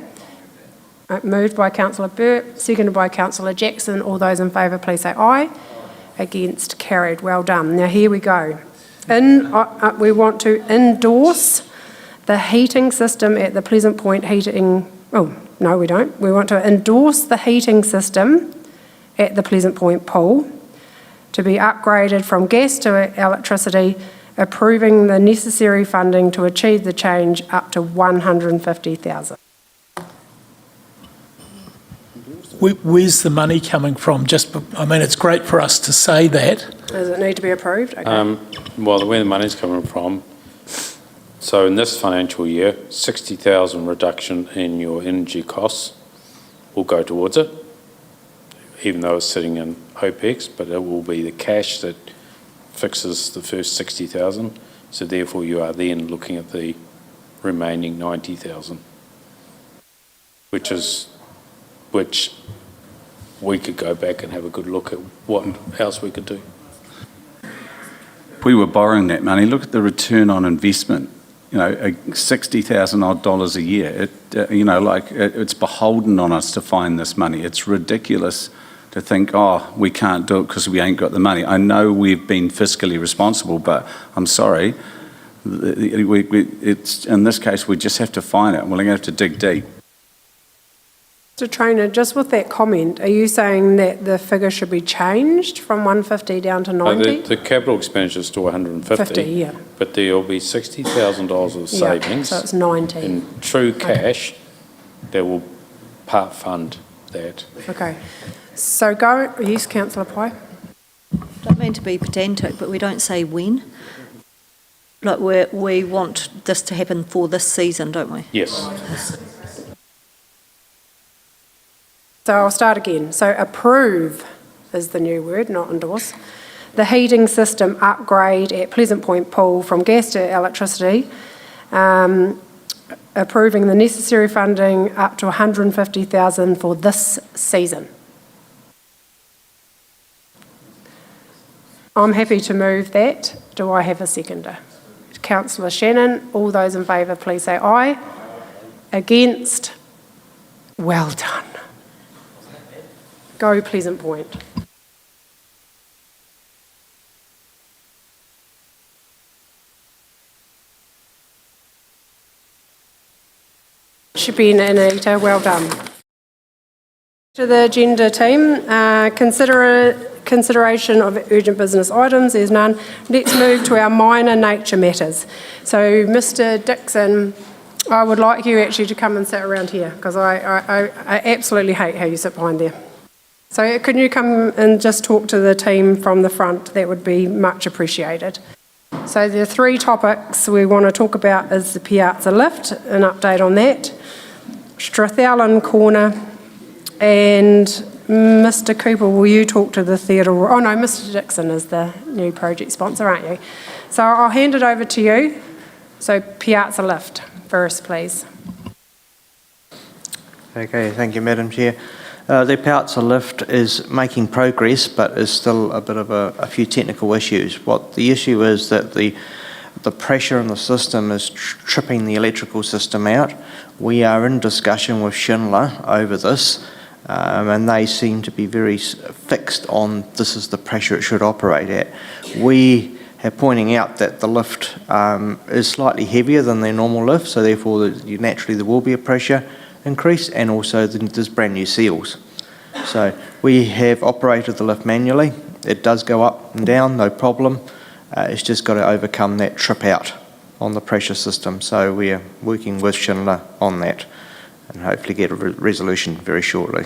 Moved by Councillor Burt, seconded by Councillor Jackson. All those in favour, please say aye. Against, carried. Well done. Now here we go. We want to endorse the heating system at the Pleasant Point heating. Oh, no, we don't. We want to endorse the heating system at the Pleasant Point pool to be upgraded from gas to electricity, approving the necessary funding to achieve the change up to $150,000. Where's the money coming from? It's great for us to say that. Does it need to be approved? Okay. Well, where the money's coming from, so in this financial year, 60,000 reduction in your energy costs will go towards it, even though it's sitting in OPEX, but it will be the cash that fixes the first 60,000. So therefore you are then looking at the remaining 90,000, which we could go back and have a good look at what else we could do. If we were borrowing that money, look at the return on investment. $60,000 odd a year. It's beholden on us to find this money. It's ridiculous to think, we can't do it because we ain't got the money. I know we've been fiscally responsible, but I'm sorry. It's in this case, we just have to find it. We're going to have to dig deep. Mr. Traynor, just with that comment, are you saying that the figure should be changed from 150 down to 90? The capital expenditure is still 150, yeah. But there will be $60,000 of savings. So it's 90. In true cash that will part fund that. Okay. So yes, Councillor Pye. Don't mean to be pedantic, but we don't say when. Like we want this to happen for this season, don't we? Yes. So I'll start again. So approve is the new word, not endorse. The heating system upgrade at Pleasant Point Pool from gas to electricity, approving the necessary funding up to $150,000 for this season. I'm happy to move that. Do I have a seconder? Councillor Shannon, all those in favour, please say aye. Against? Well done. Go Pleasant Point. Shipin and Anita, well done. To the agenda team, consideration of urgent business items, there's none. Let's move to our minor nature matters. So Mr. Dixon, I would like you actually to come and sit around here because I absolutely hate how you sit behind there. So could you come and just talk to the team from the front? That would be much appreciated. So there are 3 topics we want to talk about is the Piazza lift, an update on that, Strathallan Corner, and Mr. Cooper, will you talk to the theatre? Oh no, Mr. Dixon is the new project sponsor, aren't you? So I'll hand it over to you. So Piazza lift first, please. Okay, thank you, Madam Chair. The Piazza lift is making progress, but is still a bit of a few technical issues. What the issue is that the pressure in the system is tripping the electrical system out. We are in discussion with Schindler over this, and they seem to be very fixed on this is the pressure it should operate at. We are pointing out that the lift is slightly heavier than their normal lift, so therefore naturally there will be a pressure increase, and also there's brand new seals. So we have operated the lift manually. It does go up and down, no problem. It's just got to overcome that trip out on the pressure system. So we are working with Schindler on that and hopefully get a resolution very shortly.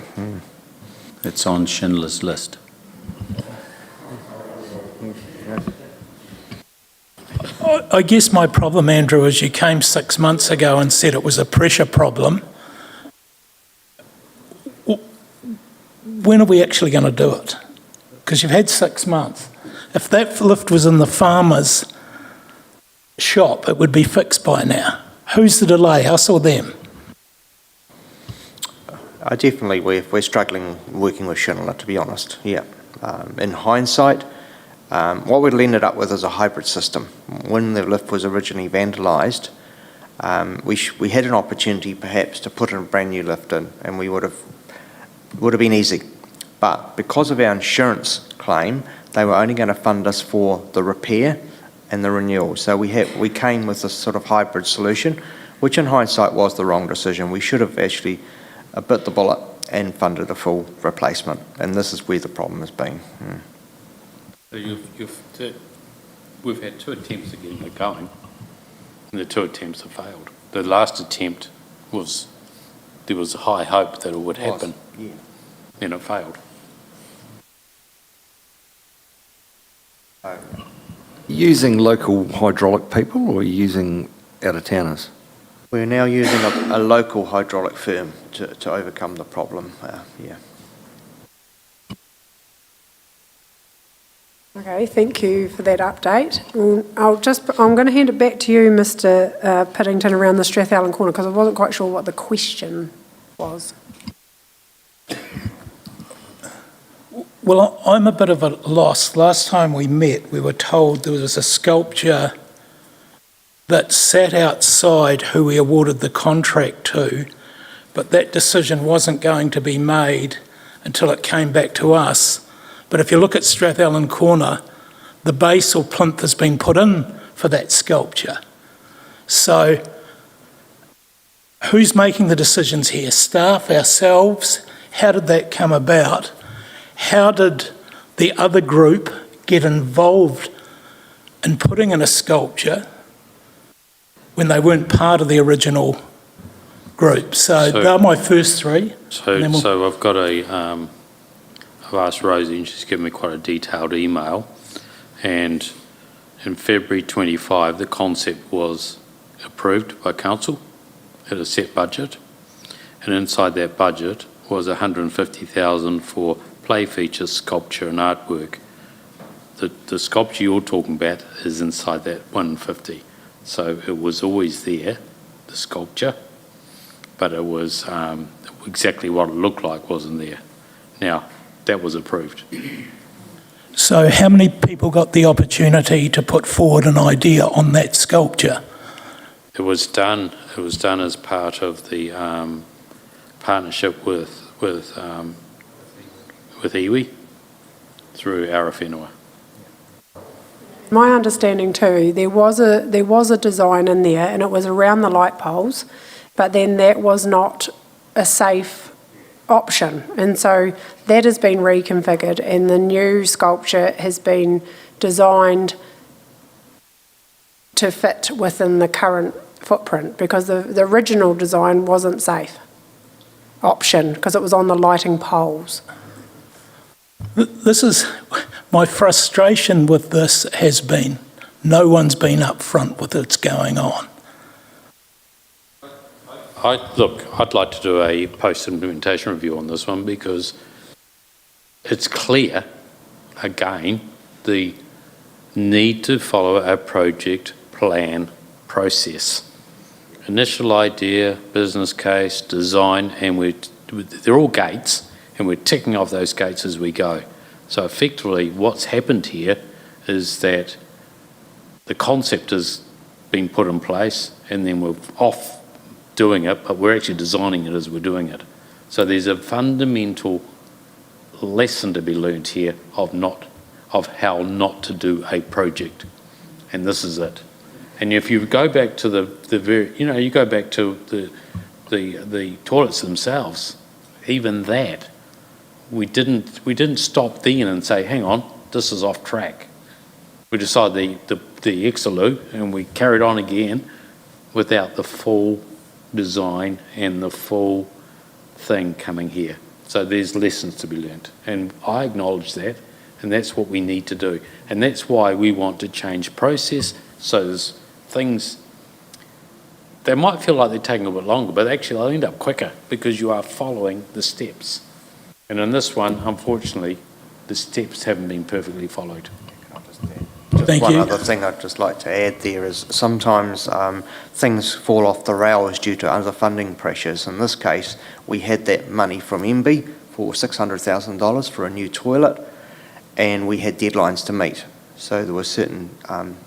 It's on Schindler's list. I guess my problem, Andrew, is you came 6 months ago and said it was a pressure problem. When are we actually going to do it? Because you've had 6 months. If that lift was in the farmer's shop, it would be fixed by now. Who's the delay, us or them? Definitely, we're struggling working with Schindler, to be honest. Yeah. In hindsight, what we'd ended up with is a hybrid system. When the lift was originally vandalised, we had an opportunity perhaps to put in a brand new lift in, and we would have been easy. But because of our insurance claim, they were only going to fund us for the repair and the renewal. So we came with this sort of hybrid solution, which in hindsight was the wrong decision. We should have actually bit the bullet and funded a full replacement. And this is where the problem has been. So we've had 2 attempts at getting it going, and the 2 attempts have failed. The last attempt there was high hope that it would happen, and it failed. Using local hydraulic people or using out-of-towners? We're now using a local hydraulic firm to overcome the problem. Okay, thank you for that update. I'm going to hand it back to you, Mr. Piddington, around the Strathallan corner, because I wasn't quite sure what the question was. Well, I'm a bit of a loss. Last time we met, we were told there was a sculpture that sat outside who we awarded the contract to, but that decision wasn't going to be made until it came back to us. But if you look at Strathallan Corner, the base or plinth has been put in for that sculpture. So who's making the decisions here? Staff, ourselves? How did that come about? How did the other group get involved in putting in a sculpture when they weren't part of the original group? So they're my first 3. So I've got I've asked Rosie, and she's given me quite a detailed email, and in February 25 the concept was approved by council at a set budget, and inside that budget was 150,000 for play features, sculpture and artwork. The sculpture you're talking about is inside that 150. So it was always there, the sculpture, but it was exactly what it looked like wasn't there. Now, that was approved. So how many people got the opportunity to put forward an idea on that sculpture? It was done as part of the partnership with iwi through Arawhenua. My understanding too, there was a design in there, and it was around the light poles, but then that was not a safe option, and so that has been reconfigured, and the new sculpture has been designed to fit within the current footprint, because the original design wasn't safe option because it was on the lighting poles. This is my frustration with this has been no one's been up front with what's going on. I'd like to do a post-implementation review on this one, because it's clear, again, the need to follow a project plan process. Initial idea, business case, design, and they're all gates, and we're ticking off those gates as we go. So effectively, what's happened here is that the concept has been put in place, and then we're off doing it, but we're actually designing it as we're doing it. So there's a fundamental lesson to be learnt here of how not to do a project, and this is it. And if you go back to you go back to the toilets themselves, even that, we didn't stop then and say, hang on, this is off track. We decided the Exeloo, and we carried on again without the full design and the full thing coming here. So there's lessons to be learnt, and I acknowledge that, and that's what we need to do. And that's why we want to change process, so there's things, they might feel like they're taking a bit longer, but actually they'll end up quicker because you are following the steps. And in this one, unfortunately, the steps haven't been perfectly followed. Just one other thing I'd just like to add there is sometimes things fall off the rails due to other funding pressures. In this case, we had that money from MB for $600,000 for a new toilet, and we had deadlines to meet. So there were certain,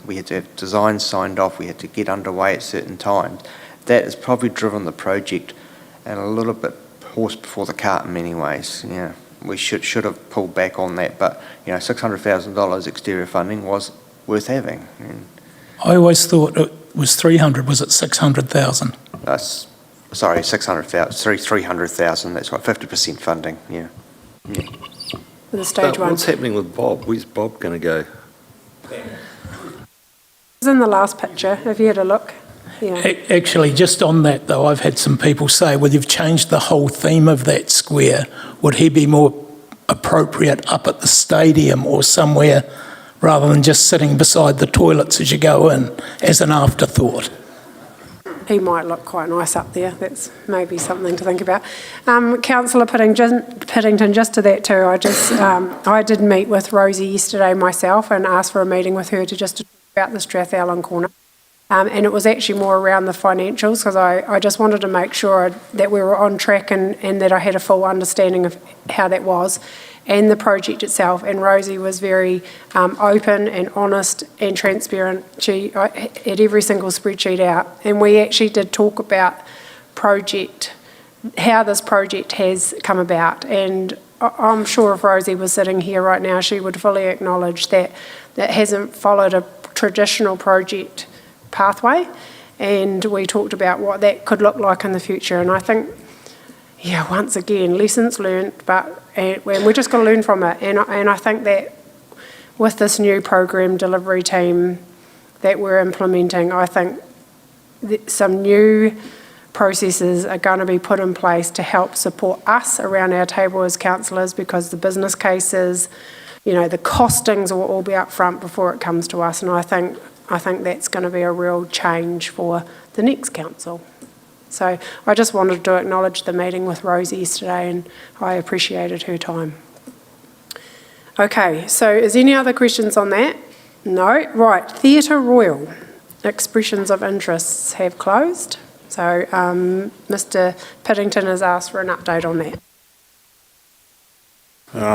we had to have designs signed off, we had to get underway at certain times. That has probably driven the project and a little bit horse before the cart in many ways. Yeah, we should have pulled back on that, but $600,000 exterior funding was worth having. I always thought it was 300. Was it 600,000? Sorry, 600,000, 300,000. That's right, 50% funding. Yeah. For the stage one. What's happening with Bob? Where's Bob going to go? It's in the last picture, if you had a look. Yeah. Actually, just on that though, I've had some people say, well, you've changed the whole theme of that square. Would he be more appropriate up at the stadium or somewhere rather than just sitting beside the toilets as you go in as an afterthought? He might look quite nice up there. That's maybe something to think about. Councillor Piddington, just to that too, I did meet with Rosie yesterday myself and asked for a meeting with her to just talk about the Strathallan corner. And it was actually more around the financials, because I just wanted to make sure that we were on track and that I had a full understanding of how that was and the project itself. And Rosie was very open and honest and transparent. She had every single spreadsheet out. And we actually did talk about how this project has come about. And I'm sure if Rosie was sitting here right now, she would fully acknowledge that it hasn't followed a traditional project pathway, and we talked about what that could look like in the future. And I think, once again, lessons learned, and we're just going to learn from it. And I think that with this new program delivery team that we're implementing, I think that some new processes are going to be put in place to help support us around our table as councillors, because the business cases, the costings will all be up front before it comes to us. And I think that's going to be a real change for the next council. So I just wanted to acknowledge the meeting with Rosie yesterday, and I appreciated her time. Okay, so is any other questions on that? No? Right, Theatre Royal. Expressions of interests have closed. So Mr. Piddington has asked for an update on that.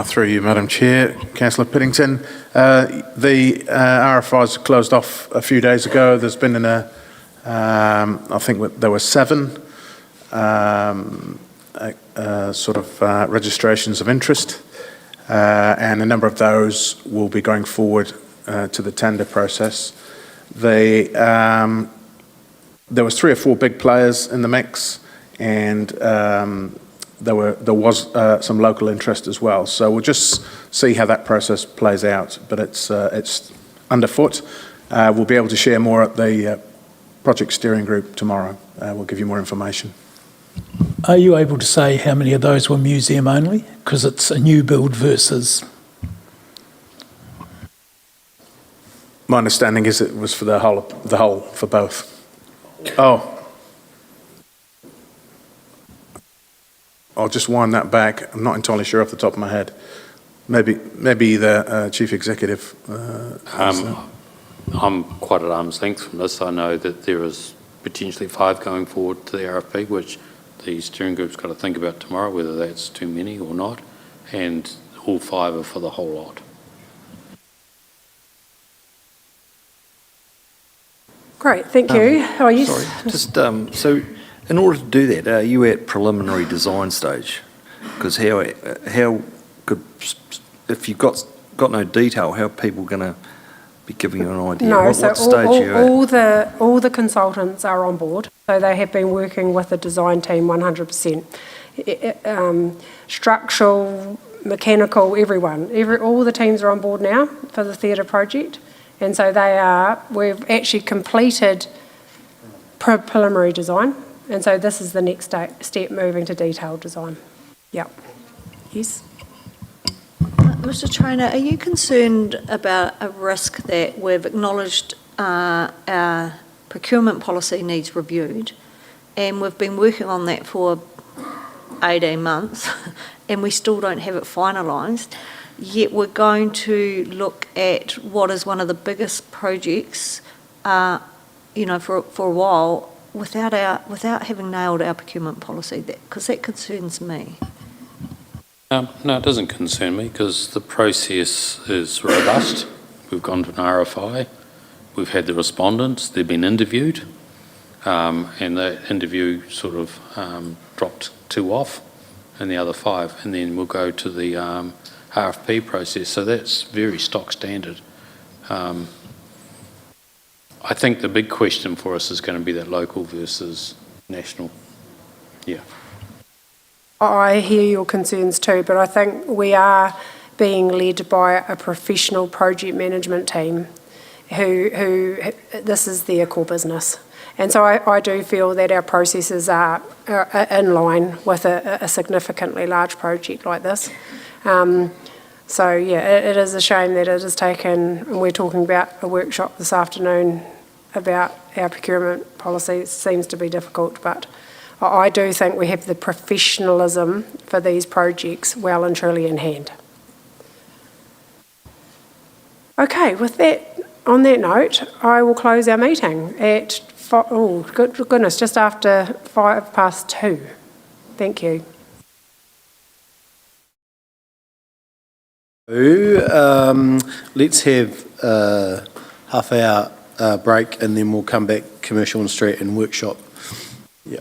Through you, Madam Chair, Councillor Piddington. The RFIs closed off a few days ago. There's been I think there were 7 registrations of interest, and a number of those will be going forward to the tender process. There was 3 or 4 big players in the mix, and there was some local interest as well. So we'll just see how that process plays out, but it's underfoot. We'll be able to share more at the project steering group tomorrow. We'll give you more information. Are you able to say how many of those were museum only? Because it's a new build versus... My understanding is it was for the whole for both. Oh. I'll just wind that back. I'm not entirely sure off the top of my head. Maybe the chief executive. I'm quite at arm's length from this. I know that there is potentially 5 going forward to the RFP, which the steering group's got to think about tomorrow, whether that's too many or not, and all 5 are for the whole lot. Great, thank you. Oh, yes. Sorry, just so in order to do that, are you at preliminary design stage? Because how could, if you've got no detail, how are people going to be giving you an idea? No, what so stage are you at? all the consultants are on board. So they have been working with the design team 100%. Structural, mechanical, everyone, all the teams are on board now for the theatre project. And so we've actually completed preliminary design. And so this is the next step, moving to detailed design. Yep. Yes. Mr. Trainer, are you concerned about a risk that we've acknowledged our procurement policy needs reviewed, and we've been working on that for 18 months and we still don't have it finalised, yet we're going to look at what is one of the biggest projects, for a while without having nailed our procurement policy? Because that concerns me. No, it doesn't concern me because the process is robust. We've gone to an RFI. We've had the respondents. They've been interviewed. And the interview sort of dropped 2 off and the other 5. And then we'll go to the RFP process. So that's very stock standard. I think the big question for us is going to be that local versus national. Yeah. I hear your concerns too, but I think we are being led by a professional project management team who this is their core business. And so I do feel that our processes are in line with a significantly large project like this. So yeah, it is a shame that it has taken, and we're talking about a workshop this afternoon about our procurement policy. It seems to be difficult, but I do think we have the professionalism for these projects well and truly in hand. Okay, on that note, I will close our meeting at, goodness, just after 2:05. Thank you. Let's have a half-hour break and then we'll come back commercial and street and workshop. Yeah.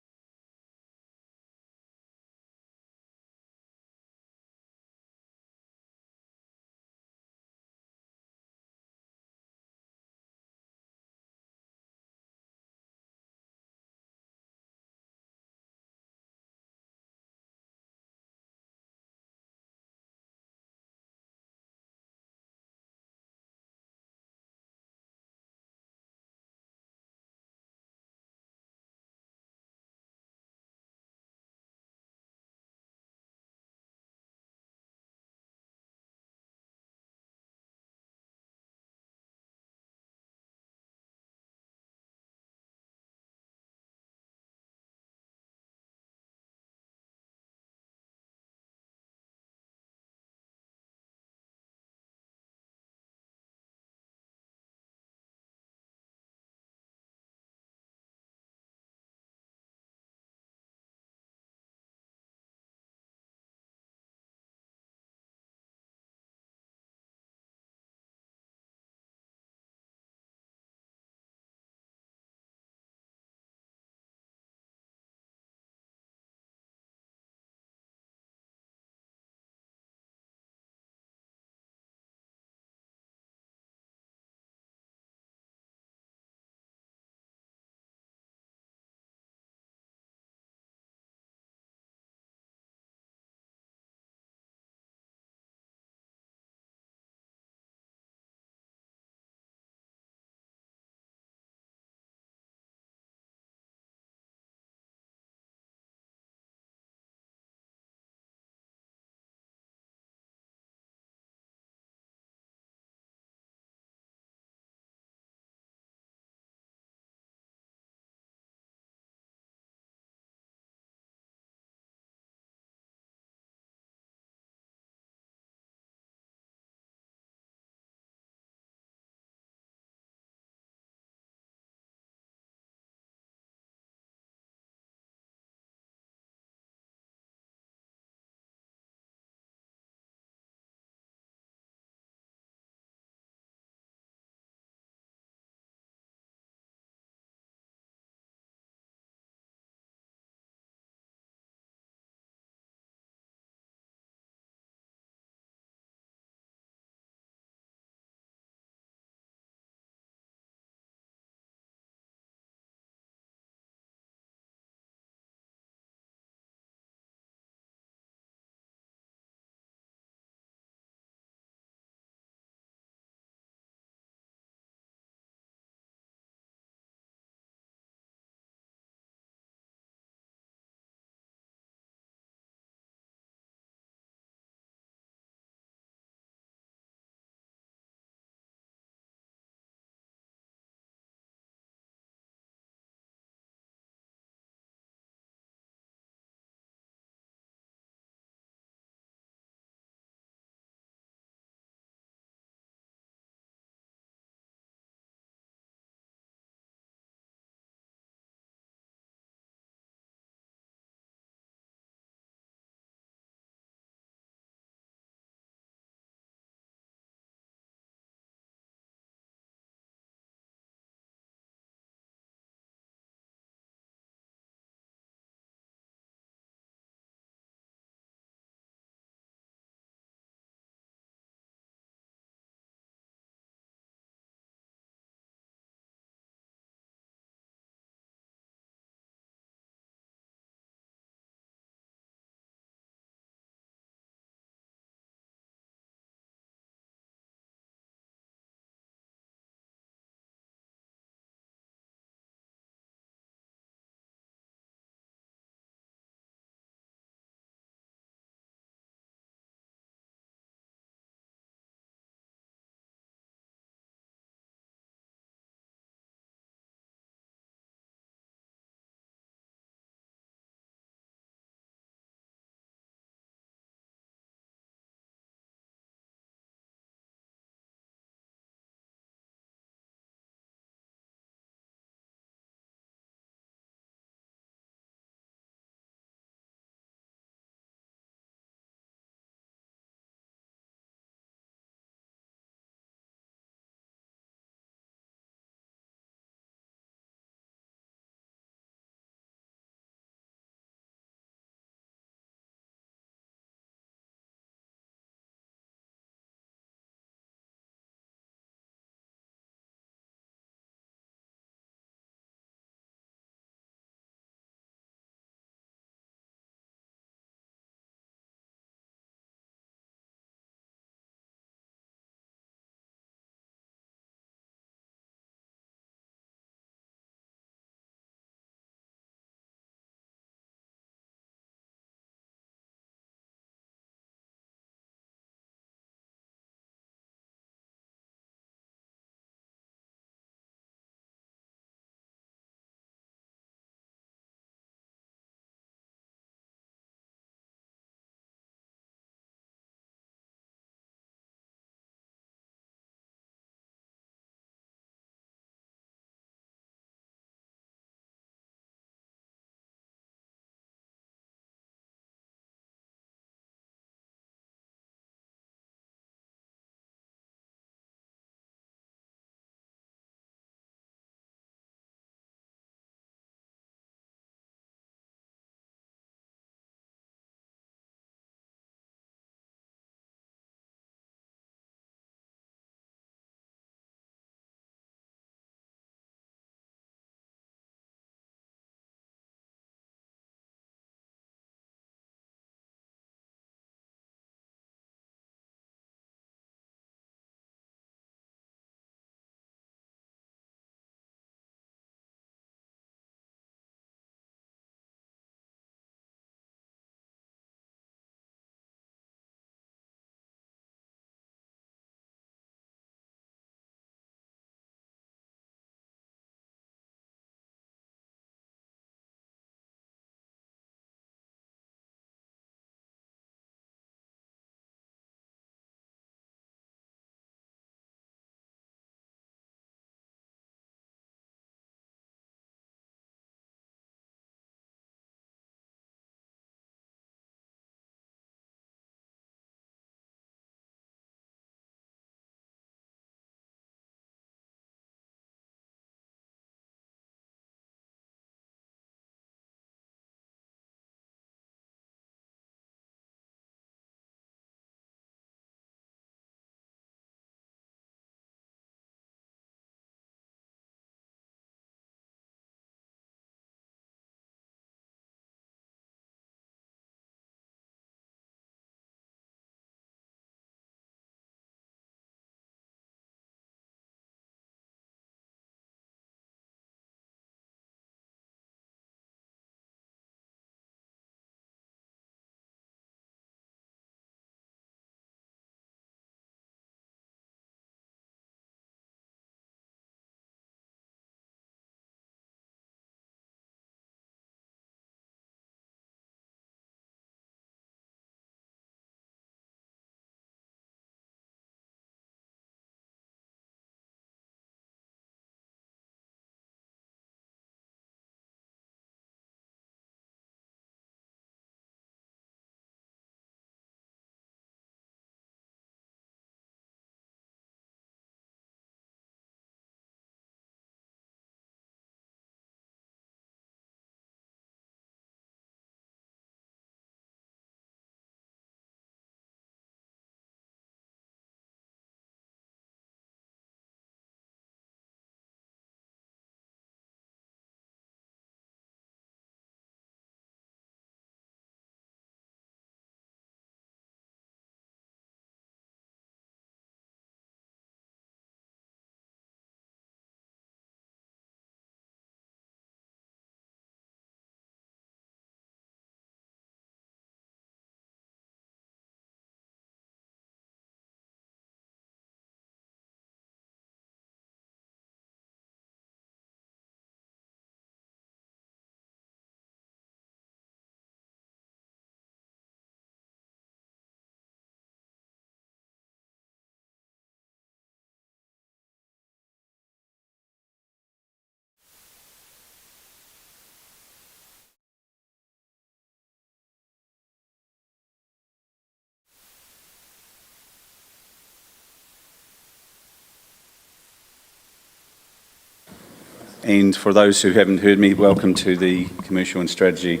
And for those who haven't heard me, welcome to the Commercial and Strategy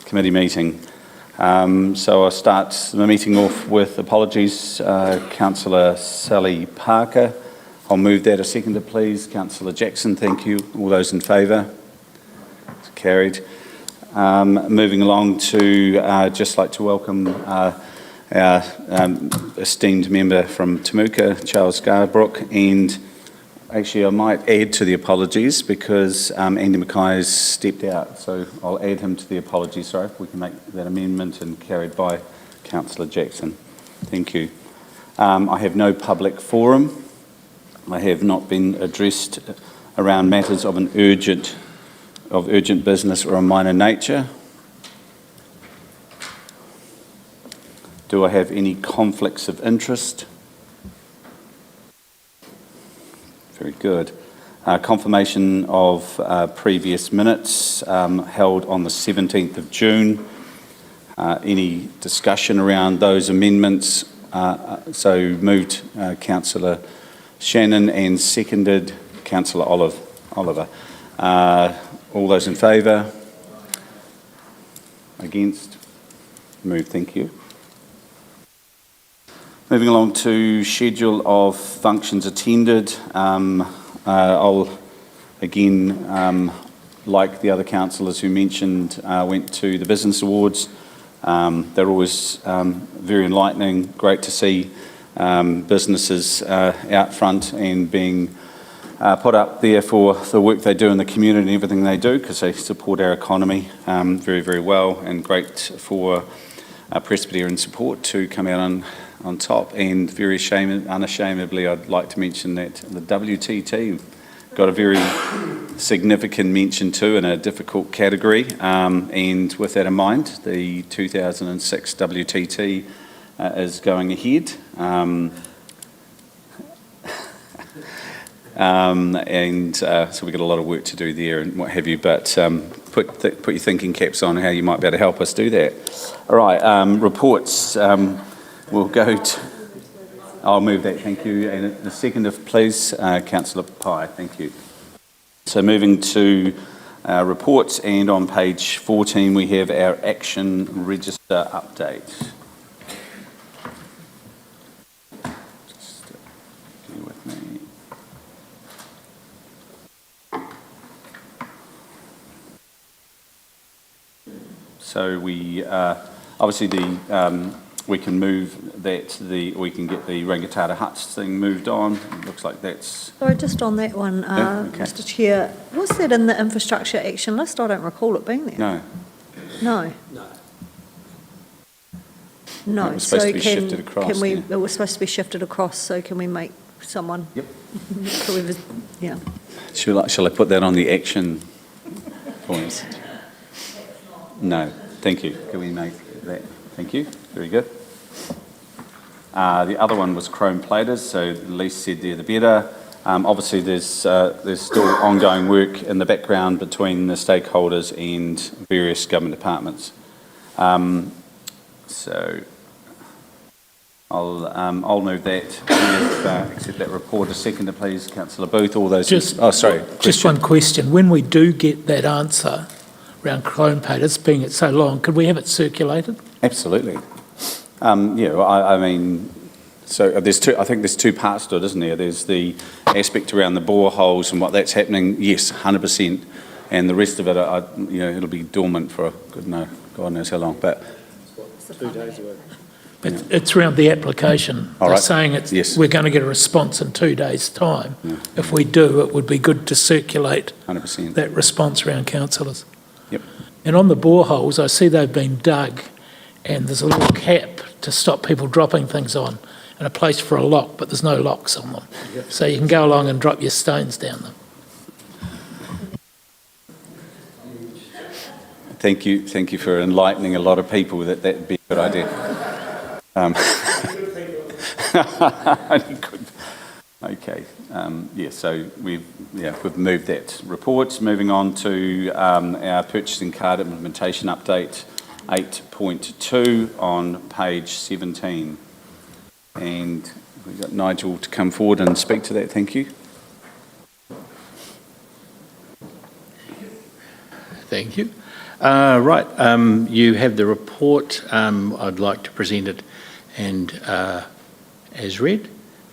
Committee meeting. So I'll start the meeting off with apologies. Councillor Sally Parker. I'll move that. A seconder, please. Councillor Jackson, thank you. All those in favour? It's carried. Moving along to just like to welcome our esteemed member from Temuka, Charles Scarbrook, and actually I might add to the apologies because Andy Mackay has stepped out, so I'll add him to the apologies. Sorry, if we can make that amendment and carried by Councillor Jackson. Thank you. I have no public forum. I have not been addressed around matters of urgent business or a minor nature. Do I have any conflicts of interest? Very good. Confirmation of previous minutes held on the 17th of June. Any discussion around those amendments? So moved Councillor Shannon and seconded Councillor Oliver. All those in favour? Against? Moved, thank you. Moving along to schedule of functions attended. I'll again, like the other councillors who mentioned, went to the Business Awards. They're always very enlightening, great to see businesses out front and being put up there for the work they do in the community and everything they do, because they support our economy very, very well, and great for Presbyterian support to come out on top. And very unashamedly, I'd like to mention that the WTT got a very significant mention too in a difficult category. And with that in mind, the 2006 WTT is going ahead. So we've got a lot of work to do there and what have you, but put your thinking caps on how you might be able to help us do that. All right, reports. We'll go to... I'll move that, thank you. And the second, if please, Councillor Pye, thank you. So moving to reports, and on page 14 we have our action register update. Just bear with me. So we obviously we can move that we can get the Rangatata Huts thing moved on. It looks like that's... Sorry, just on that one, okay. Mr Chair, was that in the infrastructure action list? I don't recall it being there. No. No. No. It was supposed to be shifted across. Can we? Yeah. It was supposed to be shifted across. So can we make someone? Yep. Whoever's, yeah. Shall I put that on the action points? No. Thank you. Can we make that? Thank you. Very good. The other one was chrome platers, so the least said there the better. Obviously there's still ongoing work in the background between the stakeholders and various government departments. So I'll move that. Accept that report. A seconder, please, Councillor Booth. All those. Just one question. When we do get that answer around chrome platers, being it so long, could we have it circulated? Absolutely. I mean, so there's two. I think there's two parts to it, isn't there? There's the aspect around the boreholes and what that's happening. Yes, 100%. And the rest of it, it'll be dormant for God knows how long. But 2 days away. It's around the application. All They're right. saying we're going to get a response in 2 days' time. Yeah. If we do, it would be good to circulate 100%. that response around councillors. Yep. And on the boreholes, I see they've been dug, and there's a little cap to stop people dropping things on, and a place for a lock, but there's no locks on them. Yep. So you can go along and drop your stones down them. Thank you for enlightening a lot of people that that'd be a good idea. Okay. So we've moved that report. Moving on to our purchasing card implementation update, 8.2 on page 17. And we've got Nigel to come forward and speak to that. Thank you. Thank you. Right, you have the report. I'd like to present it and as read,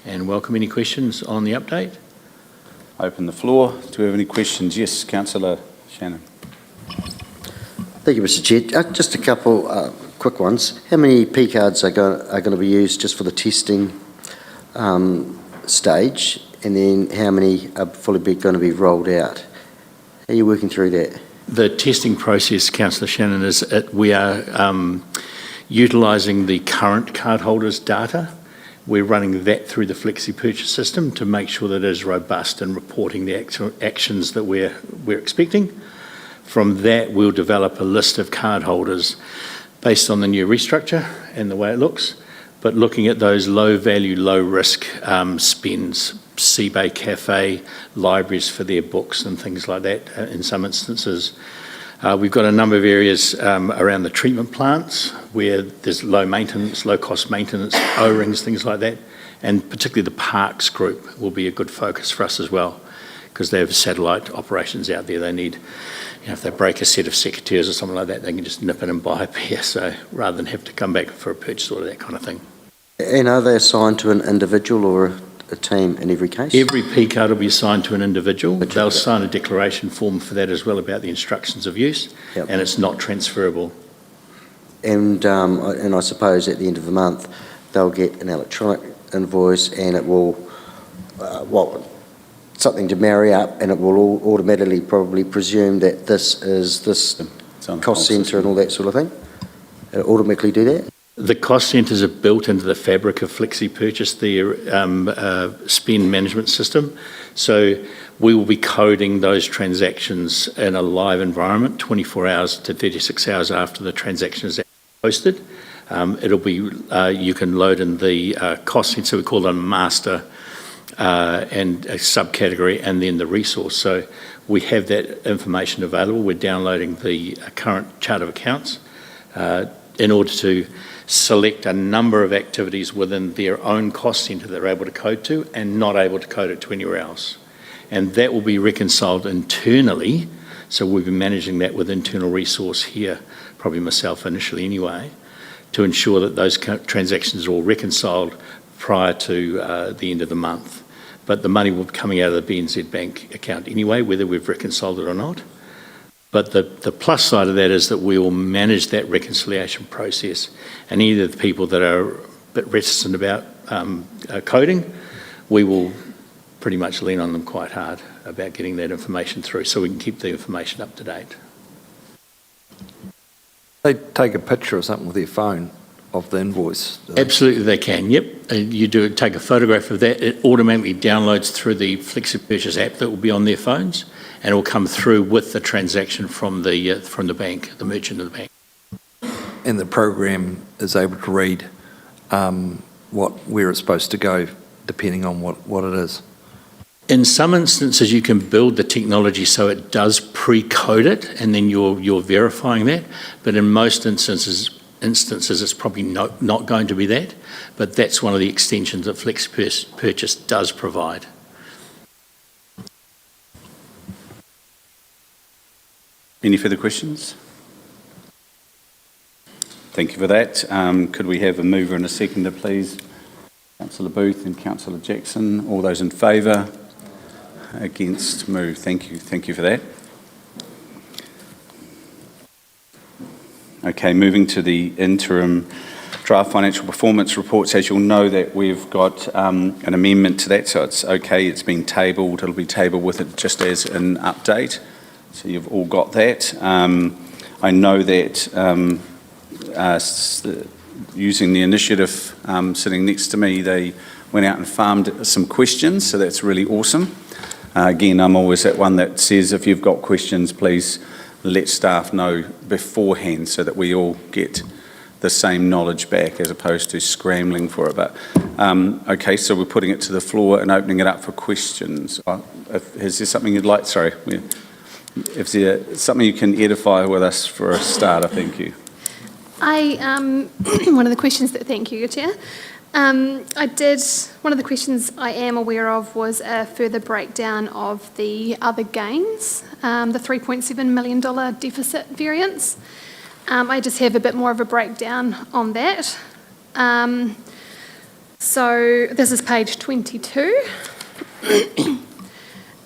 and welcome any questions on the update. Open the floor. Do we have any questions? Yes, Councillor Shannon. Thank you, Mr Chair. Just a couple quick ones. How many P cards are going to be used just for the testing stage, and then how many are fully going to be rolled out? How are you working through that? The testing process, Councillor Shannon, is we are utilising the current cardholders' data. We're running that through the flexi purchase system to make sure that it is robust and reporting the actions that we're expecting. From that, we'll develop a list of cardholders based on the new restructure and the way it looks, but looking at those low-value, low-risk spends, Seabay Cafe, libraries for their books and things like that in some instances. We've got a number of areas around the treatment plants where there's low maintenance, low-cost maintenance, O-rings, things like that, and particularly the parks group will be a good focus for us as well, because they have satellite operations out there. They need, if they break a set of secateurs or something like that, they can just nip in and buy a pair, so rather than have to come back for a purchase order, that kind of thing. And are they assigned to an individual or a team in every case? Every P card will be assigned to an individual. They'll sign a declaration form for that as well about the instructions of use, and it's not transferable. And I suppose at the end of the month, they'll get an electronic invoice, and it will, something to marry up, and it will all automatically probably presume that this is this cost centre and all that sort of thing? It'll automatically do that? The cost centres are built into the fabric of Flexi Purchase, the spend management system. So we will be coding those transactions in a live environment 24 hours to 36 hours after the transaction is posted. It'll be, you can load in the cost centre, so we call them master and a subcategory, and then the resource. So we have that information available. We're downloading the current chart of accounts in order to select a number of activities within their own cost centre that they're able to code to and not able to code it to anywhere else. And that will be reconciled internally, so we'll be managing that with internal resource here, probably myself initially anyway, to ensure that those transactions are all reconciled prior to the end of the month. But the money will be coming out of the BNZ Bank account anyway, whether we've reconciled it or not. But the plus side of that is that we will manage that reconciliation process, and either the people that are a bit reticent about coding, we will pretty much lean on them quite hard about getting that information through so we can keep the information up to date. They take a picture or something with their phone of the invoice? Absolutely they can, yep. You do take a photograph of that, it automatically downloads through the Flexi Purchase app that will be on their phones, and it will come through with the transaction from the bank, the merchant of the bank. And the program is able to read where it's supposed to go, depending on what it is? In some instances, you can build the technology so it does pre-code it, and then you're verifying that. But in most instances it's probably not going to be that. But that's one of the extensions that Flexi Purchase does provide. Any further questions? Thank you for that. Could we have a mover and a seconder, please? Councillor Booth and Councillor Jackson. All those in favour? Against? Move. Thank you. Thank you for that. Okay, moving to the interim draft financial performance reports. As you'll know, that we've got an amendment to that, so it's okay. It's been tabled. It'll be tabled with it just as an update. So you've all got that. I know that using the initiative sitting next to me, they went out and farmed some questions, so that's really awesome. Again, I'm always that one that says if you've got questions, please let staff know beforehand so that we all get the same knowledge back as opposed to scrambling for it. But okay, so we're putting it to the floor and opening it up for questions. Is there something you'd like? Sorry. If there's something you can edify with us for a starter, thank you. One of the questions that, thank you, Chair. One of the questions I am aware of was a further breakdown of the other gains, the $3.7 million deficit variance. I just have a bit more of a breakdown on that. So this is page 22.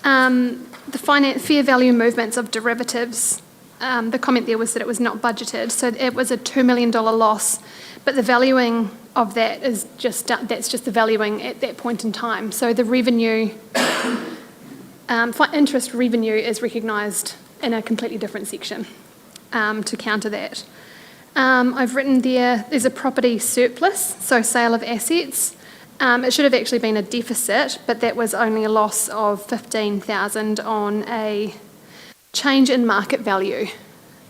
The fair value movements of derivatives, the comment there was that it was not budgeted, so it was a $2 million loss, but the valuing of that is that's just the valuing at that point in time. So the revenue, interest revenue is recognised in a completely different section to counter that. I've written there's a property surplus, so sale of assets. It should have actually been a deficit, but that was only a loss of $15,000 on a change in market value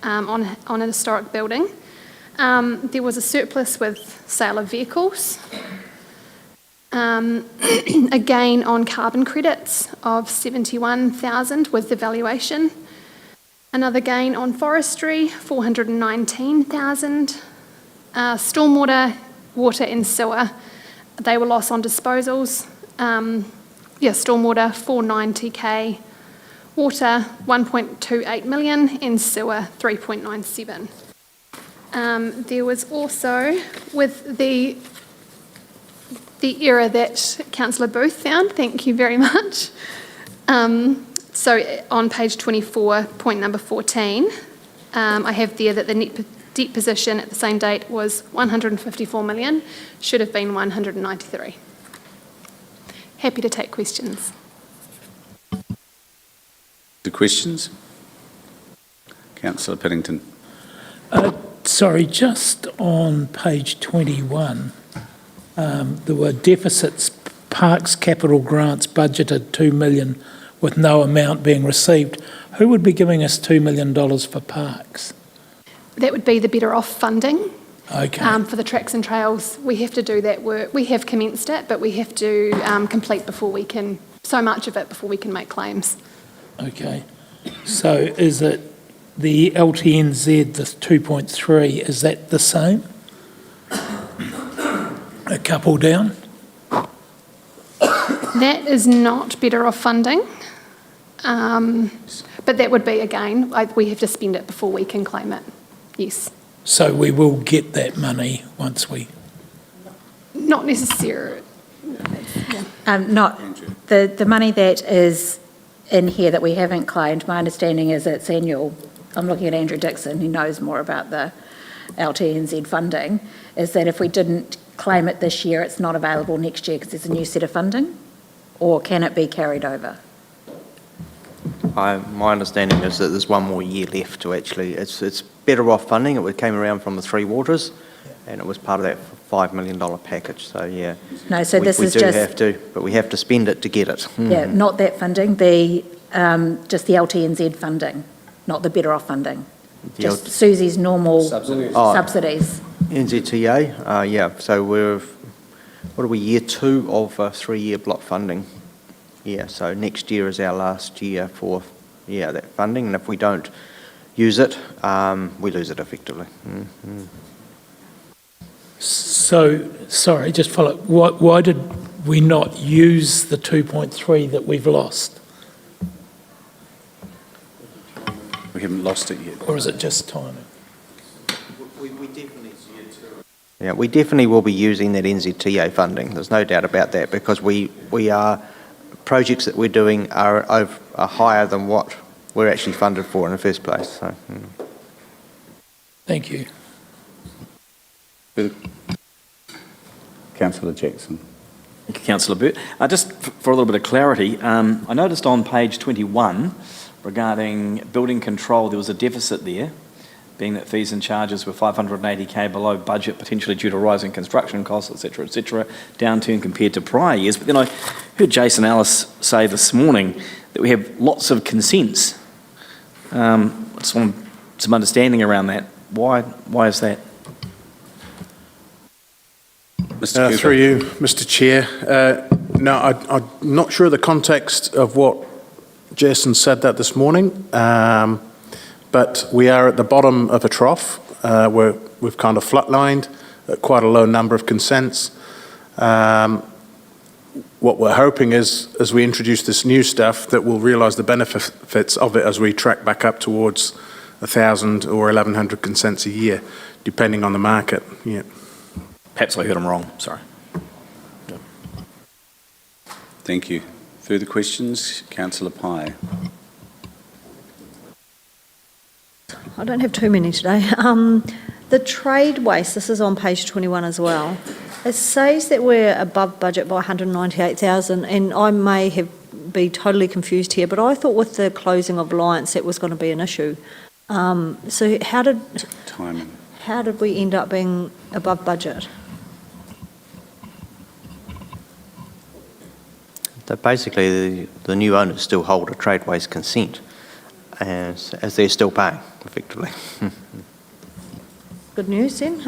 on an historic building. There was a surplus with sale of vehicles, a gain on carbon credits of $71,000 with the valuation, another gain on forestry, $419,000, stormwater, water and sewer, they were lost on disposals, stormwater $490K, water $1.28 million and sewer $3.97. There was also, with the error that Councillor Booth found, thank you very much. So on page 24, point number 14, I have there that the net debt position at the same date was 154 million, should have been 193. Happy to take questions. The questions? Councillor Piddington. Sorry, just on page 21, there were deficits, parks capital grants budgeted 2 million with no amount being received. Who would be giving us $2 million for parks? That would be the better off funding. Okay. For the tracks and trails. We have to do that work. We have commenced it, but we have to complete so much of it before we can make claims. Okay. So is it the LTNZ, the 2.3, is that the same? A couple down? That is not better off funding. But that would be, again, we have to spend it before we can claim it. Yes. So we will get that money once we... Not necessarily. The money that is in here that we haven't claimed, my understanding is it's annual. I'm looking at Andrew Dixon, who knows more about the LTNZ funding, is that if we didn't claim it this year, it's not available next year because there's a new set of funding? Or can it be carried over? My understanding is that there's one more year left to actually, it's better off funding. It came around from the Three Waters and it was part of that $5 million package. So yeah, no, so we do have to, but we have to spend it to get it. Yeah, not that funding, just the LTNZ funding, not the better off funding. Just Susie's normal subsidies. NZTA, yeah. So what are we, year 2 of a 3-year block funding? Yeah, so next year is our last year for, that funding, and if we don't use it, we lose it effectively. Mm-hmm. So, sorry, just follow. Why did we not use the 2.3 that we've lost? We haven't lost it yet. Or is it just timing? Yeah, we definitely will be using that NZTA funding. There's no doubt about that, because we are projects that we're doing are higher than what we're actually funded for in the first place. So, Thank you. Councillor Jackson. Thank you, Councillor Burt. Just for a little bit of clarity, I noticed on page 21 regarding building control, there was a deficit there, being that fees and charges were $580K below budget, potentially due to rising construction costs, etc., downturn compared to prior years. But then I heard Jason Ellis say this morning that we have lots of consents. I just want some understanding around that. Why is that? Mr. Through you, Mr. Chair. No, I'm not sure the context of what Jason said that this morning. But we are at the bottom of a trough where we've kind of flatlined at quite a low number of consents. What we're hoping is, as we introduce this new stuff, that we'll realise the benefits of it as we track back up towards 1,000 or 1,100 consents a year, depending on the market. Yeah. Perhaps I heard him wrong, sorry. Thank you. Further questions? Councillor Pye. I don't have too many today. The trade waste, this is on page 21 as well. It says that we're above budget by 198,000, and I may be totally confused here, but I thought with the closing of Alliance that was going to be an issue. So how did we end up being above budget? That basically, the new owners still hold a trade waste consent, as they're still paying, effectively. Good news then.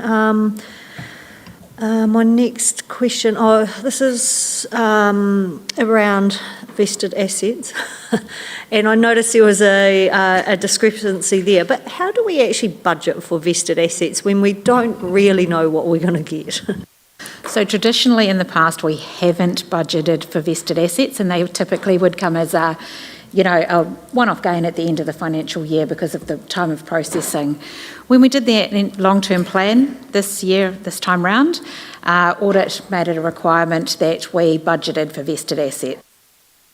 My next question, this is around vested assets. And I noticed there was a discrepancy there. But how do we actually budget for vested assets when we don't really know what we're going to get? So traditionally in the past, we haven't budgeted for vested assets, and they typically would come as a one-off gain at the end of the financial year because of the time of processing. When we did the long-term plan this time round, audit made it a requirement that we budgeted for vested assets.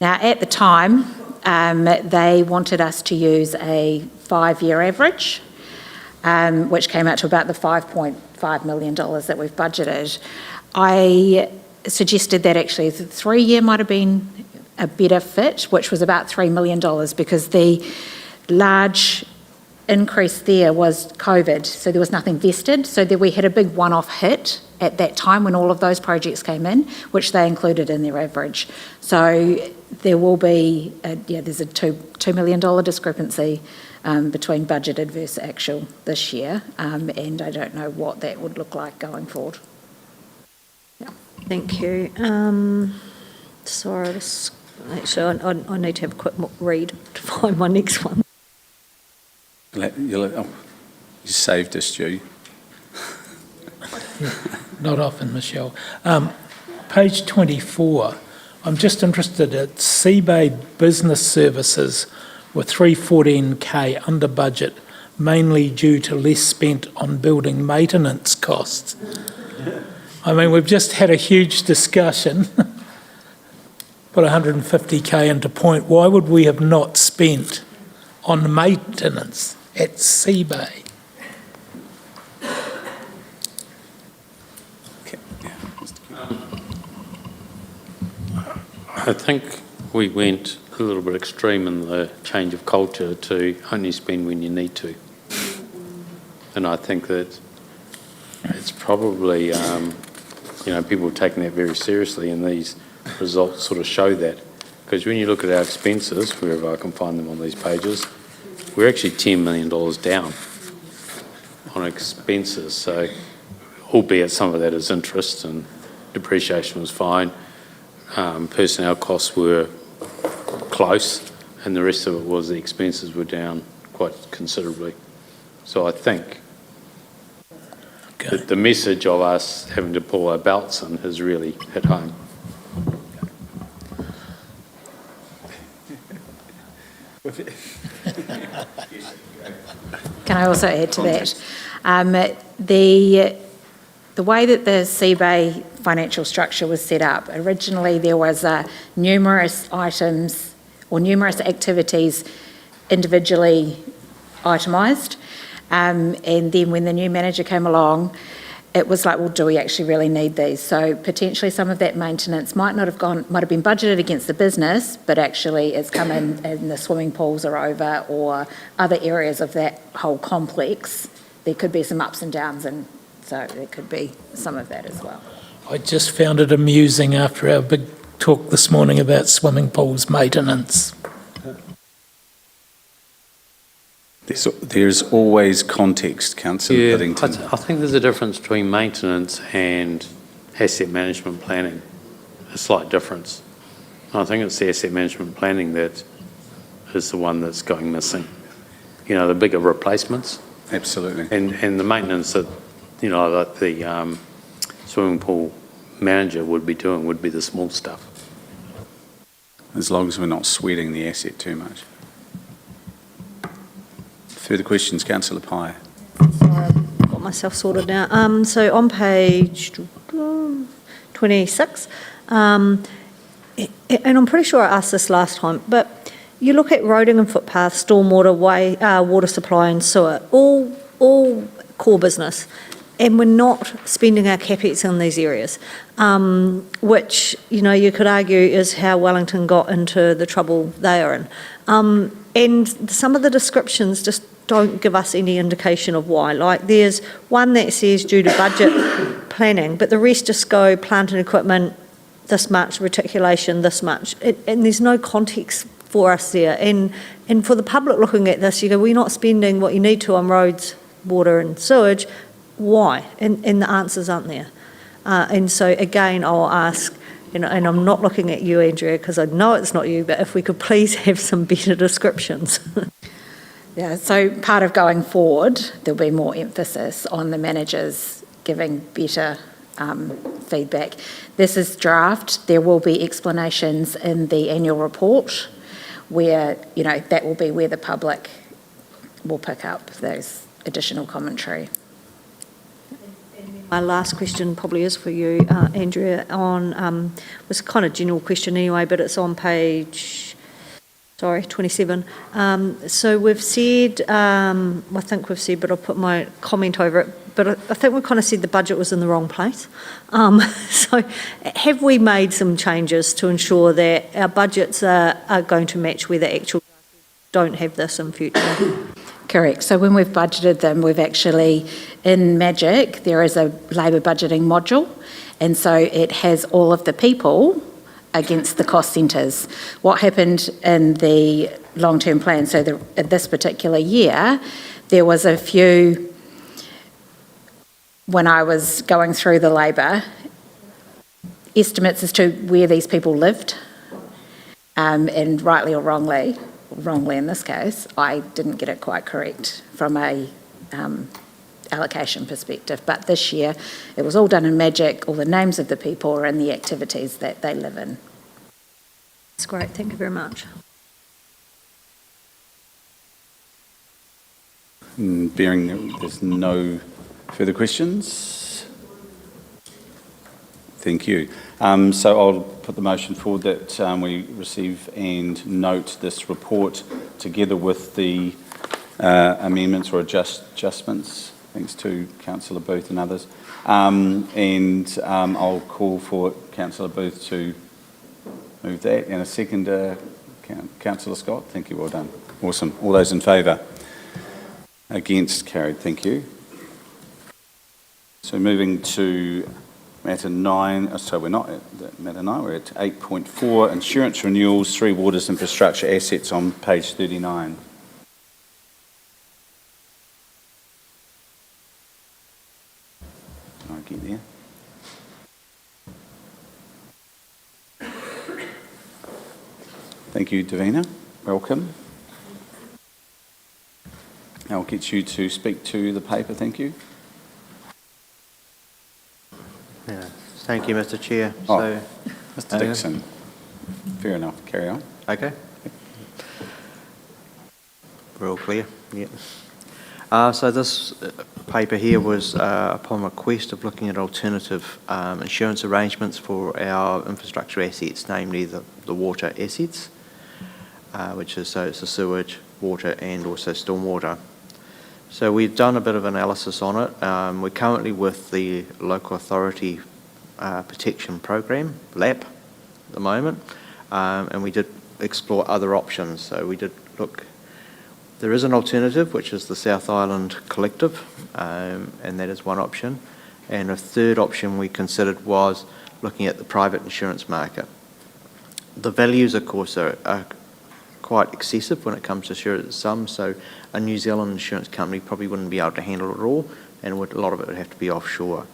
Now, at the time, they wanted us to use a 5-year average, which came out to about the $5.5 million that we've budgeted. I suggested that actually the 3-year might have been a better fit, which was about $3 million, because the large increase there was COVID, so there was nothing vested. So we had a big one-off hit at that time when all of those projects came in, which they included in their average. So there will be, there's a $2 million discrepancy between budgeted versus actual this year, and I don't know what that would look like going forward. Yeah. Thank you. Sorry, actually, I need to have a quick read to find my next one. You saved us, Stu. Not often, Michelle. Page 24, I'm just interested at Seabay Business Services were 314K under budget, mainly due to less spent on building maintenance costs. I mean, we've just had a huge discussion, put 150K into point. Why would we have not spent on maintenance at Seabay? I think we went a little bit extreme in the change of culture to only spend when you need to. And I think that it's probably, people are taking that very seriously, and these results sort of show that. Because when you look at our expenses, wherever I can find them on these pages, we're actually $10 million down on expenses. So, albeit some of that is interest and depreciation was fine, personnel costs were close, and the rest of it was the expenses were down quite considerably. So I think that the message of us having to pull our belts in has really hit home. Can I also add to that? The way that the Seabay financial structure was set up, originally there was numerous items or numerous activities individually itemised, and then when the new manager came along, it was like, well, do we actually really need these? So potentially some of that maintenance might have been budgeted against the business, but actually it's come in and the swimming pools are over, or other areas of that whole complex. There could be some ups and downs, and so there could be some of that as well. I just found it amusing after our big talk this morning about swimming pools maintenance. There's always context, Councillor Whittington. I think there's a difference between maintenance and asset management planning, a slight difference. I think it's the asset management planning that is the one that's going missing. The bigger replacements. Absolutely. And the maintenance that, like the swimming pool manager would be doing would be the small stuff. As long as we're not sweating the asset too much. Further questions, Councillor Pye? Got myself sorted now. So on page 26, and I'm pretty sure I asked this last time, but you look at roading and footpaths, stormwater, water supply and sewer, all core business, and we're not spending our capex in these areas, which, you could argue is how Wellington got into the trouble they are in. And some of the descriptions just don't give us any indication of why. Like there's one that says due to budget planning, but the rest just go plant and equipment, this much, reticulation, this much, and there's no context for us there. And for the public looking at this, you go, we're not spending what you need to on roads, water and sewage. Why? And the answers aren't there. And so again, I'll ask, and I'm not looking at you, Andrea, because I know it's not you, but if we could please have some better descriptions. Yeah, so part of going forward, there'll be more emphasis on the managers giving better feedback. This is draft. There will be explanations in the annual report where, that will be where the public will pick up those additional commentary. My last question probably is for you, Andrea, on, was kind of general question anyway, but it's on page 27. So we've said, I think we've said, but I'll put my comment over it, but I think we've kind of said the budget was in the wrong place. So have we made some changes to ensure that our budgets are going to match where the actual don't have this in future? Correct. So when we've budgeted them, we've actually, in Magic, there is a labour budgeting module, and so it has all of the people against the cost centres. What happened in the long-term plan, so this particular year, there was a few, when I was going through the labour, estimates as to where these people lived, and rightly or wrongly in this case, I didn't get it quite correct from a allocation perspective. But this year, it was all done in Magic, all the names of the people are in the activities that they live in. That's great, thank you very much. Bearing there's no further questions. Thank you. So I'll put the motion forward that we receive and note this report together with the amendments or adjustments. Thanks to Councillor Booth and others. And I'll call for Councillor Booth to move that. And a second, Councillor Scott. Thank you, well done. Awesome. All those in favour? Against? Carried. Thank you. So moving to matter 9, so we're not at matter 9, we're at 8.4, insurance renewals, 3 waters infrastructure assets on page 39. Can I get there? Thank you, Davina. Welcome. I'll get you to speak to the paper, thank you. Yeah. Thank you, Mr. Chair. Oh, Mr. Dixon. Fair enough. Carry on. Okay. We're all clear. Yeah. So this paper here was upon request of looking at alternative insurance arrangements for our infrastructure assets, namely the water assets, which is so it's the sewage, water, and also stormwater. So we've done a bit of analysis on it. We're currently with the Local Authority Protection Program, LAP, at the moment, and we did explore other options. So we did look, there is an alternative, which is the South Island Collective, and that is one option. And a third option we considered was looking at the private insurance market. The values, of course, are quite excessive when it comes to insurance sums, so a New Zealand insurance company probably wouldn't be able to handle it all, and a lot of it would have to be offshore.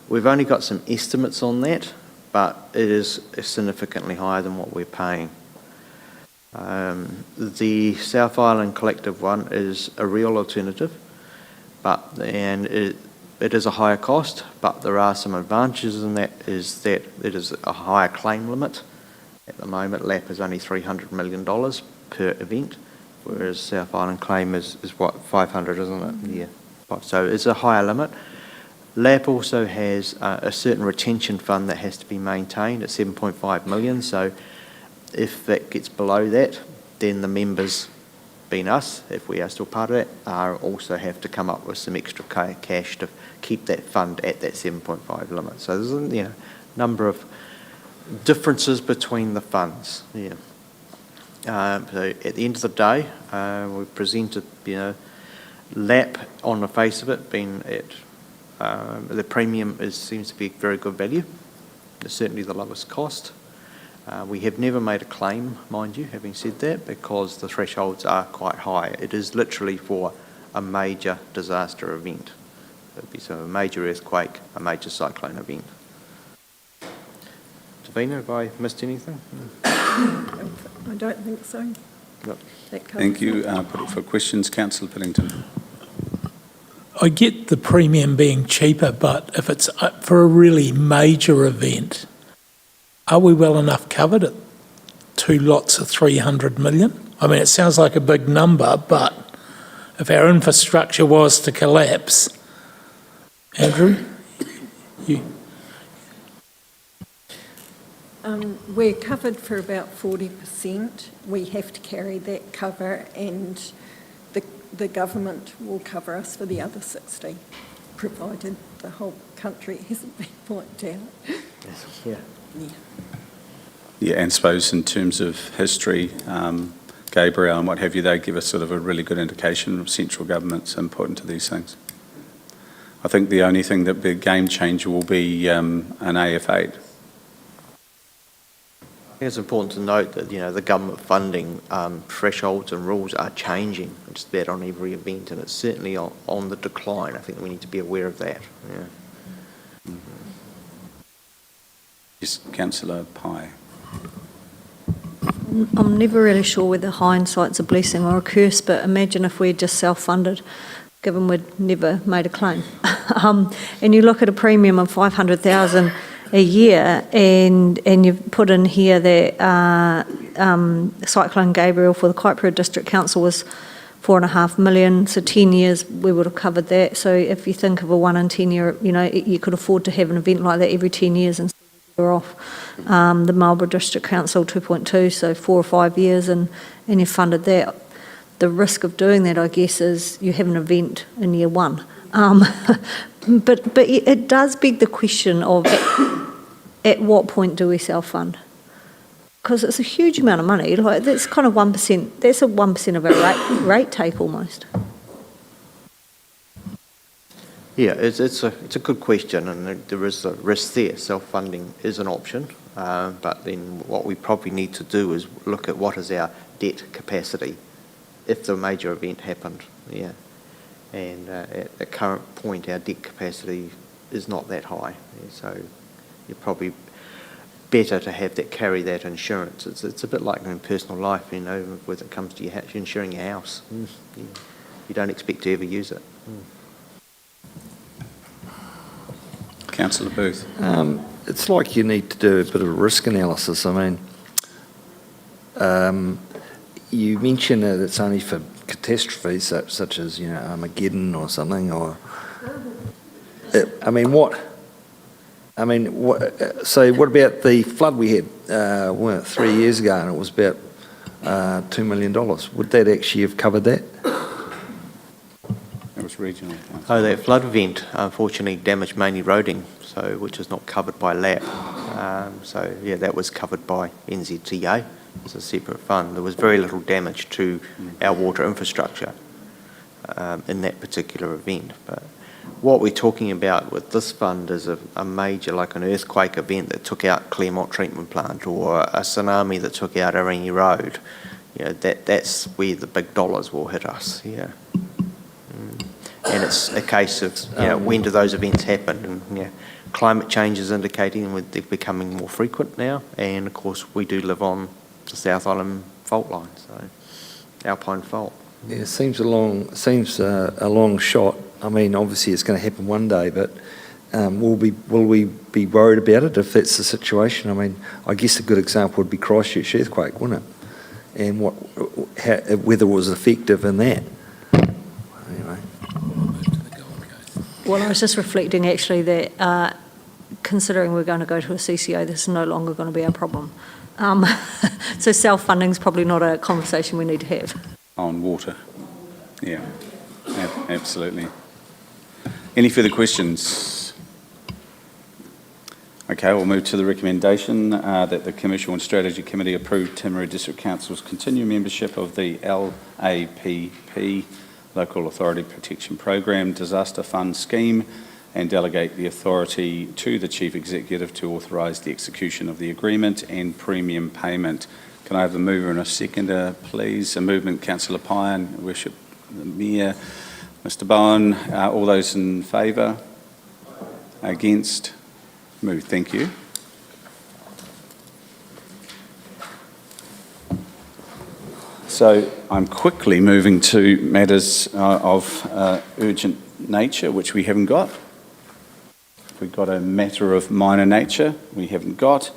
We've only got some estimates on that, but it is significantly higher than what we're paying. The South Island Collective one is a real alternative, it is a higher cost, but there are some advantages in that, is that it is a higher claim limit. At the moment, LAP is only $300 million per event, whereas South Island claim is what, 500, isn't it? Yeah. So it's a higher limit. LAP also has a certain retention fund that has to be maintained at 7.5 million. So if that gets below that, then the members, being us, if we are still part of that, also have to come up with some extra cash to keep that fund at that 7.5 limit. So there's a number of differences between the funds. Yeah. So at the end of the day, we presented, LAP on the face of it being at the premium seems to be very good value. It's certainly the lowest cost. We have never made a claim, mind you, having said that, because the thresholds are quite high. It is literally for a major disaster event. It would be a major earthquake, a major cyclone event. Davina, have I missed anything? I don't think so. No. Thank you. Put it for questions. Councillor Piddington. I get the premium being cheaper, but if it's for a really major event, are we well enough covered at 2 lots of 300 million? I mean, it sounds like a big number, but if our infrastructure was to collapse, Andrew, you... We're covered for about 40%. We have to carry that cover, and the government will cover us for the other 60, provided the whole country hasn't been wiped out. Yeah. Yeah, and suppose in terms of history, Gabriel and what have you, they give us sort of a really good indication of central government's input into these things. I think the only thing that the game changer will be an AF8. I think it's important to note that the government funding thresholds and rules are changing just about on every event, and it's certainly on the decline. I think we need to be aware of that. Yeah. Mm-hmm. Yes, Councillor Pye. I'm never really sure whether hindsight's a blessing or a curse, but imagine if we'd just self-funded, given we'd never made a claim. And you look at a premium of 500,000 a year, and you've put in here that Cyclone Gabriel for the Kaipara District Council was 4.5 million, so 10 years we would have covered that. So if you think of a 1 in 10 year, you could afford to have an event like that every 10 years and you're off. The Marlborough District Council 2.2, so 4 or 5 years, and you've funded that. The risk of doing that, I guess, is you have an event in year 1. But it does beg the question of at what point do we self-fund? Because it's a huge amount of money. Like, that's kind of 1%. That's a 1% of our rate take almost. Yeah, it's a good question, and there is a risk there. Self-funding is an option, but then what we probably need to do is look at what is our debt capacity if the major event happened. Yeah. And at the current point, our debt capacity is not that high. Yeah, so you're probably better to have that, carry that insurance. It's a bit like in personal life, when it comes to your house, you're insuring your house. You don't expect to ever use it. Councillor Booth. It's like you need to do a bit of a risk analysis. I mean, you mention that it's only for catastrophes such as Armageddon or something, or so what about the flood we had 3 years ago, and it was about $2 million? Would that actually have covered that? That was regional. Oh, that flood event unfortunately damaged mainly roading, which is not covered by LAP. So yeah, that was covered by NZTA. It's a separate fund. There was very little damage to our water infrastructure in that particular event. But what we're talking about with this fund is a major, like an earthquake event that took out Claremont Treatment Plant, or a tsunami that took out Arangi Road. That's where the big dollars will hit us. Yeah. And it's a case of when do those events happen? And climate change is indicating they're becoming more frequent now. And of course, we do live on the South Island fault line, so Alpine fault. Yeah, it seems a long shot. I mean, obviously it's going to happen one day, but will we be worried about it if that's the situation? I mean, I guess a good example would be Christchurch earthquake, wouldn't it? And whether it was effective in that. Anyway. Well, I was just reflecting actually that considering we're going to go to a CCO, this is no longer going to be our problem. So self-funding is probably not a conversation we need to have. On water. Yeah, absolutely. Any further questions? Okay, we'll move to the recommendation that the Commercial and Strategy Committee approve Timaru District Council's continued membership of the LAPP, Local Authority Protection Program Disaster Fund Scheme, and delegate the authority to the Chief Executive to authorise the execution of the agreement and premium payment. Can I have a mover and a seconder, please? A movement, Councillor Pine, Worship the Mayor, Mr Bowen. All those in favour? Against? Moved. Thank you. So I'm quickly moving to matters of urgent nature, which we haven't got. We've got a matter of minor nature, we haven't got.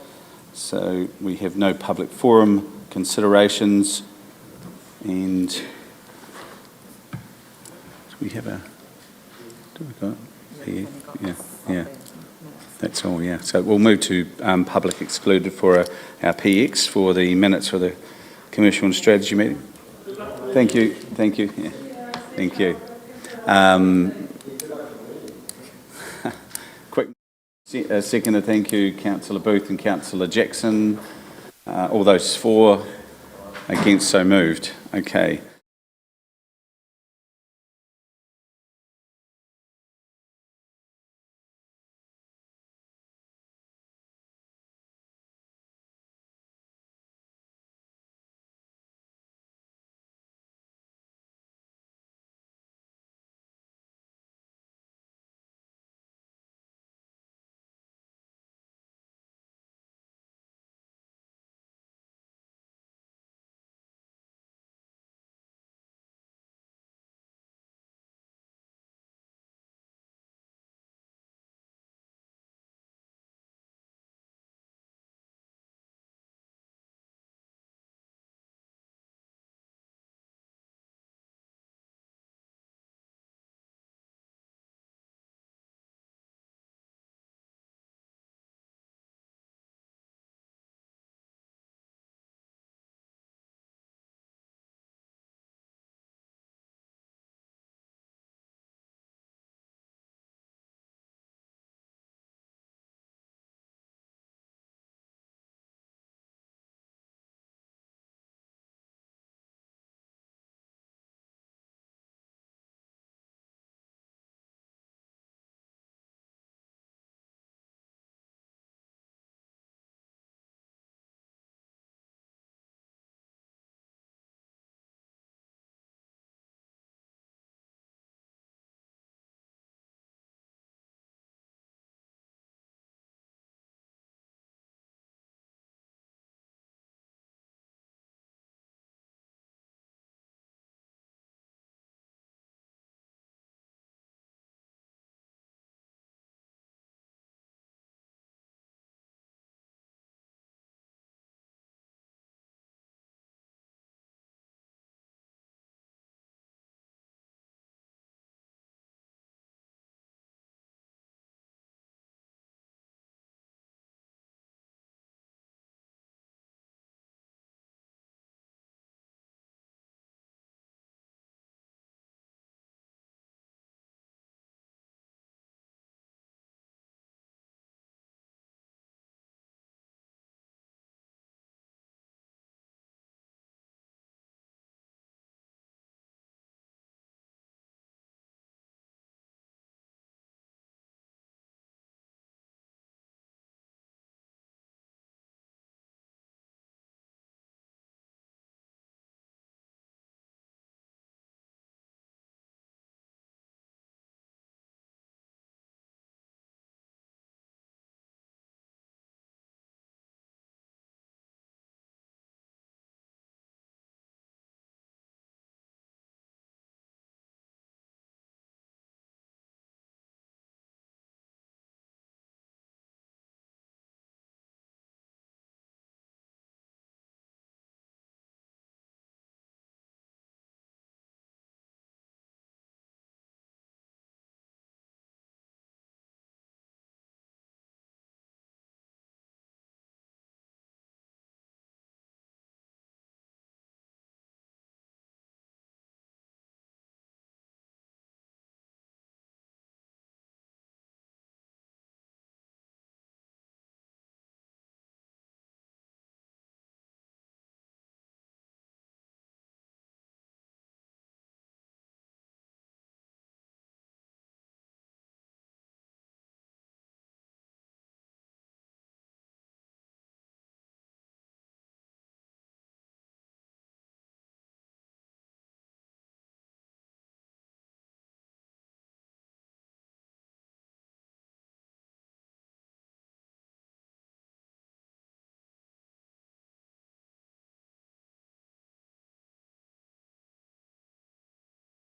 So we have no public forum considerations, and do we have a? Do we got? Yeah. That's all. Yeah. So we'll move to public excluded for our PX for the minutes for the Commercial and Strategy meeting. Thank you. Yeah. Thank you. Quick second, thank you, Councillor Booth and Councillor Jackson. All those for, against, so moved. Okay.